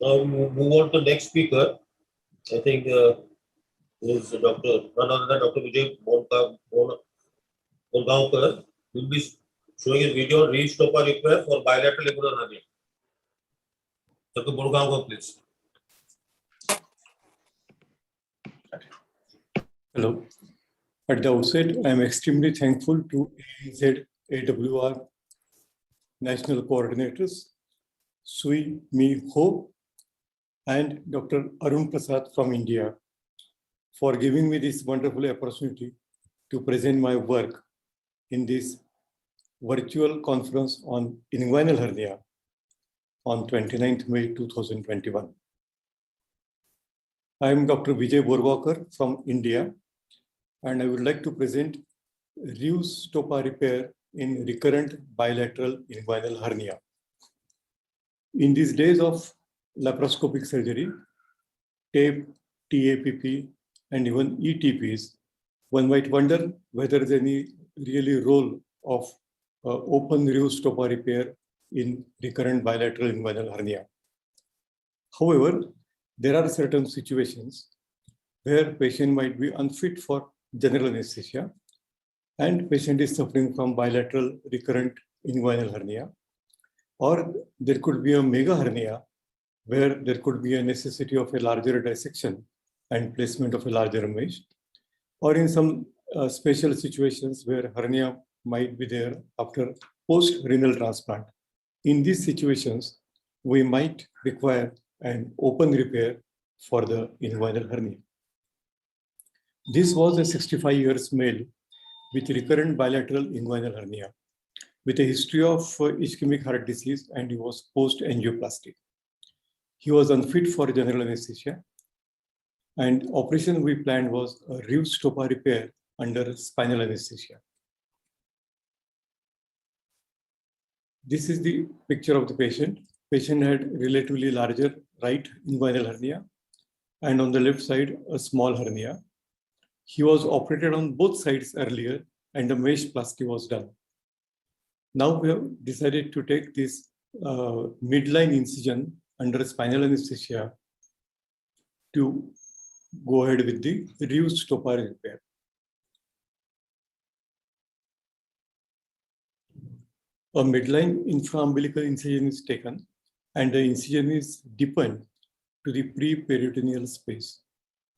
Now we move on to the next speaker. I think is none other than Dr. Vijay Borgaonkar will be showing a video on re-stopper repair for bilateral inguinal hernia. Dr. Borgaonkar, please. Hello. At the outset, I am extremely thankful to ANZAWR National Coordinators, Sui Mi Ho, and Dr. Arun Prasad from India for giving me this wonderful opportunity to present my work in this virtual conference on inguinal hernia on 29th May 2021. I am Dr. Vijay Borgaonkar from India, and I would like to present re-stopper repair in recurrent bilateral inguinal hernia. In these days of laparoscopic surgery, TAPE, TAPP, and even ETPs, one might wonder whether there is any really role of open re-stopper repair in recurrent bilateral inguinal hernia. However, there are certain situations where patient might be unfit for general anesthesia and patient is suffering from bilateral recurrent inguinal hernia, or there could be a mega hernia where there could be a necessity of a larger dissection and placement of a larger mesh, or in some special situations where hernia might be there after post-renal transplant. In these situations, we might require an open repair for the inguinal hernia. This was a 65-year-old male with recurrent bilateral inguinal hernia with a history of ischemic heart disease, and he was post-angioplasty. He was unfit for general anesthesia, and operation we planned was a re-stopper repair under spinal anesthesia. This is the picture of the patient. Patient had relatively larger right inguinal hernia, and on the left side, a small hernia. He was operated on both sides earlier, and a mesh plasty was done. Now we have decided to take this midline incision under spinal anesthesia to go ahead with the re-stopper repair. A midline infraumbilical incision is taken, and the incision is deepened to the pre-peritoneal space.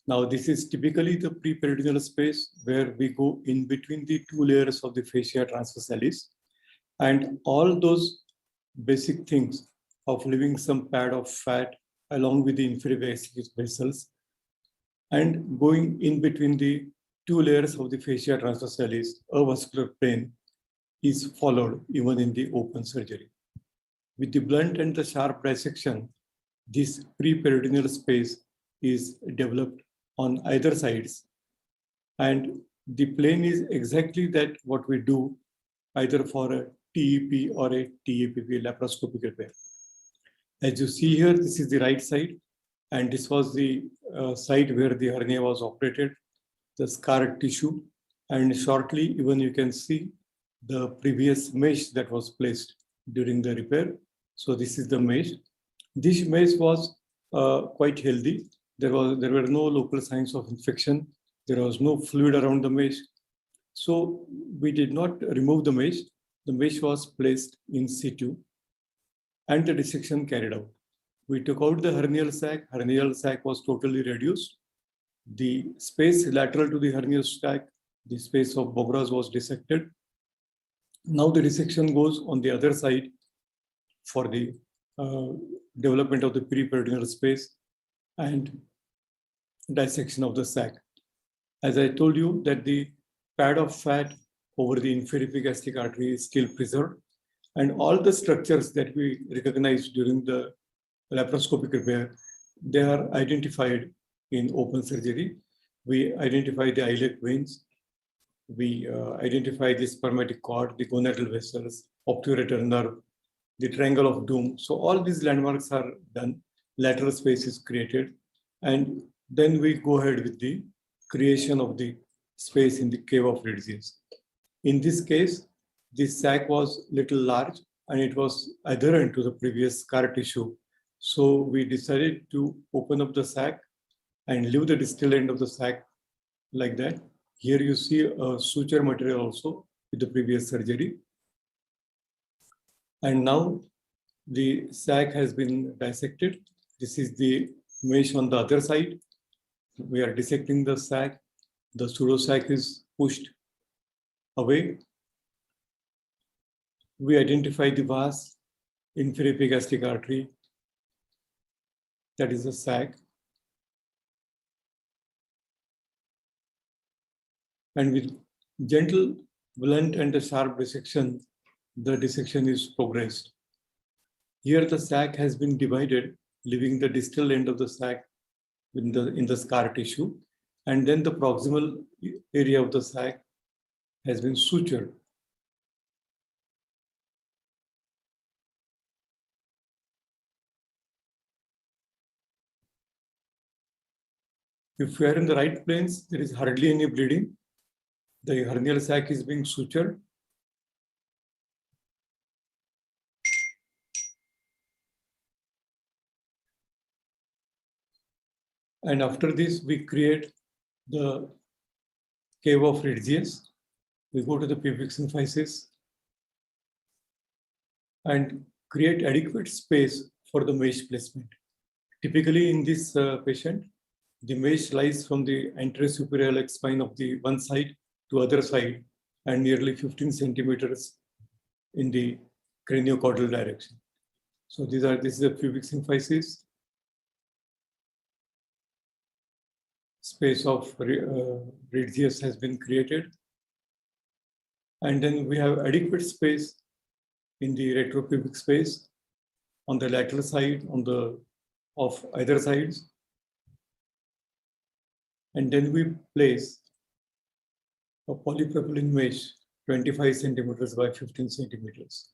Now, this is typically the pre-peritoneal space where we go in between the two layers of the fascia transversalis, and all those basic things of leaving some pad of fat along with the inferior vessels and going in between the two layers of the fascia transversalis, a vascular plane is followed even in the open surgery. With the blunt and the sharp dissection, this pre-peritoneal space is developed on either sides, and the plane is exactly that what we do either for a TEP or a TAPP laparoscopic repair. As you see here, this is the right side, and this was the site where the hernia was operated, the scarred tissue, and shortly even you can see the previous mesh that was placed during the repair. So this is the mesh. This mesh was quite healthy. There were no local signs of infection. There was no fluid around the mesh. So we did not remove the mesh. The mesh was placed in situ. and the dissection carried out. We took out the hernial sac was totally reduced. The space lateral to the hernial sac, the space of Bobras was dissected. Now the dissection goes on the other side for the development of the periperitoneal space and dissection of the sac. As I told you that the pad of fat over the inferior epigastric artery is still preserved, and all the structures that we recognized during the laparoscopic repair, they are identified in open surgery. We identify the iliac veins, we identify the spermatic cord, the gonadal vessels, obturator nerve, the triangle of doom. So all these landmarks are done, lateral space is created, and then we go ahead with the creation of the space in the cave of Redzius. In this case, the sac was little large and it was adherent to the previous scar tissue. So we decided to open up the sac and leave the distal end of the sac like that. Here you see a suture material also with the previous surgery. And now the sac has been dissected. This is the mesh on the other side. We are dissecting the sac. The pseudosac is pushed away. We identify the vas, inferior epigastric artery. That is the sac. And with gentle, blunt, and a sharp dissection, the dissection is progressed. Here the sac has been divided, leaving the distal end of the sac in the scar tissue, and then the proximal area of the sac has been sutured. If we are in the right planes, there is hardly any bleeding. The hernial sac is being sutured. And after this, we create the cave of Redzius. We go to the pubic symphysis and create adequate space for the mesh placement. Typically in this patient, the mesh lies from the anterior superior iliac spine of the one side to other side and nearly 15 centimeters in the craniocaudal direction. So this is the pubic symphysis. Space of Redzius has been created. And then we have adequate space in the retropubic space on the lateral side of either sides. And then we place a polypropylene mesh 25 centimeters by 15 centimeters.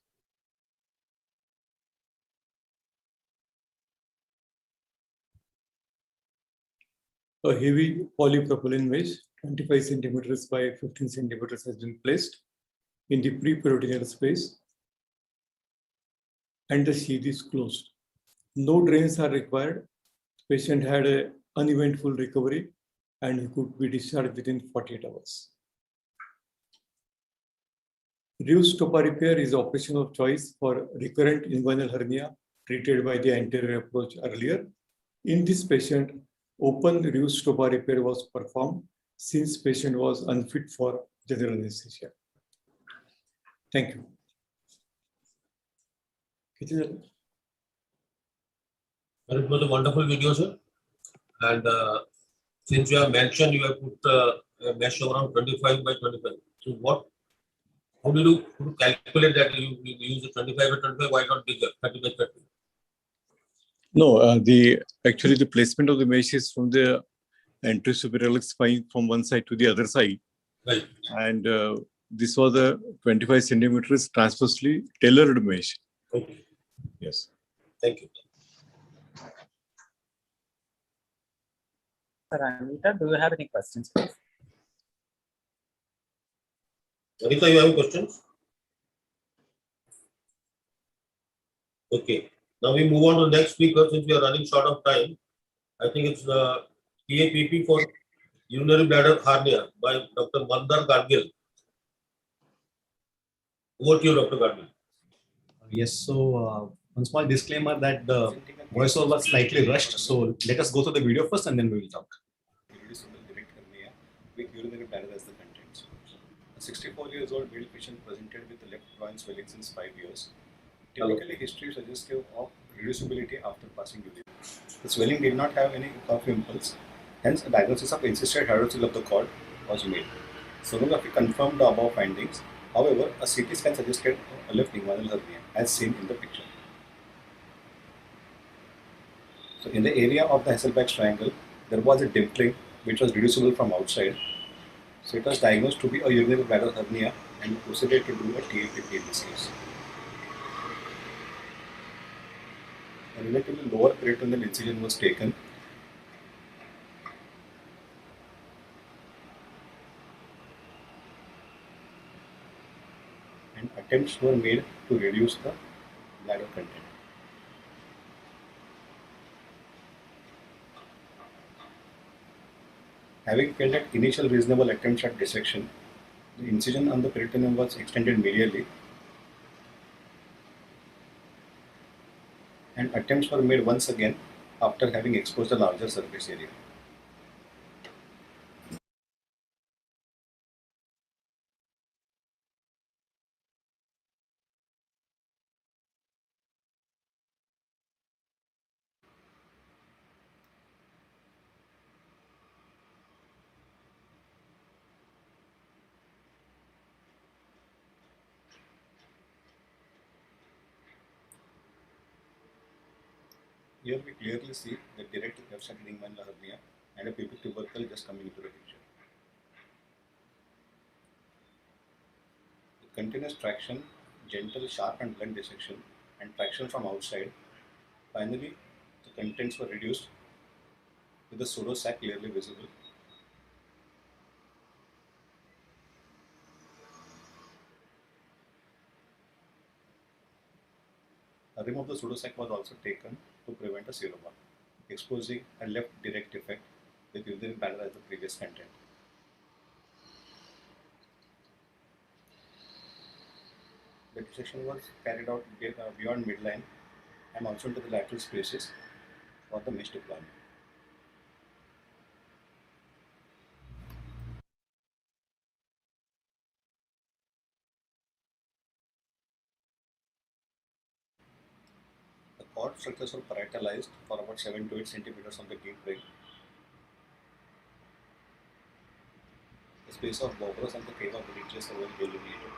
A heavy polypropylene mesh 25 centimeters by 15 centimeters has been placed in the preperitoneal space, and the sheath is closed. No drains are required. The patient had an uneventful recovery and he could be discharged within 48 hours. Reus Stopa repair is operation of choice for recurrent inguinal hernia treated by the anterior approach earlier. In this patient, open Reus Stopa repair was performed since patient was unfit for general anesthesia. Thank you. It was a wonderful video, sir. And since you have mentioned you have put a mesh around 25 by 25. So how do you calculate that you use the 25 by 25? Why not bigger, 30 by 30? No, actually the placement of the mesh is from the anterior superior iliac spine from one side to the other side. Right. And this was a 25 centimeters transversely tailored mesh. Okay. Yes. Thank you. Sir, Anita, do you have any questions, please? Anita, you have questions? Okay. Now we move on to the next speaker since we are running short of time. I think it's PAPP for urinary bladder hernia by Dr. Mandar Gadgil. Over to you, Dr. Gadgil. Yes, so One small disclaimer that the voiceover was slightly rushed, so let us go through the video first and then we will talk. Irreducible direct hernia with urinary bladder as the contents. A 64 years old male patient presented with the left groin swelling since 5 years. Typically, history suggestive of reducibility after passing urine. The swelling did not have any cough impulse, hence a diagnosis of insisted hydrocele of the cord was made. Sonography confirmed the above findings. However, a CT scan suggested a left inguinal hernia, as seen in the picture. So, in the area of the Hasselbalch triangle, there was a dimpling which was reducible from outside. So, it was diagnosed to be a urinary bladder hernia and proceeded to do a TAPP in this case. A relatively lower peritoneal incision was taken. And attempts were made to reduce the bladder content. Having failed at initial reasonable attempts at dissection, the incision on the peritoneum was extended medially and attempts were made once again after having exposed a larger surface area. Here we clearly see the direct left-sided inguinal hernia and a pubic tubercle just coming into the picture. With continuous traction, gentle, sharp and blunt dissection and traction from outside, finally the contents were reduced with the pseudo-sac clearly visible. A rim of the pseudosac was also taken to prevent a seroma, exposing a left direct effect with urinary bladder as the previous content. The dissection was carried out beyond midline and also into the lateral spaces for the mesh deployment. The cord structures were parietalized for about 7 to 8 centimeters on the gateway. The space of Bobros and the cave of bridges are well delineated.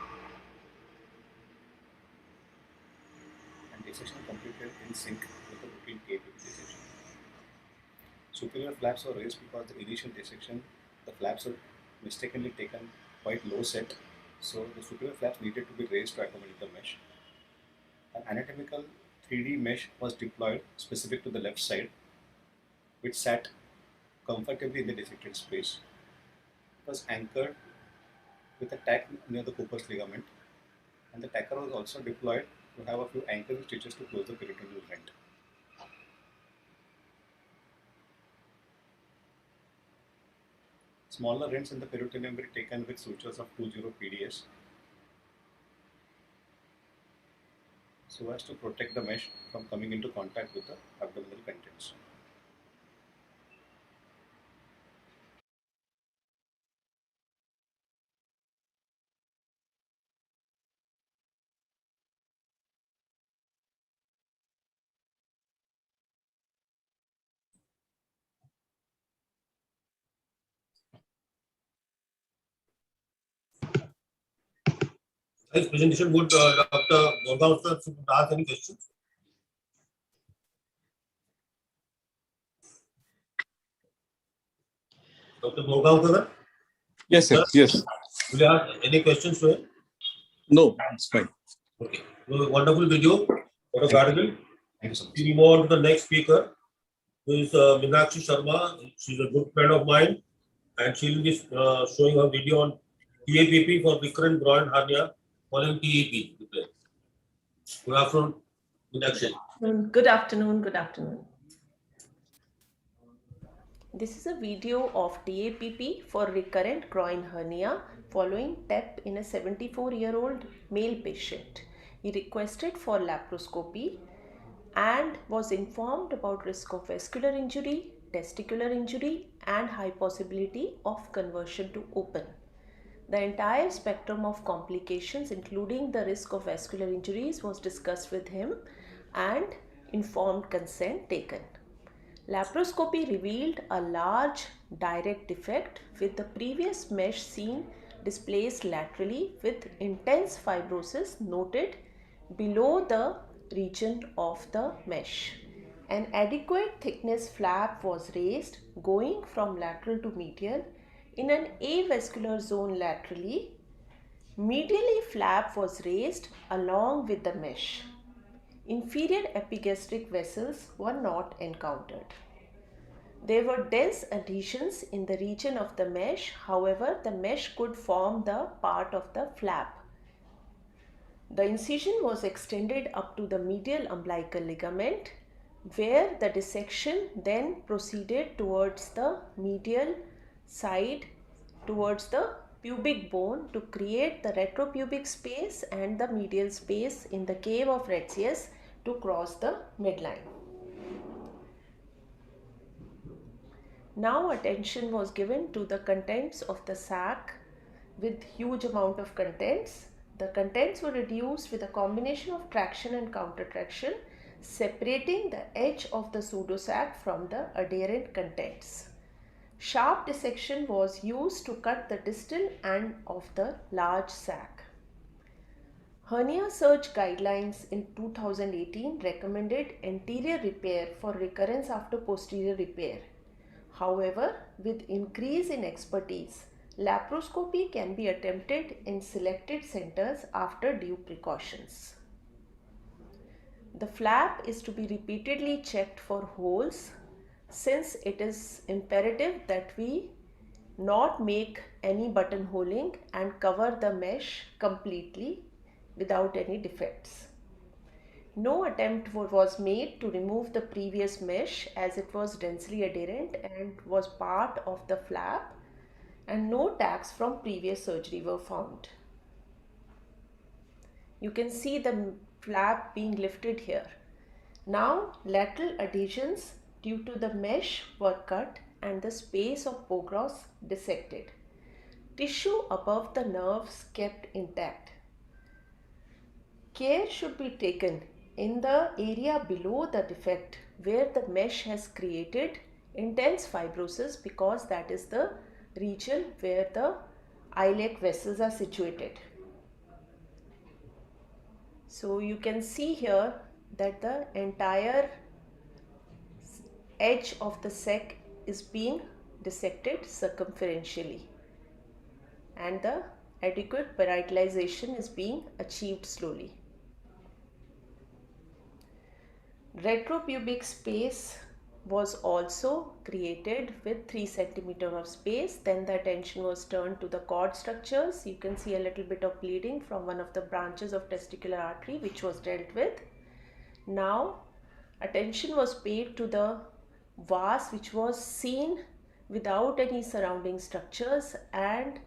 And dissection completed in sync with the routine KPP dissection. Superior flaps were raised because the initial dissection, the flaps were mistakenly taken quite low set, so the superior flaps needed to be raised to accommodate the mesh. An anatomical 3D mesh was deployed specific to the left side, which sat comfortably in the dissected space. It was anchored with a tack near the Cooper's ligament, and the tacker was also deployed to have a few anchoring stitches to close the peritoneal rent. Smaller rents in the peritoneum were taken with sutures of 20 PDS so as to protect the mesh from coming into contact with the abdominal contents. Thanks, presentation. Would Dr. Borgaon sir ask any questions? Dr. Borgaon sir? Yes, sir. Yes. Will you ask any questions to him? No, it's fine. Okay. So, wonderful video. What a garden. Thank you so much. We move on to the next speaker, who is Meenakshi Sharma. She's a good friend of mine, and she will be showing her video on TAPP for recurrent groin hernia following TAP. Good afternoon, Meenakshi. Good afternoon. Good afternoon. This is a video of TAPP for recurrent groin hernia following TEP in a 74-year-old male patient. He requested for laparoscopy. and was informed about risk of vascular injury, testicular injury, and high possibility of conversion to open. The entire spectrum of complications, including the risk of vascular injuries, was discussed with him and informed consent taken. Laparoscopy revealed a large direct defect with the previous mesh seen displaced laterally with intense fibrosis noted below the region of the mesh. An adequate thickness flap was raised going from lateral to medial in an avascular zone laterally. Medially, flap was raised along with the mesh. Inferior epigastric vessels were not encountered. There were dense adhesions in the region of the mesh, however, the mesh could form the part of the flap. The incision was extended up to the medial umbilical ligament, where the dissection then proceeded towards the medial side, towards the pubic bone to create the retropubic space and the medial space in the cave of Retzius to cross the midline. Now attention was given to the contents of the sac with huge amount of contents. The contents were reduced with a combination of traction and counter traction, separating the edge of the pseudosac from the adherent contents. Sharp dissection was used to cut the distal end of the large sac. Hernia Search Guidelines in 2018 recommended anterior repair for recurrence after posterior repair. However, with increase in expertise, laparoscopy can be attempted in selected centers after due precautions. The flap is to be repeatedly checked for holes, since it is imperative that we not make any buttonholing and cover the mesh completely without any defects. No attempt was made to remove the previous mesh as it was densely adherent and was part of the flap, and no tags from previous surgery were found. You can see the flap being lifted here. Now lateral adhesions due to the mesh were cut and the space of Pogros dissected. Tissue above the nerves kept intact. Care should be taken in the area below the defect where the mesh has created intense fibrosis, because that is the region where the iliac vessels are situated. So you can see here that the entire edge of the sac is being dissected circumferentially and the adequate parietalization is being achieved slowly. Retropubic space was also created with 3 cm of space. Then the attention was turned to the cord structures. You can see a little bit of bleeding from one of the branches of testicular artery which was dealt with. Now attention was paid to the vas which was seen without any surrounding structures, and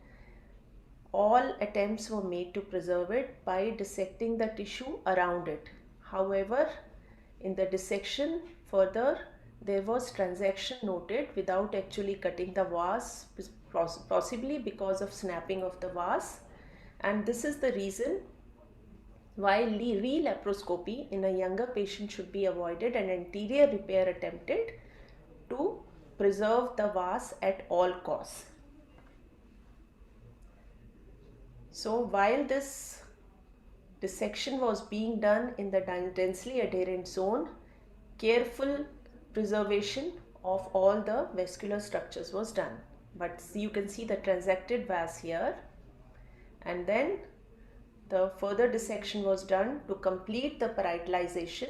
all attempts were made to preserve it by dissecting the tissue around it. However, in the dissection further, there was transaction noted without actually cutting the vas, possibly because of snapping of the vas, and this is the reason why re-laparoscopy in a younger patient should be avoided and anterior repair attempted to preserve the vas at all costs. So while this dissection was being done in the densely adherent zone, careful preservation of all the vascular structures was done. But you can see the transected vas here, and then the further dissection was done to complete the parietalization,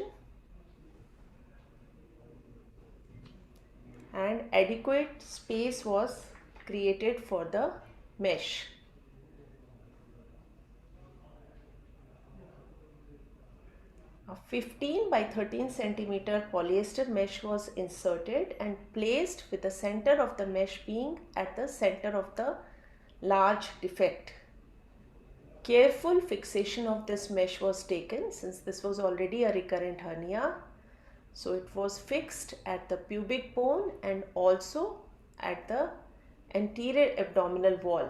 and adequate space was created for the mesh. A 15 by 13 centimeter polyester mesh was inserted and placed with the center of the mesh being at the center of the large defect. Careful fixation of this mesh was taken since this was already a recurrent hernia. So it was fixed at the pubic bone and also at the anterior abdominal wall.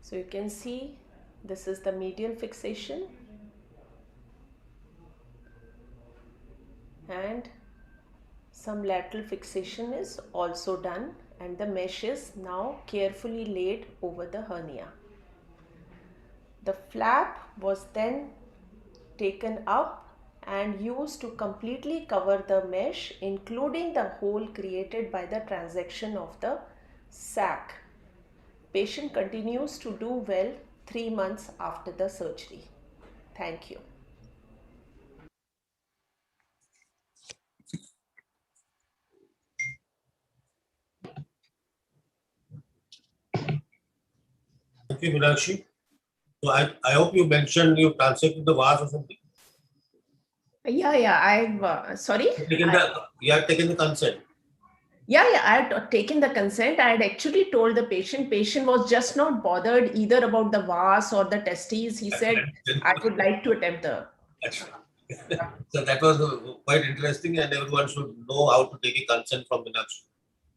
So you can see this is the medial fixation, and some lateral fixation is also done, and the mesh is now carefully laid over the hernia. The flap was then taken up and used to completely cover the mesh, including the hole created by the transection of the sac. Patient continues to do well 3 months after the surgery. Thank you. Thank you, Meenakshi. So I hope you mentioned you transected the vase or something. Yeah, I've, sorry? You have taken the consent. Yeah, I had taken the consent. I had actually told the patient was just not bothered either about the vase or the testes. He said, I would like to attempt the. So that was quite interesting, and everyone should know how to take a consent from Meenakshi.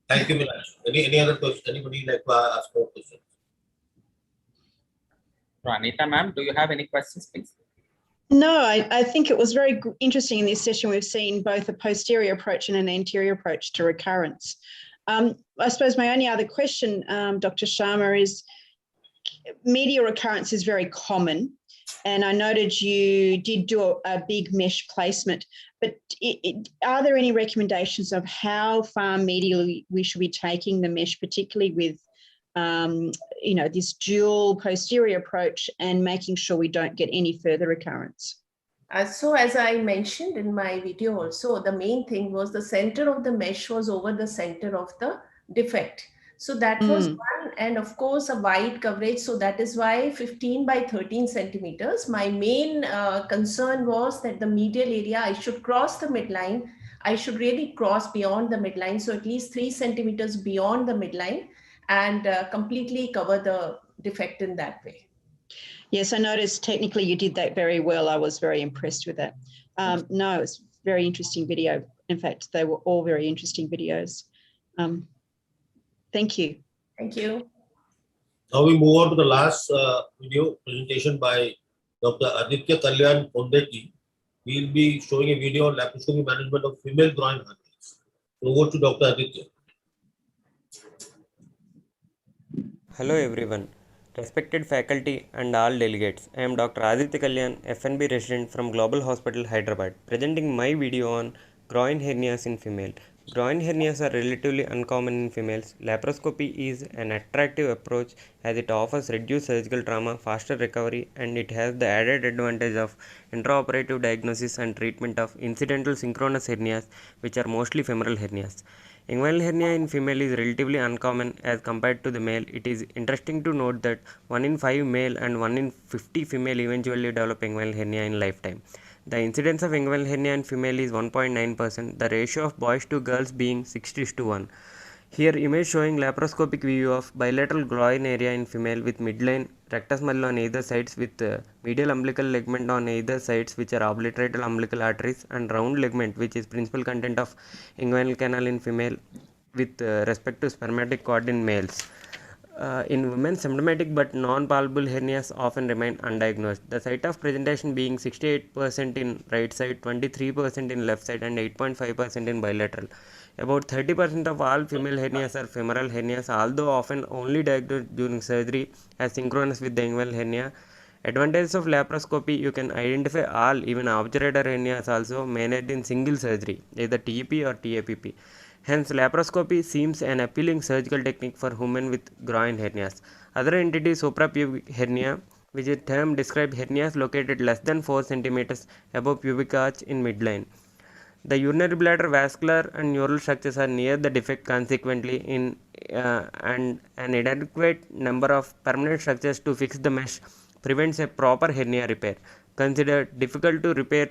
Thank you, Meenakshi. Any other question? Anybody like to ask more questions? Anita ma'am, do you have any questions, please? No, I think it was very interesting in this session. We've seen both a posterior approach and an anterior approach to recurrence. I suppose my only other question, Dr. Sharma, is medial recurrence is very common. And I noted you did do a big mesh placement, but are there any recommendations of how far medially we should be taking the mesh, particularly with this dual posterior approach and making sure we don't get any further recurrence? So as I mentioned in my video also, the main thing was the center of the mesh was over the center of the defect. So that was one, and of course a wide coverage. So that is why 15 by 13 centimeters. My main concern was that the medial area, I should cross the midline. I should really cross beyond the midline. So at least 3 centimeters beyond the midline, and completely cover the defect in that way. Yes, I noticed technically you did that very well. I was very impressed with that. No, it's a very interesting video. In fact, they were all very interesting videos. Thank you. Thank you. Now we move on to the last video presentation by Dr. Aditya Kalyan Pondeti. We will be showing a video on laparoscopy management of female groin hernias. Over to Dr. Aditya. Hello everyone, respected faculty and all delegates. I am Dr. Aditya Kalyan, FNB resident from Global Hospital, Hyderabad, presenting my video on groin hernias in female. Groin hernias are relatively uncommon in females. Laparoscopy is an attractive approach as it offers reduced surgical trauma, faster recovery, and it has the added advantage of intraoperative diagnosis and treatment of incidental synchronous hernias, which are mostly femoral hernias. Inguinal hernia in female is relatively uncommon as compared to the male. It is interesting to note that 1 in 5 male and 1 in 50 female eventually develop inguinal hernia in lifetime. The incidence of inguinal hernia in female is 1.9%, the ratio of boys to girls being 6:1. Here image showing laparoscopic view of bilateral groin area in female with midline rectus malleus on either sides with medial umbilical ligament on either sides which are obliterated umbilical arteries, and round ligament which is principal content of inguinal canal in female with respect to spermatic cord in males. In women, symptomatic but non-palpable hernias often remain undiagnosed. The site of presentation being 68% in right side, 23% in left side, and 8.5% in bilateral. About 30% of all female hernias are femoral hernias, although often only diagnosed during surgery as synchronous with the inguinal hernia. Advantages of laparoscopy: you can identify all, even obturator hernias also managed in single surgery, either TEP or TAPP. Hence, laparoscopy seems an appealing surgical technique for women with groin hernias. Other entity is suprapubic hernia, which is a term describes hernias located less than 4 cm above pubic arch in midline. The urinary bladder vascular and neural structures are near the defect, consequently, and an inadequate number of permanent structures to fix the mesh prevents a proper hernia repair, considered difficult to repair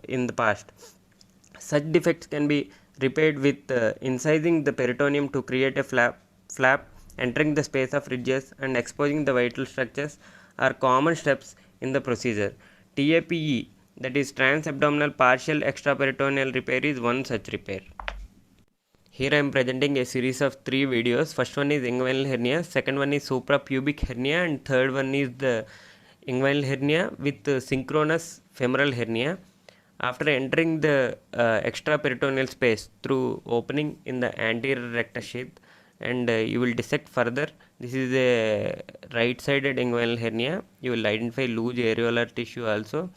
in the past. Such defects can be repaired with incising the peritoneum to create a flap entering the space of ridges and exposing the vital structures are common steps in the procedure. TAPE, that is transabdominal partial extraperitoneal repair, is one such repair. Here I am presenting a series of 3 videos. First one is inguinal hernia, second one is suprapubic hernia, and third one is the inguinal hernia with synchronous femoral hernia. After entering the extraperitoneal space through opening in the anterior rectus sheath, and you will dissect further. This is a right-sided inguinal hernia. You will identify loose areolar tissue also,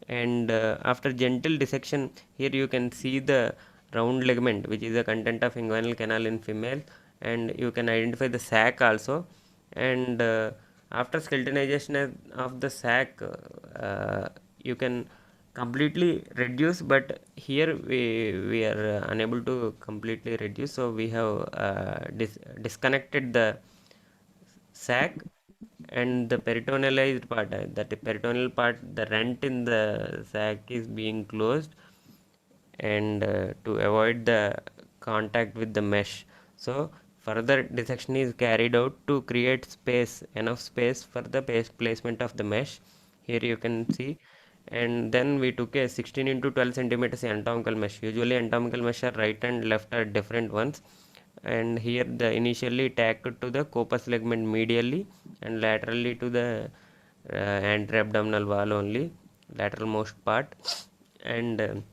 and after gentle dissection, here you can see the round ligament, which is the content of inguinal canal in female, and you can identify the sac also. And after skeletonization of the sac, you can completely reduce, but here we are unable to completely reduce, so we have disconnected the sac, and the peritonealized part, that the peritoneal part, the rent in the sac is being closed, and to avoid the contact with the mesh. So further dissection is carried out to create space, enough space for the placement of the mesh. Here you can see. And then we took a 16 into 12 centimeters anatomical mesh. Usually anatomical mesh are right and left are different ones, and here the initially tacked to the corpus ligament medially and laterally to the anterabdominal wall only, lateral most part. And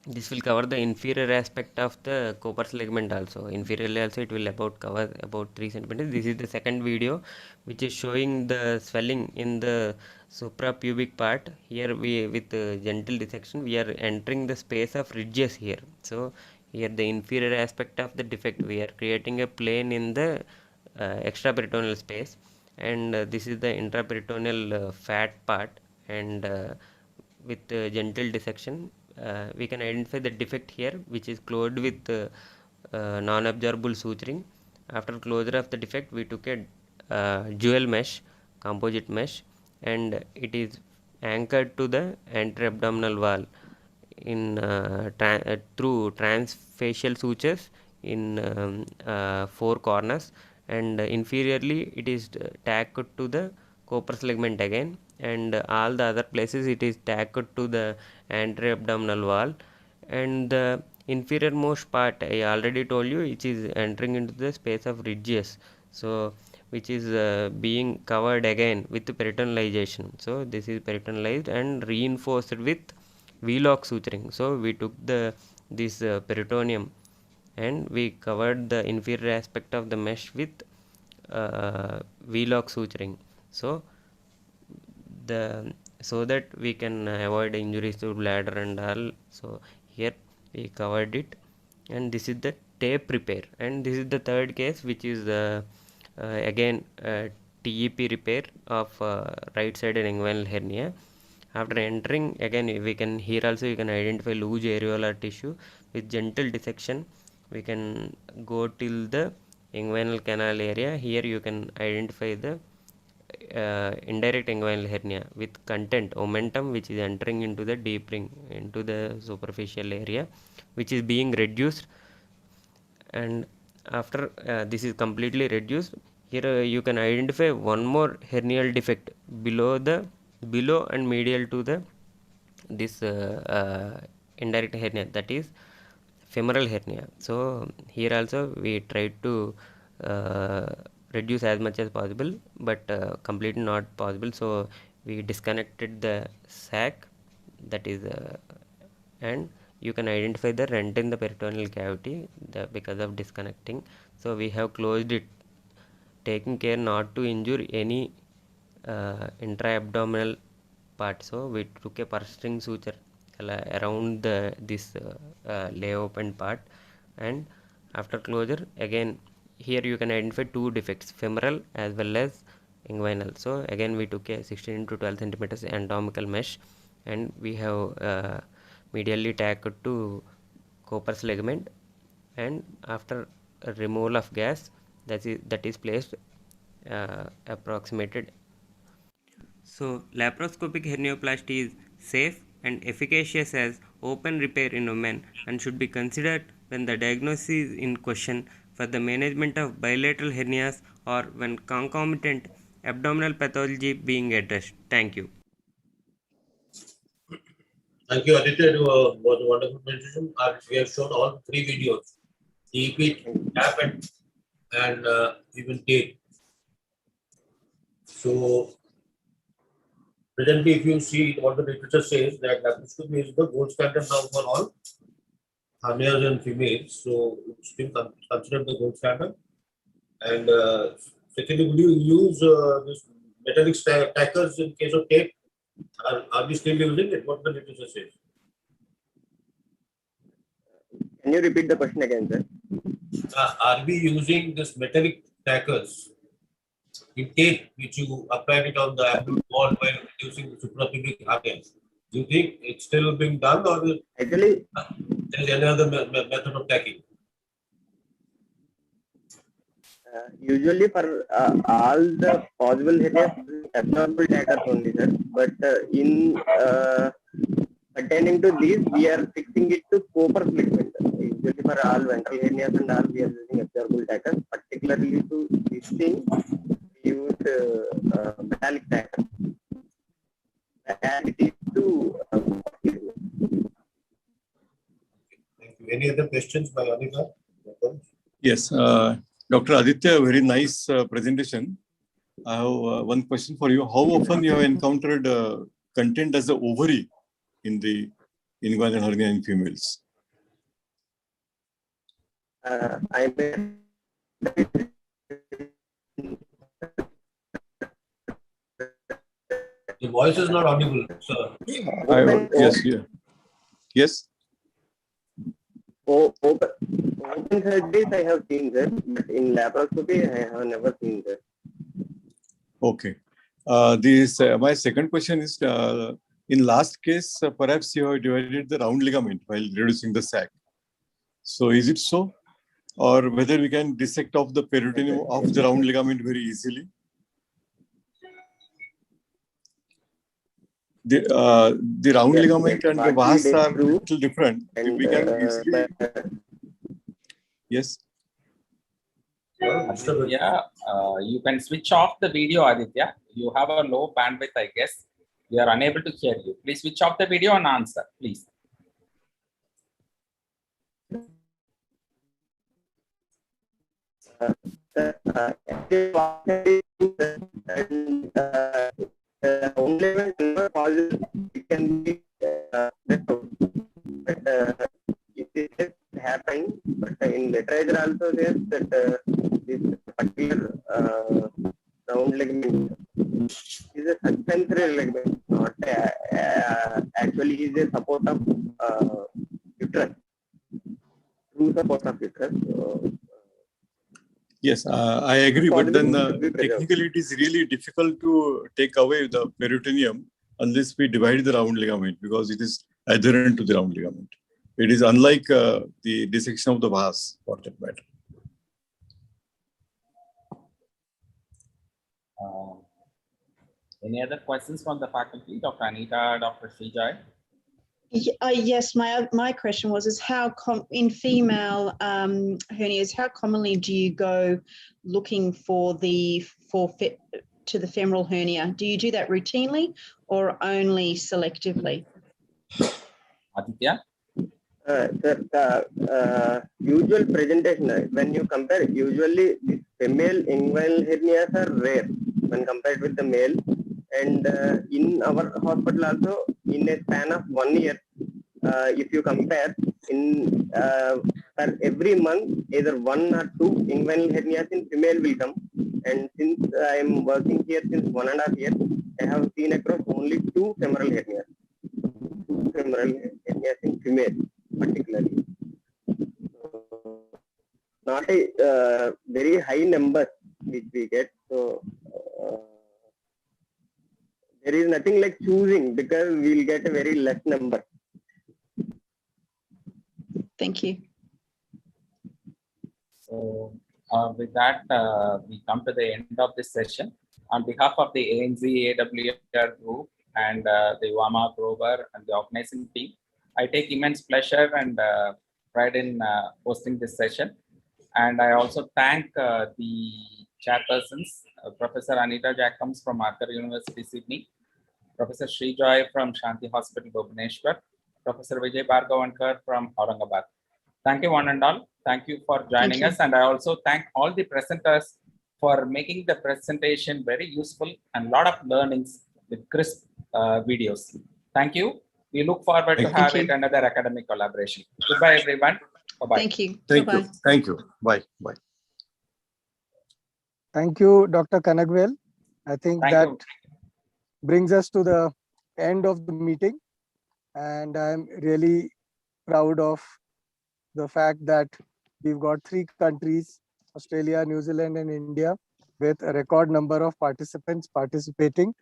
this will cover the inferior aspect of the corpus ligament also. Inferiorly also it will cover about 3 centimeters. This is the second video which is showing the swelling in the suprapubic part. Here we, with gentle dissection, we are entering the space of ridges here. So here the inferior aspect of the defect, we are creating a plane in the extraperitoneal space, and this is the intraperitoneal fat part, and with gentle dissection we can identify the defect here, which is closed with non-absorbable suturing. After closure of the defect, we took a jewel mesh, composite mesh, and it is anchored to the anterabdominal wall in through transfacial sutures in 4 corners, and inferiorly it is tacked to the corpus ligament again, and all the other places it is tacked to the anterabdominal wall. And the inferior most part, I already told you, which is entering into the space of ridges, so which is being covered again with peritonalization. So this is peritonalized and reinforced with V-lock suturing. So we took this peritoneum and we covered the inferior aspect of the mesh with V-lock suturing, so that we can avoid injuries to bladder and all. So here we covered it, and this is the tape repair. And this is the third case, which is again TEP repair of right sided inguinal hernia. After entering, again we can, here also you can identify loose areolar tissue. With gentle dissection we can go till the inguinal canal area. Here you can identify the indirect inguinal hernia with content omentum, which is entering into the deep ring, into the superficial area, which is being reduced. And after this is completely reduced, here you can identify one more hernial defect below and medial to the this indirect hernia, that is femoral hernia. So here also we tried to reduce as much as possible, but completely not possible, so we disconnected the sac, that is and you can identify the rent in the peritoneal cavity because of disconnecting. So we have closed it, taking care not to injure any intra-abdominal part. So we took a purse string suture around this lay open part, and after closure, again here you can identify 2 defects, femoral as well as inguinal. So again we took a 16 into 12 centimeters anatomical mesh, and we have medially tacked to corpus ligament, and after removal of gas, that is placed approximated. So laparoscopic hernioplasty is safe and efficacious as open repair in women and should be considered when the diagnosis is in question for the management of bilateral hernias or when concomitant abdominal pathology being addressed? Thank you. Thank you, Aditya. It was a wonderful presentation. We have shown all three videos, EP, TAP, and even tape. So, presently, if you see what the literature says, that laparoscopy is the gold standard now for all males and females. So, it's still considered the gold standard. And secondly, would you use this metallic tackers in case of tape? Are we still using it? What the literature says? Can you repeat the question again, sir? Are we using this metallic tackers in tape which you applied it on the abdomen wall while reducing the suprapubic hernia? Do you think it's still being done, or actually there is any other method of tacking? Usually for all the possible areas, abnormal tackers only, sir. But in attending to these, we are fixing it to copper fixation. Usually for all ventral hernias and all, we are using absorbable tackers. Particularly to this thing, we use metallic tackers. And it is to Thank you. Any other questions by Anika? Yes, Dr. Aditya, very nice presentation. I have one question for you. How often you have encountered content as the ovary in the inguinal hernia in females? I may The voice is not audible, sir. Yes, yeah. Yes. open surgeries I have seen that, but in laparoscopy I have never seen that. Okay. My second question is, in last case, perhaps you have divided the round ligament while reducing the sac. So is it so? Or whether we can dissect off the peritoneum of the round ligament very easily? The round ligament and the vas are a little different. We can easily... Yes. Aditya, you can switch off the video, Aditya. You have a low bandwidth, I guess. We are unable to hear you. Please switch off the video and answer, please. Only it can be it is happening, but in literature also says that this particular round ligament is a suspensory ligament, not actually is a support of uterus, true support of uterus. So, yes, I agree, but then technically it is really difficult to take away the peritoneum unless we divide the round ligament, because it is adherent to the round ligament. It is unlike the dissection of the vas, for that matter. Any other questions from the faculty, Dr. Anita, Dr. Srijay? Yes, my question was how in female hernias, how commonly do you go looking for the to the femoral hernia? Do you do that routinely or only selectively? Aditya? Sir, usual presentation, when you compare, usually the female inguinal hernias are rare when compared with the male. And in our hospital also, in a span of 1 year, if you compare, in for every month, either 1 or 2 inguinal hernias in female will come. And since I am working here since 1.5 years, I have seen across only 2 femoral hernias. 2 femoral hernias in female, particularly. So, not a very high number which we get. So, there is nothing like choosing, because we will get a very less number. Thank you. So with that, we come to the end of this session. On behalf of the ANZAWR group and the Wama Grover and the organizing team, I take immense pleasure and pride in hosting this session. And I also thank the chairpersons, Professor Anita Jacobs from Arthur University, Sydney, Professor Sri Joy from Shanti Hospital, Bhubaneswar, Professor Vijay Bhargavankar from Aurangabad. Thank you one and all. Thank you for joining us. And I also thank all the presenters for making the presentation very useful and a lot of learnings with crisp videos. Thank you. We look forward to have it another academic collaboration. Goodbye, everyone. Bye-bye. Thank you. Thank Bye-bye. you. Thank you. Bye. Bye. Thank you, Dr. Kanagwel. I think Thank that you. brings us to the end of the meeting. And I'm really proud of the fact that we've got 3 countries, Australia, New Zealand, and India, with a record number of participants participating.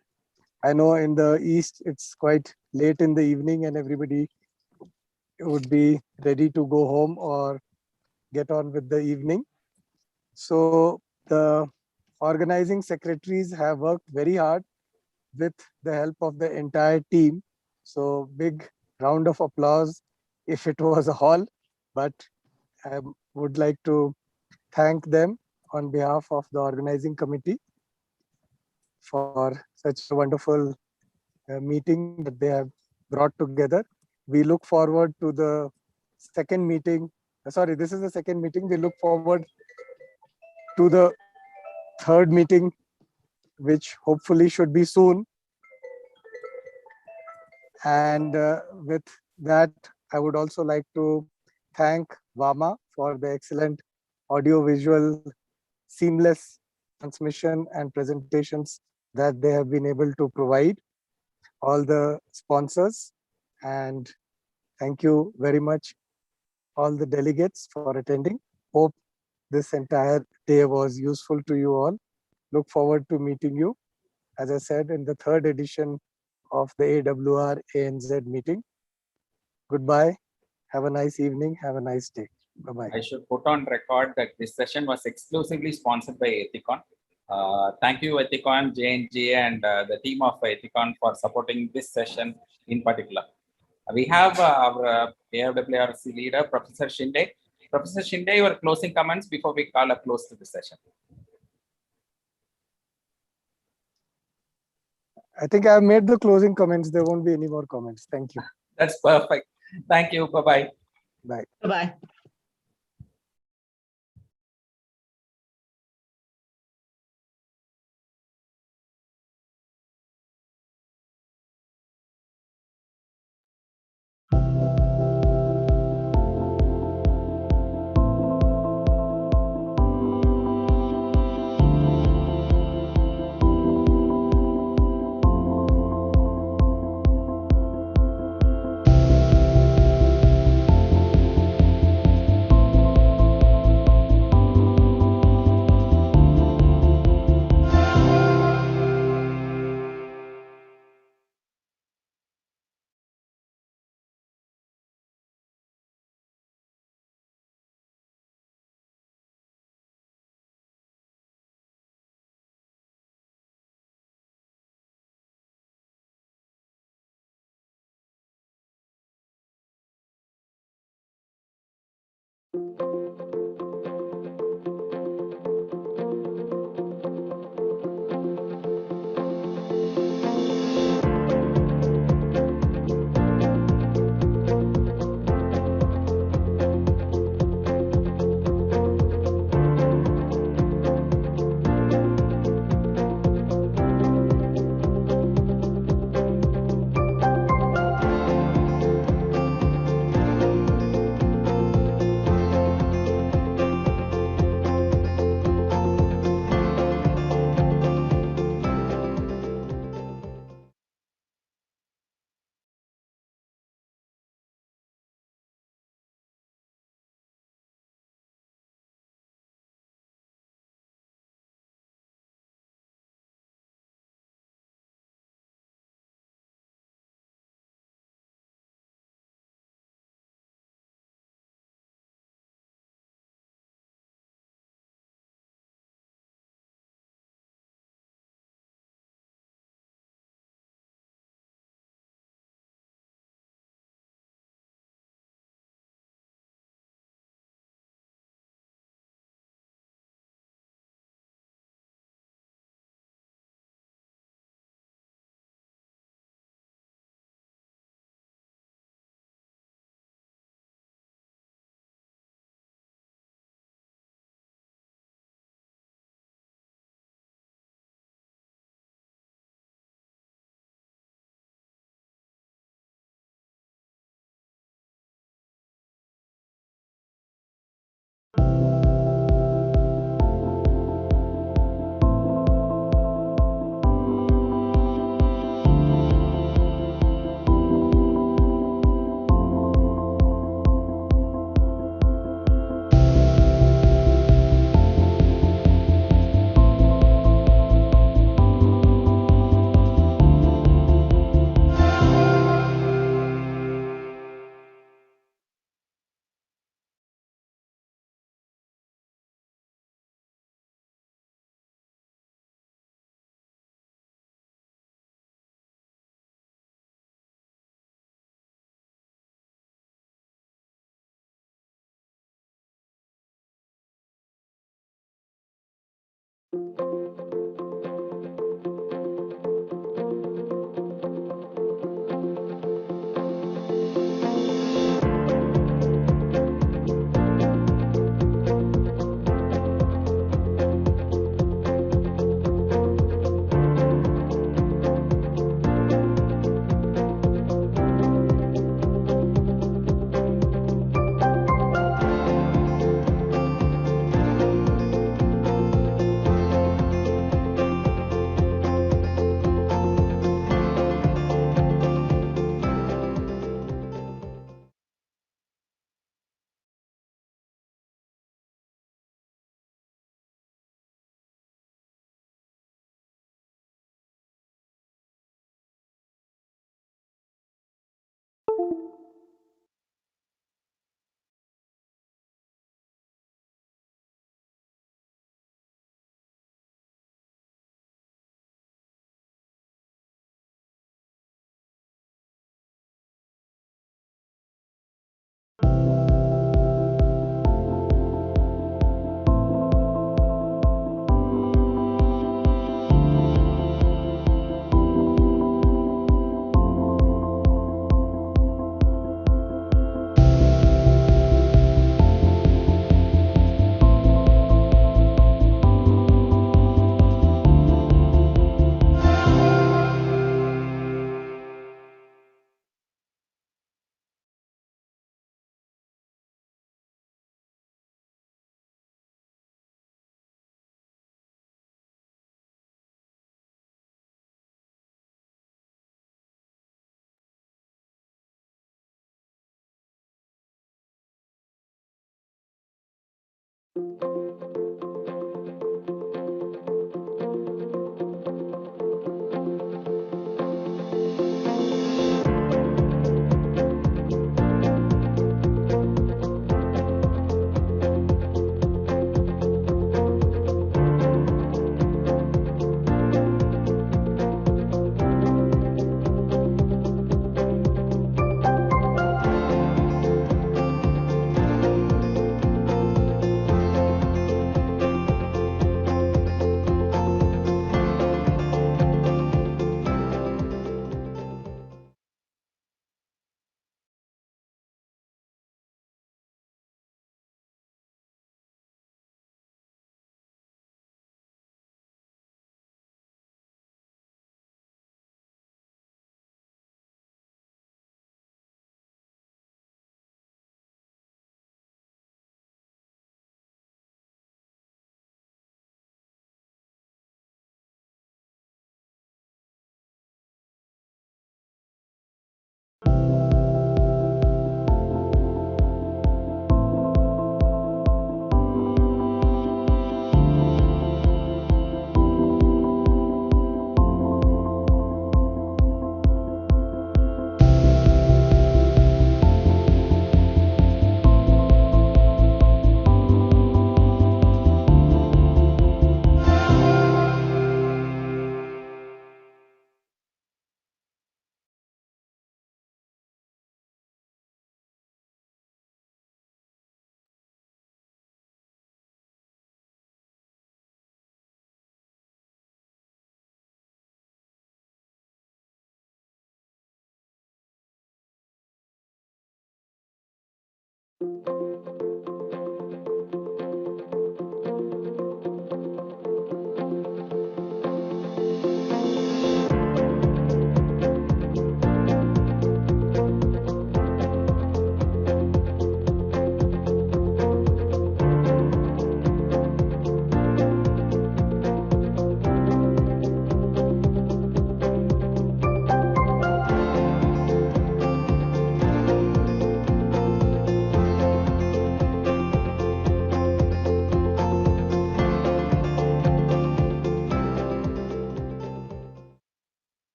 I know in the East, it's quite late in the evening and everybody would be ready to go home or get on with the evening. So the organizing secretaries have worked very hard with the help of the entire team. So big round of applause if it was a hall, but I would like to thank them on behalf of the organizing committee for such a wonderful meeting that they have brought together. We look forward to the second meeting. Sorry, this is the second meeting. We look forward to the third meeting, which hopefully should be soon. And with that, I would also like to thank Vama for the excellent audio-visual seamless transmission and presentations that they have been able to provide. All the sponsors, and thank you very much all the delegates for attending. Hope this entire day was useful to you all. Look forward to meeting you, as I said, in the 3rd edition of the AWR ANZ meeting. Goodbye. Have a nice evening. Have a nice day. Bye-bye. I should put on record that this session was exclusively sponsored by Ethicon. Thank you, Ethicon, JNGA, and the team of Ethicon for supporting this session in particular. We have our AWRSC leader, Professor Shinde. Professor Shinde, your closing comments before we call a close to the session. I think I've made the closing comments. There won't be any more comments. Thank you. That's perfect. Thank you. Bye-bye. Bye. Bye-bye.